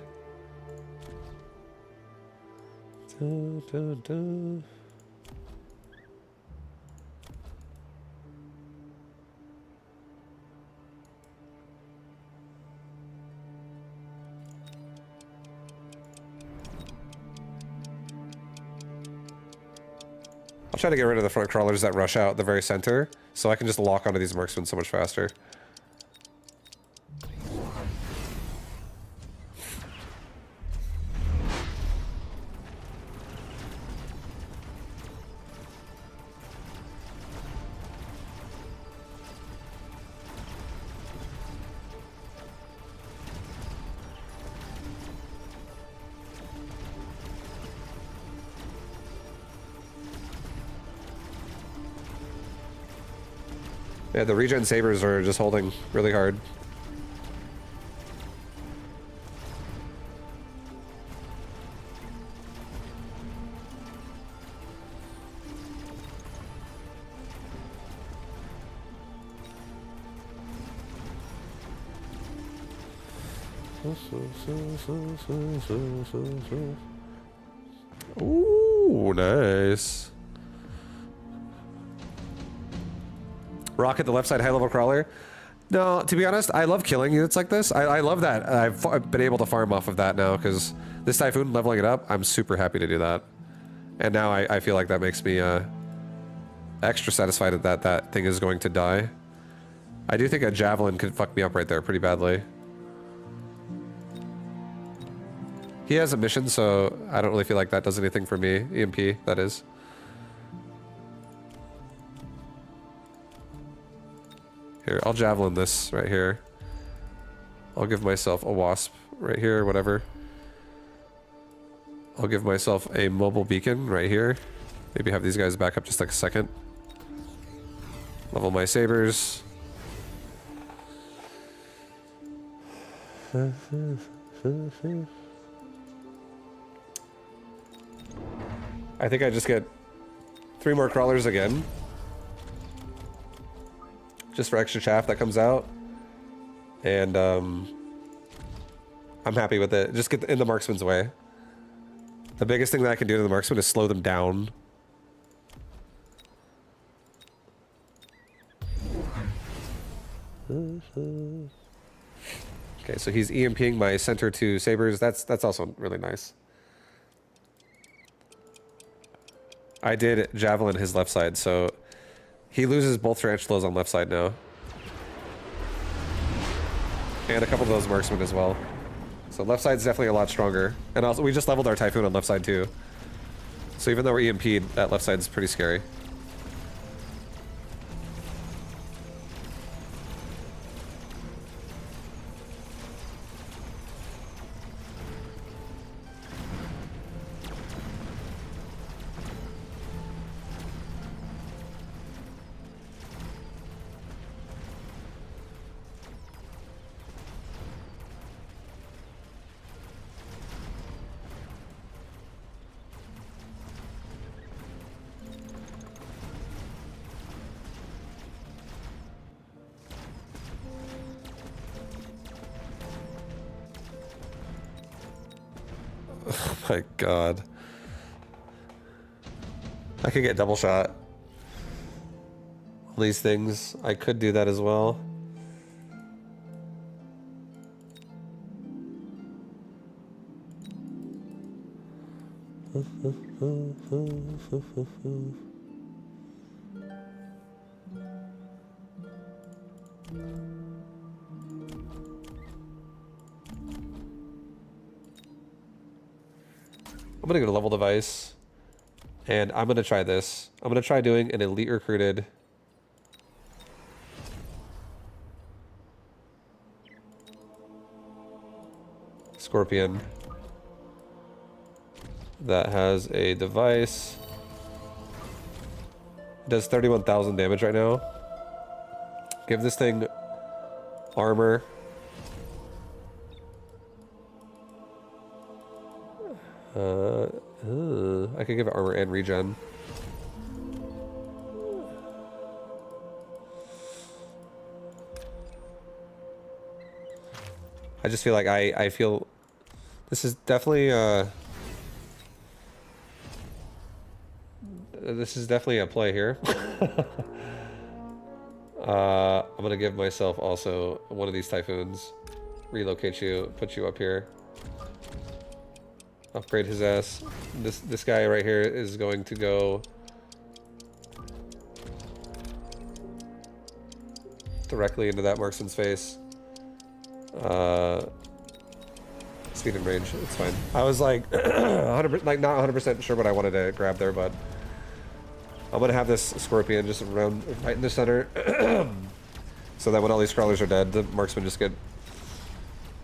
[SPEAKER 1] I'll try to get rid of the front crawlers that rush out the very center, so I can just lock onto these marksmen so much faster. Yeah, the regen sabers are just holding really hard. Ooh, nice. Rocket the left side high level crawler. No, to be honest, I love killing units like this. I love that. I've been able to farm off of that now because this Typhoon leveling it up, I'm super happy to do that. And now I feel like that makes me extra satisfied that that thing is going to die. I do think a Javelin could fuck me up right there pretty badly. He has a mission, so I don't really feel like that does anything for me. EMP, that is. Here, I'll Javelin this right here. I'll give myself a Wasp right here, whatever. I'll give myself a mobile beacon right here. Maybe have these guys back up just like a second. Level my Sabers. I think I just get 3 more crawlers again. Just for extra chaff that comes out. And I'm happy with it. Just get in the marksman's way. The biggest thing that I can do to the marksman is slow them down. Okay, so he's EMPing my center 2 sabers. That's also really nice. I did javelin his left side, so he loses both tarantulas on left side now. And a couple of those marksmen as well. So left side's definitely a lot stronger. And also, we just leveled our Typhoon on left side too. So even though we're EMP'd, that left side's pretty scary. My god. I could get double shot on these things. I could do that as well. I'm gonna go to level device, and I'm gonna try this. I'm gonna try doing an elite recruited Scorpion that has a device. It does 31,000 damage right now. Give this thing armor. I could give it armor and regen. I just feel like I feel this is definitely a play here. I'm gonna give myself also one of these Typhoons, relocate you, put you up here. Upgrade his ass. This guy right here is going to go directly into that marksman's face. Speed and range, it's fine. I was like, 100%, like not 100% sure what I wanted to grab there, but I'm gonna have this Scorpion just around right in the center, so that when all these crawlers are dead, the marksmen just get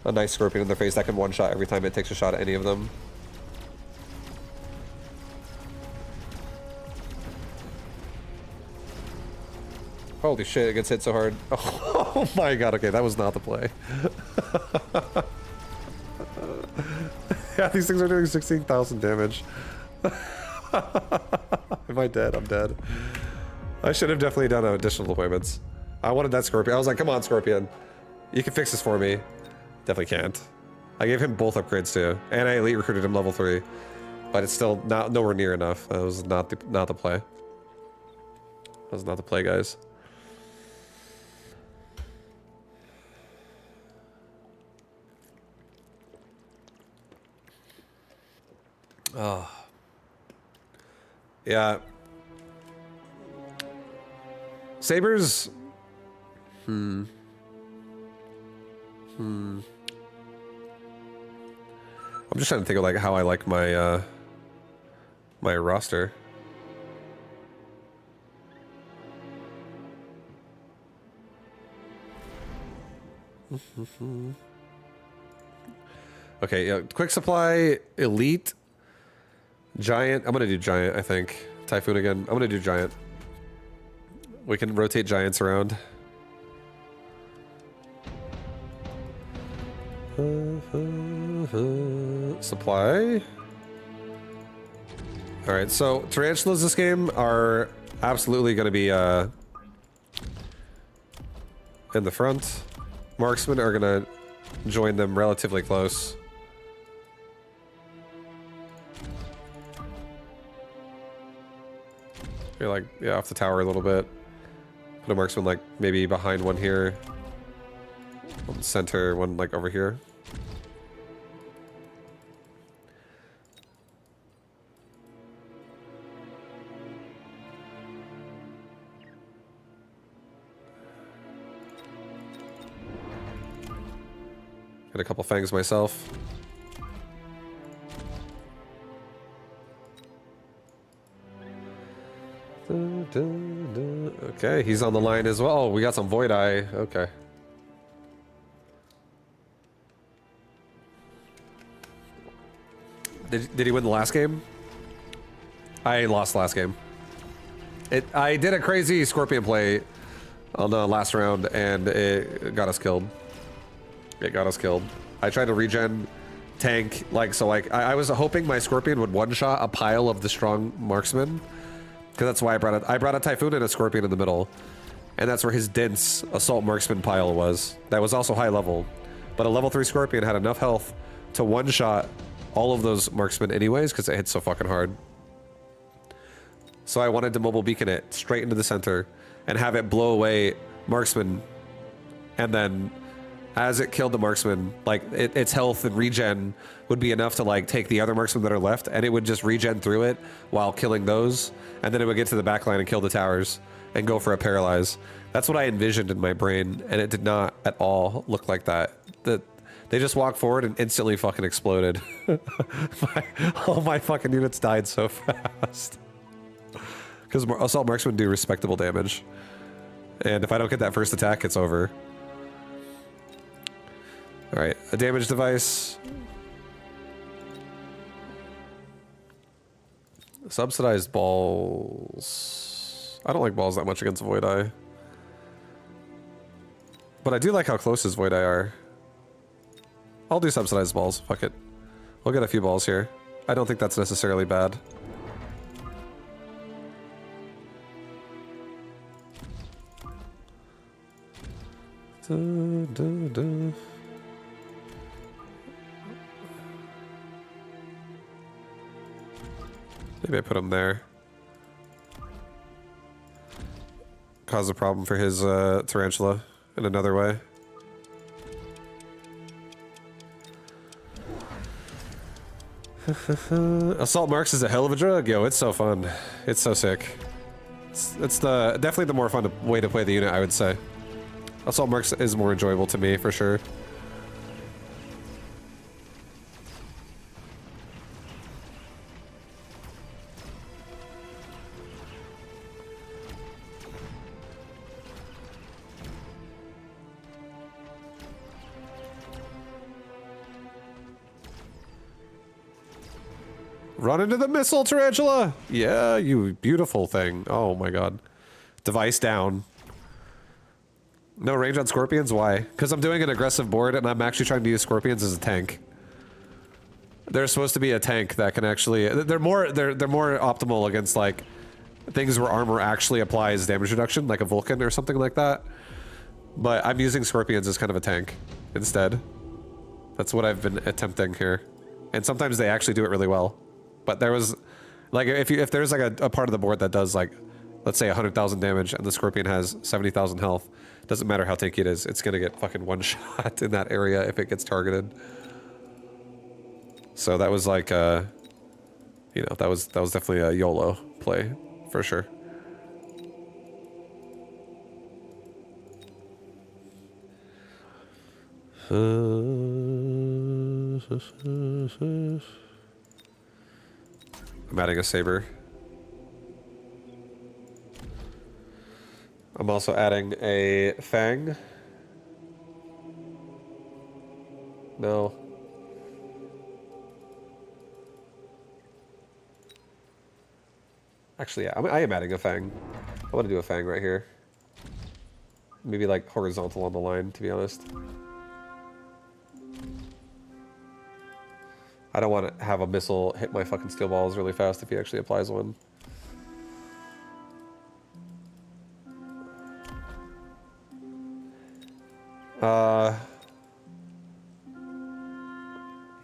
[SPEAKER 1] a nice Scorpion in their face that can one-shot every time it takes a shot at any of them. Holy shit, it gets hit so hard. Oh my god, okay, that was not the play. Yeah, these things are doing 16,000 damage. Am I dead? I'm dead. I should have definitely done additional deployments. I wanted that Scorpion. I was like, come on, Scorpion. You can fix this for me. Definitely can't. I gave him both upgrades too. And I elite recruited him level 3. But it's still not nowhere near enough. That was not the play. That was not the play, guys. Oh. Yeah. Sabers. I'm just trying to think of like how I like my my roster. Okay, yeah, quick supply, elite, giant. I'm gonna do giant, I think. Typhoon again. I'm gonna do giant. We can rotate giants around. Supply. Alright, so tarantulas this game are absolutely going to be in the front. Marksmen are going to join them relatively close. You're like, yeah, off the tower a little bit. Put a marksman like maybe behind one here. One center, one like over here. Got a couple fangs myself. Okay, he's on the line as well. Oh, we got some Void Eye. Okay. Did he win the last game? I lost last game. I did a crazy Scorpion play on the last round, and it got us killed. It got us killed. I tried to regen tank, I was hoping my Scorpion would one-shot a pile of the strong marksmen. Because that's why I brought a Typhoon and a Scorpion in the middle. And that's where his dense Assault Marksman pile was. That was also high level. But a level 3 Scorpion had enough health to one-shot all of those marksmen anyways, because it hits so fucking hard. So I wanted to mobile beacon it straight into the center and have it blow away marksmen. And then as it killed the marksman, like its health and regen would be enough to like take the other marksmen that are left, and it would just regen through it while killing those, and then it would get to the backline and kill the towers and go for a paralyze. That's what I envisioned in my brain, and it did not at all look like that. They just walked forward and instantly fucking exploded. All my fucking units died so fast. Because assault marksmen do respectable damage. And if I don't get that first attack, it's over. Alright, a damage device. Subsidized balls. I don't like balls that much against Void Eye. But I do like how close his Void Eye are. I'll do subsidized balls. Fuck it. We'll get a few balls here. I don't think that's necessarily bad. Maybe I put him there. Cause a problem for his tarantula in another way. Assault Marks is a hell of a drug, yo. It's so fun. It's so sick. It's definitely the more fun way to play the unit, I would say. Assault Marks is more enjoyable to me, for sure. Run into the missile, tarantula! Yeah, you beautiful thing. Oh my god. Device down. No range on scorpions? Why? Because I'm doing an aggressive board and I'm actually trying to use scorpions as a tank. They're supposed to be a tank that can actually... They're more optimal against, like, things where armor actually applies damage reduction, like a Vulcan or something like that. But I'm using scorpions as kind of a tank instead. That's what I've been attempting here. And sometimes they actually do it really well. But there was... Like, if there's, like, a part of the board that does, like, let's say 100,000 damage and the scorpion has 70,000 health, doesn't matter how tanky it is, it's gonna get fucking one shot in that area if it gets targeted. So that was like, you know, that was definitely a YOLO play, for sure. I'm adding a saber. I'm also adding a fang. No. Actually, yeah, I am adding a fang. I want to do a fang right here. Maybe like horizontal on the line, to be honest. I don't want to have a missile hit my fucking steel balls really fast if he actually applies one.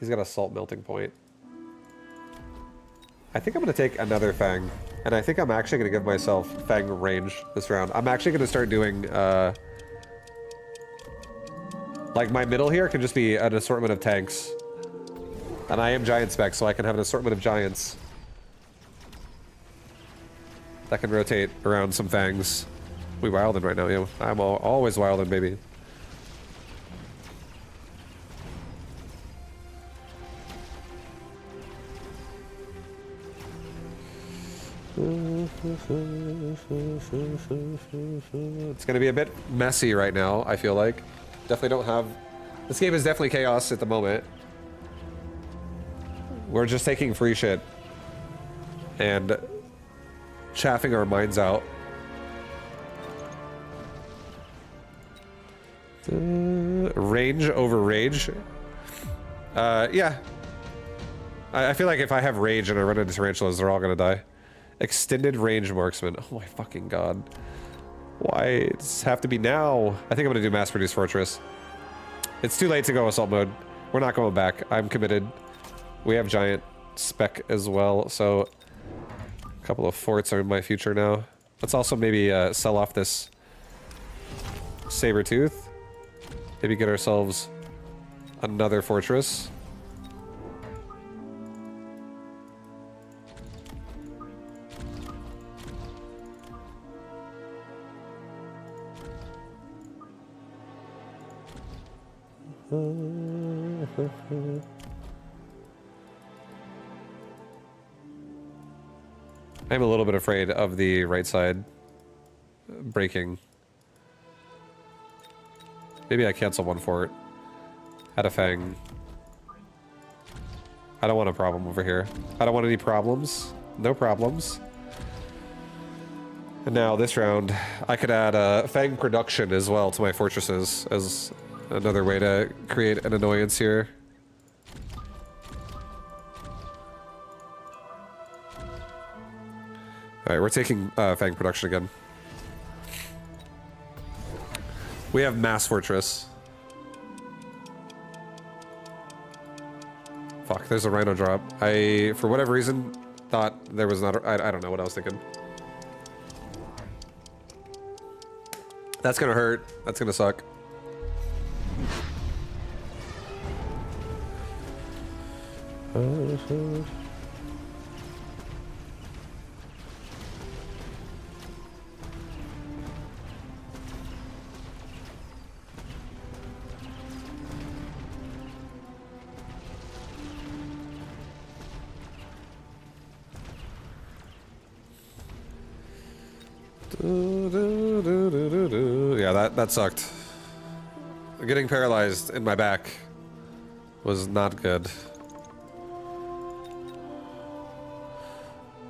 [SPEAKER 1] He's got a salt melting point. I think I'm going to take another Fang. And I think I'm actually going to give myself Fang range this round. I'm actually going to start doing, like, my middle here can just be an assortment of tanks. And I am giant spec, so I can have an assortment of giants that can rotate around some Fangs. We wildin' right now, yeah. I'm always wildin', baby. It's gonna be a bit messy right now, I feel like. Definitely don't have... This game is definitely chaos at the moment. We're just taking free shit. And... chaffing our minds out. Range over rage? Yeah. I feel like if I have rage and I run into tarantulas, they're all gonna die. Extended range marksman. Oh my fucking god. Why does it have to be now? I think I'm gonna do mass produce fortress. It's too late to go assault mode. We're not going back. I'm committed. We have giant spec as well, so a couple of forts are in my future now. Let's also maybe sell off this saber tooth. Maybe get ourselves another fortress. I'm a little bit afraid of the right side breaking. Maybe I cancel one fort. Had a Fang. I don't want a problem over here. I don't want any problems. No problems. And now this round, I could add Fang production as well to my fortresses as another way to create an annoyance here. Alright, we're taking Fang production again. We have mass fortress. Fuck, there's a rhino drop. I, for whatever reason, thought there was not a, I don't know what I was thinking. That's gonna hurt. That's gonna suck. Yeah, that sucked. Getting paralyzed in my back was not good.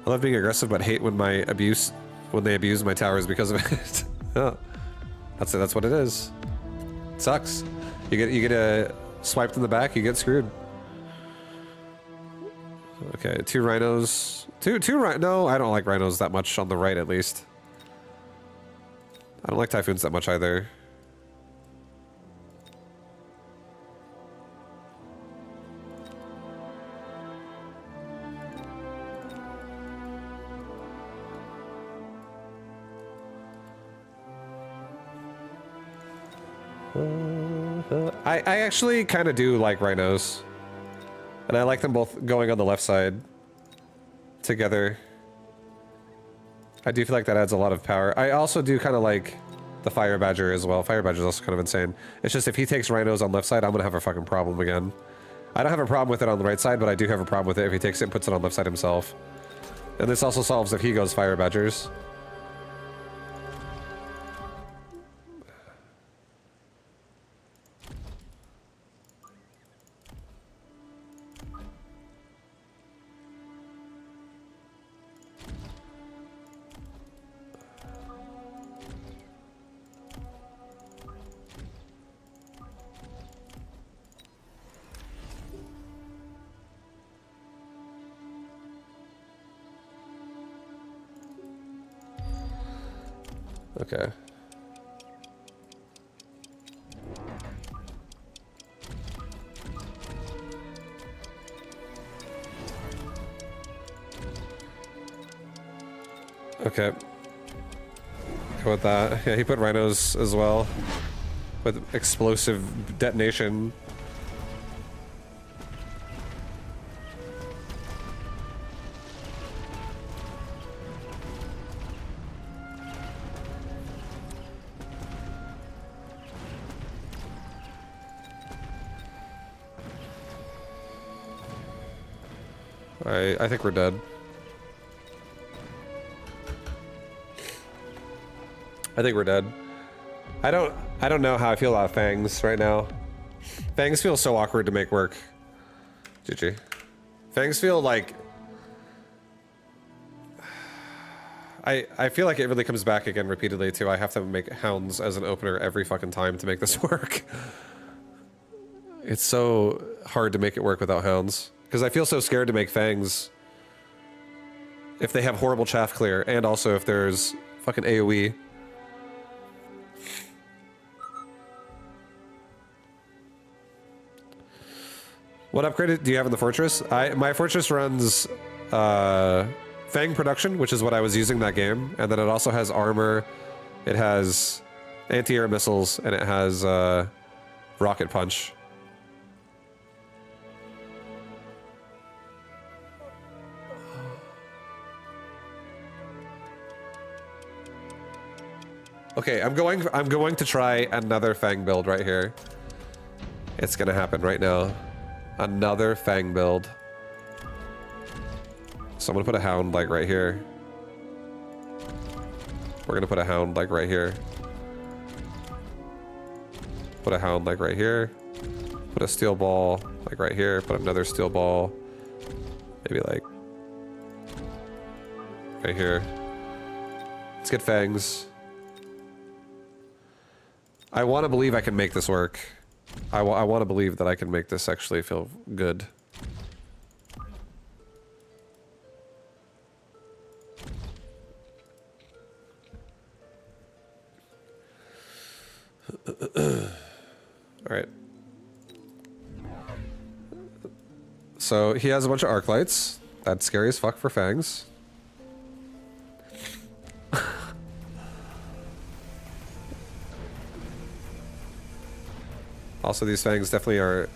[SPEAKER 1] I love being aggressive, but hate when they abuse my towers because of it. Oh, that's what it is. It sucks. You get swiped in the back, you get screwed. Okay, two rhinos. No, I don't like rhinos that much on the right, at least. I don't like typhoons that much either. I actually kind of do like rhinos. And I like them both going on the left side together. I do feel like that adds a lot of power. I also do kind of like the Fire Badger as well. Fire Badger is also kind of insane. It's just if he takes rhinos on left side, I'm going to have a fucking problem again. I don't have a problem with it on the right side, but I do have a problem with it if he takes it and puts it on left side himself. And this also solves if he goes Fire Badgers. Okay. Okay. Go with that. Yeah, he put rhinos as well. With explosive detonation. I think we're dead. I think we're dead. I don't know how I feel about Fangs right now. Fangs feel so awkward to make work. GG. Fangs feel like I feel like it really comes back again repeatedly too. I have to make Hounds as an opener every fucking time to make this work. It's so hard to make it work without Hounds. Because I feel so scared to make Fangs if they have horrible chaff clear, and also if there's fucking AoE. What upgrade do you have in the Fortress? My Fortress runs Fang Production, which is what I was using that game, and then it also has armor, it has anti-air missiles, and it has Rocket Punch. Okay, I'm going to try another Fang build right here. It's gonna happen right now. Another Fang build. So I'm gonna put a Hound like right here. We're gonna put a Hound like right here. Put a Hound like right here. Put a Steel Ball like right here. Put another Steel Ball. Maybe like right here. Let's get Fangs. I want to believe I can make this work. I want to believe that I can make this actually feel good. Alright. So he has a bunch of arc lights. That's scary as fuck for Fangs. Also, these Fangs definitely are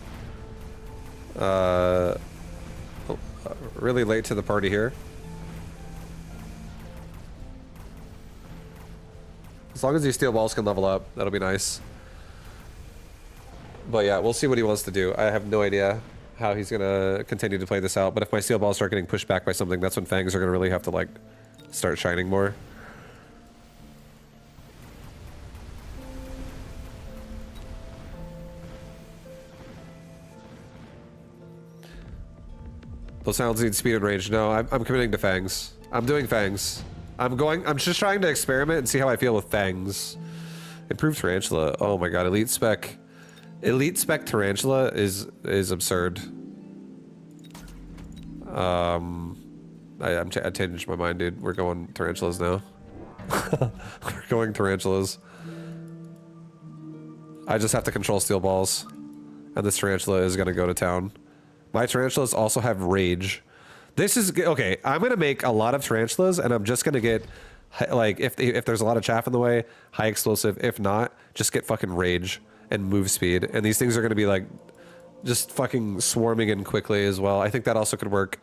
[SPEAKER 1] really late to the party here. As long as these Steel Balls can level up, that'll be nice. But yeah, we'll see what he wants to do. I have no idea how he's gonna continue to play this out, but if my Steel Balls start getting pushed back by something, that's when Fangs are gonna really have to, like, start shining more. Those Hounds need speed and range. No, I'm committing to Fangs. I'm doing Fangs. I'm just trying to experiment and see how I feel with Fangs. Improved Tarantula. Oh my god, Elite Spec Tarantula is absurd. I changed my mind, dude. We're going Tarantulas now. We're going Tarantulas. I just have to control Steel Balls. And this Tarantula is gonna go to town. My Tarantulas also have Rage. This is... Okay, I'm gonna make a lot of Tarantulas, and I'm just gonna get... Like, if there's a lot of chaff in the way, high explosive. If not, just get fucking Rage and move speed. And these things are gonna be, like, just fucking swarming in quickly as well. I think that also could work.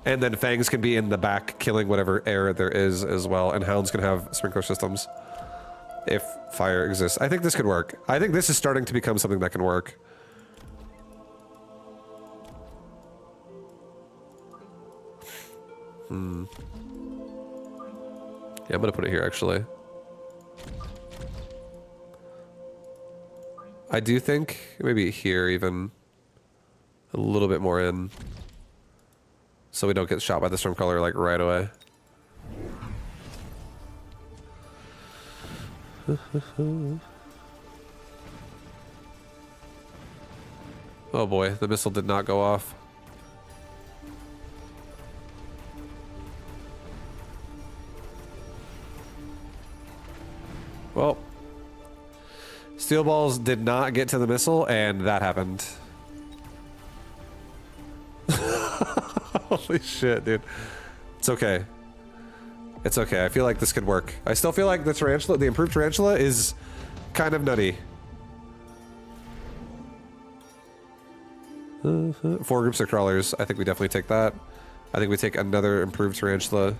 [SPEAKER 1] And then Fangs can be in the back, killing whatever air there is as well. And Hounds can have sprinkler systems. If fire exists. I think this could work. I think this is starting to become something that can work. Yeah, I'm gonna put it here, actually. I do think maybe here, even a little bit more in, so we don't get shot by the Stormcaller like right away. Oh boy, the missile did not go off. steel balls did not get to the missile, and that happened. Holy shit, dude. It's okay. It's okay. I feel like this could work. I still feel like the tarantula, the improved tarantula, is kind of nutty. 4 groups of crawlers. I think we definitely take that. I think we take another improved tarantula.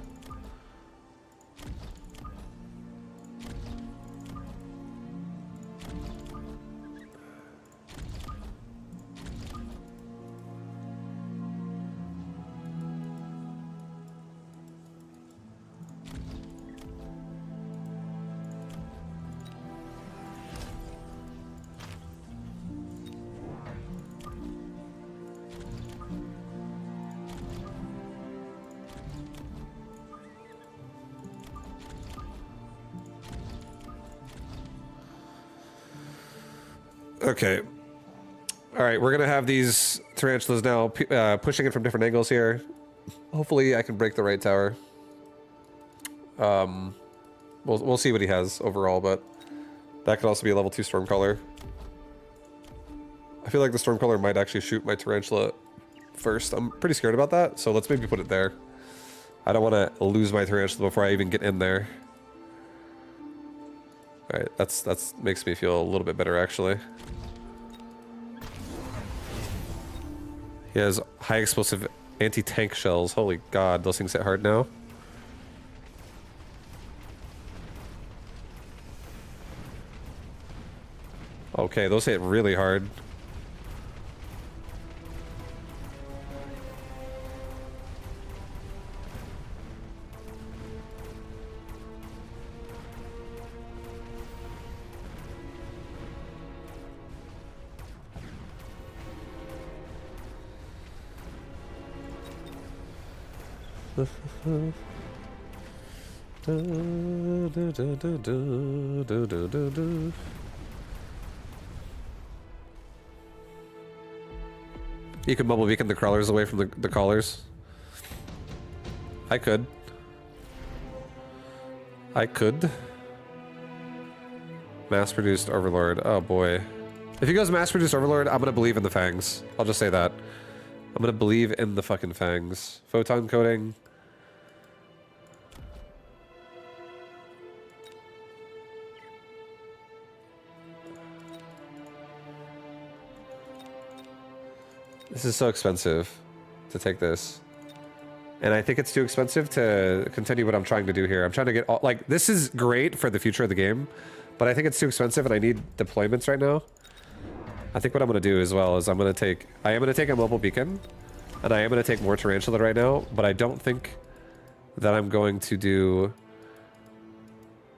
[SPEAKER 1] Okay. All right, we're gonna have these tarantulas now pushing in from different angles here. Hopefully, I can break the right tower. We'll see what he has overall, but that could also be a level 2 Stormcaller. I feel like the Stormcaller might actually shoot my tarantula first. I'm pretty scared about that, so let's maybe put it there. I don't want to lose my tarantula before I even get in there. All right, that's makes me feel a little bit better actually. He has high explosive anti-tank shells. Holy god, those things hit hard now. Okay, those hit really hard. You could bubble beacon the crawlers away from the callers. I could. Mass-produced Overlord. Oh boy. If he goes mass-produced Overlord, I'm gonna believe in the fangs. I'll just say that. I'm gonna believe in the fucking fangs. Photon coating. This is so expensive to take this. And I think it's too expensive to continue what I'm trying to do here. I'm trying to get all, like, this is great for the future of the game, but I think it's too expensive and I need deployments right now. I think what I'm going to do as well is I am going to take a mobile beacon and I am going to take more tarantula right now, but I don't think that I'm going to do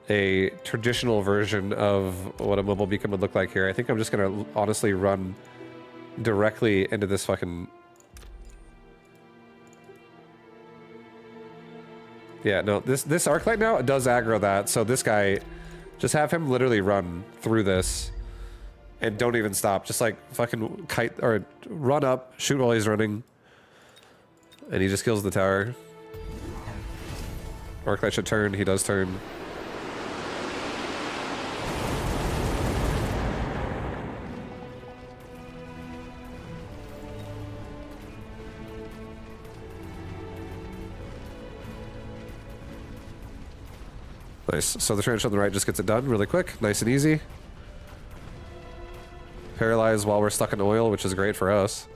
[SPEAKER 1] a traditional version of what a mobile beacon would look like here. I think I'm just going to honestly run directly into this fucking... Yeah, no, this arc light now does aggro that, so this guy, just have him literally run through this and don't even stop. Just like fucking kite or run up, shoot while he's running, and he just kills the tower. Arc light should turn, he does turn. Nice. So the trench on the right just gets it done really quick, nice and easy. Paralyze while we're stuck in oil, which is great for us.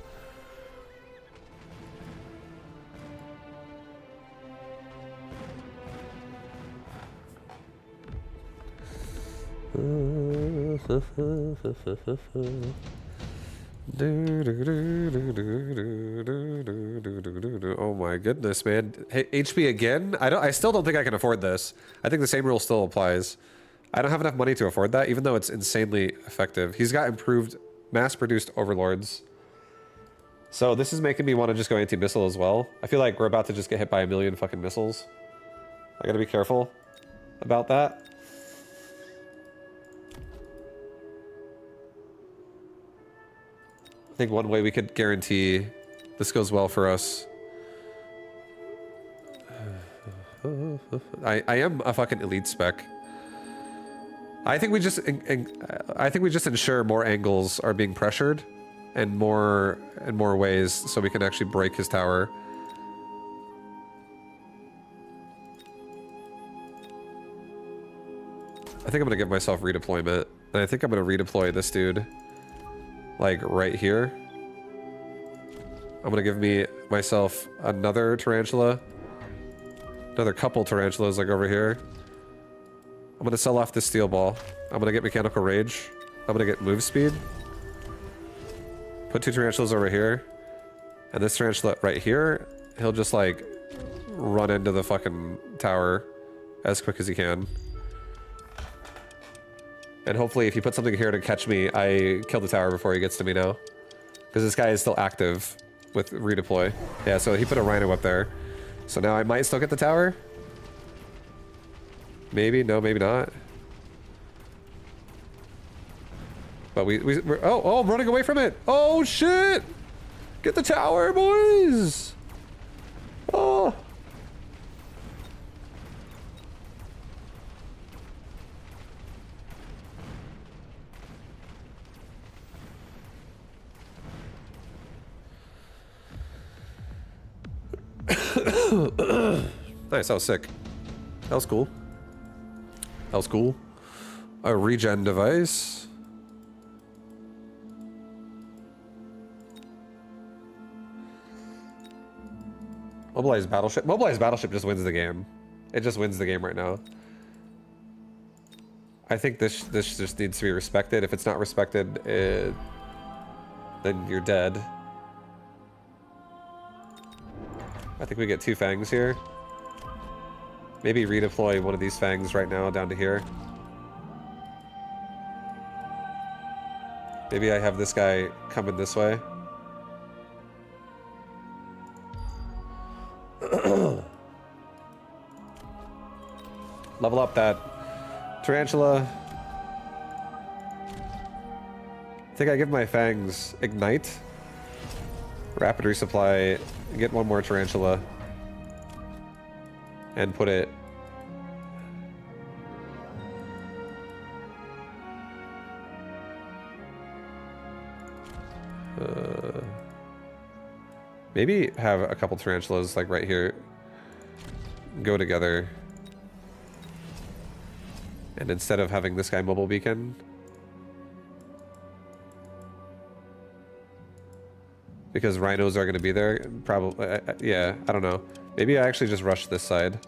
[SPEAKER 1] Oh my goodness, man. Hey, HP again? I still don't think I can afford this. I think the same rule still applies. I don't have enough money to afford that, even though it's insanely effective. He's got improved mass-produced overlords. So this is making me want to just go anti-missile as well. I feel like we're about to just get hit by a million fucking missiles. I gotta be careful about that. I think one way we could guarantee this goes well for us. I am a fucking elite spec. I think we just ensure more angles are being pressured and more ways so we can actually break his tower. I think I'm gonna give myself redeployment. And I think I'm gonna redeploy this dude like right here. I'm gonna give myself another tarantula. Another couple tarantulas like over here. I'm gonna sell off this steel ball. I'm gonna get mechanical rage. I'm gonna get move speed. Put 2 tarantulas over here. And this tarantula right here, he'll just like run into the fucking tower as quick as he can. And hopefully if you put something here to catch me, I kill the tower before he gets to me now. Because this guy is still active with redeploy. Yeah, so he put a rhino up there. So now I might still get the tower. Maybe, no, maybe not. But we're oh, I'm running away from it. Oh shit! Get the tower, boys! Oh. Nice, that was sick. That was cool. That was cool. A regen device. Mobilized battleship. Mobilized battleship just wins the game. It just wins the game right now. I think this just needs to be respected. If it's not respected, then you're dead. I think we get 2 fangs here. Maybe redeploy one of these fangs right now down to here. Maybe I have this guy coming this way. Level up that tarantula. I think I give my fangs ignite. Rapid resupply. Get 1 more tarantula. And put it... maybe have a couple tarantulas like right here go together. And instead of having this guy mobile beacon, because rhinos are going to be there, probably. Yeah, I don't know. Maybe I actually just rush this side.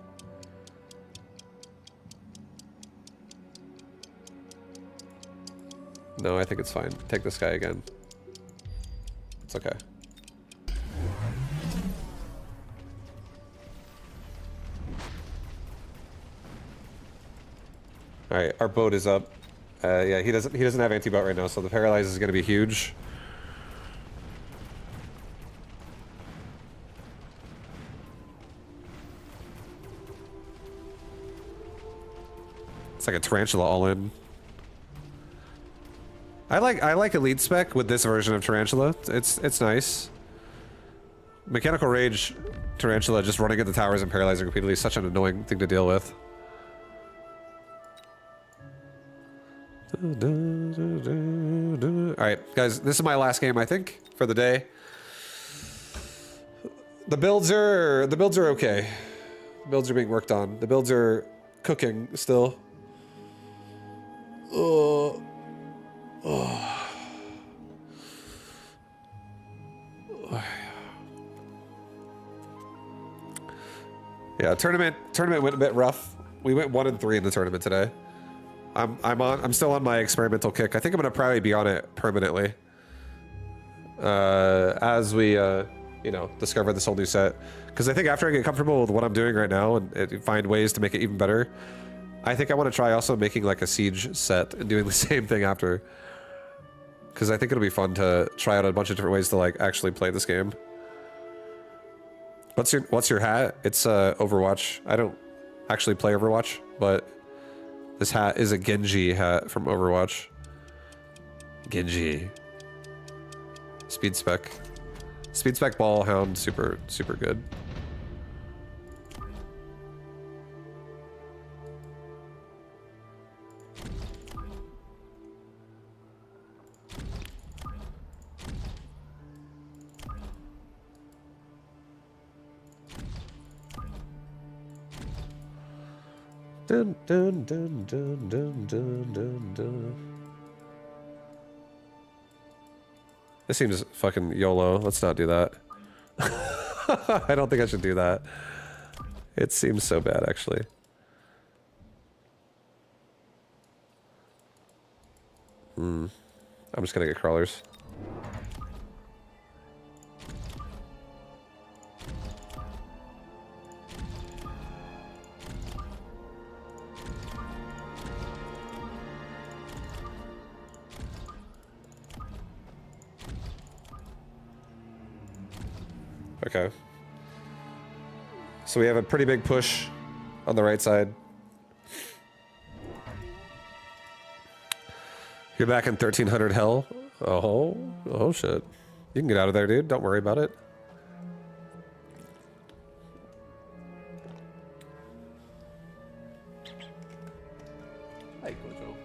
[SPEAKER 1] No, I think it's fine. Take this guy again. It's okay. All right, our boat is up. Yeah, he doesn't have anti-boat right now, so the paralyze is going to be huge. It's like a tarantula all in. I like elite spec with this version of tarantula. It's nice. Mechanical rage tarantula just running at the towers and paralyzing repeatedly is such an annoying thing to deal with. Alright, guys, this is my last game, I think, for the day. The builds are okay. The builds are being worked on. The builds are cooking still. Yeah, tournament went a bit rough. We went 1-3 in the tournament today. I'm still on my experimental kick. I think I'm gonna probably be on it permanently. As we you know, discover this whole new set. Because I think after I get comfortable with what I'm doing right now and find ways to make it even better, I think I want to try also making like a siege set and doing the same thing after. Because I think it'll be fun to try out a bunch of different ways to like actually play this game. What's your hat? It's Overwatch. I don't actually play Overwatch, but this hat is a Genji hat from Overwatch. Genji. Speed spec. Speed spec ball hound, super good. Dun, dun, dun, dun, dun, dun, dun, dun. This seems fucking YOLO. Let's not do that. I don't think I should do that. It seems so bad, actually. I'm just gonna get crawlers. Okay. So we have a pretty big push on the right side. You're back in 1300 hell. Oh shit. You can get out of there, dude. Don't worry about it. Hi, Kojo.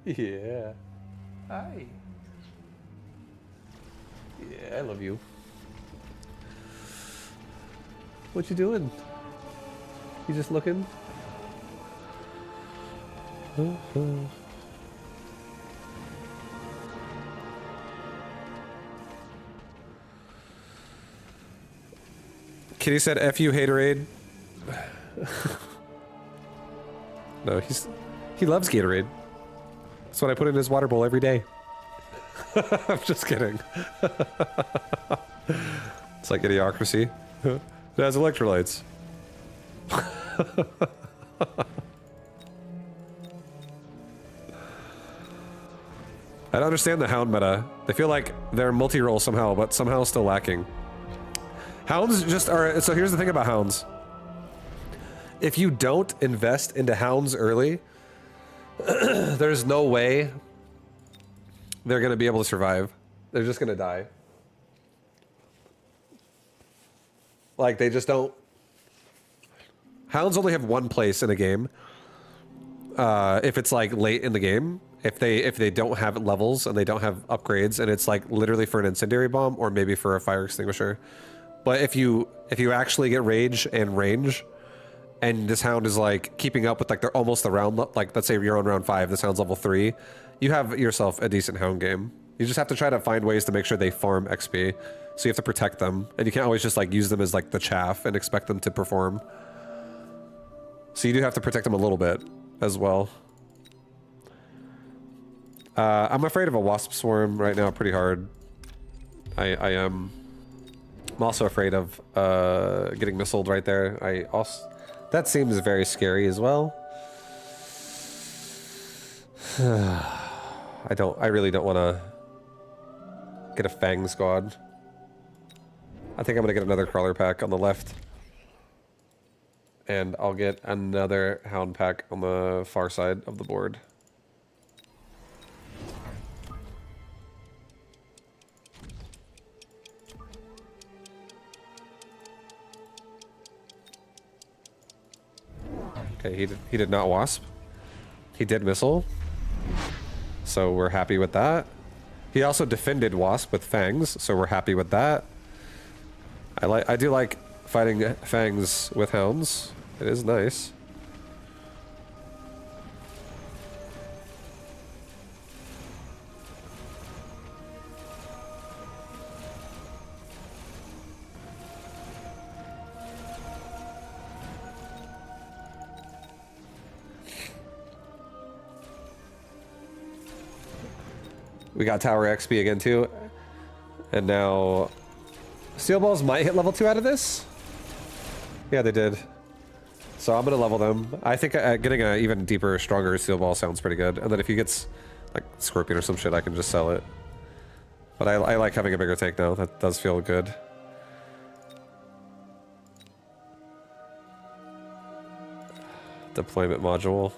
[SPEAKER 1] Yeah. Hi. Yeah, I love you. What you doing? You just looking? Kitty said F you, Haterade. No, he loves Gatorade. That's what I put in his water bowl every day. I'm just kidding. It's like Idiocracy. It has electrolytes. I don't understand the Hound meta. They feel like they're multi-role somehow, but somehow still lacking. Hounds just are... So here's the thing about Hounds. If you don't invest into Hounds early, there's no way they're going to be able to survive. They're just going to die. Like, they just don't... Hounds only have one place in a game. If it's, like, late in the game. If they don't have levels and they don't have upgrades, and it's, like, literally for an incendiary bomb or maybe for a fire extinguisher. But if you actually get rage and range, and this Hound is, like, keeping up with, like, they're almost around, like, let's say you're on round 5, this Hound's level 3, you have yourself a decent Hound game. You just have to try to find ways to make sure they farm XP. So you have to protect them, and you can't always just, like, use them as, like, the chaff and expect them to perform. So you do have to protect them a little bit as well. I'm afraid of a wasp swarm right now pretty hard. I am. I'm also afraid of getting missiled right there. That seems very scary as well. I really don't want to get a Fang squad. I think I'm gonna get another crawler pack on the left. And I'll get another Hound pack on the far side of the board. Okay, he did not wasp. He did missile. So we're happy with that. He also defended wasp with fangs, so we're happy with that. I do like fighting fangs with hounds. It is nice. We got tower XP again too. And now steel balls might hit level 2 out of this. Yeah, they did. So I'm gonna level them. I think getting an even deeper, stronger steel ball sounds pretty good. And then if he gets like scorpion or some shit, I can just sell it. But I like having a bigger tank now. That does feel good. Deployment module.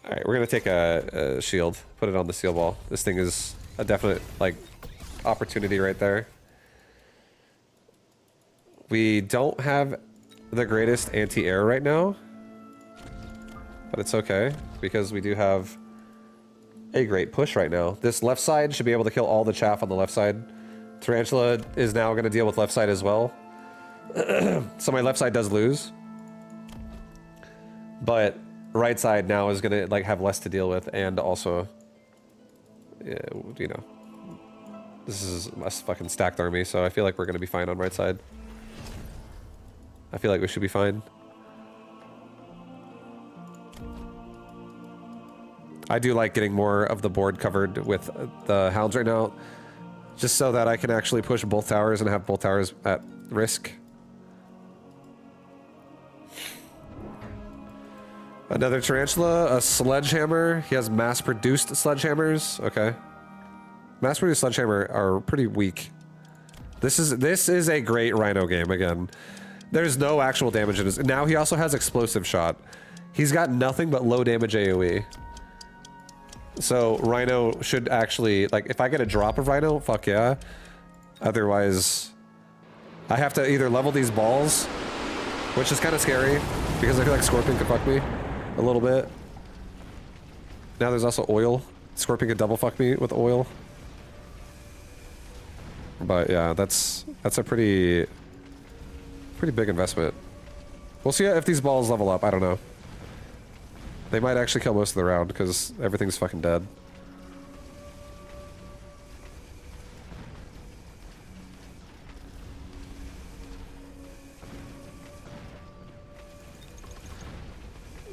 [SPEAKER 1] Alright, we're gonna take a shield, put it on the steel ball. This thing is a definite, like, opportunity right there. We don't have the greatest anti-air right now, but it's okay because we do have a great push right now. This left side should be able to kill all the chaff on the left side. Tarantula is now going to deal with left side as well. So my left side does lose, but right side now is going to like have less to deal with, and also, you know, this is a fucking stacked army, so I feel like we're going to be fine on right side. I feel like we should be fine. I do like getting more of the board covered with the hounds right now, just so that I can actually push both towers and have both towers at risk. Another tarantula, a sledgehammer. He has mass-produced sledgehammers. Okay. Mass-produced sledgehammer are pretty weak. This is a great rhino game again. There's no actual damage in his... Now he also has explosive shot. He's got nothing but low damage AoE. So rhino should actually... Like, if I get a drop of rhino, fuck yeah. Otherwise, I have to either level these balls, which is kind of scary, because I feel like Scorpion could fuck me a little bit. Now there's also oil. Scorpion could double fuck me with oil. But yeah, that's a pretty big investment. We'll see if these balls level up. I don't know. They might actually kill most of the round because everything's fucking dead.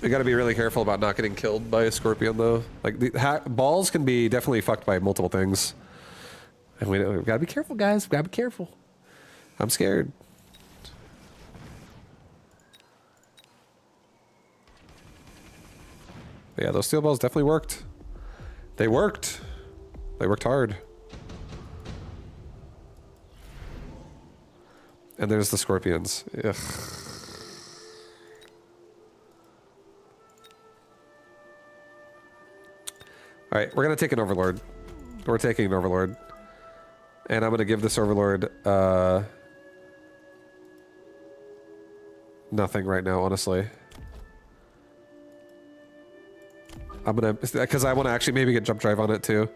[SPEAKER 1] We gotta be really careful about not getting killed by a scorpion, though. Like, the balls can be definitely fucked by multiple things. And we gotta be careful, guys. We gotta be careful. I'm scared. But yeah, those steel balls definitely worked. They worked. They worked hard. And there's the scorpions. Ugh. Alright, we're gonna take an Overlord. We're taking an Overlord. And I'm gonna give this Overlord, nothing right now, honestly. I'm gonna... Because I want to actually maybe get Jump Drive on it, too.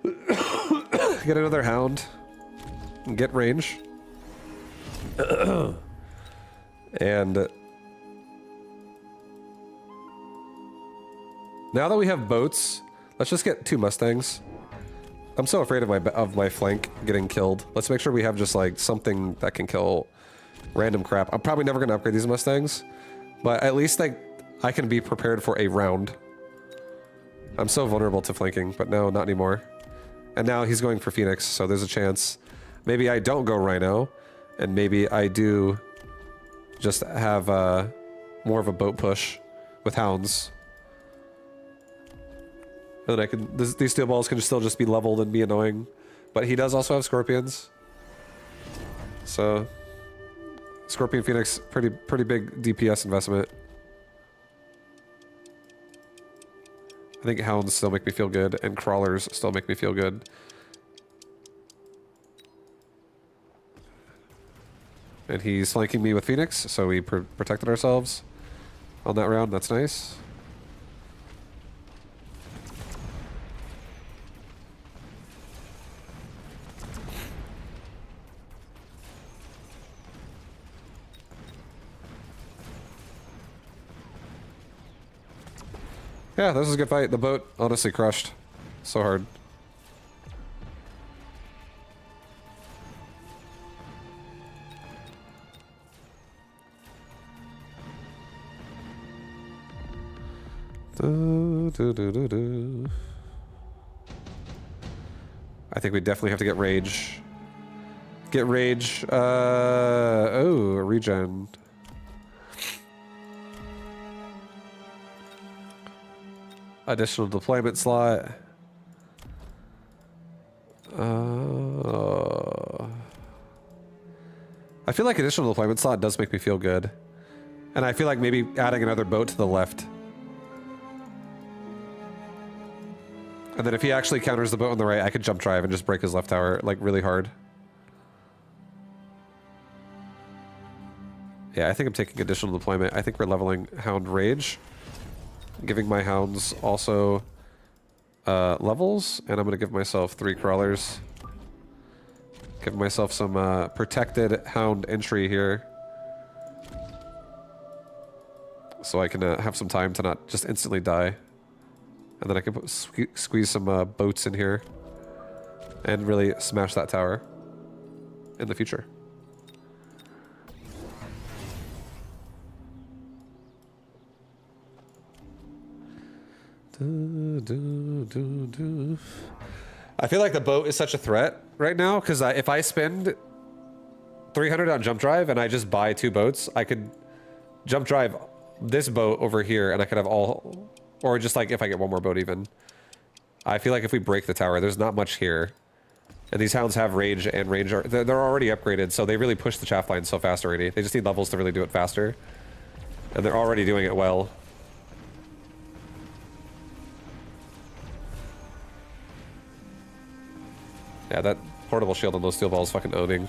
[SPEAKER 1] Get another Hound. And get range. And... Now that we have boats, let's just get 2 Mustangs. I'm so afraid of my flank getting killed. Let's make sure we have just like something that can kill random crap. I'm probably never gonna upgrade these Mustangs, but at least like I can be prepared for a round. I'm so vulnerable to flanking, but no, not anymore. And now he's going for Phoenix, so there's a chance. Maybe I don't go Rhino, and maybe I do just have more of a boat push with Hounds. And then I can, these steel balls can still just be leveled and be annoying. But he does also have Scorpions. So, Scorpion Phoenix, pretty big DPS investment. I think Hounds still make me feel good, and Crawlers still make me feel good. And he's flanking me with Phoenix, so we protected ourselves on that round. That's nice. Yeah, this is a good fight. The boat honestly crushed. So hard. I think we definitely have to get Rage. Get Rage. Oh, a regen. Additional deployment slot. I feel like additional deployment slot does make me feel good. And I feel like maybe adding another boat to the left. And then if he actually counters the boat on the right, I could jump drive and just break his left tower, like, really hard. Yeah, I think I'm taking additional deployment. I think we're leveling Hound Rage. Giving my hounds also levels, and I'm going to give myself 3 crawlers. Give myself some protected hound entry here. So I can have some time to not just instantly die. And then I can put, squeeze some boats in here. And really smash that tower in the future. I feel like the boat is such a threat right now, because if I spend 300 on jump drive and I just buy 2 boats, I could jump drive this boat over here and I could have all, or just like if I get 1 more boat even. I feel like if we break the tower, there's not much here. And these hounds have rage and range, they're already upgraded, so they really push the chaff line so fast already. They just need levels to really do it faster. And they're already doing it well. Yeah, that portable shield on those steel balls fucking owning.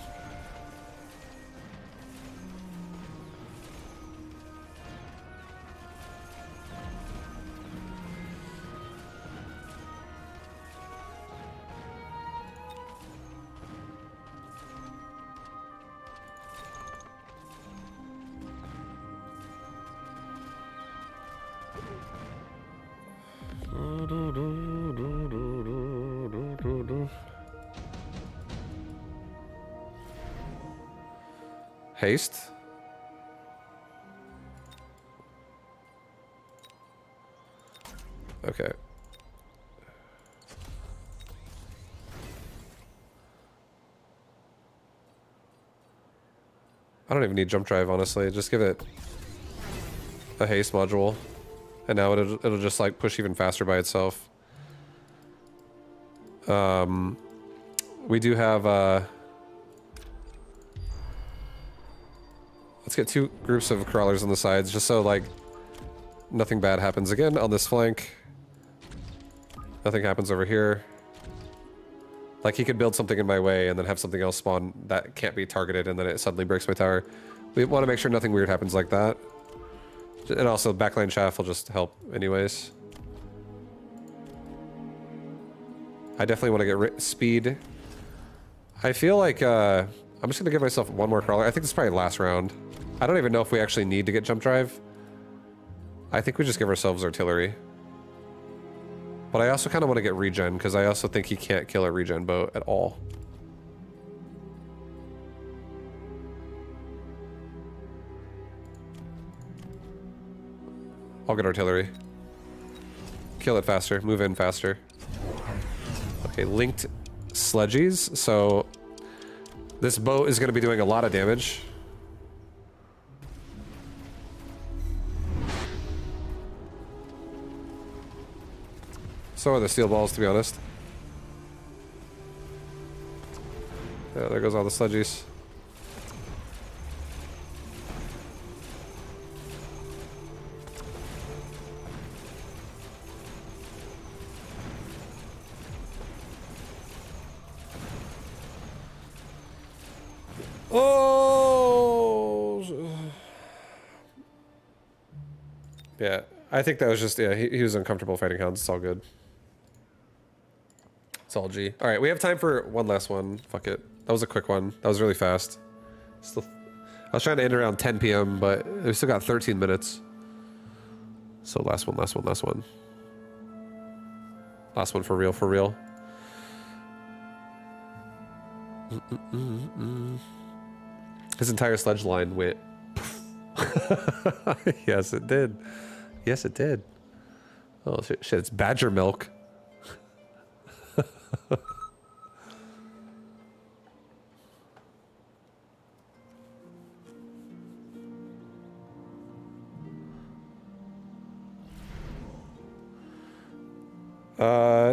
[SPEAKER 1] Haste? Okay. I don't even need jump drive, honestly. Just give it a haste module. And now it'll just like push even faster by itself. We do have let's get 2 groups of crawlers on the sides, just so like nothing bad happens again on this flank. Nothing happens over here. Like he could build something in my way and then have something else spawn that can't be targeted, and then it suddenly breaks my tower. We want to make sure nothing weird happens like that. And also backline chaff will just help anyways. I definitely want to get speed. I feel like I'm just going to give myself 1 more crawler. I think this is probably last round. I don't even know if we actually need to get jump drive. I think we just give ourselves artillery. But I also kind of want to get regen, because I also think he can't kill a regen boat at all. I'll get artillery. Kill it faster. Move in faster. Okay, linked sledgies. So this boat is going to be doing a lot of damage. So are the steel balls, to be honest. Yeah, there goes all the sledgies. Oh! Yeah, I think that was just, yeah, he was uncomfortable fighting hounds. It's all good. It's all G. All right, we have time for one last one. Fuck it. That was a quick one. That was really fast. Still, I was trying to end around 10 p.m., but we still got 13 minutes. So last one, last one, last one. Last one for real, for real. His entire sledge line went. Yes, it did. Yes, it did. Oh, shit, it's badger milk.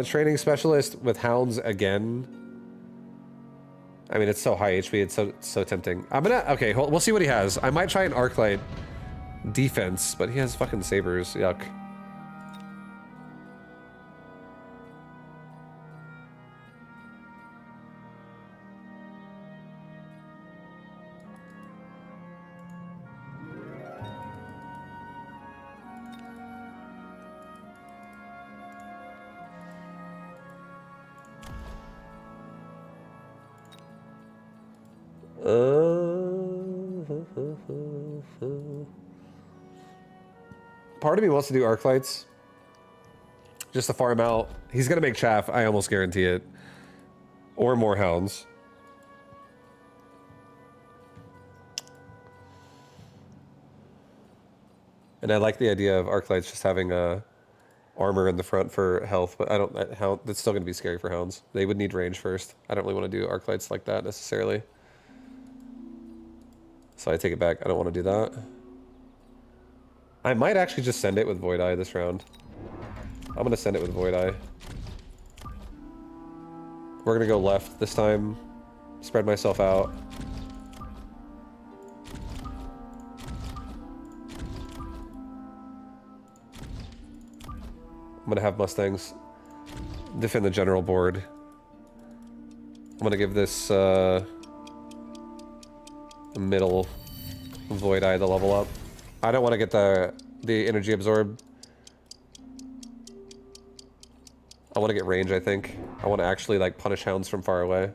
[SPEAKER 1] Training specialist with hounds again. I mean, it's so high HP, it's so tempting. I'm gonna, okay, we'll see what he has. I might try an Arclight defense, but he has fucking sabers, yuck. Part of me wants to do arc lights. Just to farm out. He's gonna make chaff, I almost guarantee it. Or more hounds. And I like the idea of arc lights just having armor in the front for health, but I don't. That's still gonna be scary for hounds. They would need range first. I don't really want to do arc lights like that necessarily. So I take it back. I don't want to do that. I might actually just send it with Void Eye this round. I'm gonna send it with Void Eye. We're gonna go left this time. Spread myself out. I'm gonna have Mustangs defend the general board. I'm gonna give this middle Void Eye the level up. I don't want to get the energy absorb. I want to get range, I think. I want to actually like punish hounds from far away.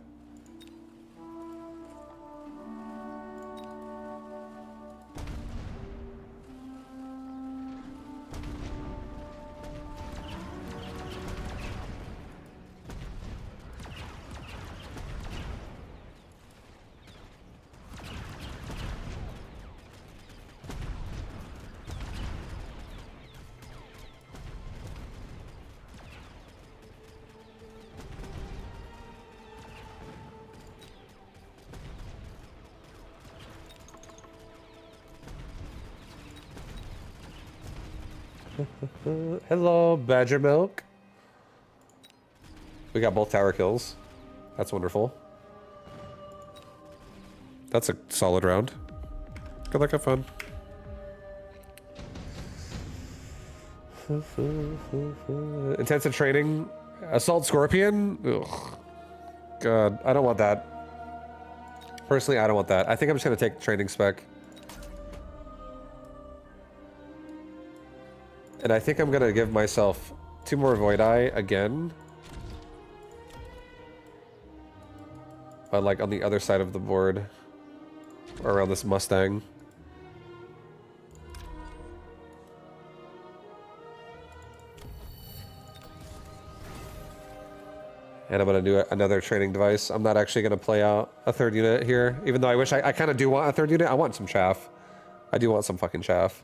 [SPEAKER 1] Hello, Badger Milk. We got both tower kills. That's wonderful. That's a solid round. Good luck, have fun. Intensive training. Assault Scorpion? Ugh. God, I don't want that. Personally, I don't want that. I think I'm just going to take training spec. And I think I'm going to give myself 2 more Void Eye again. But like on the other side of the board. Or around this Mustang. And I'm going to do another training device. I'm not actually going to play out a 3rd unit here. Even though I wish I kind of do want a 3rd unit. I want some chaff. I do want some fucking chaff.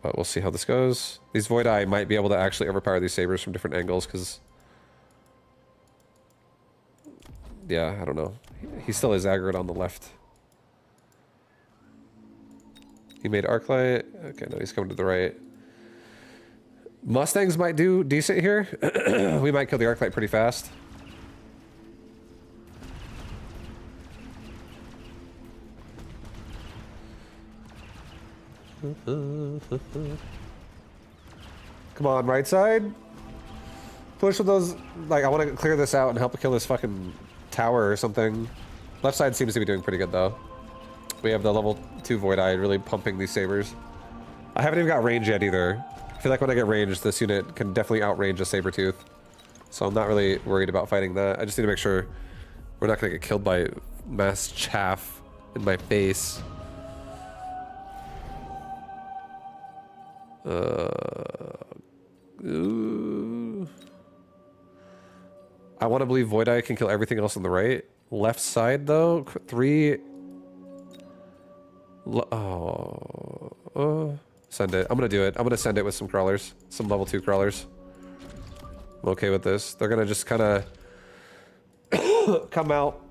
[SPEAKER 1] But we'll see how this goes. These Void Eye might be able to actually overpower these sabers from different angles, because... yeah, I don't know. He still is aggroed on the left. He made arc light. Okay, no, he's coming to the right. Mustangs might do decent here. We might kill the arc light pretty fast. Come on, right side. Push with those. Like, I want to clear this out and help kill this fucking tower or something. Left side seems to be doing pretty good though. We have the level 2 Void Eye really pumping these sabers. I haven't even got range yet either. I feel like when I get range, this unit can definitely outrange a Sabertooth. So I'm not really worried about fighting that. I just need to make sure we're not going to get killed by mass chaff in my face. Ooh. I want to believe Void Eye can kill everything else on the right. Left side, though, 3... send it. I'm gonna do it. I'm gonna send it with some crawlers. Some level 2 crawlers. I'm okay with this. They're gonna just kind of come out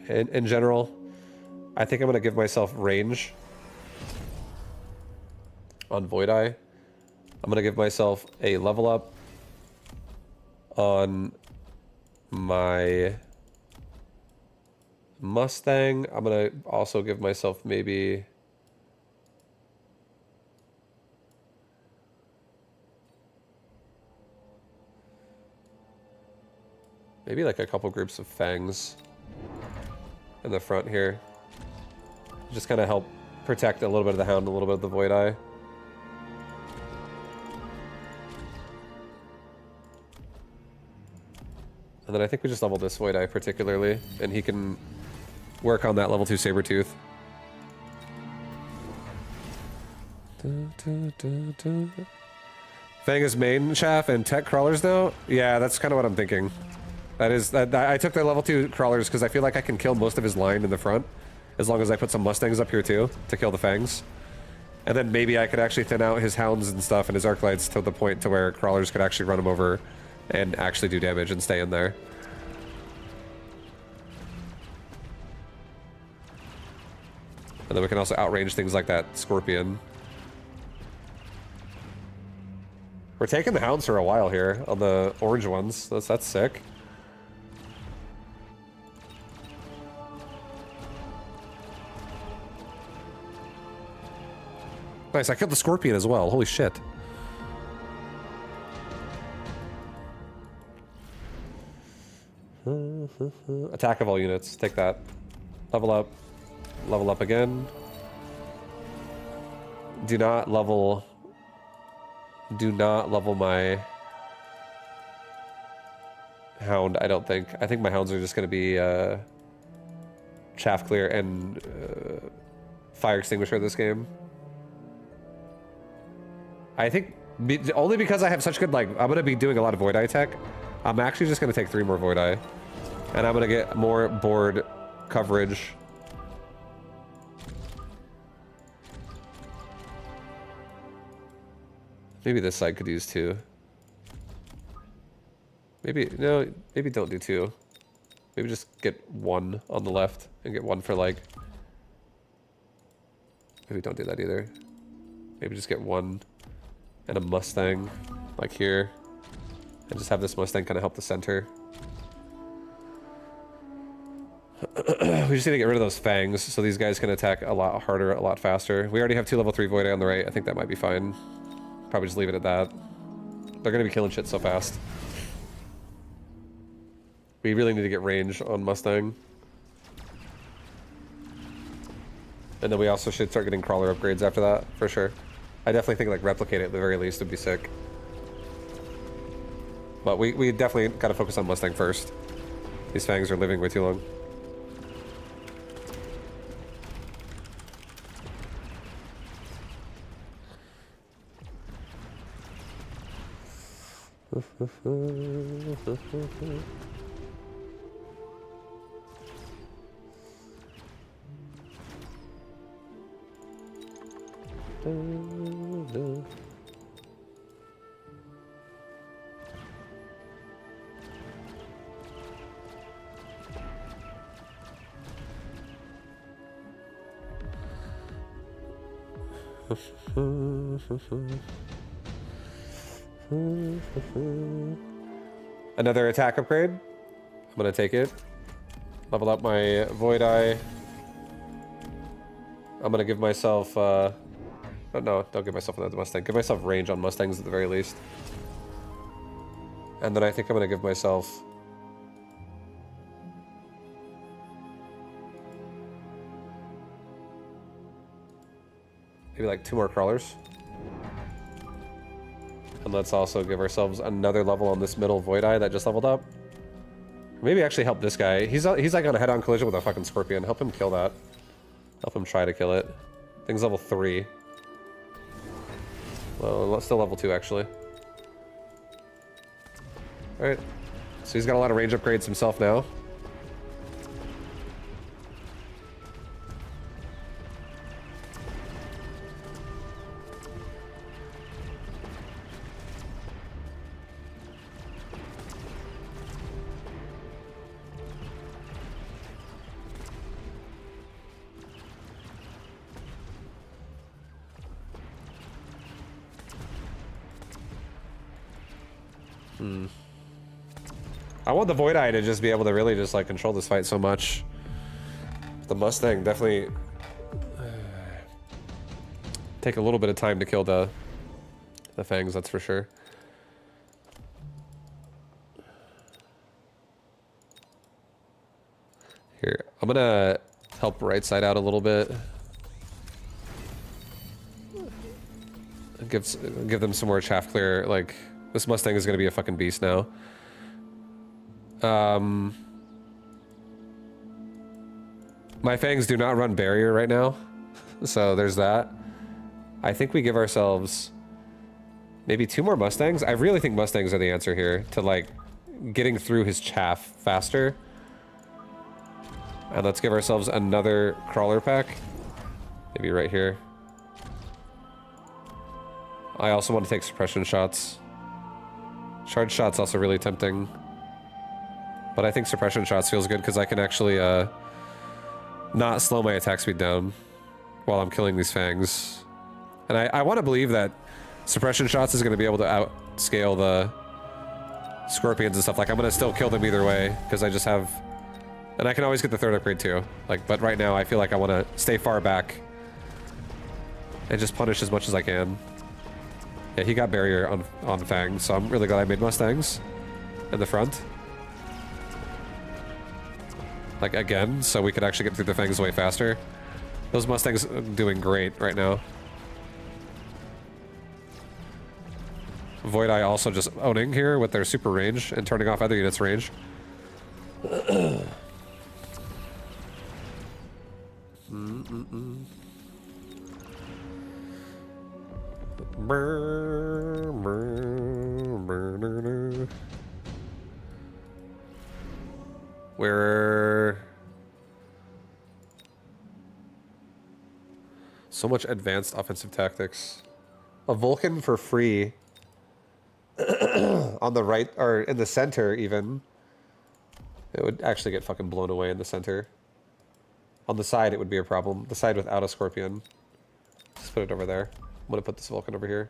[SPEAKER 1] in general. I think I'm gonna give myself range on Void Eye. I'm gonna give myself a level up on my Mustang. I'm gonna also give myself maybe like a couple groups of fangs in the front here. Just kind of help protect a little bit of the hound, a little bit of the Void Eye. And then I think we just level this Void Eye particularly, and he can work on that level 2 Sabertooth. Fang is main chaff and tech crawlers now? Yeah, that's kind of what I'm thinking. That is, I took the level 2 crawlers because I feel like I can kill most of his line in the front. As long as I put some Mustangs up here too, to kill the Fangs. And then maybe I could actually thin out his Hounds and stuff and his Arclights to the point to where crawlers could actually run him over and actually do damage and stay in there. And then we can also outrange things like that Scorpion. We're taking the Hounds for a while here on the orange ones. That's sick. Nice, I killed the Scorpion as well. Holy shit. Attack of all units. Take that. Level up. Level up again. Do not level my Hound, I don't think. I think my Hounds are just going to be chaff clear and fire extinguisher this game. I think only because I have such good, like, I'm going to be doing a lot of Void Eye tech. I'm actually just going to take 3 more Void Eye. And I'm going to get more board coverage. Maybe this side could use 2. Maybe, no, maybe don't do 2. Maybe just get 1 on the left and get 1 for, like... Maybe don't do that either. Maybe just get 1 and a Mustang, like here. And just have this Mustang kind of help the center. We just need to get rid of those Fangs so these guys can attack a lot harder, a lot faster. We already have 2 level 3 Void Eye on the right. I think that might be fine. Probably just leave it at that. They're going to be killing shit so fast. We really need to get range on Mustang. And then we also should start getting crawler upgrades after that, for sure. I definitely think like replicate it at the very least would be sick. But we definitely got to focus on Mustang first. These Fangs are living way too long. Another attack upgrade. I'm gonna take it. Level up my Void Eye. I'm gonna give myself oh no, don't give myself another Mustang. Give myself range on Mustangs at the very least. And then I think I'm gonna give myself maybe like 2 more crawlers. And let's also give ourselves another level on this middle Void Eye that just leveled up. Maybe actually help this guy. He's like on a head-on collision with a fucking Scorpion. Help him kill that. Help him try to kill it. Thing's level 3. Well, still level 2 actually. Alright. So he's got a lot of range upgrades himself now. I want the Void Eye to just be able to really just like control this fight so much. The Mustang definitely take a little bit of time to kill the Fangs, that's for sure. Here, I'm gonna help right side out a little bit. Give them some more chaff clear. Like, this Mustang is gonna be a fucking beast now. My fangs do not run barrier right now, so there's that. I think we give ourselves maybe 2 more Mustangs. I really think Mustangs are the answer here to like getting through his chaff faster. And let's give ourselves another crawler pack. Maybe right here. I also want to take suppression shots. Charge shot's also really tempting. But I think suppression shots feels good because I can actually not slow my attack speed down while I'm killing these fangs. And I want to believe that suppression shots is going to be able to outscale the scorpions and stuff. Like, I'm going to still kill them either way because I just have... And I can always get the 3rd upgrade too. Like, but right now I feel like I want to stay far back and just punish as much as I can. Yeah, he got barrier on fangs, so I'm really glad I made Mustangs in the front. Like, again, so we could actually get through the fangs way faster. Those Mustangs are doing great right now. Void Eye also just owning here with their super range and turning off other units' range. Where so much advanced offensive tactics. A Vulcan for free on the right, or in the center even. It would actually get fucking blown away in the center. On the side it would be a problem. The side without a Scorpion. Just put it over there. I'm gonna put this Vulcan over here.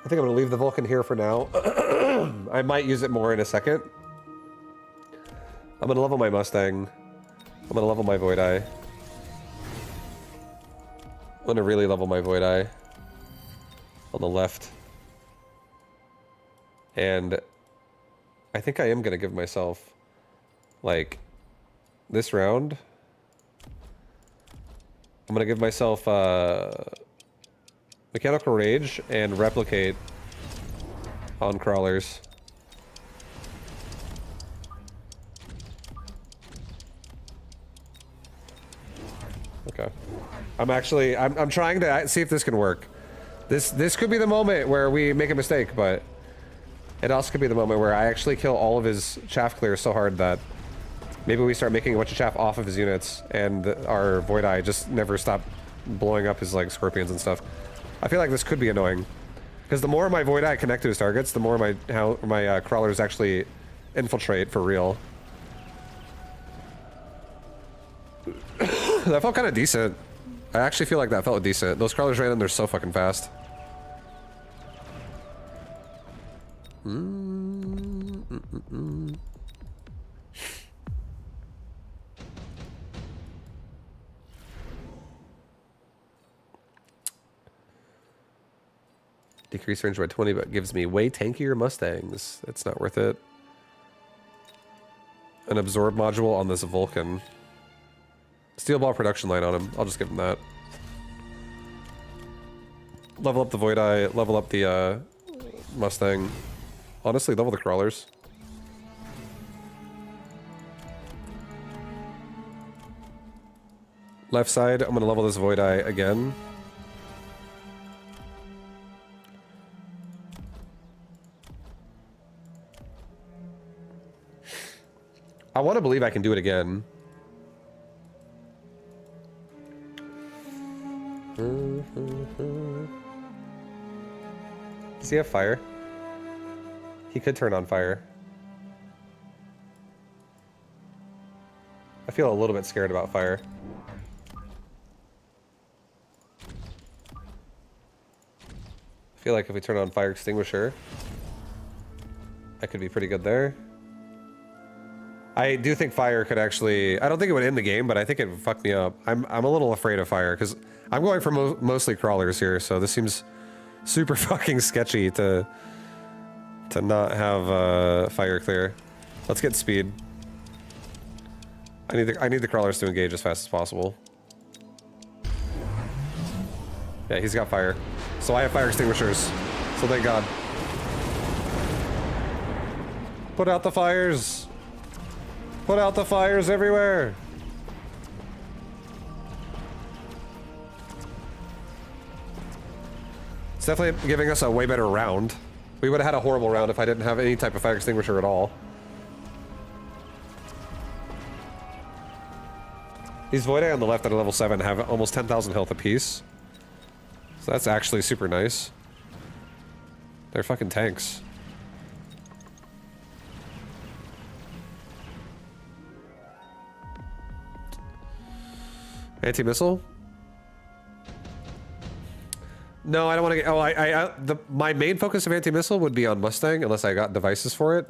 [SPEAKER 1] I think I'm going to leave the Vulcan here for now. I might use it more in a second. I'm going to level my Mustang. I'm going to level my Void Eye. I'm going to really level my Void Eye on the left. And I think I am going to give myself, like, this round. I'm going to give myself Mechanical Rage and Replicate on crawlers. Okay. I'm trying to see if this can work. This could be the moment where we make a mistake, but it also could be the moment where I actually kill all of his chaff clear so hard that maybe we start making a bunch of chaff off of his units and our Void Eye just never stop blowing up his like scorpions and stuff. I feel like this could be annoying, because the more my Void Eye connect to his targets, the more my crawlers actually infiltrate for real. That felt kind of decent. I actually feel like that felt decent. Those crawlers ran in there so fucking fast. Decrease range by 20, but gives me way tankier Mustangs. It's not worth it. An absorb module on this Vulcan. Steel ball production line on him. I'll just give him that. Level up the Void Eye. Level up the Mustang. Honestly, level the crawlers. Left side, I'm gonna level this Void Eye again. I want to believe I can do it again. Does he have fire? He could turn on fire. I feel a little bit scared about fire. I feel like if we turn on fire extinguisher, I could be pretty good there. I do think fire could actually... I don't think it would end the game, but I think it would fuck me up. I'm a little afraid of fire, because I'm going for mostly crawlers here, so this seems super fucking sketchy to not have fire clear. Let's get speed. I need the crawlers to engage as fast as possible. Yeah, he's got fire. So I have fire extinguishers. So thank God. Put out the fires! Put out the fires everywhere! It's definitely giving us a way better round. We would have had a horrible round if I didn't have any type of fire extinguisher at all. These Voidai on the left at a level 7 have almost 10,000 health apiece. So that's actually super nice. They're fucking tanks. Anti-missile? No, I don't want to get... Oh, my main focus of anti-missile would be on Mustang, unless I got devices for it.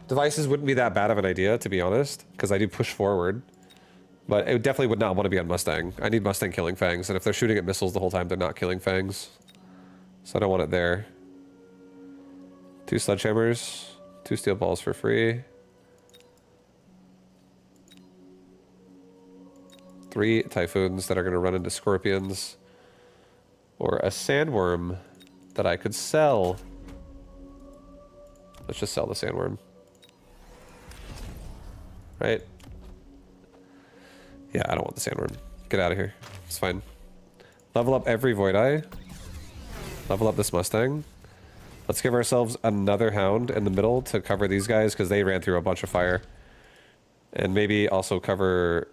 [SPEAKER 1] Devices wouldn't be that bad of an idea, to be honest, because I do push forward. But it definitely would not want to be on Mustang. I need Mustang killing fangs, and if they're shooting at missiles the whole time, they're not killing fangs. So I don't want it there. 2 sledgehammers, 2 steel balls for free. 3 typhoons that are going to run into scorpions. Or a sandworm that I could sell. Let's just sell the sandworm. Right? Yeah, I don't want the sandworm. Get out of here. It's fine. Level up every Voidai. Level up this Mustang. Let's give ourselves another Hound in the middle to cover these guys because they ran through a bunch of fire. And maybe also cover...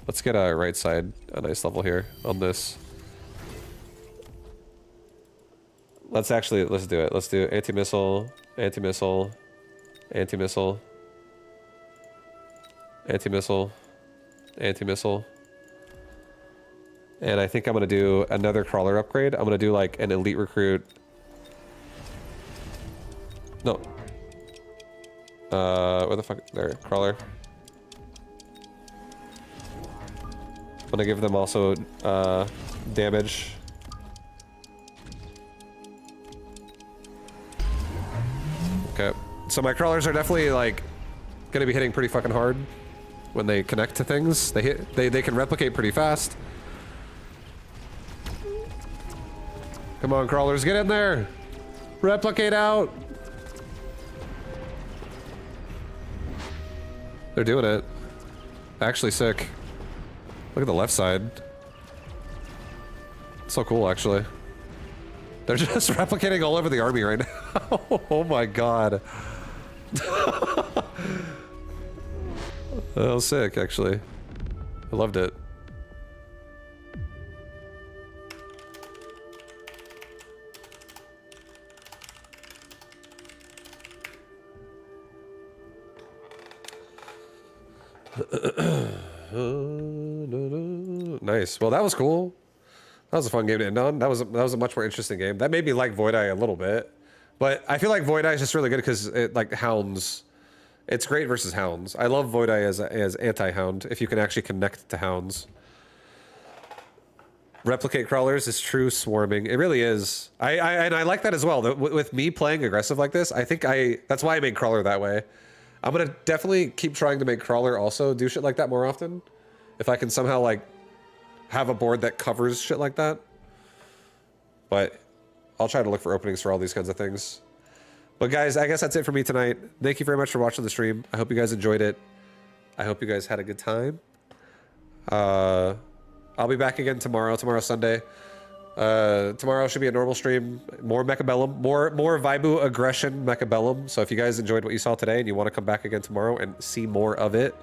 [SPEAKER 1] let's get a right side, a nice level here on this. Let's do it. Let's do anti-missile, anti-missile, anti-missile, anti-missile, anti-missile. And I think I'm gonna do another crawler upgrade. I'm gonna do like an elite recruit. No. Where the fuck? There, crawler. I'm gonna give them also damage. Okay, so my crawlers are definitely like gonna be hitting pretty fucking hard when they connect to things. They can replicate pretty fast. Come on, crawlers, get in there! Replicate out! They're doing it. Actually sick. Look at the left side. It's so cool, actually. They're just replicating all over the army right now. Oh my god. That was sick, actually. I loved it. Nice. Well, that was cool. That was a fun game to end on. That was a much more interesting game. That made me like Voidai a little bit, but I feel like Voidai is just really good because it like hounds. It's great versus hounds. I love Voidai as anti-hound if you can actually connect to hounds. Replicate crawlers is true swarming. It really is. And I like that as well. With me playing aggressive like this, I think that's why I made crawler that way. I'm gonna definitely keep trying to make crawler also do shit like that more often. If I can somehow like have a board that covers shit like that. But I'll try to look for openings for all these kinds of things. But guys, I guess that's it for me tonight. Thank you very much for watching the stream. I hope you guys enjoyed it. I hope you guys had a good time. I'll be back again tomorrow. Tomorrow's Sunday. Tomorrow should be a normal stream. More Mechabellum. More vibu aggression Mechabellum. So if you guys enjoyed what you saw today and you want to come back again tomorrow and see more of it,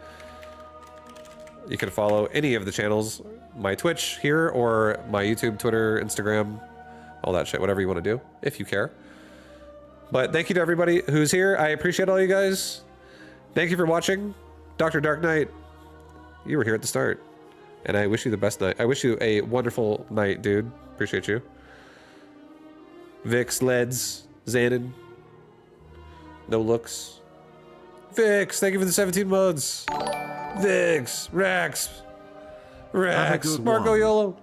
[SPEAKER 1] you can follow any of the channels. My Twitch here or my YouTube, Twitter, Instagram, all that shit. Whatever you want to do, if you care. But thank you to everybody who's here. I appreciate all you guys. Thank you for watching. Dr. Dark Knight, you were here at the start. And I wish you the best night. I wish you a wonderful night, dude. Appreciate you. Vix, Leds, Xanon. No looks. Vix, thank you for the 17 months. Vix, Rex, Marco
[SPEAKER 2] one.
[SPEAKER 1] Yolo.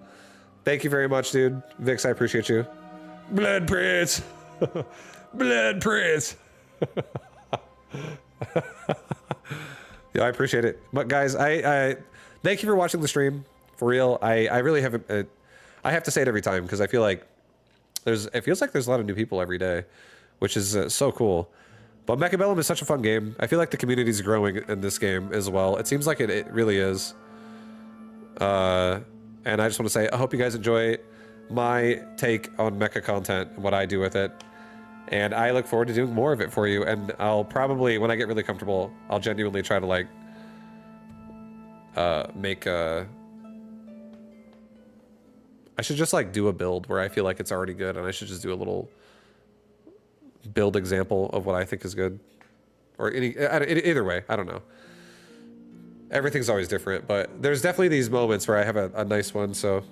[SPEAKER 1] Thank you very much, dude. Vix, I appreciate you. Blood Prince. Blood Prince. Yeah, I appreciate it. But guys, I thank you for watching the stream. For real, I really haven't. I have to say it every time because I feel like it feels like there's a lot of new people every day, which is so cool. But Mechabellum is such a fun game. I feel like the community is growing in this game as well. It seems like it really is. And I just want to say, I hope you guys enjoy my take on mecha content and what I do with it. And I look forward to doing more of it for you. And I'll probably, when I get really comfortable, I'll genuinely try to like make a... I should just like do a build where I feel like it's already good and I should just do a little build example of what I think is good. Or either way, I don't know. Everything's always different, but there's definitely these moments where I have a nice one, so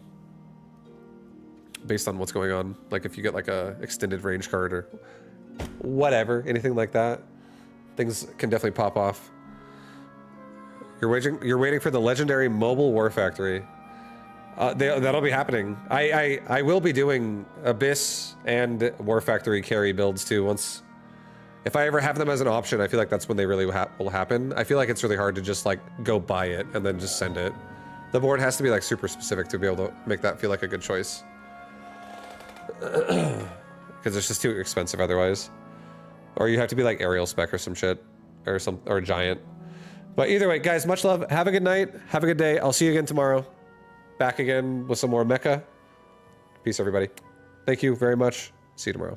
[SPEAKER 1] based on what's going on, like if you get like a extended range card or whatever, anything like that, things can definitely pop off. You're waiting for the legendary mobile war factory. That'll be happening. I will be doing Abyss and War Factory carry builds too. Once, if I ever have them as an option, I feel like that's when they really will happen. I feel like it's really hard to just like go buy it and then just send it. The board has to be like super specific to be able to make that feel like a good choice. Because it's just too expensive otherwise. Or you have to be like aerial spec or some shit, or giant. But either way, guys, much love. Have a good night. Have a good day. I'll see you again tomorrow. Back again with some more mecha. Peace, everybody. Thank you very much. See you tomorrow.